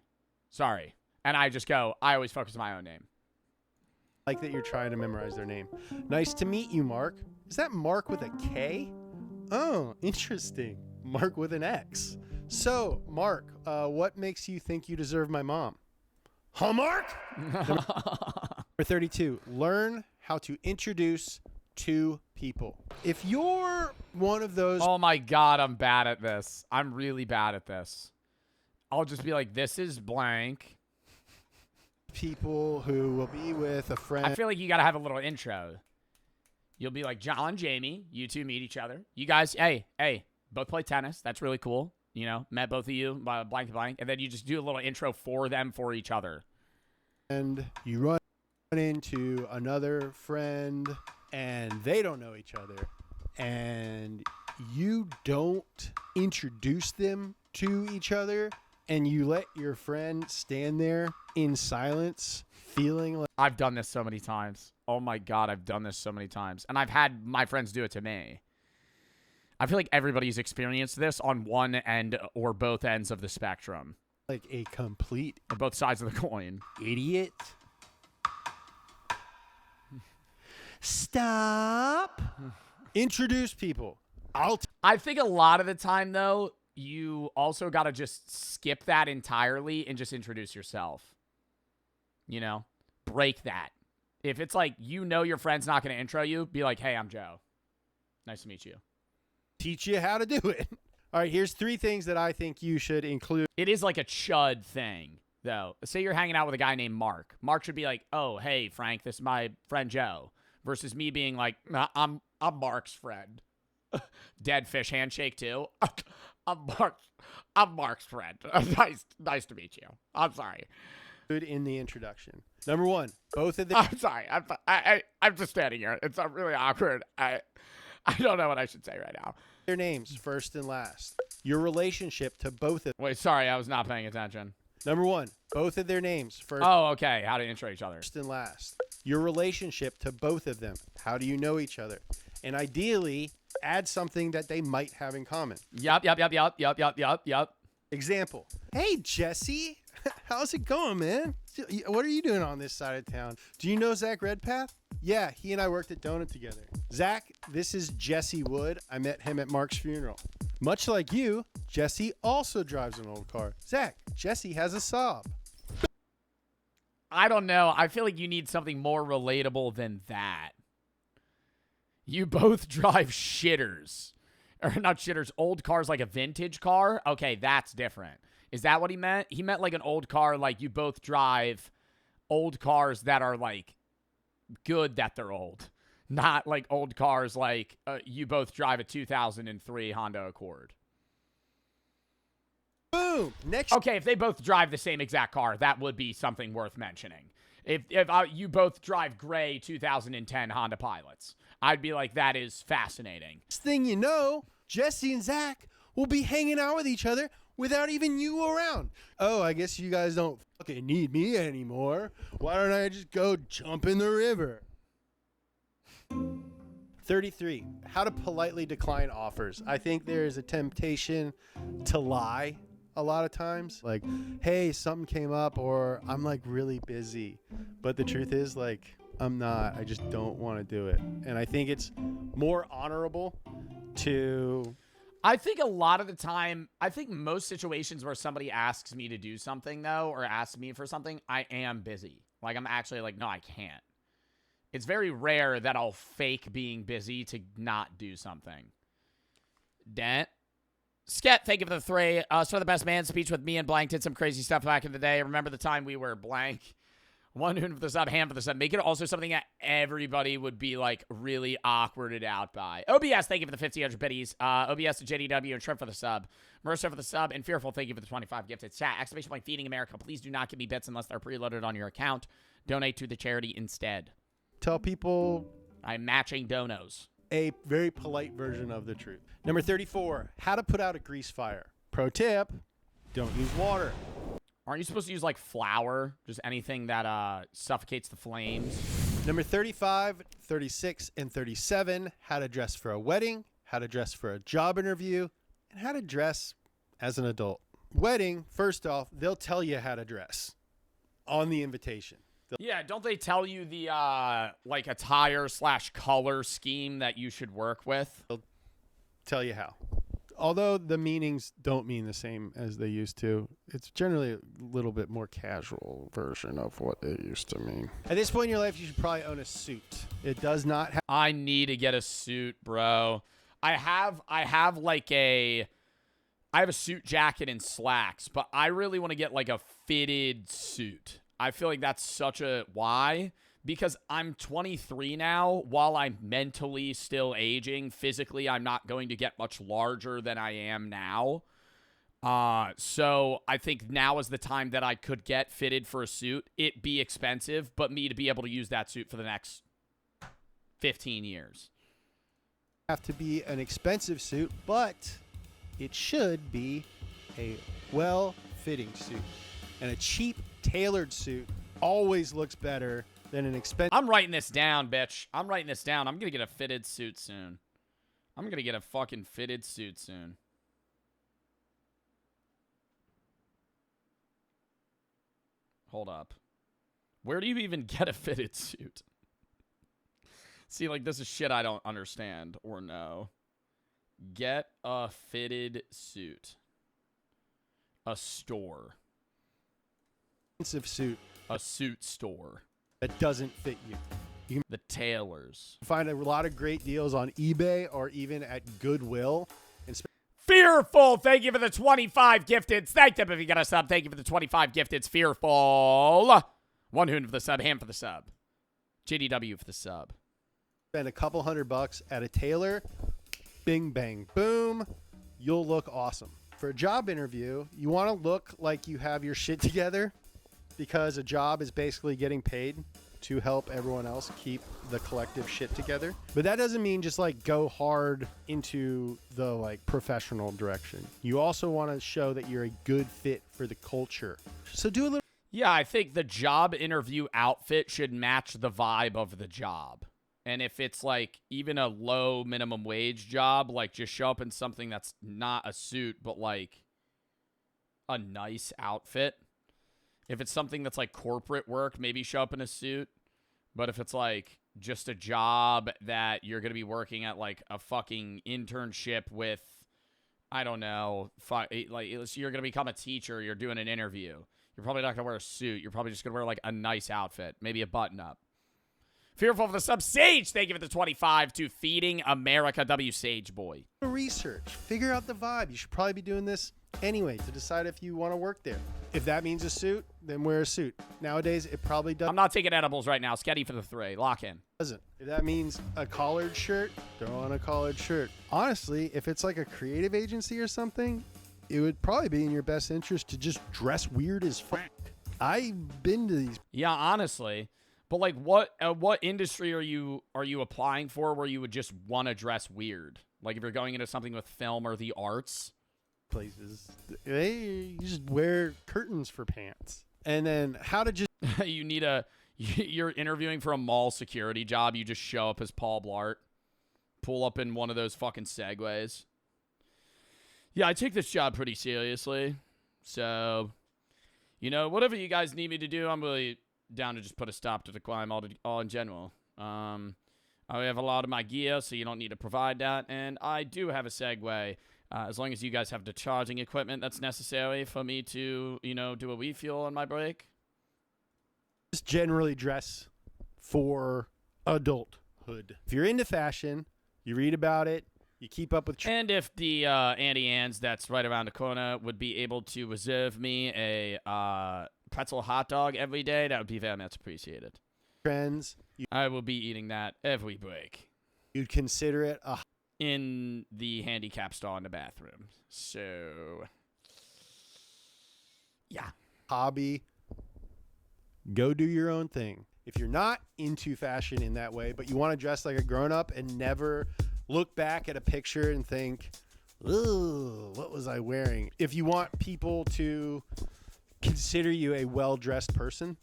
Speaker 1: Sorry. And I just go, I always focus on my own name.
Speaker 19: Like that you're trying to memorize their name. Nice to meet you, Mark. Is that Mark with a K? Oh, interesting. Mark with an X. So, Mark, what makes you think you deserve my mom? Huh, Mark? Number 32, learn how to introduce 2 people. If you're one of those...
Speaker 1: Oh my God, I'm bad at this. I'm really bad at this. I'll just be like, this is blank.
Speaker 19: People who will be with a friend.
Speaker 1: I feel like you got to have a little intro. You'll be like, John and Jamie, you 2 meet each other. You guys, hey, both play tennis. That's really cool. You know, met both of you, blank to blank. And then you just do a little intro for them, for each other.
Speaker 19: And you run into another friend, and they don't know each other. And you don't introduce them to each other. And you let your friend stand there in silence, feeling like...
Speaker 1: I've done this so many times. Oh my God, I've done this so many times. And I've had my friends do it to me. I feel like everybody's experienced this on one end or both ends of the spectrum.
Speaker 19: Like a complete...
Speaker 1: Or both sides of the coin.
Speaker 19: Idiot. Stop. Introduce people.
Speaker 1: I think a lot of the time, though, you also got to just skip that entirely and just introduce yourself. You know? Break that. If it's like, you know your friend's not going to intro you, be like, hey, I'm Joe. Nice to meet you.
Speaker 19: Teach you how to do it. All right, here's 3 things that I think you should include.
Speaker 1: It is like a chud thing, though. Say you're hanging out with a guy named Mark. Mark should be like, oh, hey, Frank, this is my friend Joe. Versus me being like, nah, I'm Mark's friend. Dead fish handshake, too. I'm Mark's friend. Nice to meet you. I'm sorry.
Speaker 19: Good in the introduction. Number 1, both of them.
Speaker 1: I'm sorry. I'm just standing here. It's really awkward. I don't know what I should say right now.
Speaker 19: Their names, first and last. Your relationship to both of them.
Speaker 1: Wait, sorry. I was not paying attention.
Speaker 19: Number 1, both of their names, first.
Speaker 1: Oh, okay. How to intro each other.
Speaker 19: First and last. Your relationship to both of them. How do you know each other? And ideally, add something that they might have in common.
Speaker 1: Yup.
Speaker 19: Example. Hey, Jesse. How's it going, man? What are you doing on this side of town? Do you know Zach Redpath? Yeah, he and I worked at Donut together. Zach, this is Jesse Wood. I met him at Mark's funeral. Much like you, Jesse also drives an old car. Zach, Jesse has a Saab.
Speaker 1: I don't know. I feel like you need something more relatable than that. You both drive shitters. Or not shitters, old cars like a vintage car? Okay, that's different. Is that what he meant? He meant like an old car, like you both drive old cars that are like good that they're old. Not like old cars like you both drive a 2003 Honda Accord.
Speaker 19: Boom. Next.
Speaker 1: Okay, if they both drive the same exact car, that would be something worth mentioning. If you both drive gray 2010 Honda Pilots, I'd be like, that is fascinating.
Speaker 19: Next thing you know, Jesse and Zach will be hanging out with each other without even you around. Oh, I guess you guys don't fucking need me anymore. Why don't I just go jump in the river? 33, how to politely decline offers. I think there's a temptation to lie a lot of times. Like, hey, something came up, or I'm like really busy. But the truth is, like, I'm not. I just don't want to do it. And I think it's more honorable to...
Speaker 1: I think a lot of the time, I think most situations where somebody asks me to do something, though, or asks me for something, I am busy. Like, I'm actually like, no, I can't. It's very rare that I'll fake being busy to not do something. Dent. Sket, thank you for the 3. So the best man speech with me and blank did some crazy stuff back in the day. Remember the time we were blank? 1 for the sub, hand for the sub. Make it also something that everybody would be, like, really awkwarded out by. OBS, thank you for the 1,500 biddies. OBS to JDW and Shrimp for the sub. Mercer for the sub. And Fearful, thank you for the 25 gifted. Chat, exclamation point, Feeding America. Please do not give me bits unless they're preloaded on your account. Donate to the charity instead.
Speaker 19: Tell people
Speaker 1: I'm matching donos.
Speaker 19: A very polite version of the truth. Number 34, how to put out a grease fire. Pro tip, don't use water.
Speaker 1: Aren't you supposed to use, like, flour? Just anything that suffocates the flames?
Speaker 19: Number 35, 36, and 37, how to dress for a wedding, how to dress for a job interview, and how to dress as an adult. Wedding, first off, they'll tell you how to dress on the invitation.
Speaker 1: Yeah, don't they tell you the, like, attire/color scheme that you should work with?
Speaker 19: They'll tell you how. Although the meanings don't mean the same as they used to, it's generally a little bit more casual version of what it used to mean. At this point in your life, you should probably own a suit. It does not have...
Speaker 1: I need to get a suit, bro. I have a suit jacket and slacks, but I really want to get, like, a fitted suit. I feel like that's such a... Why? Because I'm 23 now. While I'm mentally still aging, physically I'm not going to get much larger than I am now. So I think now is the time that I could get fitted for a suit. It be expensive, but me to be able to use that suit for the next 15 years.
Speaker 19: Have to be an expensive suit, but it should be a well-fitting suit. And a cheap, tailored suit always looks better than an expensive...
Speaker 1: I'm writing this down, bitch. I'm writing this down. I'm going to get a fitted suit soon. I'm going to get a fucking fitted suit soon. Hold up. Where do you even get a fitted suit? See, like, this is shit I don't understand or know. Get a fitted suit. A store.
Speaker 19: Expensive suit.
Speaker 1: A suit store.
Speaker 19: That doesn't fit you. You can
Speaker 1: the tailors.
Speaker 19: Find a lot of great deals on eBay or even at Goodwill.
Speaker 1: Fearful, thank you for the 25 gifteds. Thank them if you got a sub. Thank you for the 25 gifteds. Fearful. 1 for the sub, hand for the sub. JDW for the sub.
Speaker 19: Spend a couple $100 at a tailor. Bing, bang, boom. You'll look awesome. For a job interview, you want to look like you have your shit together, because a job is basically getting paid to help everyone else keep the collective shit together. But that doesn't mean just like go hard into the like professional direction. You also want to show that you're a good fit for the culture. So do a little...
Speaker 1: Yeah, I think the job interview outfit should match the vibe of the job. And if it's like even a low minimum wage job, like just show up in something that's not a suit, but like a nice outfit. If it's something that's like corporate work, maybe show up in a suit. But if it's like just a job that you're going to be working at like a fucking internship with, I don't know, like you're going to become a teacher, you're doing an interview. You're probably not going to wear a suit. You're probably just going to wear like a nice outfit, maybe a button up. Fearful for the sub. Sage, thank you for the 25 to Feeding America W. Sage Boy.
Speaker 19: Research. Figure out the vibe. You should probably be doing this anyway to decide if you want to work there. If that means a suit, then wear a suit. Nowadays, it probably doesn't.
Speaker 1: I'm not taking edibles right now. Sketty for the 3. Lock in.
Speaker 19: Doesn't. If that means a collared shirt, throw on a collared shirt. Honestly, if it's like a creative agency or something, it would probably be in your best interest to just dress weird as fuck. I've been to these.
Speaker 1: Yeah, honestly. But like, what industry are you applying for where you would just want to dress weird? Like if you're going into something with film or the arts.
Speaker 19: Places, you just wear curtains for pants. And then how to just
Speaker 1: you're interviewing for a mall security job. You just show up as Paul Blart, pull up in one of those fucking Segways. Yeah, I take this job pretty seriously. So, whatever you guys need me to do, I'm really down to just put a stop to the crime all in general. I have a lot of my gear, so you don't need to provide that. And I do have a Segway. As long as you guys have the charging equipment that's necessary for me to, do a refuel on my break.
Speaker 19: Just generally dress for adulthood. If you're into fashion, you read about it, you keep up with...
Speaker 1: And if the Auntie Anne's that's right around the corner would be able to reserve me a pretzel hot dog every day, that would be very much appreciated.
Speaker 19: Trends.
Speaker 1: I will be eating that every break.
Speaker 19: You'd consider it a...
Speaker 1: in the handicap stall in the bathroom. So, yeah.
Speaker 19: Hobby. Go do your own thing. If you're not into fashion in that way, but you want to dress like a grown-up and never look back at a picture and think, ooh, what was I wearing? If you want people to consider you a well-dressed person,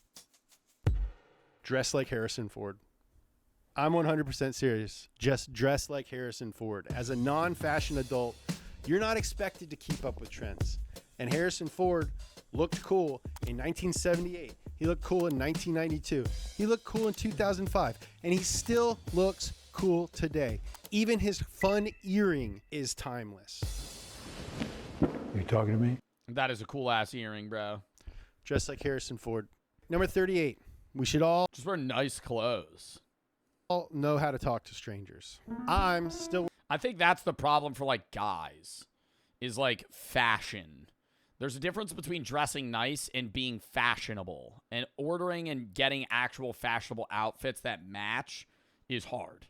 Speaker 19: dress like Harrison Ford. I'm 100% serious. Just dress like Harrison Ford. As a non-fashion adult, you're not expected to keep up with trends. And Harrison Ford looked cool in 1978. He looked cool in 1992. He looked cool in 2005. And he still looks cool today. Even his fun earring is timeless.
Speaker 5: You talking to me?
Speaker 1: That is a cool-ass earring, bro.
Speaker 19: Dress like Harrison Ford. Number 38. We should all...
Speaker 1: just wear nice clothes.
Speaker 19: Know how to talk to strangers. I
Speaker 1: think that's the problem for like guys is like fashion. There's a difference between dressing nice and being fashionable, and ordering and getting actual fashionable outfits that match is hard.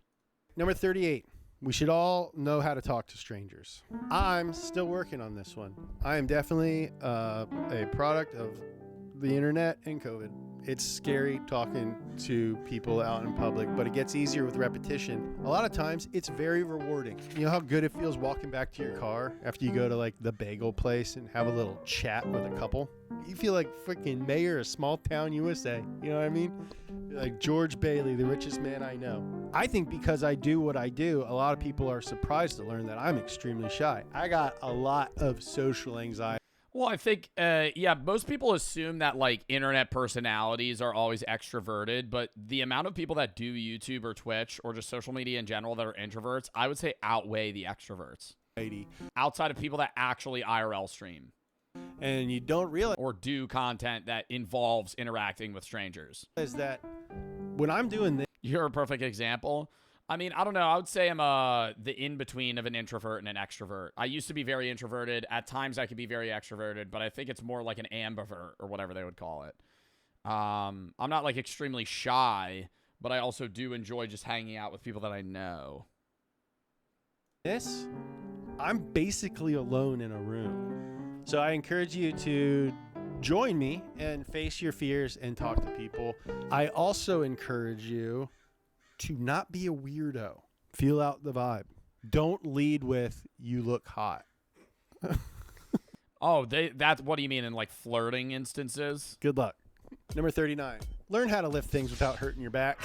Speaker 19: Number 38. We should all know how to talk to strangers. I'm still working on this one. I am definitely a product of the internet and COVID. It's scary talking to people out in public, but it gets easier with repetition. A lot of times, it's very rewarding. You know how good it feels walking back to your car after you go to like the bagel place and have a little chat with a couple? You feel like freaking mayor of small town USA. You know what I mean? Like George Bailey, the richest man I know. I think because I do what I do, a lot of people are surprised to learn that I'm extremely shy. I got a lot of social anxiety.
Speaker 1: Well, I think, most people assume that, like, internet personalities are always extroverted, but the amount of people that do YouTube or Twitch or just social media in general that are introverts, I would say outweigh the extroverts. Outside of people that actually IRL stream.
Speaker 19: And you don't realize...
Speaker 1: or do content that involves interacting with strangers.
Speaker 19: Is that when I'm doing this...
Speaker 1: You're a perfect example. I mean, I don't know. I would say I'm the in-between of an introvert and an extrovert. I used to be very introverted. At times, I could be very extroverted, but I think it's more like an ambivert or whatever they would call it. I'm not, like, extremely shy, but I also do enjoy just hanging out with people that I know.
Speaker 19: I'm basically alone in a room. So I encourage you to join me and face your fears and talk to people. I also encourage you to not be a weirdo. Feel out the vibe. Don't lead with, you look hot.
Speaker 1: Oh, that's what do you mean in like flirting instances?
Speaker 19: Good luck. Number 39, learn how to lift things without hurting your back.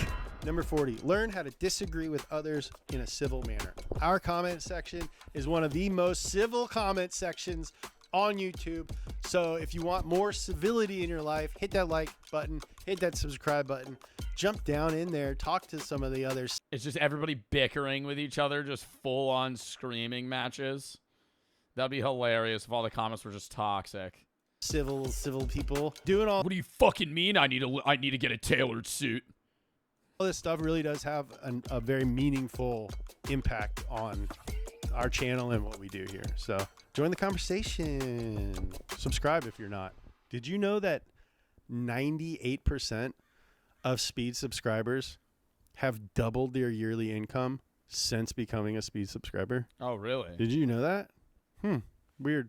Speaker 19: Number 40, learn how to disagree with others in a civil manner. Our comment section is one of the most civil comment sections on YouTube. So if you want more civility in your life, hit that like button, hit that subscribe button, jump down in there, talk to some of the others.
Speaker 1: It's just everybody bickering with each other, just full on screaming matches. That'd be hilarious if all the comments were just toxic.
Speaker 19: Civil people doing all.
Speaker 1: What do you fucking mean? I need to get a tailored suit.
Speaker 19: All this stuff really does have a very meaningful impact on our channel and what we do here. So join the conversation. Subscribe if you're not. Did you know that 98% of Speed subscribers have doubled their yearly income since becoming a Speed subscriber?
Speaker 1: Oh, really?
Speaker 19: Did you know that? Weird.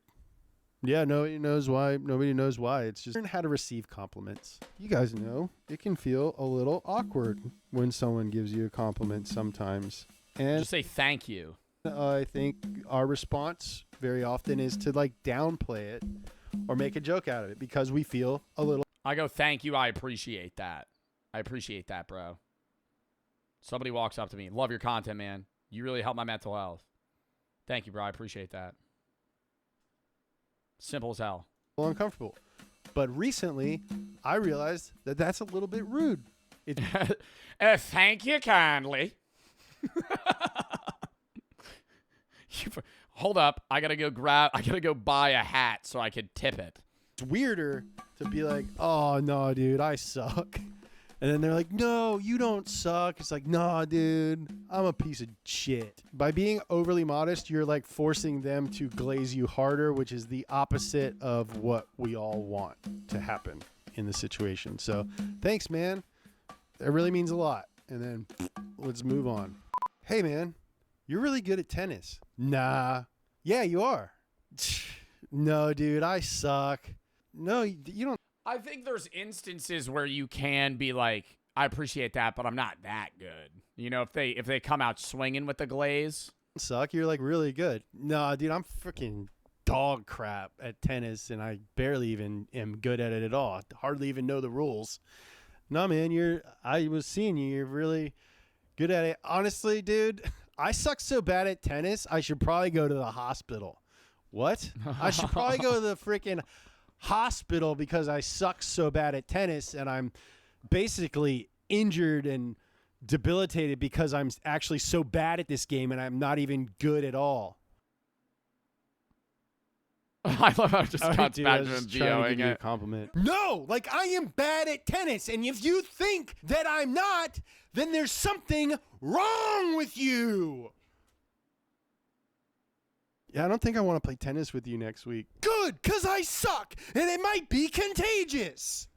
Speaker 19: Yeah, nobody knows why. Nobody knows why. It's just learn how to receive compliments. You guys know it can feel a little awkward when someone gives you a compliment sometimes. And
Speaker 1: just say thank you.
Speaker 19: I think our response very often is to like downplay it or make a joke out of it because we feel a little.
Speaker 1: I go, thank you. I appreciate that. I appreciate that, bro. Somebody walks up to me. Love your content, man. You really help my mental health. Thank you, bro. I appreciate that. Simple as hell.
Speaker 19: Uncomfortable. But recently, I realized that that's a little bit rude.
Speaker 1: Thank you kindly. Hold up. I gotta go buy a hat so I could tip it.
Speaker 19: It's weirder to be like, oh, no, dude, I suck. And then they're like, no, you don't suck. It's like, nah, dude, I'm a piece of shit. By being overly modest, you're like forcing them to glaze you harder, which is the opposite of what we all want to happen in the situation. So thanks, man. That really means a lot. And then let's move on. Hey, man, you're really good at tennis. Nah. Yeah, you are. No, dude, I suck. No, you don't.
Speaker 1: I think there's instances where you can be like, I appreciate that, but I'm not that good. You know, if they come out swinging with the glaze.
Speaker 19: Suck, you're like really good. No, dude, I'm freaking dog crap at tennis, and I barely even am good at it at all. Hardly even know the rules. No, man, I was seeing you're really good at it. Honestly, dude, I suck so bad at tennis, I should probably go to the hospital. What? I should probably go to the freaking hospital because I suck so bad at tennis, and I'm basically injured and debilitated because I'm actually so bad at this game and I'm not even good at all.
Speaker 1: I love how it just cuts back to him
Speaker 19: trying a compliment. No, like I am bad at tennis, and if you think that I'm not, then there's something wrong with you. Yeah, I don't think I want to play tennis with you next week. Good, because I suck, and it might be contagious.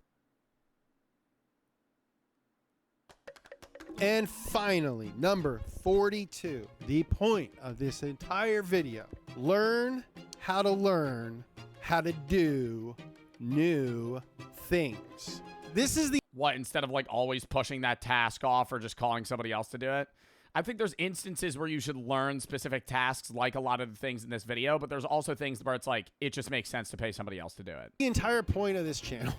Speaker 19: And finally, number 42, the point of this entire video. Learn how to do new things. This is the...
Speaker 1: What, instead of like always pushing that task off or just calling somebody else to do it? I think there's instances where you should learn specific tasks like a lot of the things in this video, but there's also things where it's like, it just makes sense to pay somebody else to do it.
Speaker 19: The entire point of this channel.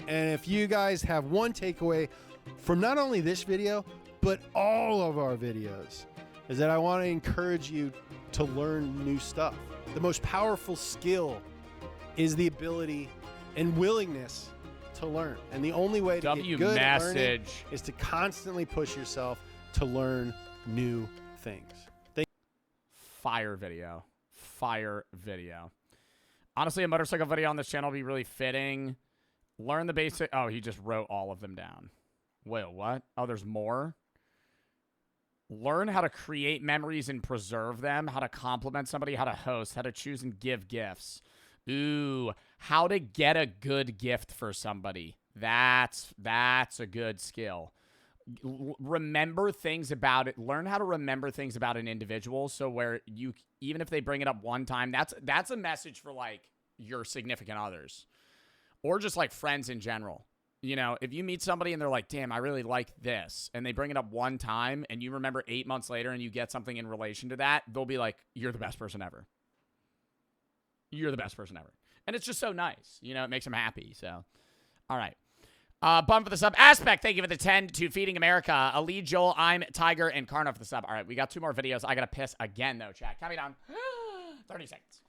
Speaker 19: And if you guys have one takeaway from not only this video, but all of our videos, is that I want to encourage you to learn new stuff. The most powerful skill is the ability and willingness to learn. And the only way to get good at learning is to constantly push yourself to learn new things.
Speaker 1: Fire video. Fire video. Honestly, a motorcycle video on this channel would be really fitting. Learn the basic... Oh, he just wrote all of them down. Wait, what? Oh, there's more? Learn how to create memories and preserve them, how to compliment somebody, how to host, how to choose and give gifts. Ooh, how to get a good gift for somebody. That's a good skill. Remember things about it. Learn how to remember things about an individual, so where you, even if they bring it up one time, that's a message for like your significant others or just like friends in general. You know, if you meet somebody and they're like, damn, I really like this, and they bring it up one time and you remember 8 months later and you get something in relation to that, they'll be like, you're the best person ever. You're the best person ever. And it's just so nice. You know, it makes them happy. So, all right. Bum for the sub. Aspect, thank you for the 10 to Feeding America. Ali, Joel, I'm Tiger, and Karna for the sub. All right, we got 2 more videos. I got to piss again, though, chat. Count me down. 30 seconds.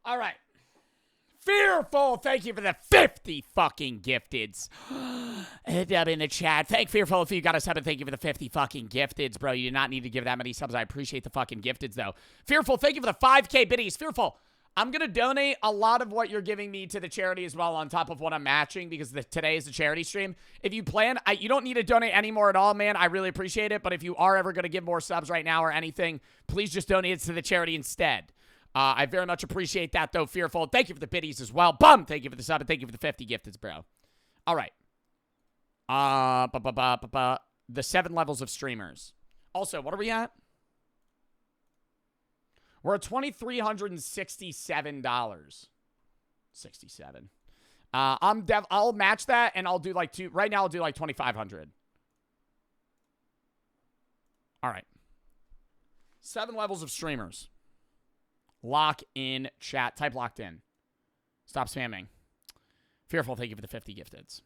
Speaker 1: All right. Fearful, thank you for the 50 fucking gifteds. Hit up in the chat. Thank Fearful if you got a sub, and thank you for the 50 fucking gifteds, bro. You do not need to give that many subs. I appreciate the fucking gifteds, though. Fearful, thank you for the 5K biddies. Fearful, I'm going to donate a lot of what you're giving me to the charity as well on top of what I'm matching because today is a charity stream. If you plan, you don't need to donate any more at all, man. I really appreciate it, but if you are ever going to give more subs right now or anything, please just donate it to the charity instead. I very much appreciate that, though, Fearful. Thank you for the biddies as well. Bum! Thank you for the sub, and thank you for the 50 gifteds, bro. All right. The 7 levels of streamers. Also, what are we at? We're at $2,367. 67. I'll match that, and I'll do like right now I'll do like 2,500. All right. 7 levels of streamers. Lock in chat. Type locked in. Stop spamming. Fearful, thank you for the 50 gifteds.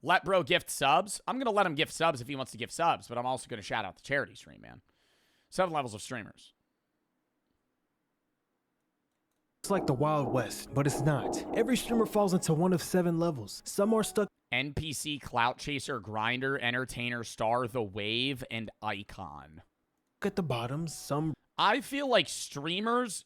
Speaker 1: Let bro gift subs. I'm going to let him gift subs if he wants to gift subs, but I'm also going to shout out the charity stream, man. 7 levels of streamers.
Speaker 8: It's like the Wild West, but it's not. Every streamer falls into one of 7 levels. Some are stuck.
Speaker 1: NPC, Clout Chaser, Grinder, Entertainer, Star, The Wave, and Icon.
Speaker 8: At the bottom, some...
Speaker 1: I feel like streamers...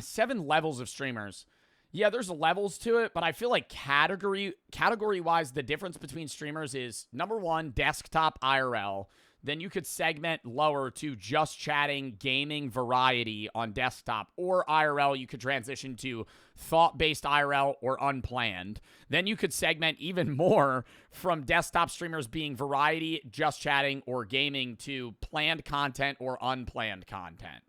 Speaker 1: 7 levels of streamers. Yeah, there's levels to it, but I feel like category-wise, the difference between streamers is, number 1, desktop IRL. Then you could segment lower to just chatting, gaming, variety on desktop. Or IRL, you could transition to thought-based IRL or unplanned. Then you could segment even more from desktop streamers being variety, just chatting, or gaming to planned content or unplanned content.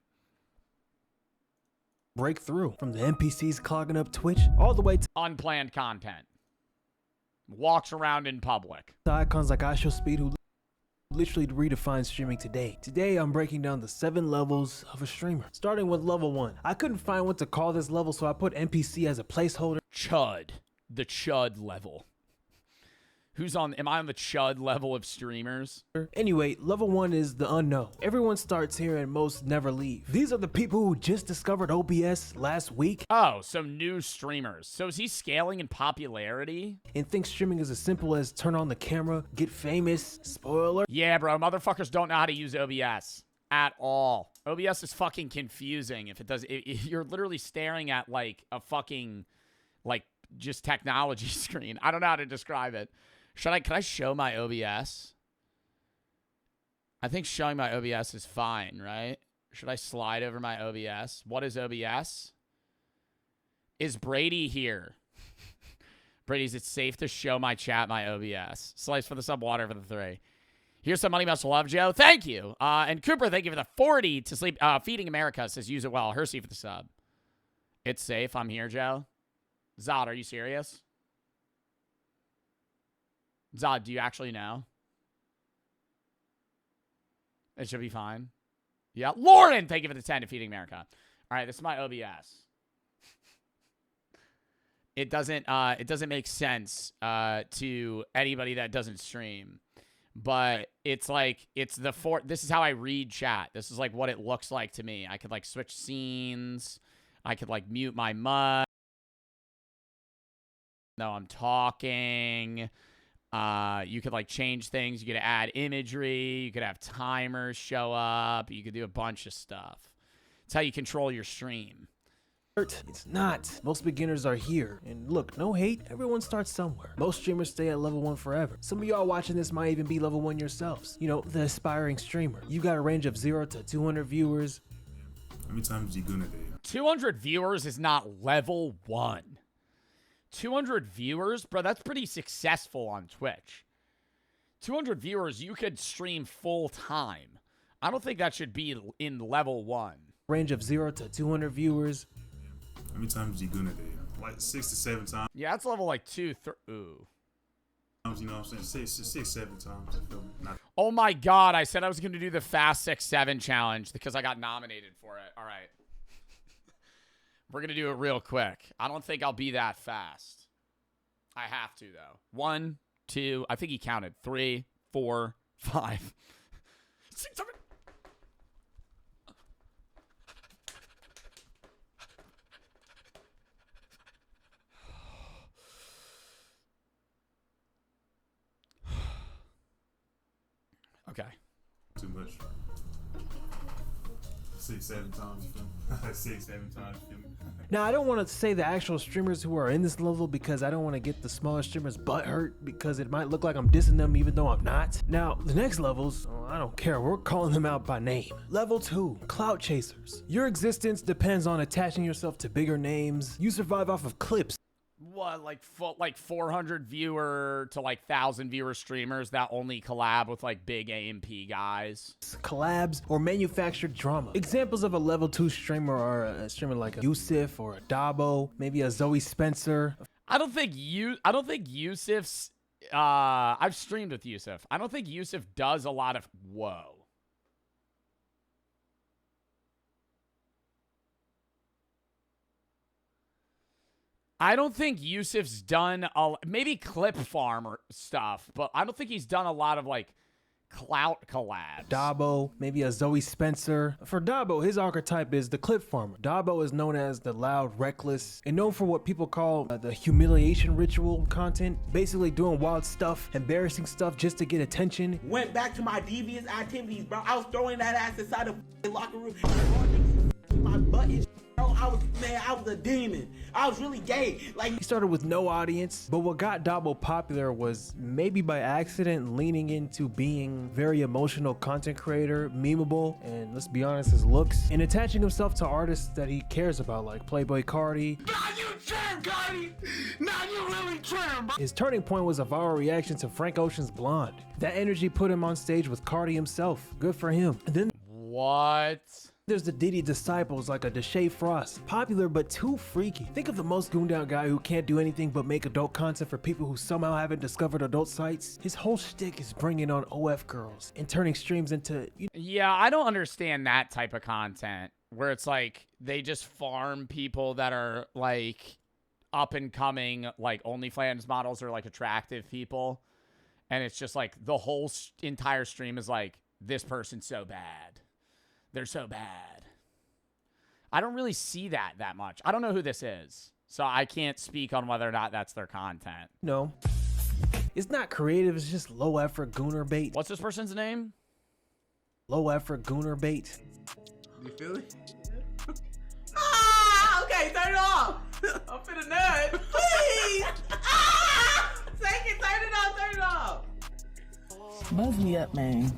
Speaker 8: Breakthrough from the NPCs clogging up Twitch all the way to
Speaker 1: unplanned content. Walks around in public.
Speaker 8: Icons like I Show Speed who literally redefined streaming today. Today, I'm breaking down the 7 levels of a streamer. Starting with level 1. I couldn't find what to call this level, so I put NPC as a placeholder.
Speaker 1: Chud. The Chud level. Am I on the Chud level of streamers?
Speaker 8: Anyway, level 1 is the unknown. Everyone starts here and most never leave. These are the people who just discovered OBS last week.
Speaker 1: Oh, so new streamers. So is he scaling in popularity?
Speaker 8: And think streaming is as simple as turn on the camera, get famous, spoiler.
Speaker 1: Yeah, bro, motherfuckers don't know how to use OBS at all. OBS is fucking confusing if it does. You're literally staring at like a fucking, like, just technology screen. I don't know how to describe it. Can I show my OBS? I think showing my OBS is fine, right? Should I slide over my OBS? What is OBS? Is Brady here? Brady's, it's safe to show my chat my OBS. Slice for the sub, water for the 3. Here's some money, must love, Joe. Thank you. And Cooper, thank you for the 40 to sleep. Feeding America says use it well. Hersey for the sub. It's safe. I'm here, Joe. Zod, are you serious? Zod, do you actually know? It should be fine. Yeah. Lauren, thank you for the 10 to Feeding America. All right, this is my OBS. It doesn't make sense to anybody that doesn't stream. But it's like, this is how I read chat. This is like what it looks like to me. I could like switch scenes. I could like mute my mic. No, I'm talking. You could like change things. You could add imagery. You could have timers show up. You could do a bunch of stuff. It's how you control your stream.
Speaker 8: It's not. Most beginners are here. And look, no hate, everyone starts somewhere. Most streamers stay at level 1 forever. Some of y'all watching this might even be level 1 yourselves. You know, the aspiring streamer. You got a range of 0 to 200 viewers.
Speaker 9: How many times you gonna do?
Speaker 1: 200 viewers is not level 1. 200 viewers? Bro, that's pretty successful on Twitch. 200 viewers, you could stream full time. I don't think that should be in level 1.
Speaker 8: Range of 0 to 200 viewers.
Speaker 9: How many times you gonna do? Like 6 to 7 times.
Speaker 1: Yeah, that's level like 2, 3. Ooh.
Speaker 9: You know what I'm saying? 6, 7 times.
Speaker 1: Oh my God, I said I was going to do the Fast 6, 7 challenge because I got nominated for it. All right. We're going to do it real quick. I don't think I'll be that fast. I have to, though. 1, 2, I think he counted. 3, 4, 5, 6, 7. Okay.
Speaker 9: Too much. 6, 7 times. 6, 7 times.
Speaker 8: Now, I don't want to say the actual streamers who are in this level because I don't want to get the smaller streamers butt hurt because it might look like I'm dissing them even though I'm not. Now, the next levels, oh, I don't care. We're calling them out by name. Level 2, Clout Chasers. Your existence depends on attaching yourself to bigger names. You survive off of clips.
Speaker 1: What, like 400 viewer to like 1,000 viewer streamers that only collab with like big AMP guys?
Speaker 8: Collabs or manufactured drama. Examples of a level 2 streamer are a streamer like a Yusuf or a Dabo, maybe a Zoe Spencer.
Speaker 1: I don't think Yusuf's I've streamed with Yusuf. I don't think Yusuf does a lot of whoa. I don't think Yusuf's done maybe clip farm or stuff, but I don't think he's done a lot of like clout collabs.
Speaker 8: Dabo, maybe a Zoe Spencer. For Dabo, his archetype is the clip farmer. Dabo is known as the loud, reckless, and known for what people call the humiliation ritual content. Basically doing wild stuff, embarrassing stuff just to get attention.
Speaker 4: Went back to my devious activities, bro. I was throwing that ass inside the locker room. My butt is I was a demon. I was really gay. Like,
Speaker 8: he started with no audience, but what got Dabo popular was maybe by accident leaning into being very emotional content creator, memeable, and let's be honest, his looks, and attaching himself to artists that he cares about, like Playboy Cardi.
Speaker 4: Nah, you trim, Cardi. Nah, you really trim, bro.
Speaker 8: His turning point was a viral reaction to Frank Ocean's Blonde. That energy put him on stage with Cardi himself. Good for him. And then
Speaker 1: what?
Speaker 8: There's the Diddy disciples like a Deshae Frost. Popular but too freaky. Think of the most gooned out guy who can't do anything but make adult content for people who somehow haven't discovered adult sites. His whole shtick is bringing on OF girls and turning streams into...
Speaker 1: Yeah, I don't understand that type of content where it's like they just farm people that are like up and coming like OnlyFans models or like attractive people. And it's just like the whole entire stream is like, this person's so bad. They're so bad. I don't really see that much. I don't know who this is, so I can't speak on whether or not that's their content.
Speaker 8: No. It's not creative. It's just low effort gooner bait.
Speaker 1: What's this person's name?
Speaker 8: Low effort gooner bait.
Speaker 4: You feel it? Ah! Okay, turn it off. I'm finna nut. Please! Ah! Take it, turn it off.
Speaker 6: Buzz me up, man.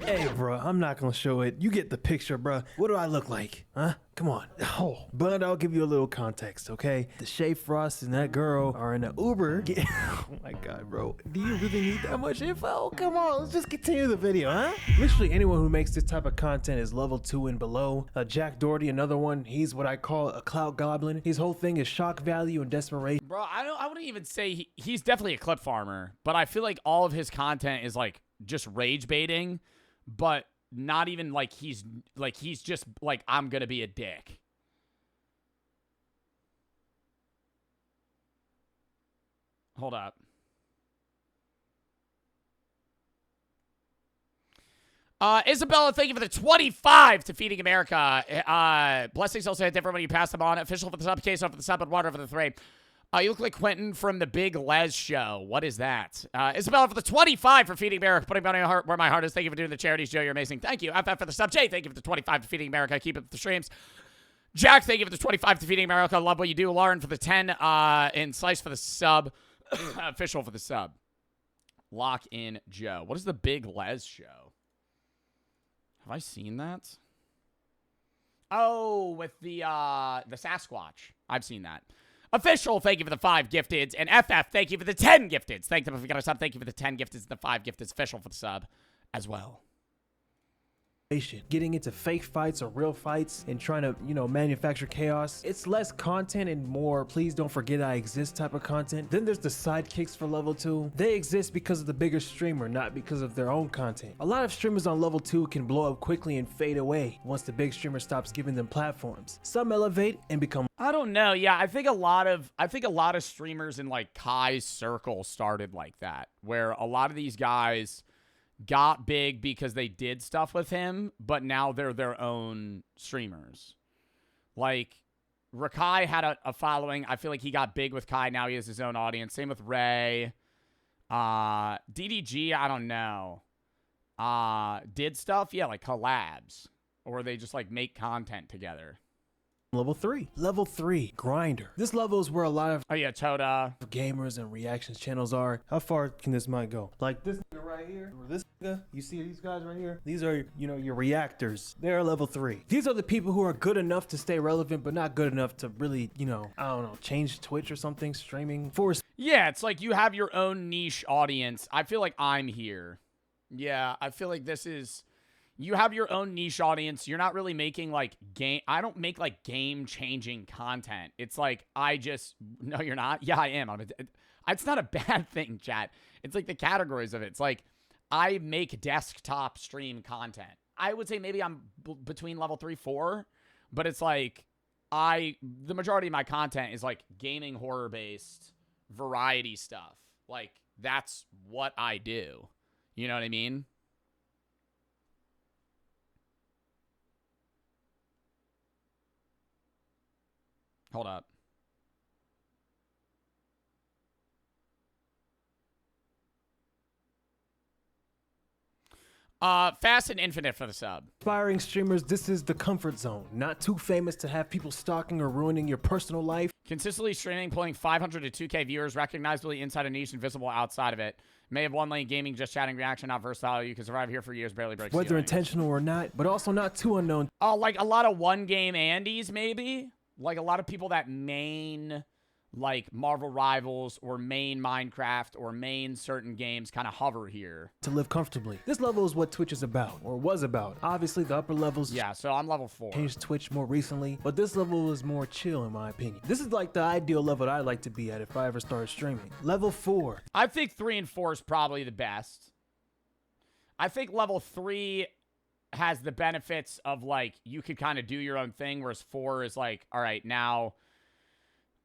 Speaker 8: Hey, bro, I'm not gonna show it. You get the picture, bro. What do I look like? Huh? Come on. Oh, but I'll give you a little context, okay? Deshae Frost and that girl are in an Uber. Oh my God, bro. Do you really need that much info? Come on, let's just continue the video, huh? Literally anyone who makes this type of content is level 2 and below. Jack Doherty, another one. He's what I call a clout goblin. His whole thing is shock value and desperation.
Speaker 1: Bro, I wouldn't even say he's definitely a clip farmer, but I feel like all of his content is like just rage baiting. But not even like he's just like, I'm gonna be a dick. Hold up. Isabella, thank you for the 25 to Feeding America. Blessings also hit different when you pass them on. Official for the sub, case for the sub, and water for the 3. You look like Quentin from the Big Les show. What is that? Isabella for the 25 for Feeding America, putting money on heart where my heart is. Thank you for doing the charities, Joe. You're amazing. Thank you. FF for the sub. Jay, thank you for the 25 to Feeding America. Keep it the streams. Jack, thank you for the 25 to Feeding America. Love what you do. Lauren for the 10. And Slice for the sub. Official for the sub. Lock in Joe. What is the Big Les show? Have I seen that? Oh, with the Sasquatch. I've seen that. Official, thank you for the 5 gifteds. And FF, thank you for the 10 gifteds. Thank them if you got a sub. Thank you for the 10 gifteds and the 5 gifteds. Official for the sub as well.
Speaker 8: getting into fake fights or real fights and trying to, manufacture chaos. It's less content and more please don't forget I exist type of content. Then there's the sidekicks for level 2. They exist because of the bigger streamer, not because of their own content. A lot of streamers on level 2 can blow up quickly and fade away once the big streamer stops giving them platforms. Some elevate and become.
Speaker 1: I don't know. Yeah, I think a lot of streamers in like Kai's circle started like that, where a lot of these guys got big because they did stuff with him, but now they're their own streamers. Like, Rakai had a following. I feel like he got big with Kai. Now he has his own audience. Same with Ray. DDG, I don't know. Did stuff? Yeah, like collabs. Or they just, like, make content together.
Speaker 8: Level 3. Level 3, Grinder. This level is where a lot of
Speaker 1: Toda
Speaker 8: gamers and reactions channels are. How far can this mic go? Like this nigga right here, or this nigga, you see these guys right here? These are, your reactors. They're level 3. These are the people who are good enough to stay relevant, but not good enough to really, change Twitch or something, streaming.
Speaker 1: Yeah, it's like you have your own niche audience. I feel like I'm here. Yeah, I feel like this is... You have your own niche audience. You're not really making like I don't make like game-changing content. It's like no, you're not. Yeah, I am. It's not a bad thing, chat. It's like the categories of it. It's like I make desktop stream content. I would say maybe I'm between level 3, 4, but it's like the majority of my content is like gaming, horror-based, variety stuff. Like that's what I do. You know what I mean? Hold up. Fast and Infinite for the sub.
Speaker 8: Aspiring streamers, this is the comfort zone. Not too famous to have people stalking or ruining your personal life.
Speaker 1: Consistently streaming, pulling 500 to 2K viewers, recognizably inside a niche and visible outside of it. May have one lane gaming, just chatting, reaction, not versatile. You can survive here for years, barely break
Speaker 8: Whether
Speaker 1: ceilings.
Speaker 8: intentional or not, but also not too unknown.
Speaker 1: Oh, like a lot of one-game Andes, maybe? Like a lot of people that main like Marvel Rivals or main Minecraft or main certain games kind of hover here.
Speaker 8: To live comfortably. This level is what Twitch is about, or was about. Obviously the upper levels.
Speaker 1: Yeah, so I'm level 4.
Speaker 8: Changed Twitch more recently, but this level is more chill in my opinion. This is like the ideal level that I'd like to be at if I ever started streaming. Level 4.
Speaker 1: I think 3 and 4 is probably the best. I think level 3 has the benefits of like you could kind of do your own thing, whereas 4 is like, all right, now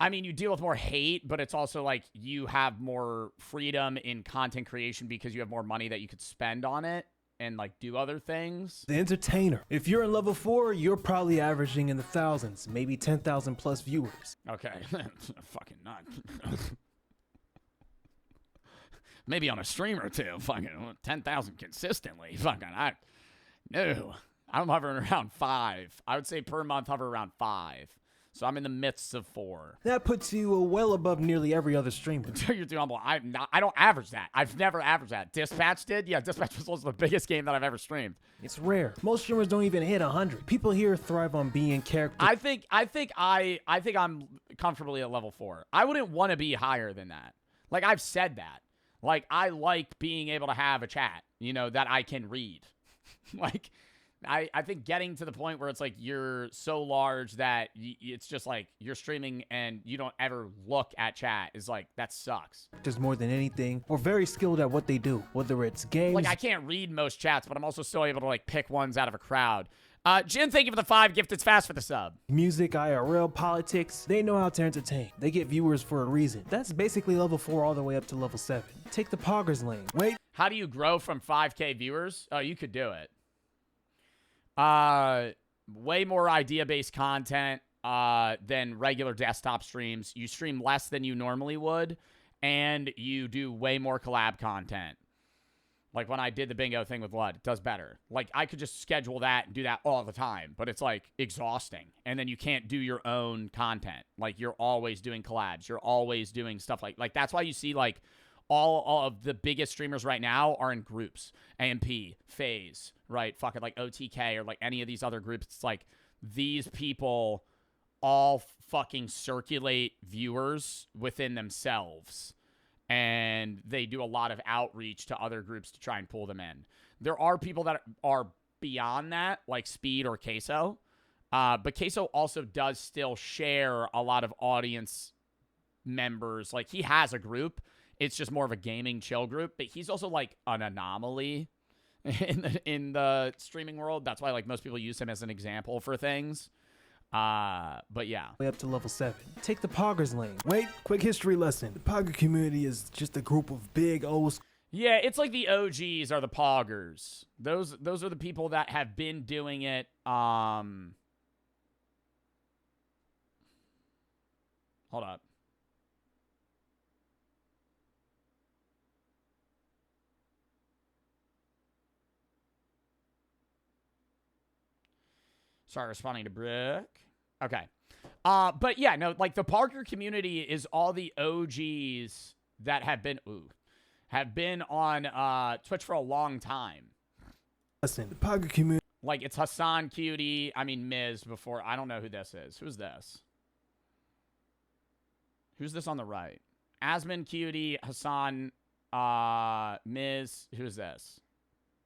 Speaker 1: I mean you deal with more hate, but it's also like you have more freedom in content creation because you have more money that you could spend on it and like do other things.
Speaker 8: The entertainer. If you're in level 4, you're probably averaging in the thousands, maybe 10,000 plus viewers.
Speaker 1: Okay. Fucking not. Maybe on a stream or two, fucking 10,000 consistently. Fucking no, I'm hovering around 5. I would say per month hover around 5. So I'm in the midst of 4.
Speaker 8: That puts you well above nearly every other streamer.
Speaker 1: You're too humble. I don't average that. I've never averaged that. Dispatch did? Yeah, Dispatch was also the biggest game that I've ever streamed.
Speaker 8: It's rare. Most streamers don't even hit 100. People here thrive on being character.
Speaker 1: I think I'm comfortably at level 4. I wouldn't want to be higher than that. Like I've said that. Like I like being able to have a chat, that I can read. Like, I think getting to the point where it's like you're so large that it's just like you're streaming and you don't ever look at chat is like, that sucks.
Speaker 8: There's more than anything, or very skilled at what they do, whether it's games.
Speaker 1: Like, I can't read most chats, but I'm also still able to like pick ones out of a crowd. Jin, thank you for the 5 gifted fast for the sub.
Speaker 8: Music, IRL, politics, they know how to entertain. They get viewers for a reason. That's basically level 4 all the way up to level 7. Take the poggers lane. Wait.
Speaker 1: How do you grow from 5K viewers? Oh, you could do it. Way more idea-based content than regular desktop streams. You stream less than you normally would, and you do way more collab content. Like when I did the bingo thing with Lud, it does better. Like I could just schedule that and do that all the time, but it's like exhausting. And then you can't do your own content. Like you're always doing collabs. You're always doing stuff like that's why you see like all of the biggest streamers right now are in groups. AMP, FaZe, right? Fucking like OTK or like any of these other groups. It's like these people all fucking circulate viewers within themselves. And they do a lot of outreach to other groups to try and pull them in. There are people that are beyond that, like Speed or Queso. But Queso also does still share a lot of audience members. Like, he has a group. It's just more of a gaming chill group. But he's also, like, an anomaly in the streaming world. That's why, like, most people use him as an example for things. But yeah.
Speaker 8: Way up to level 7. Take the Poggers lane. Wait, quick history lesson. The Pogger community is just a group of big old...
Speaker 1: Yeah, it's like the OGs are the Poggers. Those are the people that have been doing it. Hold up. Sorry, responding to Brooke. Okay. But yeah, no, like the Parker community is all the OGs that have been on Twitch for a long time.
Speaker 8: Listen, the Parker community.
Speaker 1: Like, it's Hassan, Cutie, I mean Miz before. I don't know who this is. Who's this? Who's this on the right? Asmin, Cutie, Hassan, Miz. Who's this?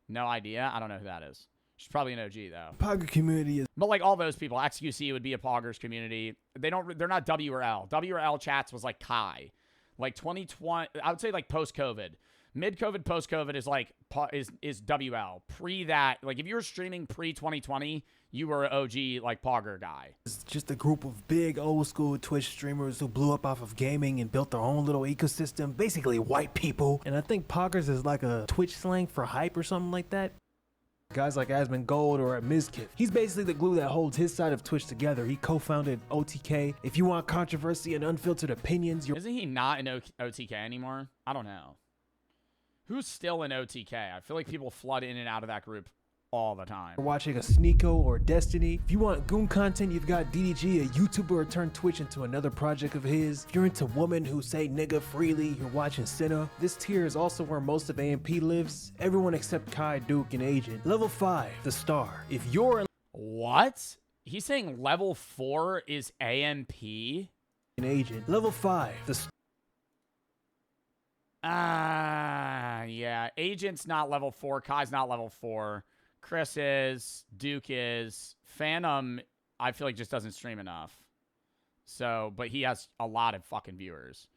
Speaker 1: No idea. I don't know who that is. She's probably an OG though.
Speaker 8: Pogger community is...
Speaker 1: But like all those people, XQC would be a Poggers community. They're not W or L. W or L chats was like Kai. Like 2020, I would say like post-COVID. Mid-COVID, post-COVID is like, is WL. Pre that, like if you were streaming pre-2020, you were an OG like Pogger guy.
Speaker 8: It's just a group of big old school Twitch streamers who blew up off of gaming and built their own little ecosystem. Basically white people. And I think Poggers is like a Twitch slang for hype or something like that. Guys like Asmin Gold or Mizkif. He's basically the glue that holds his side of Twitch together. He co-founded OTK. If you want controversy and unfiltered opinions,
Speaker 1: Isn't he not in OTK anymore? I don't know. Who's still in OTK? I feel like people flood in and out of that group all the time.
Speaker 8: You're watching a Sneeko or Destiny. If you want goon content, you've got DDG, a YouTuber who turned Twitch into another project of his. If you're into women who say nigga freely, you're watching Cinna. This tier is also where most of AMP lives. Everyone except Kai, Duke, and Agent. Level 5, the star. If you're in...
Speaker 1: What? He's saying level 4 is AMP?
Speaker 8: An Agent. Level 5, the star.
Speaker 1: Yeah. Agent's not level 4. Kai's not level 4. Chris is. Duke is. Phantom, I feel like just doesn't stream enough. So, but he has a lot of fucking viewers.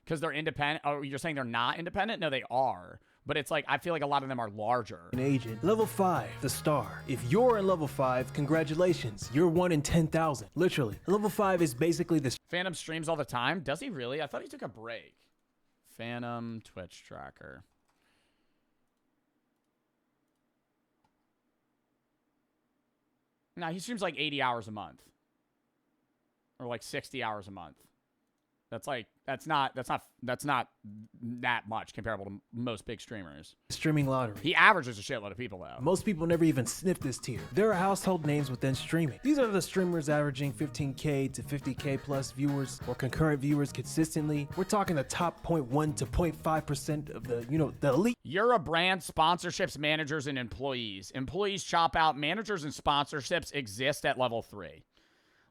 Speaker 1: Because they're independent. Oh, you're saying they're not independent? No, they are. But it's like, I feel like a lot of them are larger.
Speaker 8: An Agent. Level 5, the star. If you're in level 5, congratulations. You're 1 in 10,000. Literally. Level 5 is basically the...
Speaker 1: Phantom streams all the time? Does he really? I thought he took a break. Phantom Twitch tracker. No, he streams like 80 hours a month. Or like 60 hours a month. That's not that much comparable to most big streamers.
Speaker 8: Streaming lottery.
Speaker 1: He averages a shitload of people though.
Speaker 8: Most people never even sniff this tier. There are household names within streaming. These are the streamers averaging 15K to 50K plus viewers or concurrent viewers consistently. We're talking the top 0.1 to 0.5% of the, the elite.
Speaker 1: You're a brand, sponsorships, managers, and employees. Employees chop out. Managers and sponsorships exist at level 3.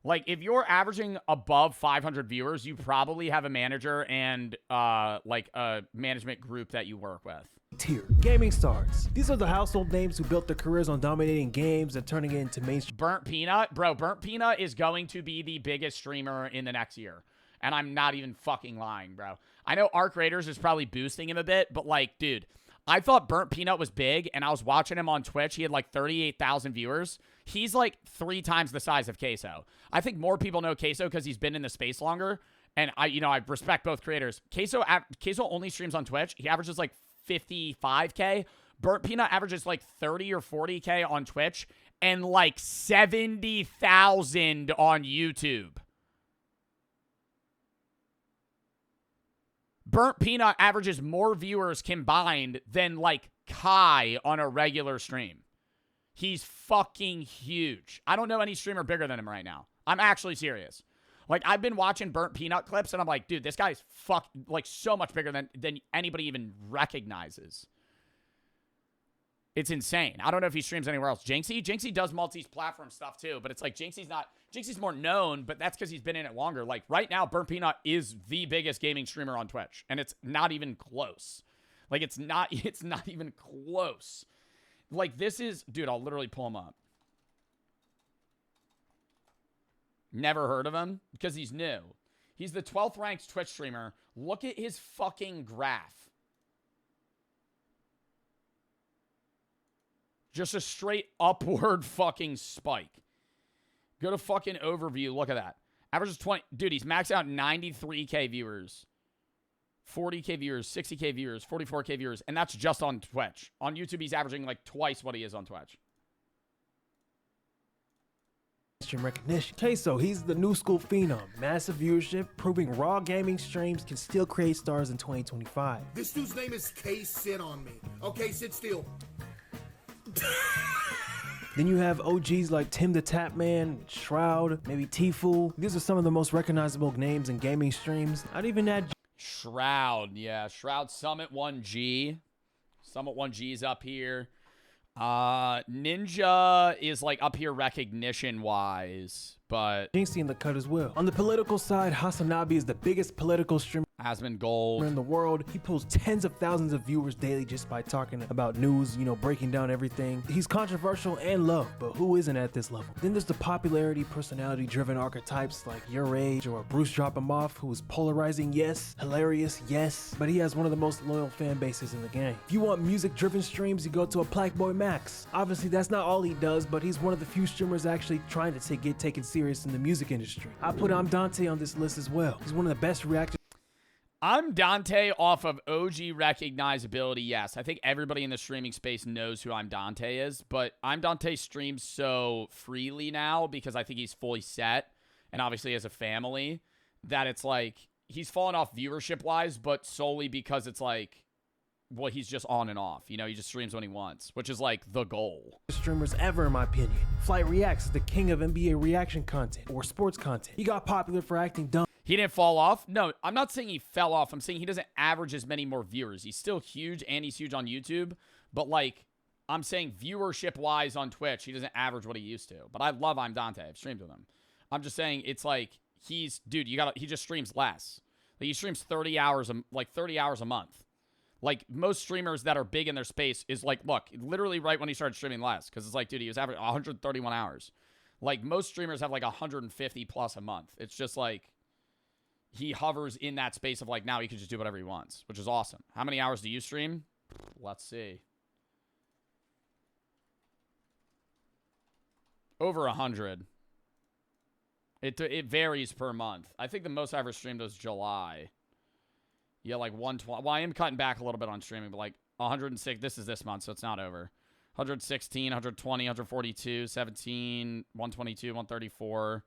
Speaker 1: Like, if you're averaging above 500 viewers, you probably have a manager and, like, a management group that you work with.
Speaker 8: Tier. Gaming stars. These are the household names who built their careers on dominating games and turning it into mainstream.
Speaker 1: Burnt Peanut? Bro, Burnt Peanut is going to be the biggest streamer in the next year. And I'm not even fucking lying, bro. I know Arc Raiders is probably boosting him a bit, but, like, dude, I thought Burnt Peanut was big, and I was watching him on Twitch. He had, like, 38,000 viewers. He's like 3 times the size of Queso. I think more people know Queso because he's been in the space longer. And I respect both creators. Queso only streams on Twitch. He averages like 55K. Burnt Peanut averages like 30 or 40K on Twitch and like 70,000 on YouTube. Burnt Peanut averages more viewers combined than like Kai on a regular stream. He's fucking huge. I don't know any streamer bigger than him right now. I'm actually serious. Like, I've been watching Burnt Peanut clips, and I'm like, dude, this guy's like so much bigger than anybody even recognizes. It's insane. I don't know if he streams anywhere else. Jinxie does multi-platform stuff too, but it's like Jinxie's more known, but that's because he's been in it longer. Like, right now, Burnt Peanut is the biggest gaming streamer on Twitch, and it's not even close. Like, it's not even close. Like, this is... Dude, I'll literally pull him up. Never heard of him because he's new. He's the 12th ranked Twitch streamer. Look at his fucking graph. Just a straight upward fucking spike. Go to fucking overview. Look at that. Average is 20. Dude, he's maxed out 93K viewers. 40K viewers, 60K viewers, 44K viewers. And that's just on Twitch. On YouTube, he's averaging like twice what he is on Twitch.
Speaker 8: Stream recognition. Okay, so he's the new school phenom. Massive viewership, proving raw gaming streams can still create stars in 2025.
Speaker 7: This dude's name is K. Sit on me. Okay, sit still.
Speaker 8: Then you have OGs like Tim the Tapman, Shroud, maybe Tfue. These are some of the most recognizable names in gaming streams. I'd even add
Speaker 1: Shroud, yeah. Shroud Summit 1G. Summit 1G is up here. Ninja is like up here recognition wise, but
Speaker 8: Jinxie in the cut as well. On the political side, Hasanabi is the biggest political streamer
Speaker 1: Asmon Gold
Speaker 8: in the world. He pulls tens of thousands of viewers daily just by talking about news, you know, breaking down everything. He's controversial and loved, but who isn't at this level? Then there's the popularity, personality-driven archetypes like Your Age or Bruce Drop 'Em Off, who is polarizing, yes, hilarious, yes, but he has one of the most loyal fan bases in the game. If you want music-driven streams, you go to a Blackboy Max. Obviously, that's not all he does, but he's one of the few streamers actually trying to get taken serious in the music industry. I put Dante on this list as well. He's one of the best reactors.
Speaker 1: I'm Dante off of OG recognizability, yes. I think everybody in the streaming space knows who I'm Dante is, but I'm Dante streams so freely now because I think he's fully set and obviously has a family that it's like he's fallen off viewership-wise, but solely because it's like, well, he's just on and off. You know, he just streams when he wants, which is like the goal.
Speaker 8: Streamers ever, in my opinion. Flight Reacts is the king of NBA reaction content or sports content. He got popular for acting dumb.
Speaker 1: He didn't fall off. No, I'm not saying he fell off. I'm saying he doesn't average as many more viewers. He's still huge and he's huge on YouTube. But like, I'm saying viewership-wise on Twitch, he doesn't average what he used to. But I love I'm Dante. I've streamed with him. I'm just saying it's like he's, dude, he just streams less. Like he streams 30 hours a month. Like most streamers that are big in their space is like, look, literally right when he started streaming less. Because it's like, dude, he was averaging 131 hours. Like most streamers have like 150 plus a month. It's just like, he hovers in that space of like, now he can just do whatever he wants, which is awesome. How many hours do you stream? Let's see. Over 100. It varies per month. I think the most I ever streamed was July. Yeah, like 120. Well, I am cutting back a little bit on streaming, but like 106. This is this month, so it's not over. 116, 120, 142, 17, 122, 134.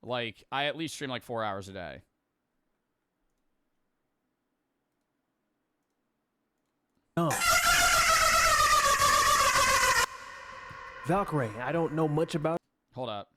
Speaker 1: Like, I at least stream like 4 hours a day.
Speaker 8: Oh. Valkyrie, I don't know much about.
Speaker 1: Hold up.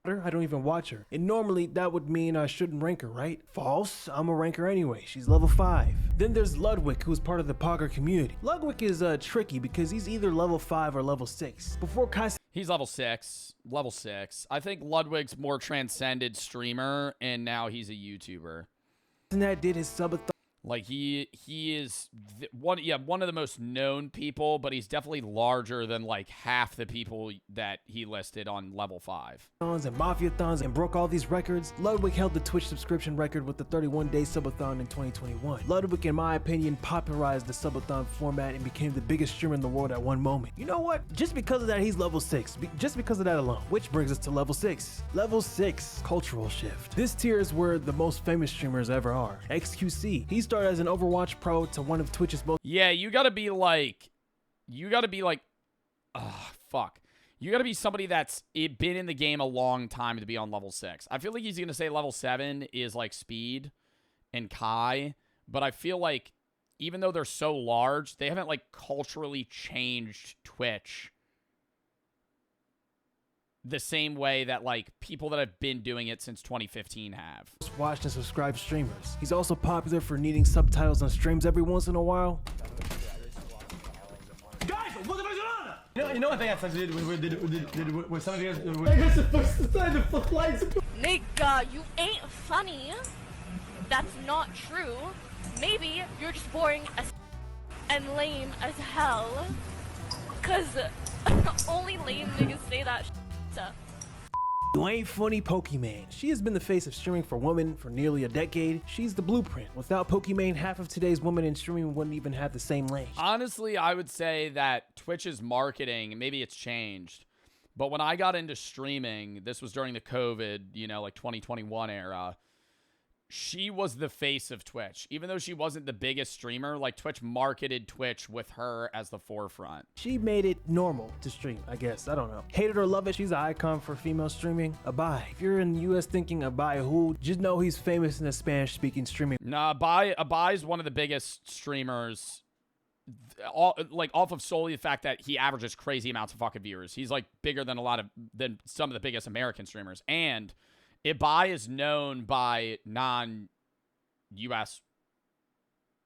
Speaker 8: I don't even watch her. And normally that would mean I shouldn't rank her, right? False. I'm a ranker anyway. She's level 5. Then there's Ludwig, who's part of the Pogger community. Ludwig is tricky because he's either level 5 or level 6. Before Kai,
Speaker 1: he's level 6. Level 6. I think Ludwig's more transcended streamer, and now he's a YouTuber.
Speaker 8: And that did his subathon.
Speaker 1: Like he is one of the most known people, but he's definitely larger than like half the people that he listed on level 5.
Speaker 8: And Mafia-thons and broke all these records. Ludwig held the Twitch subscription record with the 31-day subathon in 2021. Ludwig, in my opinion, popularized the subathon format and became the biggest streamer in the world at one moment. You know what? Just because of that, he's level 6. Just because of that alone. Which brings us to level 6. Level 6, cultural shift. This tier is where the most famous streamers ever are. XQC. He started as an Overwatch pro to one of Twitch's most...
Speaker 1: Yeah, you gotta be like... fuck. You gotta be somebody that's been in the game a long time to be on level 6. I feel like he's gonna say level 7 is like Speed and Kai, but I feel like even though they're so large, they haven't like culturally changed Twitch the same way that like people that have been doing it since 2015 have.
Speaker 8: Watched and subscribed streamers. He's also popular for needing subtitles on streams every once in a while.
Speaker 11: Guys, what the fuck is going on? You know what they have something to do with some of you guys. I guess supposed to say the flights.
Speaker 2: Nigga, you ain't funny. That's not true. Maybe you're just boring as and lame as hell. Cause only lame niggas say that shit.
Speaker 8: You ain't funny, Pokimane. She has been the face of streaming for women for nearly a decade. She's the blueprint. Without Pokimane, half of today's women in streaming wouldn't even have the same lane.
Speaker 1: Honestly, I would say that Twitch's marketing, maybe it's changed, but when I got into streaming, this was during the COVID, you know, like 2021 era, she was the face of Twitch. Even though she wasn't the biggest streamer, like Twitch marketed Twitch with her as the forefront.
Speaker 8: She made it normal to stream, I guess. I don't know. Hate it or love it, she's an icon for female streaming. Abai. If you're in the US thinking Abai who, just know he's famous in the Spanish-speaking streaming.
Speaker 1: Nah, Abai's one of the biggest streamers, off of solely the fact that he averages crazy amounts of fucking viewers. He's like bigger than than some of the biggest American streamers. And Ibai is known by non-US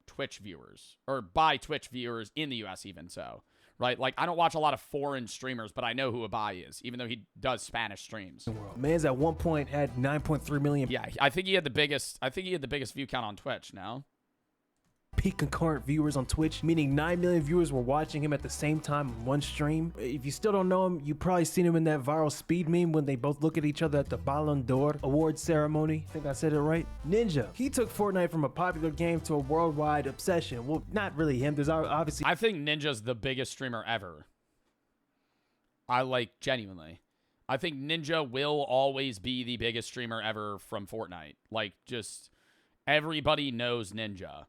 Speaker 1: Twitch viewers, or by Twitch viewers in the US even so, right? Like, I don't watch a lot of foreign streamers, but I know who Ibai is, even though he does Spanish streams.
Speaker 8: Man's at one point had 9.3 million.
Speaker 1: Yeah, I think he had the biggest view count on Twitch now.
Speaker 8: Peak concurrent viewers on Twitch, meaning 9 million viewers were watching him at the same time on one stream. If you still don't know him, you probably seen him in that viral speed meme when they both look at each other at the Ballon d'Or award ceremony. I think I said it right. Ninja. He took Fortnite from a popular game to a worldwide obsession. Well, not really him. There's obviously...
Speaker 1: I think Ninja's the biggest streamer ever. Genuinely. I think Ninja will always be the biggest streamer ever from Fortnite. Like, just everybody knows Ninja.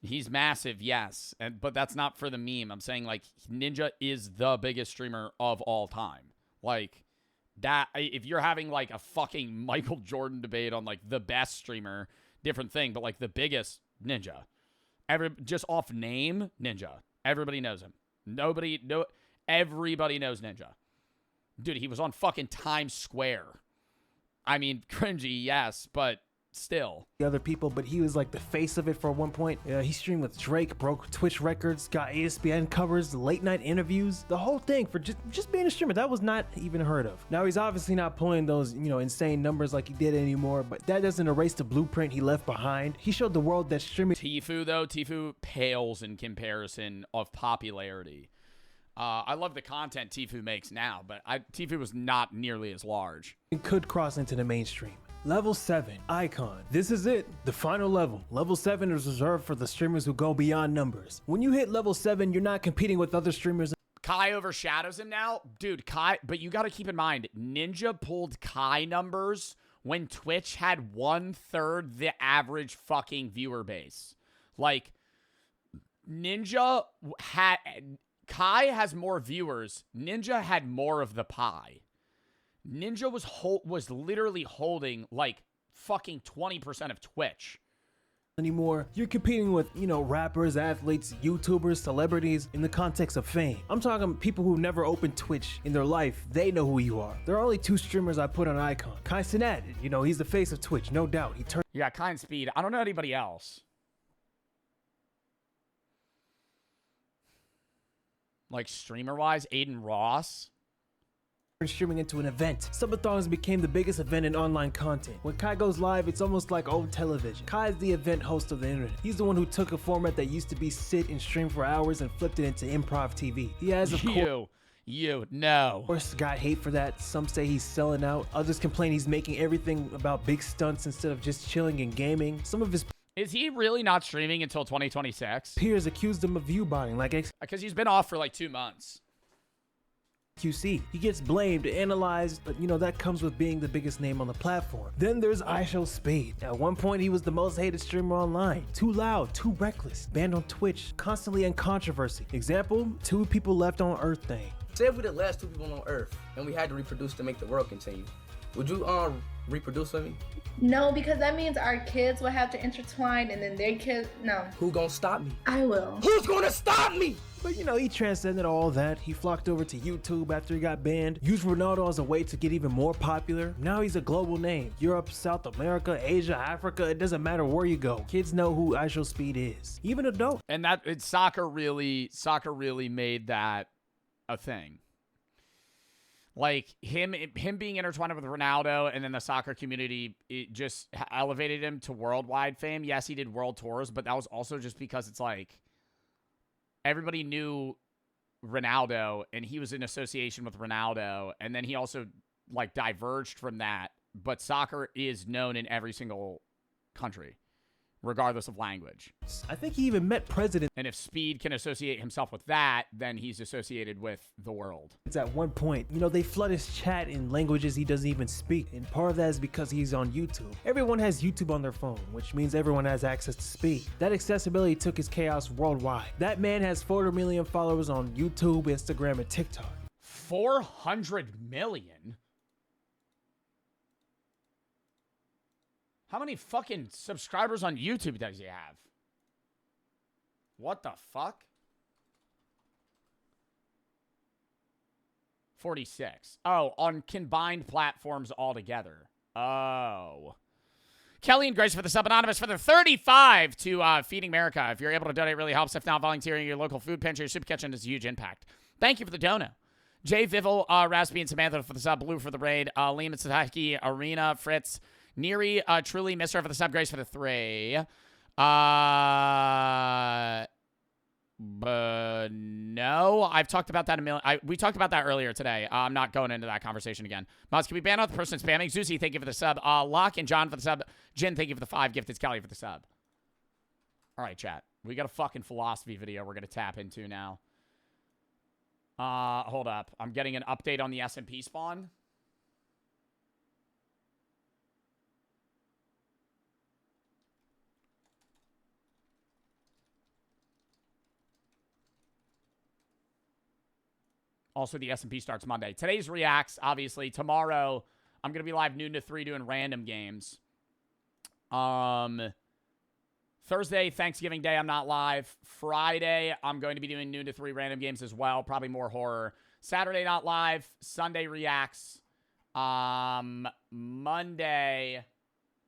Speaker 1: He's massive, yes, but that's not for the meme. I'm saying, like, Ninja is the biggest streamer of all time. Like, that, if you're having, like, a fucking Michael Jordan debate on, like, the best streamer, different thing, but, like, the biggest, Ninja. Just off name, Ninja. Everybody knows him. Everybody knows Ninja. Dude, he was on fucking Times Square. I mean, cringy, yes, but... still
Speaker 8: the other people, but he was like the face of it for one point. He streamed with Drake, broke Twitch records, got ESPN covers, late night interviews, the whole thing for just being a streamer. That was not even heard of. Now he's obviously not pulling those, you know, insane numbers like he did anymore, but that doesn't erase the blueprint he left behind. He showed the world that streaming...
Speaker 1: Tfue pales in comparison of popularity. I love the content Tfue makes now, but Tfue was not nearly as large.
Speaker 8: It could cross into the mainstream. Level 7, Icon. This is it, the final level. Level 7 is reserved for the streamers who go beyond numbers. When you hit level 7, you're not competing with other streamers.
Speaker 1: Kai overshadows him now? Dude, Kai, but you gotta keep in mind, Ninja pulled Kai numbers when Twitch had 1/3 the average fucking viewer base. Like, Kai has more viewers. Ninja had more of the pie. Ninja was literally holding like fucking 20% of Twitch.
Speaker 8: Anymore, you're competing with, you know, rappers, athletes, YouTubers, celebrities in the context of fame. I'm talking people who never opened Twitch in their life. They know who you are. There are only 2 streamers I put on Icon. Kai Cenat, you know, he's the face of Twitch, no doubt.
Speaker 1: Yeah, Kai and Speed. I don't know anybody else. Like streamer-wise, Aiden Ross.
Speaker 8: Streaming into an event. Subathons became the biggest event in online content. When Kai goes live, it's almost like old television. Kai is the event host of the internet. He's the one who took a format that used to be sit and stream for hours and flipped it into improv TV. He has, of course, got hate for that. Some say he's selling out. Others complain he's making everything about big stunts instead of just chilling and gaming. Some of his...
Speaker 1: Is he really not streaming until 2026?
Speaker 8: Peers accused him of view botting,
Speaker 1: because he's been off for like 2 months.
Speaker 8: QC. He gets blamed, analyzed, but you know, that comes with being the biggest name on the platform. Then there's iShowSpeed. At one point, he was the most hated streamer online. Too loud, too reckless, banned on Twitch, constantly in controversy. Example, 2 people left on Earth thing.
Speaker 12: Say if we're the last 2 people on Earth, and we had to reproduce to make the world continue, would you reproduce with me?
Speaker 10: No, because that means our kids will have to intertwine and then their kids, no.
Speaker 12: Who gonna stop me?
Speaker 10: I will.
Speaker 12: Who's gonna stop me?
Speaker 8: But you know, he transcended all that. He flocked over to YouTube after he got banned, used Ronaldo as a way to get even more popular. Now he's a global name. Europe, South America, Asia, Africa, it doesn't matter where you go. Kids know who IShowSpeed is, even adults.
Speaker 1: And soccer really made that a thing. Like him being intertwined with Ronaldo, and then the soccer community, it just elevated him to worldwide fame. Yes, he did world tours, but that was also just because it's like everybody knew Ronaldo, and he was in association with Ronaldo, and then he also like diverged from that. But soccer is known in every single country, regardless of language.
Speaker 8: I think he even met presidents.
Speaker 1: And if Speed can associate himself with that, then he's associated with the world.
Speaker 8: It's at one point, you know, they flood his chat in languages he doesn't even speak. And part of that is because he's on YouTube. Everyone has YouTube on their phone, which means everyone has access to Speed. That accessibility took his chaos worldwide. That man has 400 million followers on YouTube, Instagram, and TikTok.
Speaker 1: 400 million? How many fucking subscribers on YouTube does he have? What the fuck? 46. Oh, on combined platforms altogether. Oh. Kelly and Grace for the sub, Anonymous for the 35 to Feeding America. If you're able to donate, it really helps. If not, volunteering your local food pantry or soup kitchen is a huge impact. Thank you for the dono. Jay Vivel, Raspy and Samantha for the sub, Blue for the raid, Liam and Sataki, Arena, Fritz, Neri, Truly, Mister for the sub, Grace for the 3. But no, I've talked about that a million. We talked about that earlier today. I'm not going into that conversation again. Mods, can we ban out the person spamming? Zuzi, thank you for the sub. Locke and John for the sub. Jin, thank you for the 5. Gifted Kelly for the sub. All right, chat. We got a fucking philosophy video we're going to tap into now. Hold up. I'm getting an update on the S&P spawn. Also, the S&P starts Monday. Today's Reacts, obviously. Tomorrow, I'm going to be live noon to 3 doing random games. Thursday, Thanksgiving Day, I'm not live. Friday, I'm going to be doing noon to 3 random games as well. Probably more horror. Saturday, not live. Sunday, Reacts. Monday...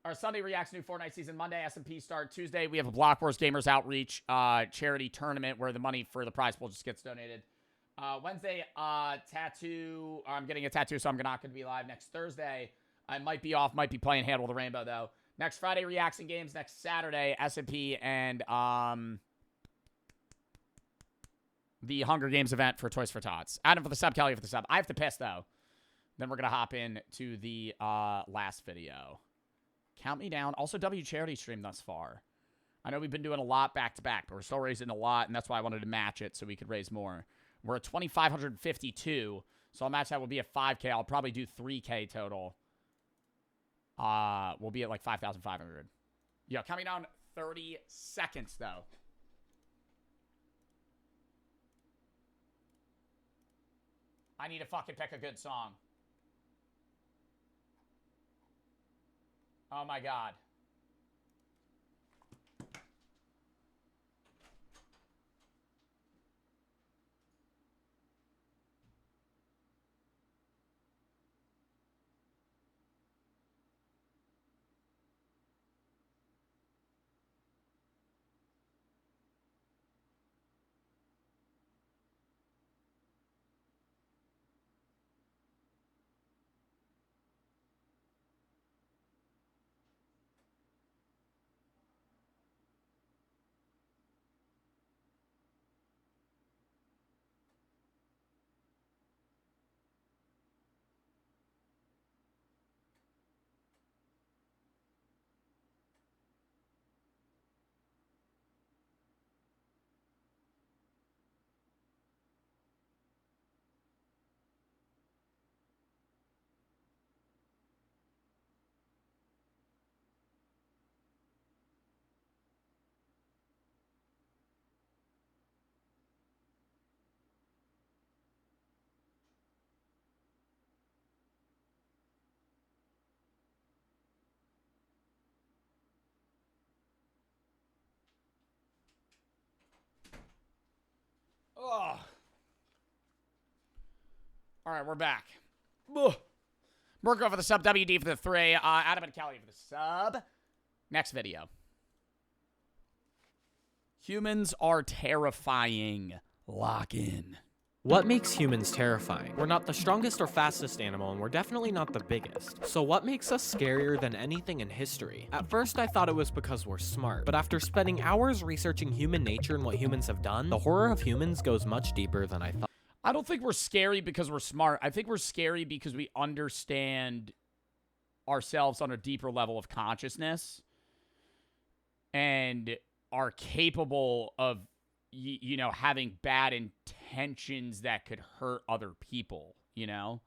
Speaker 1: Our Sunday Reacts new Fortnite season. Monday, S&P start. Tuesday, we have a Block Wars Gamers Outreach charity tournament where the money for the prize pool just gets donated. Wednesday, tattoo. I'm getting a tattoo, so I'm not going to be live. Next Thursday, I might be off. Might be playing Handle the Rainbow, though. Next Friday, Reacts and Games. Next Saturday, S&P and the Hunger Games event for Toys for Tots. Adam for the sub, Kelly for the sub. I have to piss, though. Then we're going to hop in to the last video. Count me down. Also, W charity stream thus far. I know we've been doing a lot back-to-back, but we're still raising a lot, and that's why I wanted to match it so we could raise more. We're at 2,552, so I'll match that. We'll be at 5K. I'll probably do 3K total. We'll be at like 5,500. Yeah, coming down 30 seconds, though. I need to fucking pick a good song. Oh, my God. All right, we're back. Mirko for the sub, WD for the 3, Adam and Kelly for the sub. Next video. Humans are terrifying. Lock in.
Speaker 3: What makes humans terrifying? We're not the strongest or fastest animal, and we're definitely not the biggest. So what makes us scarier than anything in history? At first, I thought it was because we're smart, but after spending hours researching human nature and what humans have done, the horror of humans goes much deeper than I thought.
Speaker 1: I don't think we're scary because we're smart. I think we're scary because we understand ourselves on a deeper level of consciousness and are capable of, you know, having bad intentions that could hurt other people, you know?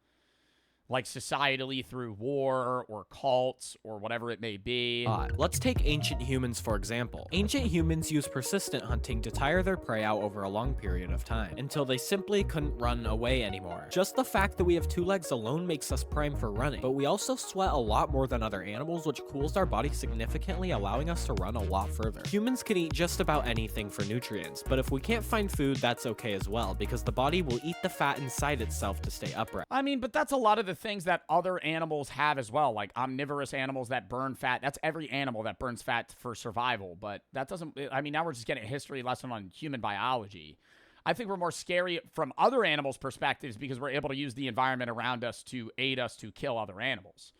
Speaker 1: Like societally through war or cults or whatever it may be.
Speaker 3: Let's take ancient humans for example. Ancient humans used persistent hunting to tire their prey out over a long period of time, until they simply couldn't run away anymore. Just the fact that we have 2 legs alone makes us prime for running, but we also sweat a lot more than other animals, which cools our body significantly, allowing us to run a lot further. Humans can eat just about anything for nutrients, but if we can't find food, that's okay as well, because the body will eat the fat inside itself to stay upright.
Speaker 1: I mean, but that's a lot of the things that other animals have as well, like omnivorous animals that burn fat. That's every animal that burns fat for survival, but that doesn't, I mean, now we're just getting a history lesson on human biology. I think we're more scary from other animals' perspectives because we're able to use the environment around us to aid us to kill other animals.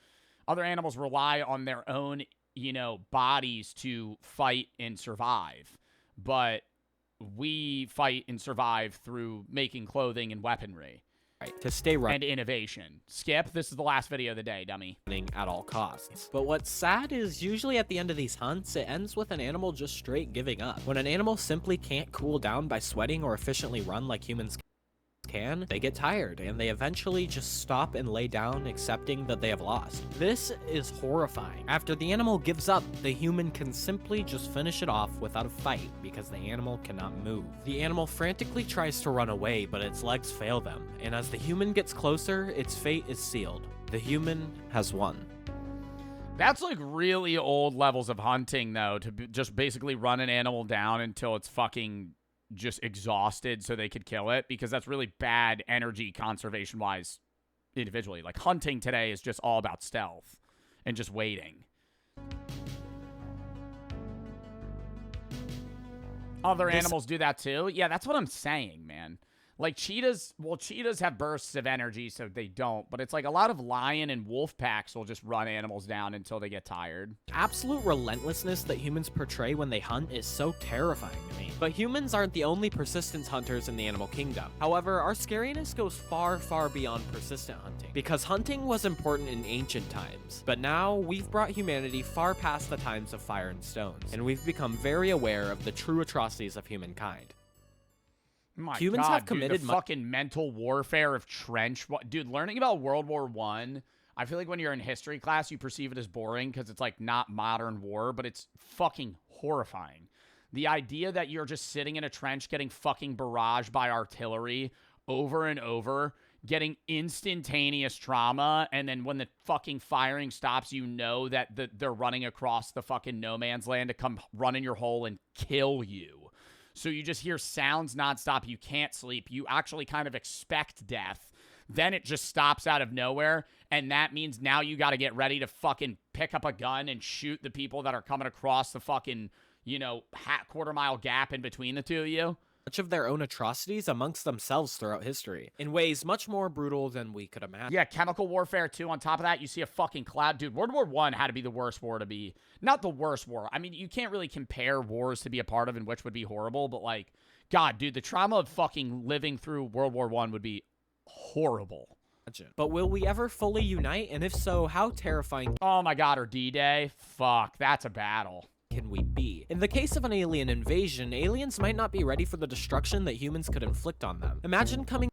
Speaker 1: Other animals rely on their own, you know, bodies to fight and survive, but we fight and survive through making clothing and weaponry.
Speaker 3: To stay running
Speaker 1: and innovation. Skip, this is the last video of the day, dummy.
Speaker 3: At all costs. But what's sad is usually at the end of these hunts, it ends with an animal just straight giving up. When an animal simply can't cool down by sweating or efficiently run like humans can, they get tired and they eventually just stop and lay down, accepting that they have lost. This is horrifying. After the animal gives up, the human can simply just finish it off without a fight because the animal cannot move. The animal frantically tries to run away, but its legs fail them, and as the human gets closer, its fate is sealed. The human has won.
Speaker 1: That's like really old levels of hunting, though, to just basically run an animal down until it's fucking just exhausted so they could kill it, because that's really bad energy conservation wise individually. Like hunting today is just all about stealth and just waiting. Other animals do that too. Yeah, that's what I'm saying, man. Like cheetahs, well, cheetahs have bursts of energy, so they don't. But it's like a lot of lion and wolf packs will just run animals down until they get tired.
Speaker 3: Absolute relentlessness that humans portray when they hunt is so terrifying to me. But humans aren't the only persistence hunters in the animal kingdom. However, our scariness goes far, far beyond persistent hunting, because hunting was important in ancient times. But now, we've brought humanity far past the times of fire and stones, and we've become very aware of the true atrocities of humankind.
Speaker 1: My
Speaker 3: Humans
Speaker 1: God,
Speaker 3: have committed
Speaker 1: dude, the fucking mental warfare of trench. Dude, learning about World War I feel like when you're in history class, you perceive it as boring because it's like not modern war, but it's fucking horrifying. The idea that you're just sitting in a trench getting fucking barraged by artillery over and over, getting instantaneous trauma, and then when the fucking firing stops, you know that they're running across the fucking no man's land to come run in your hole and kill you. So you just hear sounds nonstop. You can't sleep. You actually kind of expect death. Then it just stops out of nowhere. And that means now you got to get ready to fucking pick up a gun and shoot the people that are coming across the fucking, you know, quarter-mile gap in between the two of you.
Speaker 3: Much of their own atrocities amongst themselves throughout history, in ways much more brutal than we could imagine.
Speaker 1: Yeah, chemical warfare too. On top of that, you see a fucking cloud. Dude, World War I had to be the worst war to be. Not the worst war. I mean, you can't really compare wars to be a part of and which would be horrible, but like, God, dude, the trauma of fucking living through World War I would be horrible.
Speaker 3: But will we ever fully unite? And if so, how terrifying?
Speaker 1: Oh my God, or D-Day? Fuck, that's a battle.
Speaker 3: Can we be? In the case of an alien invasion, aliens might not be ready for the destruction that humans could inflict on them. Imagine coming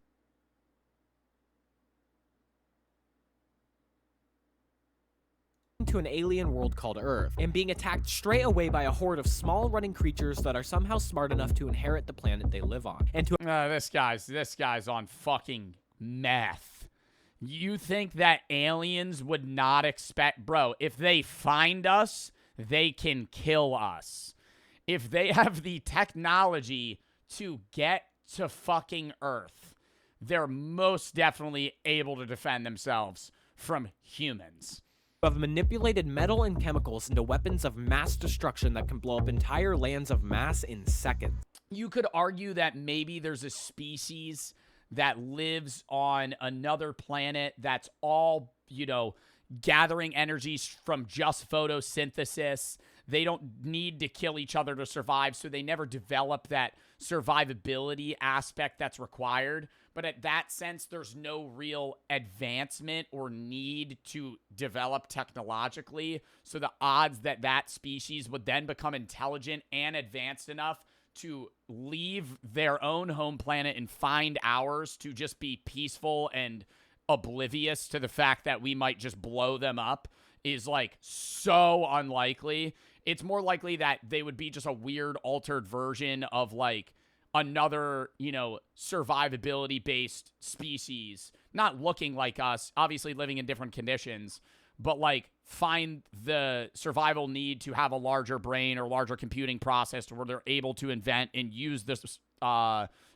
Speaker 3: to an alien world called Earth and being attacked straight away by a horde of small running creatures that are somehow smart enough to inherit the planet they live on. And to
Speaker 1: this guy's on fucking meth. You think that aliens would not expect, bro, if they find us, they can kill us. If they have the technology to get to fucking Earth, they're most definitely able to defend themselves from humans.
Speaker 3: Have manipulated metal and chemicals into weapons of mass destruction that can blow up entire lands of mass in seconds.
Speaker 1: You could argue that maybe there's a species that lives on another planet that's all, you know, gathering energies from just photosynthesis. They don't need to kill each other to survive, so they never develop that survivability aspect that's required. But at that sense, there's no real advancement or need to develop technologically. So the odds that that species would then become intelligent and advanced enough to leave their own home planet and find ours to just be peaceful and oblivious to the fact that we might just blow them up is like so unlikely. It's more likely that they would be just a weird altered version of like another, you know, survivability-based species, not looking like us, obviously living in different conditions, but like find the survival need to have a larger brain or larger computing process to where they're able to invent and use this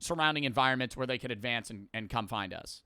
Speaker 1: surrounding environments where they could advance and come find us.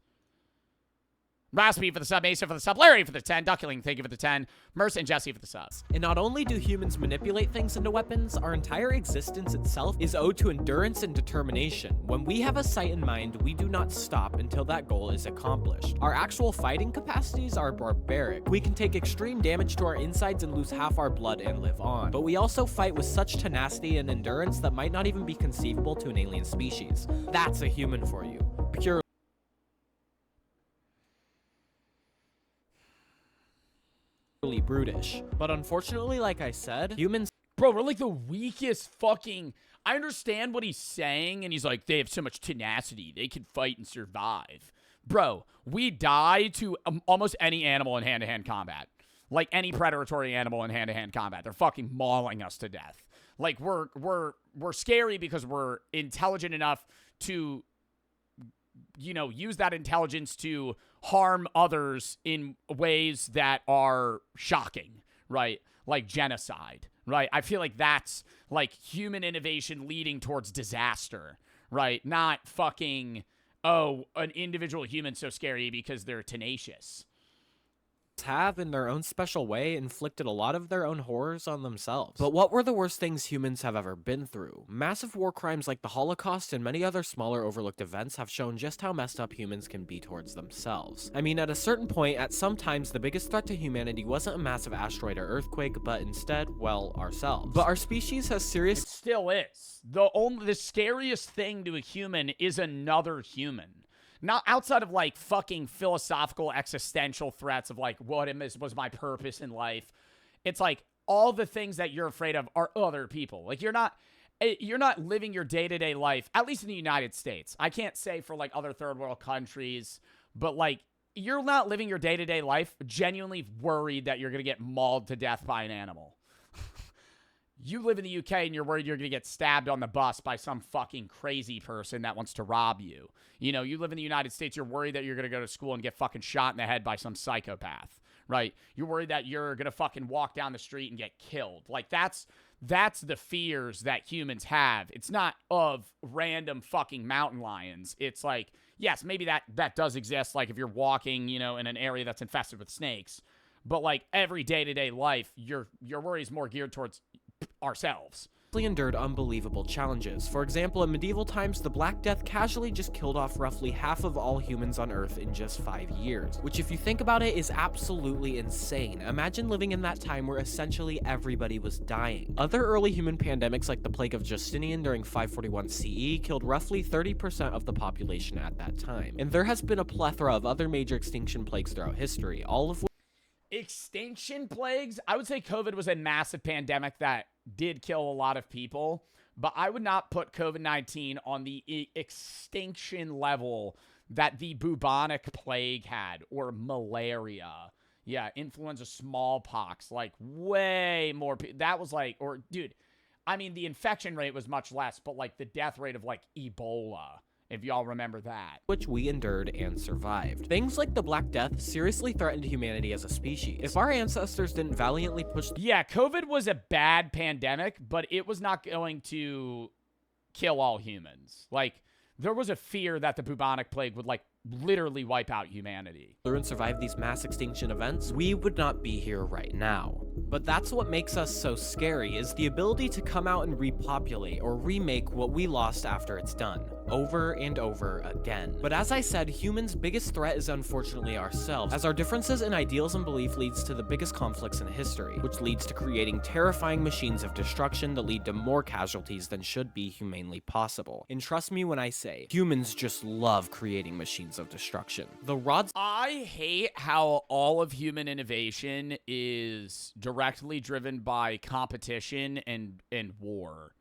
Speaker 1: Raspy for the sub, Mesa for the sub, Larry for the 10, Duckling, thank you for the 10, Merce and Jesse for the subs.
Speaker 3: And not only do humans manipulate things into weapons, our entire existence itself is owed to endurance and determination. When we have a sight in mind, we do not stop until that goal is accomplished. Our actual fighting capacities are barbaric. We can take extreme damage to our insides and lose half our blood and live on. But we also fight with such tenacity and endurance that might not even be conceivable to an alien species. That's a human for you. Pure brutish. But unfortunately, like I said, humans...
Speaker 1: Bro, we're like the weakest fucking... I understand what he's saying, and he's like, they have so much tenacity. They can fight and survive. Bro, we die to almost any animal in hand-to-hand combat. Like any predatory animal in hand-to-hand combat. They're fucking mauling us to death. Like, we're scary because we're intelligent enough to, you know, use that intelligence to harm others in ways that are shocking, right? Like genocide, right? I feel like that's like human innovation leading towards disaster, right? Not fucking, oh, an individual human so scary because they're tenacious.
Speaker 3: Have, in their own special way, inflicted a lot of their own horrors on themselves. But what were the worst things humans have ever been through? Massive war crimes like the Holocaust and many other smaller overlooked events have shown just how messed up humans can be towards themselves. I mean, at a certain point, at some times, the biggest threat to humanity wasn't a massive asteroid or earthquake, but instead, well, ourselves. But our species has serious...
Speaker 1: It still is. The scariest thing to a human is another human. Not outside of, like, fucking philosophical existential threats of, like, what was my purpose in life. It's, like, all the things that you're afraid of are other people. Like, you're not living your day-to-day life, at least in the United States. I can't say for, like, other third world countries, but, like, you're not living your day-to-day life genuinely worried that you're going to get mauled to death by an animal. You live in the UK and you're worried you're going to get stabbed on the bus by some fucking crazy person that wants to rob you. You know, you live in the United States, you're worried that you're going to go to school and get fucking shot in the head by some psychopath, right? You're worried that you're going to fucking walk down the street and get killed. Like, that's the fears that humans have. It's not of random fucking mountain lions. It's like, yes, maybe that does exist, like if you're walking, you know, in an area that's infested with snakes. But, like, every day-to-day life, your worry is more geared towards ourselves.
Speaker 3: Endured unbelievable challenges. For example, in medieval times, the Black Death casually just killed off roughly half of all humans on Earth in just 5 years, which if you think about it is absolutely insane. Imagine living in that time where essentially everybody was dying. Other early human pandemics like the Plague of Justinian during 541 CE killed roughly 30% of the population at that time. And there has been a plethora of other major extinction plagues throughout history, all of which...
Speaker 1: Extinction plagues? I would say COVID was a massive pandemic that did kill a lot of people, but I would not put COVID-19 on the extinction level that the bubonic plague had, or malaria. Yeah, influenza, smallpox, like way more. That was like, or dude, I mean, the infection rate was much less, but like the death rate of like Ebola, if y'all remember that.
Speaker 3: Which we endured and survived. Things like the Black Death seriously threatened humanity as a species. If our ancestors didn't valiantly push...
Speaker 1: Yeah, COVID was a bad pandemic, but it was not going to kill all humans. Like, there was a fear that the bubonic plague would like literally wipe out humanity.
Speaker 3: And survive these mass extinction events, we would not be here right now. But that's what makes us so scary, is the ability to come out and repopulate or remake what we lost after it's done, over and over again. But as I said, humans' biggest threat is unfortunately ourselves, as our differences in ideals and belief leads to the biggest conflicts in history, which leads to creating terrifying machines of destruction that lead to more casualties than should be humanely possible. And trust me when I say, humans just love creating machines of destruction. The rods—
Speaker 1: I hate how all of human innovation is directly driven by competition and war.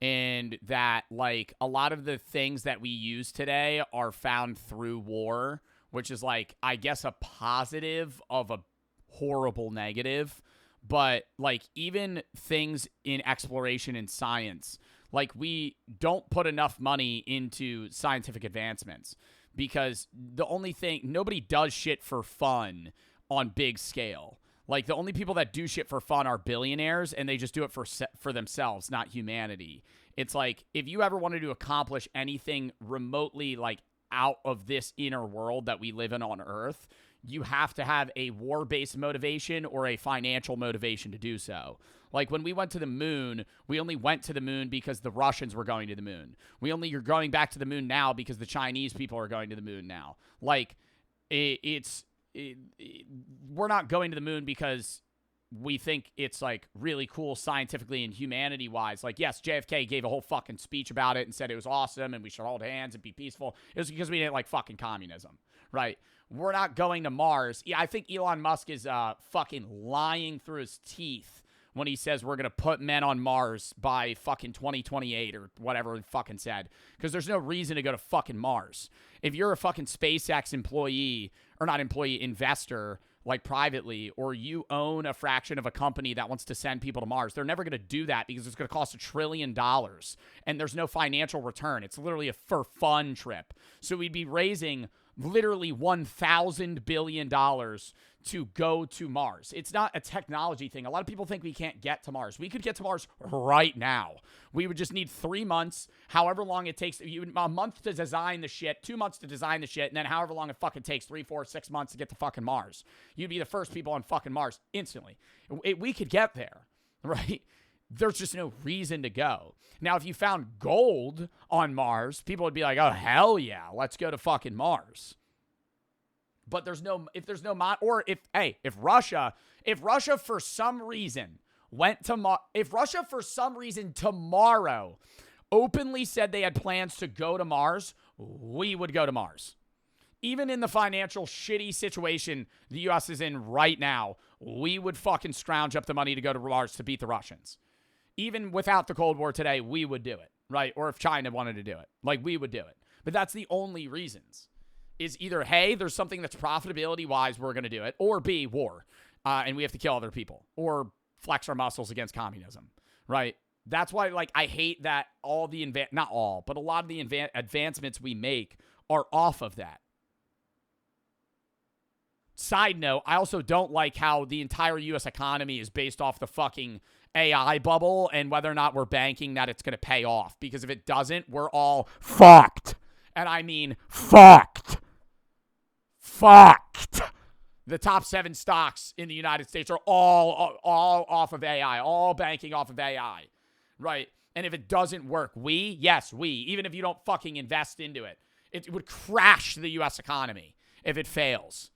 Speaker 1: And that, like, a lot of the things that we use today are found through war, which is, like, I guess a positive of a horrible negative. But, like, even things in exploration and science, like, we don't put enough money into scientific advancements because the only thing, nobody does shit for fun on big scale. Like, the only people that do shit for fun are billionaires, and they just do it for themselves, not humanity. It's like, if you ever wanted to accomplish anything remotely, like, out of this inner world that we live in on Earth, you have to have a war-based motivation or a financial motivation to do so. Like, when we went to the moon, we only went to the moon because the Russians were going to the moon. You're going back to the moon now because the Chinese people are going to the moon now. Like, we're not going to the moon because we think it's, like, really cool scientifically and humanity-wise. Like, yes, JFK gave a whole fucking speech about it and said it was awesome and we should hold hands and be peaceful. It was because we didn't like fucking communism, right? We're not going to Mars. Yeah, I think Elon Musk is fucking lying through his teeth when he says we're going to put men on Mars by fucking 2028 or whatever he fucking said. Because there's no reason to go to fucking Mars. If you're a fucking SpaceX employee, or not employee, investor, like privately, or you own a fraction of a company that wants to send people to Mars, they're never going to do that because it's going to cost $1 trillion and there's no financial return. It's literally a for fun trip. So we'd be raising literally $1,000 billion to go to Mars. It's not a technology thing. A lot of people think we can't get to Mars. We could get to Mars right now. We would just need 3 months, however long it takes. A month to design the shit, 2 months to design the shit, and then however long it fucking takes, 3, 4, 6 months to get to fucking Mars. You'd be the first people on fucking Mars instantly. We could get there, right? There's just no reason to go. Now, if you found gold on Mars, people would be like, oh, hell yeah, let's go to fucking Mars. But if Russia for some reason went to Mars, if Russia for some reason tomorrow openly said they had plans to go to Mars, we would go to Mars. Even in the financial shitty situation the U.S. is in right now, we would fucking scrounge up the money to go to Mars to beat the Russians. Even without the Cold War today, we would do it, right? Or if China wanted to do it, like, we would do it. But that's the only reasons. Is either, hey, there's something that's profitability-wise, we're going to do it, or B, war, and we have to kill other people, or flex our muscles against communism, right? That's why, like, I hate that all the, not all, but a lot of the advancements we make are off of that. Side note, I also don't like how the entire U.S. economy is based off the fucking AI bubble and whether or not we're banking that it's going to pay off. Because if it doesn't, we're all fucked. And I mean fucked. Fucked. The top 7 stocks in the United States are all off of AI, all banking off of AI, right? And if it doesn't work, even if you don't fucking invest into it, it would crash the U.S. economy if it fails.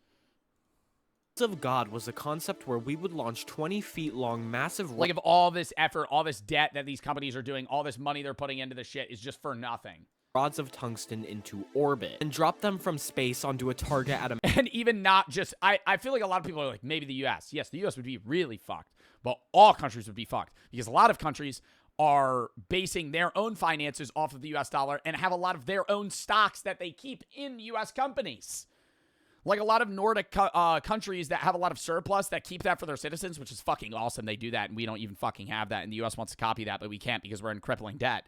Speaker 3: Of God was a concept where we would launch 20 feet long massive,
Speaker 1: like, if all this effort, all this debt that these companies are doing, all this money they're putting into this shit is just for nothing.
Speaker 3: Rods of tungsten into orbit and drop them from space onto a target at a
Speaker 1: and even not just I feel like a lot of people are like, maybe the US. Yes, the US would be really fucked, but all countries would be fucked because a lot of countries are basing their own finances off of the US dollar and have a lot of their own stocks that they keep in US companies. Like a lot of Nordic countries that have a lot of surplus that keep that for their citizens, which is fucking awesome. They do that, and we don't even fucking have that. And the U.S. wants to copy that, but we can't because we're in crippling debt.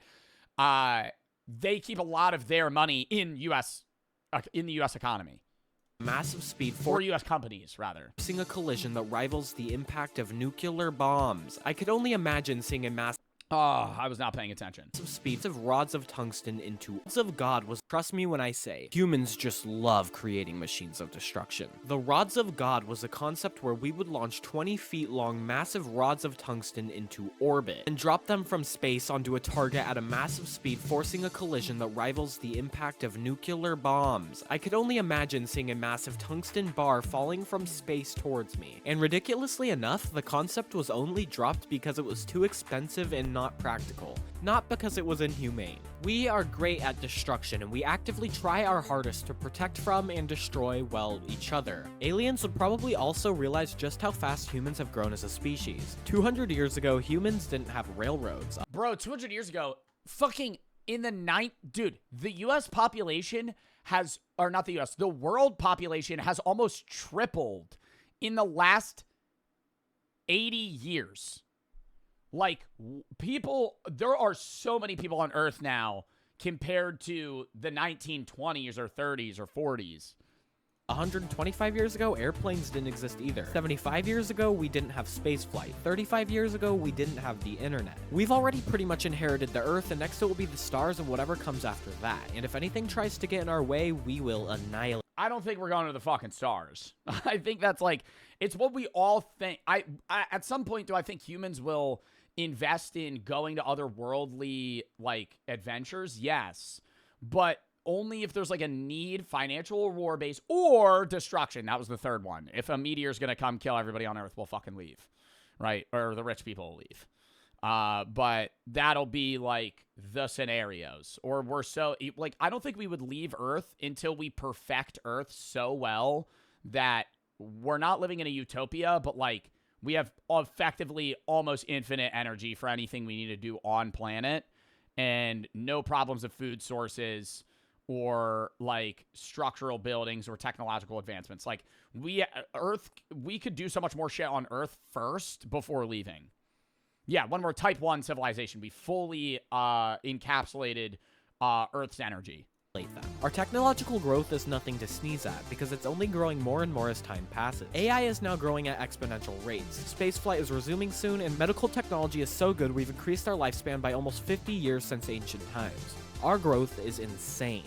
Speaker 1: They keep a lot of their money in the U.S. economy.
Speaker 3: Massive speed
Speaker 1: for U.S. companies, rather.
Speaker 3: Seeing a collision that rivals the impact of nuclear bombs. I could only imagine seeing a mass...
Speaker 1: Oh, I was not paying attention.
Speaker 3: Speeds of rods of tungsten into rods of God was, trust me when I say, humans just love creating machines of destruction. The rods of God was a concept where we would launch 20 feet long massive rods of tungsten into orbit and drop them from space onto a target at a massive speed, forcing a collision that rivals the impact of nuclear bombs. I could only imagine seeing a massive tungsten bar falling from space towards me. And ridiculously enough, the concept was only dropped because it was too expensive and not practical, not because it was inhumane. We are great at destruction, and we actively try our hardest to protect from and destroy, well, each other. Aliens would probably also realize just how fast humans have grown as a species. 200 years ago, humans didn't have railroads.
Speaker 1: Bro, 200 years ago, fucking in the dude, the US population has, or not the US, the world population has almost tripled in the last 80 years. Like, there are so many people on Earth now compared to the 1920s or 30s or 40s.
Speaker 3: 125 years ago, airplanes didn't exist either. 75 years ago, we didn't have spaceflight. 35 years ago, we didn't have the internet. We've already pretty much inherited the Earth, and next it will be the stars and whatever comes after that. And if anything tries to get in our way, we will annihilate.
Speaker 1: I don't think we're going to the fucking stars. I think that's like, it's what we all think. At some point, do I think humans will invest in going to otherworldly, like, adventures? Yes. But only if there's, like, a need, financial or war-based, or destruction. That was the third one. If a meteor's gonna come kill everybody on Earth, we'll fucking leave. Right? Or the rich people will leave. But that'll be, like, the scenarios. Or we're so, like, I don't think we would leave Earth until we perfect Earth so well that we're not living in a utopia, but, like, we have effectively almost infinite energy for anything we need to do on planet, and no problems of food sources or, like, structural buildings or technological advancements. Like, we could do so much more shit on Earth first before leaving. Yeah, when we're type 1 civilization, we fully encapsulated Earth's energy.
Speaker 3: Our technological growth is nothing to sneeze at, because it's only growing more and more as time passes. AI is now growing at exponential rates. Spaceflight is resuming soon, and medical technology is so good we've increased our lifespan by almost 50 years since ancient times. Our growth is insane.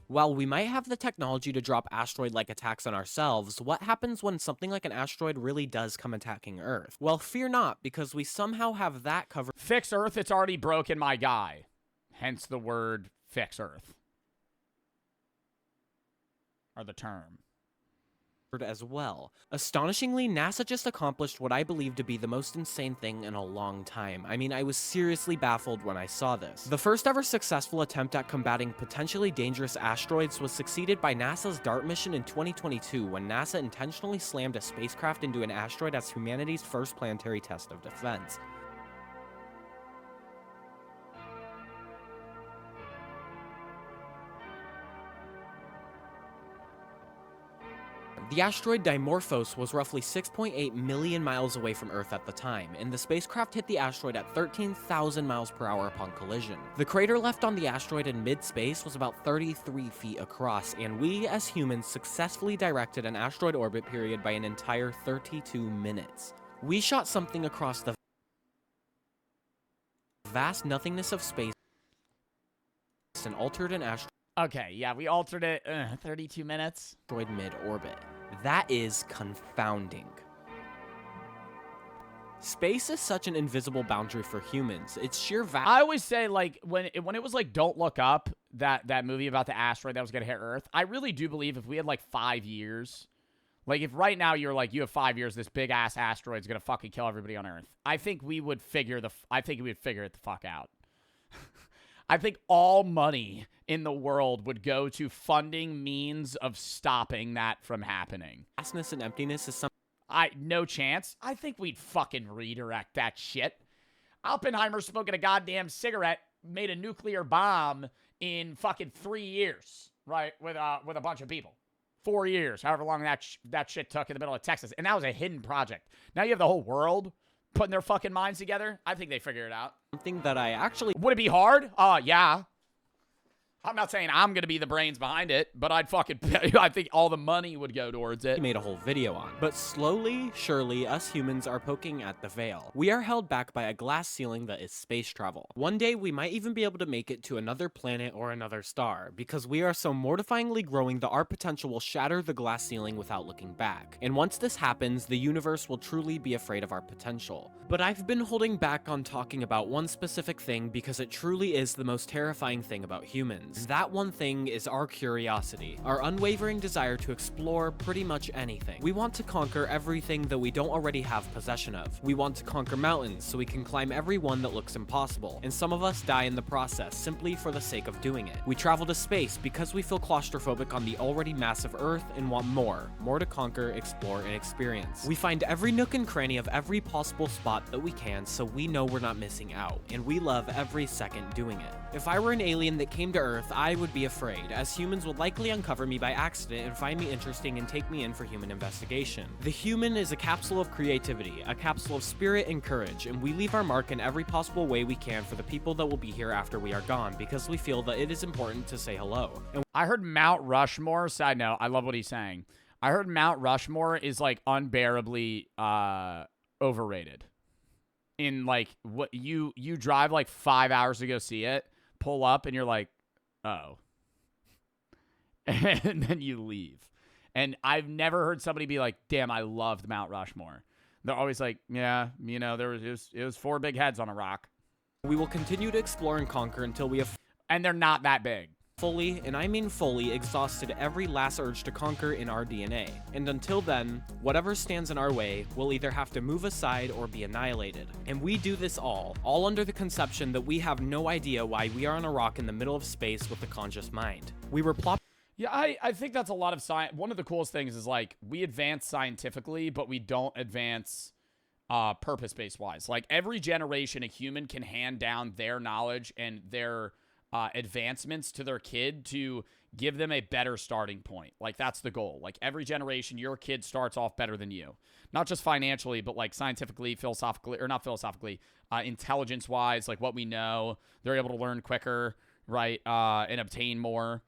Speaker 3: While we might have the technology to drop asteroid-like attacks on ourselves, what happens when something like an asteroid really does come attacking Earth? Well, fear not, because we somehow have that covered.
Speaker 1: Fix Earth, it's already broken, my guy. Hence the word fix Earth. Or the term.
Speaker 3: As well. Astonishingly, NASA just accomplished what I believe to be the most insane thing in a long time. I mean, I was seriously baffled when I saw this. The first ever successful attempt at combating potentially dangerous asteroids was succeeded by NASA's DART mission in 2022, when NASA intentionally slammed a spacecraft into an asteroid as humanity's first planetary test of defense. The asteroid Dimorphos was roughly 6.8 million miles away from Earth at the time, and the spacecraft hit the asteroid at 13,000 miles per hour upon collision. The crater left on the asteroid in mid-space was about 33 feet across, and we, as humans, successfully directed an asteroid orbit period by an entire 32 minutes. We shot something across the vast nothingness of space and altered an asteroid.
Speaker 1: Okay, yeah, we altered it 32 minutes.
Speaker 3: Asteroid mid-orbit. That is confounding. Space is such an invisible boundary for humans. It's sheer
Speaker 1: I always say, like, when it was like Don't Look Up, that movie about the asteroid that was gonna hit Earth, I really do believe if we had like 5 years, like if right now you're like, you have 5 years, this big ass asteroid's gonna fucking kill everybody on Earth, I think we would figure it the fuck out. I think all money in the world would go to funding means of stopping that from happening.
Speaker 3: Vastness and emptiness is something.
Speaker 1: No chance. I think we'd fucking redirect that shit. Oppenheimer smoking a goddamn cigarette made a nuclear bomb in fucking 3 years, right? With a bunch of people. 4 years, however long that shit took in the middle of Texas. And that was a hidden project. Now you have the whole world putting their fucking minds together. I think they figure it out.
Speaker 3: Something that I actually...
Speaker 1: Would it be hard? Yeah. I'm not saying I'm going to be the brains behind it, but I think all the money would go towards it.
Speaker 3: We made a whole video on. But slowly, surely, us humans are poking at the veil. We are held back by a glass ceiling that is space travel. One day, we might even be able to make it to another planet or another star, because we are so mortifyingly growing that our potential will shatter the glass ceiling without looking back. And once this happens, the universe will truly be afraid of our potential. But I've been holding back on talking about one specific thing because it truly is the most terrifying thing about humans. That one thing is our curiosity, our unwavering desire to explore pretty much anything. We want to conquer everything that we don't already have possession of. We want to conquer mountains so we can climb every one that looks impossible, and some of us die in the process simply for the sake of doing it. We travel to space because we feel claustrophobic on the already massive Earth and want more to conquer, explore, and experience. We find every nook and cranny of every possible spot that we can so we know we're not missing out, and we love every second doing it. If I were an alien that came to Earth, I would be afraid, as humans would likely uncover me by accident and find me interesting and take me in for human investigation. The human is a capsule of creativity, a capsule of spirit and courage, and we leave our mark in every possible way we can for the people that will be here after we are gone, because we feel that it is important to say hello. And
Speaker 1: I heard Mount Rushmore, side note, I love what he's saying. I heard Mount Rushmore is like unbearably overrated. In like what you drive like 5 hours to go see it, pull up, and you're like, oh. And then you leave. And I've never heard somebody be like, damn, I loved Mount Rushmore. They're always like, yeah, you know, it was 4 big heads on a rock.
Speaker 3: we will continue to explore and conquer until we have
Speaker 1: and they're not that big.
Speaker 3: Fully, and I mean fully, exhausted every last urge to conquer in our DNA. And until then, whatever stands in our way will either have to move aside or be annihilated. And we do this all under the conception that we have no idea why we are on a rock in the middle of space with a conscious mind. We were
Speaker 1: Yeah, I think that's a lot of science. One of the coolest things is, like, we advance scientifically, but we don't advance purpose-based wise. Like, every generation, a human can hand down their knowledge and their advancements to their kid to give them a better starting point. Like, that's the goal. Like, every generation, your kid starts off better than you. Not just financially, but, like, scientifically, philosophically, or not philosophically, intelligence-wise, like, what we know. They're able to learn quicker, right, and obtain more.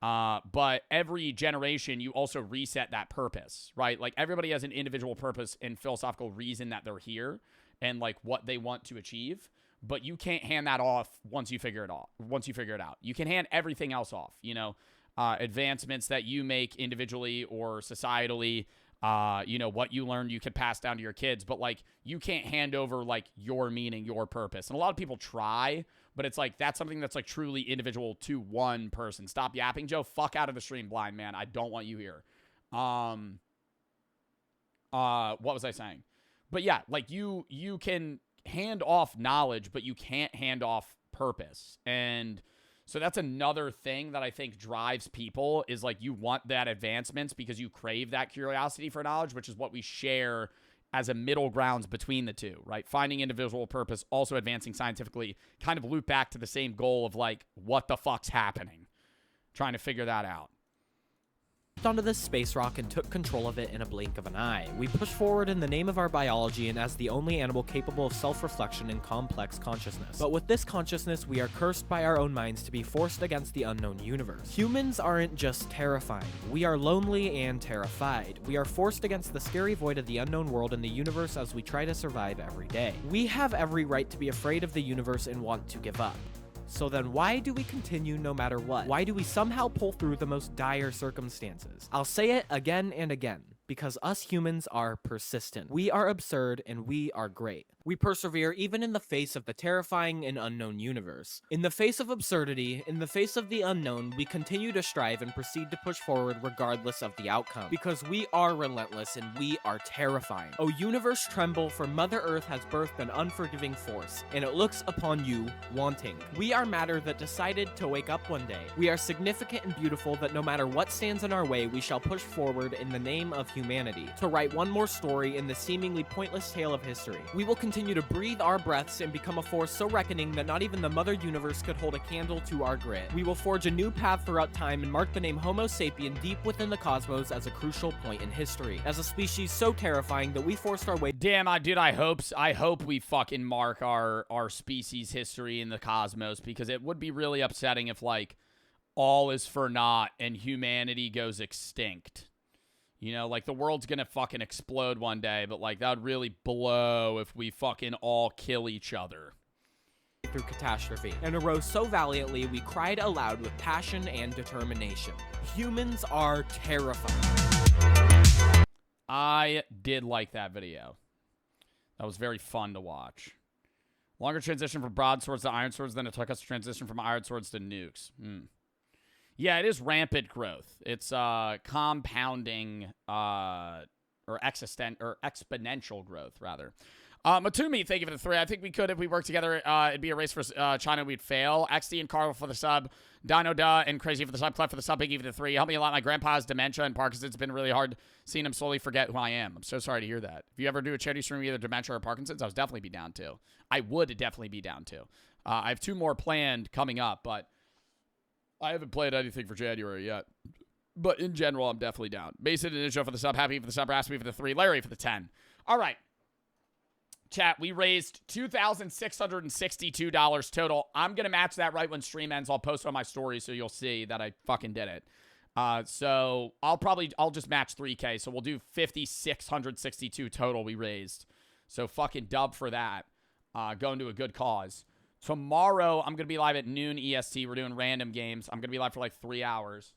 Speaker 1: But every generation, you also reset that purpose, right? Like, everybody has an individual purpose and philosophical reason that they're here and, like, what they want to achieve. But you can't hand that off once you figure it out. You can hand everything else off, you know, advancements that you make individually or societally, you know, what you learned you could pass down to your kids. But, like, you can't hand over, like, your meaning, your purpose. And a lot of people try, but it's like, that's something that's, like, truly individual to one person. Stop yapping, Joe. Fuck out of the stream, blind man. I don't want you here. What was I saying? But yeah, like, you can hand off knowledge, but you can't hand off purpose. And so that's another thing that I think drives people is, like, you want that advancements because you crave that curiosity for knowledge, which is what we share as a middle grounds between the two, right? Finding individual purpose, also advancing scientifically, kind of loop back to the same goal of, like, what the fuck's happening? Trying to figure that out.
Speaker 3: Onto this space rock and took control of it in a blink of an eye. We pushed forward in the name of our biology and as the only animal capable of self-reflection and complex consciousness. But with this consciousness, we are cursed by our own minds to be forced against the unknown universe. Humans aren't just terrifying. We are lonely and terrified. We are forced against the scary void of the unknown world and the universe as we try to survive every day. We have every right to be afraid of the universe and want to give up. So then why do we continue no matter what? Why do we somehow pull through the most dire circumstances? I'll say it again and again, because us humans are persistent. We are absurd and we are great. We persevere even in the face of the terrifying and unknown universe. In the face of absurdity, in the face of the unknown, we continue to strive and proceed to push forward regardless of the outcome. Because we are relentless and we are terrifying. O universe tremble, for Mother Earth has birthed an unforgiving force, and it looks upon you wanting. We are matter that decided to wake up one day. We are significant and beautiful that no matter what stands in our way, we shall push forward in the name of humanity, to write one more story in the seemingly pointless tale of history. We will continue to breathe our breaths and become a force so reckoning that not even the Mother Universe could hold a candle to our grit. We will forge a new path throughout time and mark the name Homo sapien deep within the cosmos as a crucial point in history. As a species so terrifying that we forced our way—
Speaker 1: Damn, I hope we fucking mark our species history in the cosmos, because it would be really upsetting if, like, all is for naught and humanity goes extinct. You know, like the world's gonna fucking explode one day, but like that would really blow if we fucking all kill each other.
Speaker 3: Through catastrophe and arose so valiantly we cried aloud with passion and determination. Humans are terrifying.
Speaker 1: I did like that video. That was very fun to watch. Longer transition from broadswords to iron swords than it took us to transition from iron swords to nukes. Yeah, it is rampant growth. It's compounding or exponential growth, rather. Matumi, thank you for the 3. I think we could if we worked together. It'd be a race for China. We'd fail. XD and Carl for the sub. Dino Duh and Crazy for the sub. Clef for the sub. Biggie for the 3. Help me a lot. My grandpa has dementia and Parkinson's. It's been really hard seeing him slowly forget who I am. I'm so sorry to hear that. If you ever do a charity stream with either dementia or Parkinson's, I would definitely be down to. I would definitely be down to. I have 2 more planned coming up, but I haven't played anything for January yet. But in general, I'm definitely down. Mason and Ninja for the sub. Happy for the sub. Raspy for the 3. Larry for the 10. All right. Chat, we raised $2,662 total. I'm going to match that right when stream ends. I'll post it on my story so you'll see that I fucking did it. So I'll just match 3K. So we'll do 5,662 total we raised. So fucking dub for that. Going to a good cause. Tomorrow, I'm going to be live at noon EST. We're doing random games. I'm going to be live for like 3 hours.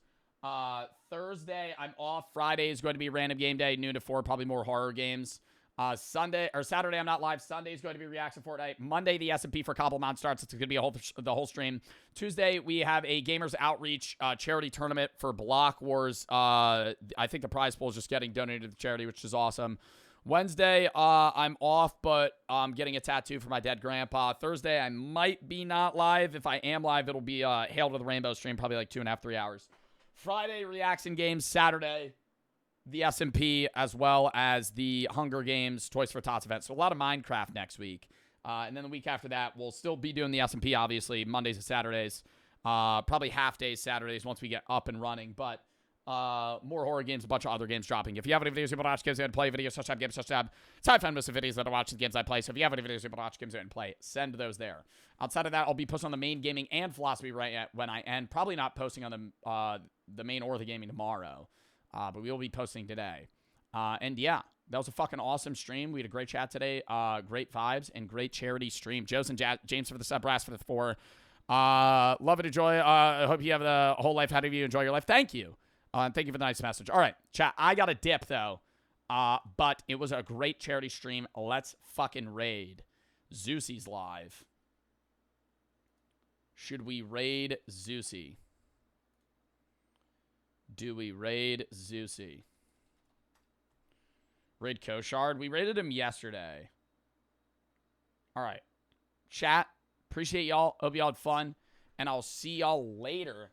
Speaker 1: Thursday, I'm off. Friday is going to be random game day, noon to 4, probably more horror games. Saturday, I'm not live. Sunday is going to be Reaction Fortnite. Monday, the SMP for Compliment starts. It's going to be the whole stream. Tuesday, we have a Gamers Outreach charity tournament for Block Wars. I think the prize pool is just getting donated to the charity, which is awesome. Wednesday, I'm off, but I'm getting a tattoo for my dead grandpa. Thursday, I might be not live. If I am live, it'll be Hail to the Rainbow stream, probably like 2.5, 3 hours. Friday, Reaction Games. Saturday, the SMP, as well as the Hunger Games Toys for Tots event. So a lot of Minecraft next week. And then the week after that, we'll still be doing the SMP, obviously, Mondays and Saturdays. Probably half days Saturdays once we get up and running. But more horror games, a bunch of other games dropping. If you have any videos you want to watch, games you want to play, videos, such games, such tab. It's how I find most of the videos that I watch the games I play. So if you have any videos you want to watch, games you want to play, send those there. Outside of that, I'll be posting on the main gaming and philosophy right at when I end. Probably not posting on the main or the gaming tomorrow. But we will be posting today. And yeah, that was a fucking awesome stream. We had a great chat today. Great vibes and great charity stream. Joe's and James for the sub, Brass for the 4. Love it, enjoy. I hope you have the whole life ahead of you. Enjoy your life. Thank you. And thank you for the nice message. All right, chat. I got a dip, though. But it was a great charity stream. Let's fucking raid. Zeusie's live. Should we raid Zeusie? Do we raid Zeusie? Raid Koshard? We raided him yesterday. All right. Chat, appreciate y'all. Hope y'all had fun. And I'll see y'all later